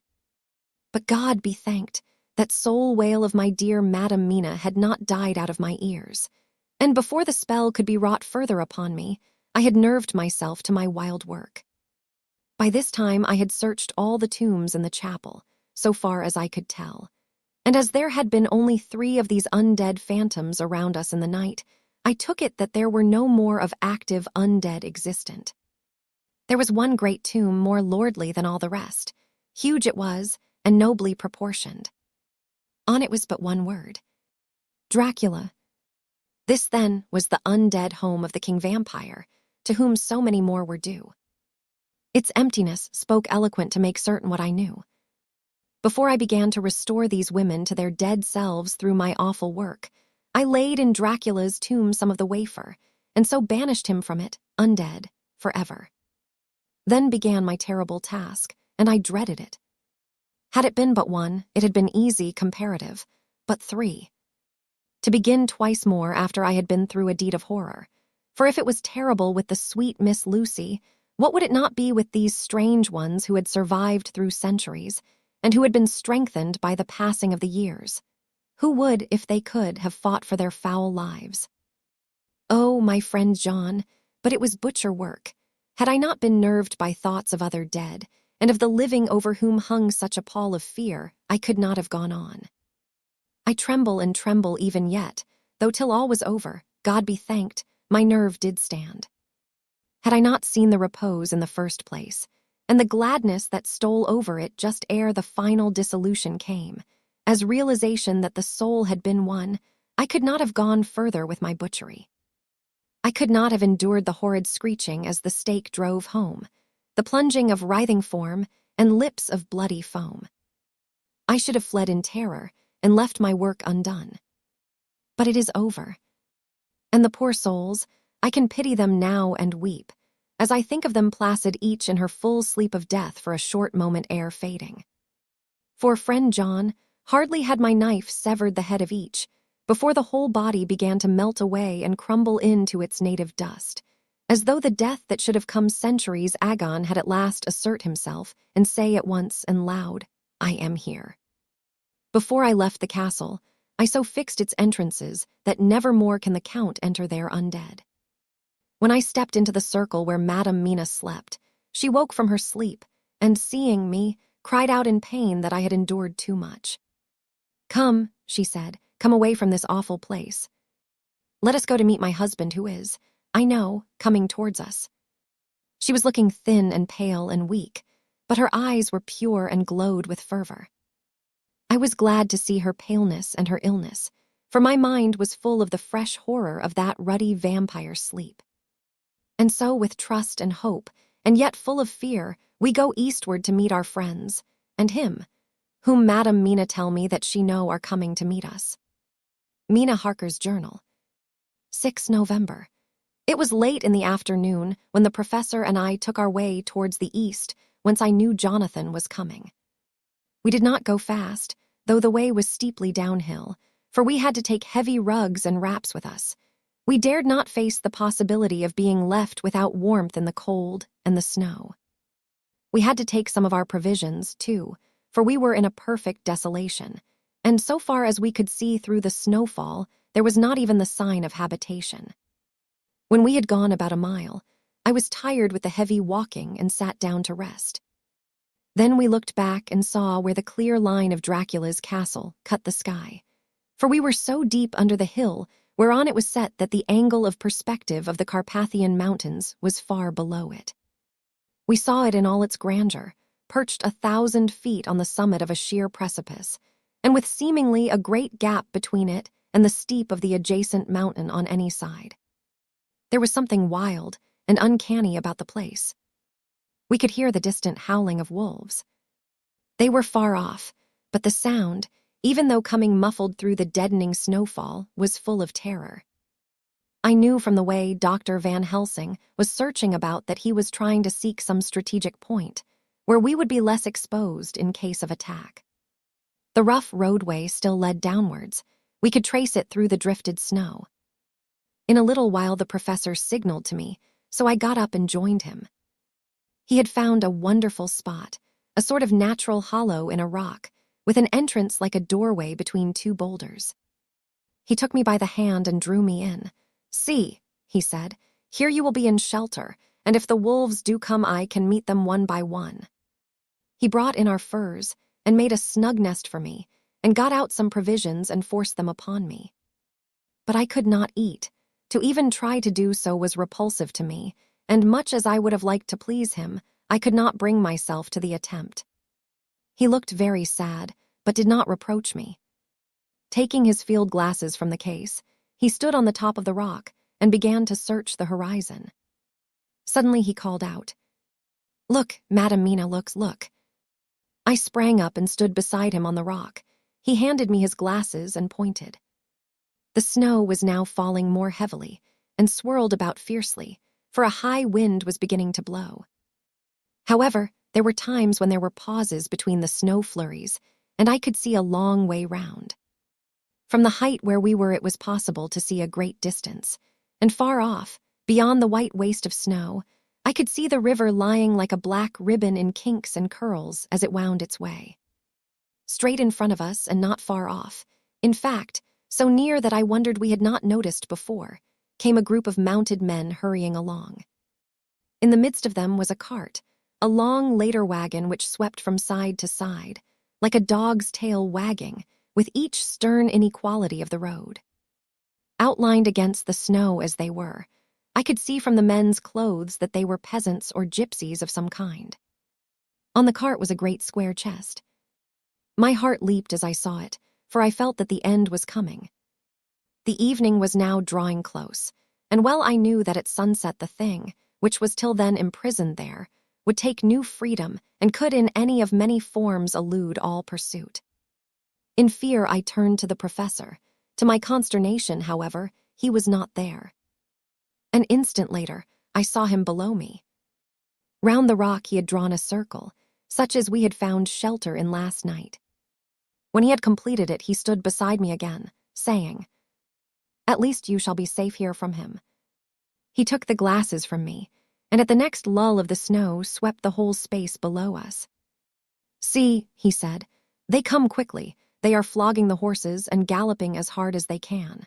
But God be thanked, that soul wail of my dear Madam Mina had not died out of my ears, and before the spell could be wrought further upon me, I had nerved myself to my wild work. By this time I had searched all the tombs in the chapel, so far as I could tell, and as there had been only 3 of these undead phantoms around us in the night, I took it that there were no more of active undead existent. There was one great tomb more lordly than all the rest. Huge it was, and nobly proportioned. On it was but one word: Dracula. This, then, was the undead home of the king vampire, to whom so many more were due. Its emptiness spoke eloquent to make certain what I knew. Before I began to restore these women to their dead selves through my awful work, I laid in Dracula's tomb some of the wafer, and so banished him from it, undead, forever. Then began my terrible task, and I dreaded it. Had it been but one, it had been easy, comparative, but 3. To begin twice more after I had been through a deed of horror. For if it was terrible with the sweet Miss Lucy, what would it not be with these strange ones who had survived through centuries, and who had been strengthened by the passing of the years. Who would, if they could, have fought for their foul lives? Oh, my friend John, but it was butcher work. Had I not been nerved by thoughts of other dead, and of the living over whom hung such a pall of fear, I could not have gone on. I tremble and tremble even yet, though till all was over, God be thanked, my nerve did stand. Had I not seen the repose in the first place, and the gladness that stole over it just ere the final dissolution came, as realization that the soul had been one, I could not have gone further with my butchery. I could not have endured the horrid screeching as the stake drove home, the plunging of writhing form and lips of bloody foam. I should have fled in terror and left my work undone. But it is over. And the poor souls, I can pity them now and weep, as I think of them placid each in her full sleep of death for a short moment ere fading. For friend John, hardly had my knife severed the head of each, before the whole body began to melt away and crumble into its native dust, as though the death that should have come centuries agone had at last assert himself and say at once and loud, I am here. Before I left the castle, I so fixed its entrances that never more can the Count enter there undead. When I stepped into the circle where Madame Mina slept, she woke from her sleep, and seeing me, cried out in pain that I had endured too much. Come, she said, come away from this awful place. Let us go to meet my husband who is, I know, coming towards us. She was looking thin and pale and weak, but her eyes were pure and glowed with fervor. I was glad to see her paleness and her illness, for my mind was full of the fresh horror of that ruddy vampire sleep. And so with trust and hope, and yet full of fear, we go eastward to meet our friends, and him, whom Madame Mina tell me that she know are coming to meet us. Mina Harker's journal. 6 November. It was late in the afternoon when the professor and I took our way towards the east, whence I knew Jonathan was coming. We did not go fast, though the way was steeply downhill, for we had to take heavy rugs and wraps with us. We dared not face the possibility of being left without warmth in the cold and the snow. We had to take some of our provisions, too, for we were in a perfect desolation, and so far as we could see through the snowfall, there was not even the sign of habitation. When we had gone about a mile, I was tired with the heavy walking and sat down to rest. Then we looked back and saw where the clear line of Dracula's castle cut the sky, for we were so deep under the hill whereon it was set that the angle of perspective of the Carpathian Mountains was far below it. We saw it in all its grandeur, perched 1,000 feet on the summit of a sheer precipice, and with seemingly a great gap between it and the steep of the adjacent mountain on any side. There was something wild and uncanny about the place. We could hear the distant howling of wolves. They were far off, but the sound, even though coming muffled through the deadening snowfall, was full of terror. I knew from the way Dr. Van Helsing was searching about that he was trying to seek some strategic point, where we would be less exposed in case of attack. The rough roadway still led downwards. We could trace it through the drifted snow. In a little while the professor signaled to me, so I got up and joined him. He had found a wonderful spot, a sort of natural hollow in a rock, with an entrance like a doorway between two boulders. He took me by the hand and drew me in. See, he said, here you will be in shelter, and if the wolves do come I can meet them one by one. He brought in our furs and made a snug nest for me, and got out some provisions and forced them upon me. But I could not eat. To even try to do so was repulsive to me, and much as I would have liked to please him, I could not bring myself to the attempt. He looked very sad, but did not reproach me. Taking his field glasses from the case, he stood on the top of the rock and began to search the horizon. Suddenly he called out, Look, Madame Mina, look. I sprang up and stood beside him on the rock. He handed me his glasses and pointed. The snow was now falling more heavily and swirled about fiercely, for a high wind was beginning to blow. However, there were times when there were pauses between the snow flurries, and I could see a long way round. From the height where we were it was possible to see a great distance, and far off, beyond the white waste of snow, I could see the river lying like a black ribbon in kinks and curls as it wound its way. straight in front of us and not far off. In fact, so near that I wondered we had not noticed before, came a group of mounted men hurrying along. In the midst of them was a cart, a long ladder wagon which swept from side to side, like a dog's tail wagging, with each stern inequality of the road. Outlined against the snow as they were, I could see from the men's clothes that they were peasants or gypsies of some kind. On the cart was a great square chest. My heart leaped as I saw it, for I felt that the end was coming. The evening was now drawing close, and well I knew that at sunset the thing, which was till then imprisoned there, would take new freedom and could in any of many forms elude all pursuit. In fear I turned to the professor. To my consternation, however, he was not there. An instant later, I saw him below me. Round the rock he had drawn a circle, such as we had found shelter in last night. When he had completed it, he stood beside me again, saying, "At least you shall be safe here from him." He took the glasses from me, and at the next lull of the snow swept the whole space below us. "See," he said, "they come quickly. They are flogging the horses and galloping as hard as they can."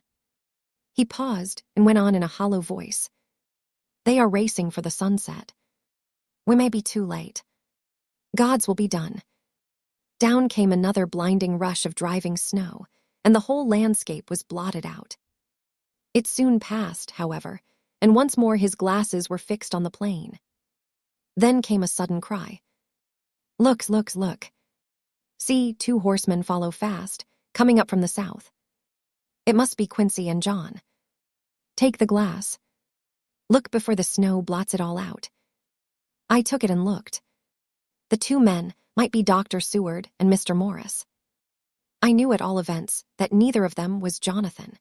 He paused and went on in a hollow voice. "They are racing for the sunset. We may be too late. God's will be done." Down came another blinding rush of driving snow, and the whole landscape was blotted out. It soon passed, however, and once more his glasses were fixed on the plain. Then came a sudden cry. "Look, look, look. See, 2 horsemen follow fast, coming up from the south. It must be Quincy and John. Take the glass. Look before the snow blots it all out." I took it and looked. The 2 men might be Dr. Seward and Mr. Morris. I knew at all events that neither of them was Jonathan.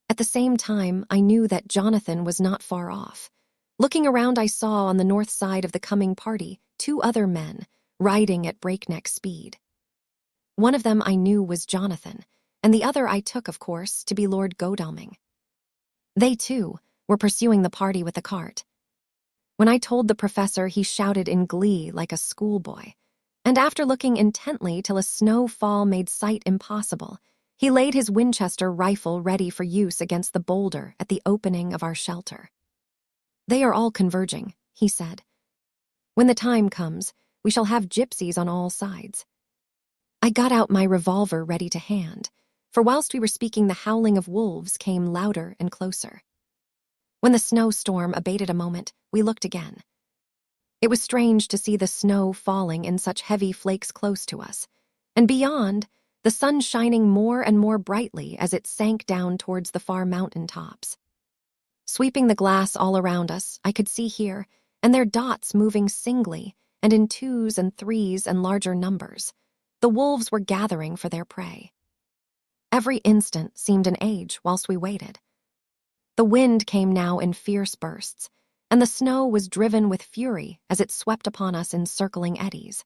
At the same time, I knew that Jonathan was not far off. Looking around, I saw on the north side of the coming party 2 other men, riding at breakneck speed. One of them I knew was Jonathan, and the other I took, of course, to be Lord Godalming. They, too, were pursuing the party with the cart. When I told the professor, he shouted in glee like a schoolboy, and after looking intently till a snowfall made sight impossible, he laid his Winchester rifle ready for use against the boulder at the opening of our shelter. "They are all converging," he said. "When the time comes, we shall have gypsies on all sides." I got out my revolver ready to hand, for whilst we were speaking the howling of wolves came louder and closer. When the snowstorm abated a moment, we looked again. It was strange to see the snow falling in such heavy flakes close to us, and beyond, the sun shining more and more brightly as it sank down towards the far mountain tops. Sweeping the glass all around us, I could see here and there dots moving singly and in 2s and 3s and larger numbers. The wolves were gathering for their prey. Every instant seemed an age whilst we waited. The wind came now in fierce bursts, and the snow was driven with fury as it swept upon us in circling eddies.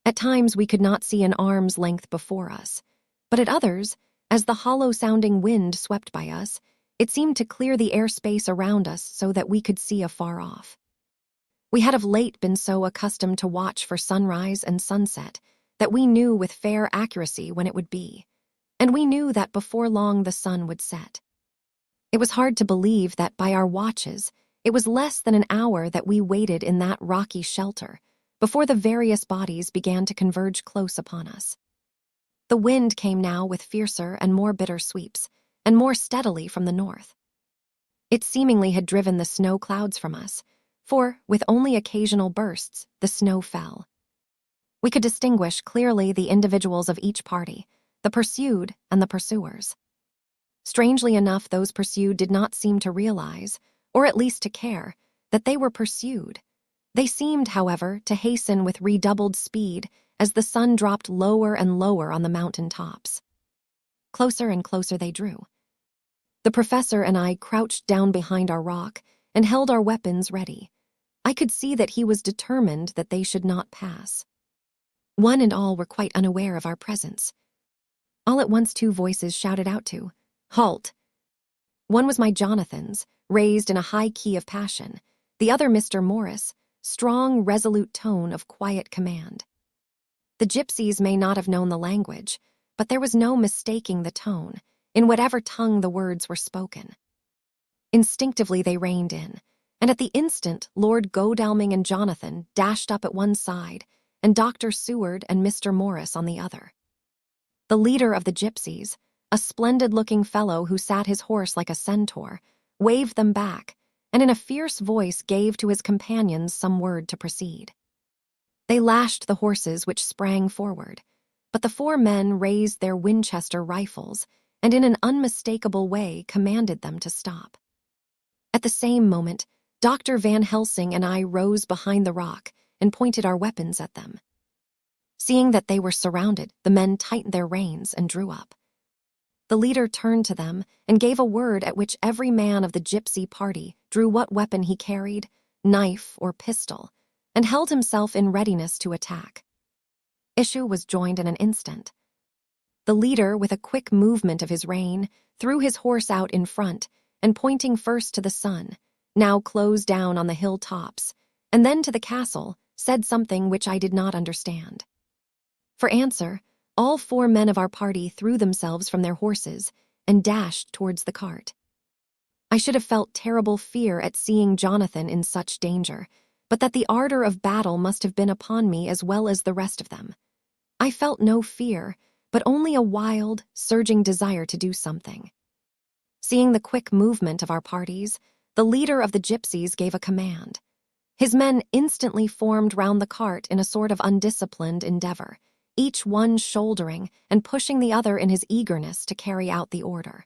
At times we could not see an arm's length before us, but at others, as the hollow-sounding wind swept by us, it seemed to clear the airspace around us so that we could see afar off. We had of late been so accustomed to watch for sunrise and sunset that we knew with fair accuracy when it would be, and we knew that before long the sun would set. It was hard to believe that by our watches it was less than an hour that we waited in that rocky shelter before the various bodies began to converge close upon us. The wind came now with fiercer and more bitter sweeps, and more steadily from the north. It seemingly had driven the snow clouds from us, for, with only occasional bursts, the snow fell. We could distinguish clearly the individuals of each party, the pursued and the pursuers. Strangely enough, those pursued did not seem to realize, or at least to care, that they were pursued. They seemed, however, to hasten with redoubled speed as the sun dropped lower and lower on the mountain tops. Closer and closer they drew. The professor and I crouched down behind our rock and held our weapons ready. I could see that he was determined that they should not pass. One and all were quite unaware of our presence. All at once 2 voices shouted out to, "Halt!" One was my Jonathan's, raised in a high key of passion, the other Mr. Morris, strong, resolute tone of quiet command. The The gypsies may not have known the language, but there was no mistaking the tone, in whatever tongue the words were spoken. Instinctively they reined in, and at the instant Lord Godalming and Jonathan dashed up at one side, and Dr. Seward and Mr. Morris on the other. The leader of the gypsies, a splendid-looking fellow who sat his horse like a centaur, waved them back, and in a fierce voice gave to his companions some word to proceed. They lashed the horses, which sprang forward, but the four men raised their Winchester rifles and in an unmistakable way commanded them to stop. At the same moment, Dr. Van Helsing and I rose behind the rock and pointed our weapons at them. Seeing that they were surrounded, the men tightened their reins and drew up. The leader turned to them and gave a word at which every man of the gypsy party drew what weapon he carried, knife or pistol, and held himself in readiness to attack. Issue was joined in an instant. The leader, with a quick movement of his rein, threw his horse out in front, and pointing first to the sun, now closed down on the hill tops, and then to the castle, said something which I did not understand. For answer, all four men of our party threw themselves from their horses and dashed towards the cart. I should have felt terrible fear at seeing Jonathan in such danger, but that the ardor of battle must have been upon me as well as the rest of them. I felt no fear, but only a wild, surging desire to do something. Seeing the quick movement of our parties, the leader of the gypsies gave a command. His men instantly formed round the cart in a sort of undisciplined endeavor, each one shouldering and pushing the other in his eagerness to carry out the order.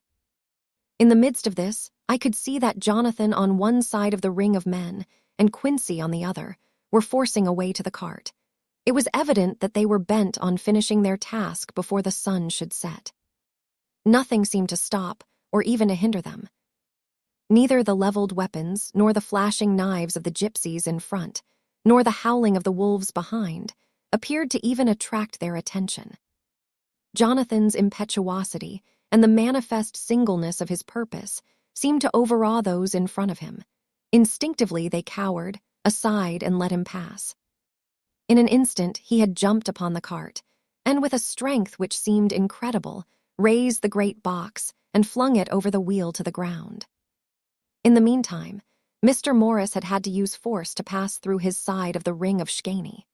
In the midst of this, I could see that Jonathan on one side of the ring of men and Quincy on the other were forcing a way to the cart. It was evident that they were bent on finishing their task before the sun should set. Nothing seemed to stop or even to hinder them. Neither the leveled weapons, nor the flashing knives of the gypsies in front, nor the howling of the wolves behind, appeared to even attract their attention. Jonathan's impetuosity and the manifest singleness of his purpose seemed to overawe those in front of him. Instinctively they cowered, aside, and let him pass. In an instant he had jumped upon the cart, and with a strength which seemed incredible, raised the great box and flung it over the wheel to the ground. In the meantime, Mr. Morris had had to use force to pass through his side of the ring of Shkaney.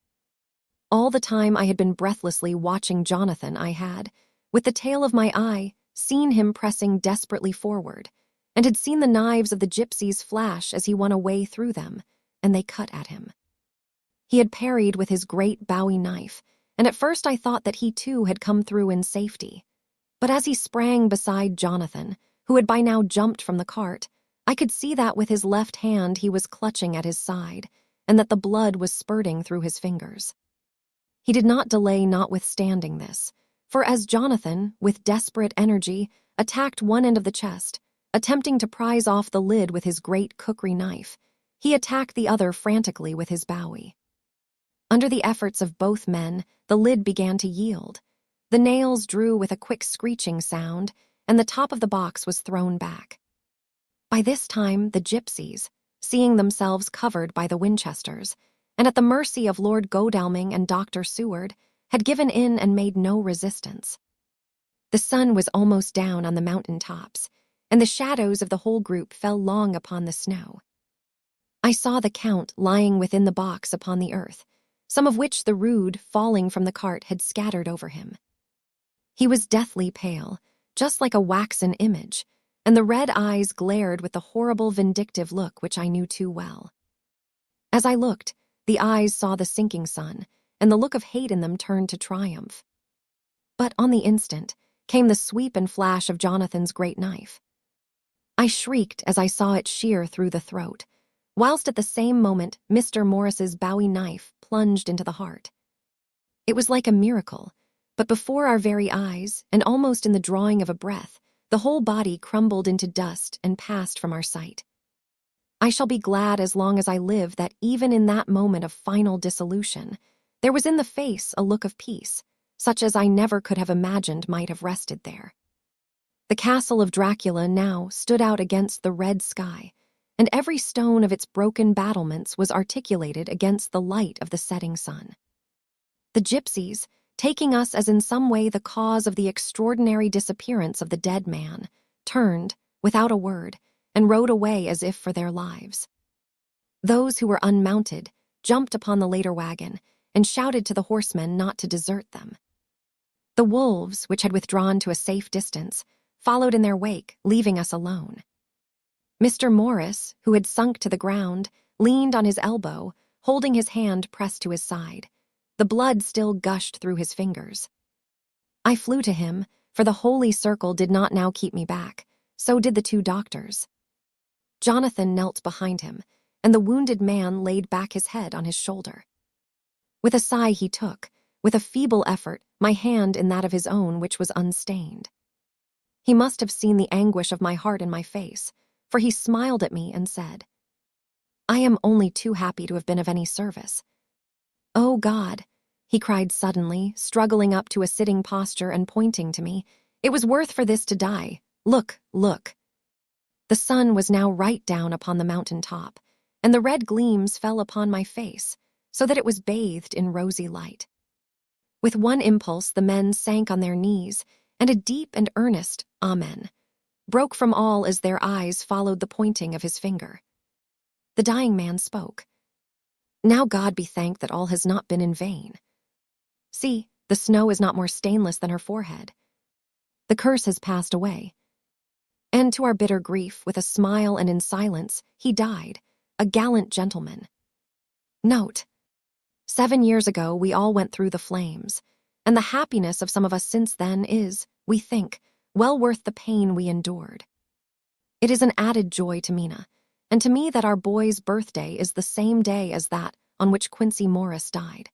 All the time I had been breathlessly watching Jonathan, I had, with the tail of my eye, seen him pressing desperately forward, and had seen the knives of the gypsies flash as he won a way through them, and they cut at him. He had parried with his great Bowie knife, and at first I thought that he too had come through in safety. But as he sprang beside Jonathan, who had by now jumped from the cart, I could see that with his left hand he was clutching at his side, and that the blood was spurting through his fingers. He did not delay notwithstanding this, for as Jonathan, with desperate energy, attacked one end of the chest, attempting to prise off the lid with his great cookery knife, he attacked the other frantically with his Bowie. Under the efforts of both men, the lid began to yield. The nails drew with a quick screeching sound, and the top of the box was thrown back. By this time, the gypsies, seeing themselves covered by the Winchesters, and at the mercy of Lord Godalming and Dr. Seward, had given in and made no resistance. The sun was almost down on the mountain tops, and the shadows of the whole group fell long upon the snow. I saw the Count lying within the box upon the earth, some of which the rood falling from the cart had scattered over him. He was deathly pale, just like a waxen image, and the red eyes glared with the horrible vindictive look which I knew too well. As I looked, the eyes saw the sinking sun, and the look of hate in them turned to triumph. But on the instant came the sweep and flash of Jonathan's great knife. I shrieked as I saw it shear through the throat, whilst at the same moment Mr. Morris's Bowie knife plunged into the heart. It was like a miracle, but before our very eyes, and almost in the drawing of a breath, the whole body crumbled into dust and passed from our sight. I shall be glad as long as I live that even in that moment of final dissolution, there was in the face a look of peace, such as I never could have imagined might have rested there. The castle of Dracula now stood out against the red sky, and every stone of its broken battlements was articulated against the light of the setting sun. The gypsies, taking us as in some way the cause of the extraordinary disappearance of the dead man, turned, without a word, and rode away as if for their lives. Those who were unmounted jumped upon the later wagon and shouted to the horsemen not to desert them. The wolves, which had withdrawn to a safe distance, followed in their wake, leaving us alone. Mr. Morris, who had sunk to the ground, leaned on his elbow, holding his hand pressed to his side. The blood still gushed through his fingers. I flew to him, for the holy circle did not now keep me back. So did the two doctors. Jonathan knelt behind him, and the wounded man laid back his head on his shoulder. With a sigh he took, with a feeble effort, my hand in that of his own which was unstained. He must have seen the anguish of my heart in my face, for he smiled at me and said, "I am only too happy to have been of any service. Oh God," he cried suddenly, struggling up to a sitting posture and pointing to me, "it was worth for this to die. Look, look." The sun was now right down upon the mountain top, and the red gleams fell upon my face, so that it was bathed in rosy light. With one impulse the men sank on their knees, and a deep and earnest "Amen" broke from all as their eyes followed the pointing of his finger. The dying man spoke. "Now God be thanked that all has not been in vain. See, the snow is not more stainless than her forehead. The curse has passed away." And to our bitter grief, with a smile and in silence, he died, a gallant gentleman. Note: 7 years ago we all went through the flames, and the happiness of some of us since then is, we think, well worth the pain we endured. It is an added joy to Mina, and to me that our boy's birthday is the same day as that on which Quincy Morris died.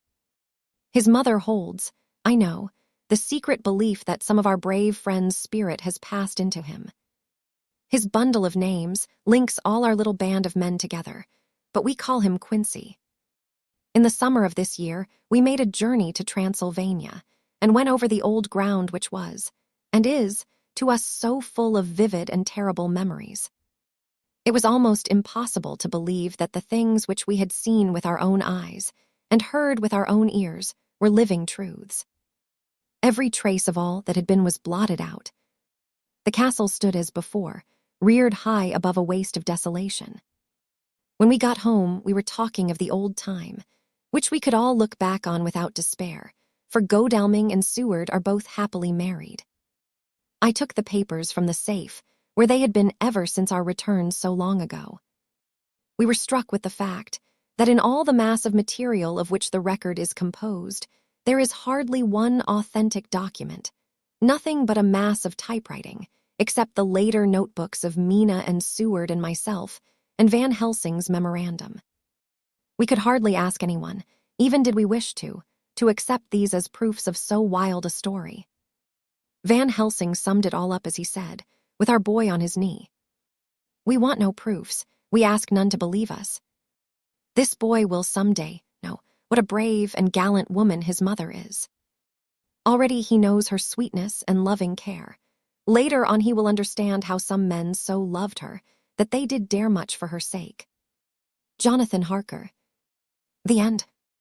His mother holds, I know, the secret belief that some of our brave friend's spirit has passed into him. His bundle of names links all our little band of men together, but we call him Quincy. In the summer of this year, we made a journey to Transylvania and went over the old ground which was, and is, to us so full of vivid and terrible memories. It was almost impossible to believe that the things which we had seen with our own eyes and heard with our own ears were living truths. Every trace of all that had been was blotted out. The castle stood as before, reared high above a waste of desolation. When we got home, we were talking of the old time, which we could all look back on without despair, for Godalming and Seward are both happily married. I took the papers from the safe, where they had been ever since our return so long ago. We were struck with the fact that in all the mass of material of which the record is composed, there is hardly one authentic document, nothing but a mass of typewriting, except the later notebooks of Mina and Seward and myself, and Van Helsing's memorandum. We could hardly ask anyone, even did we wish to accept these as proofs of so wild a story. Van Helsing summed it all up as he said, with our boy on his knee. "We want no proofs, we ask none to believe us. This boy will someday know what a brave and gallant woman his mother is. Already he knows her sweetness and loving care. Later on he will understand how some men so loved her that they did dare much for her sake. Jonathan Harker." The end.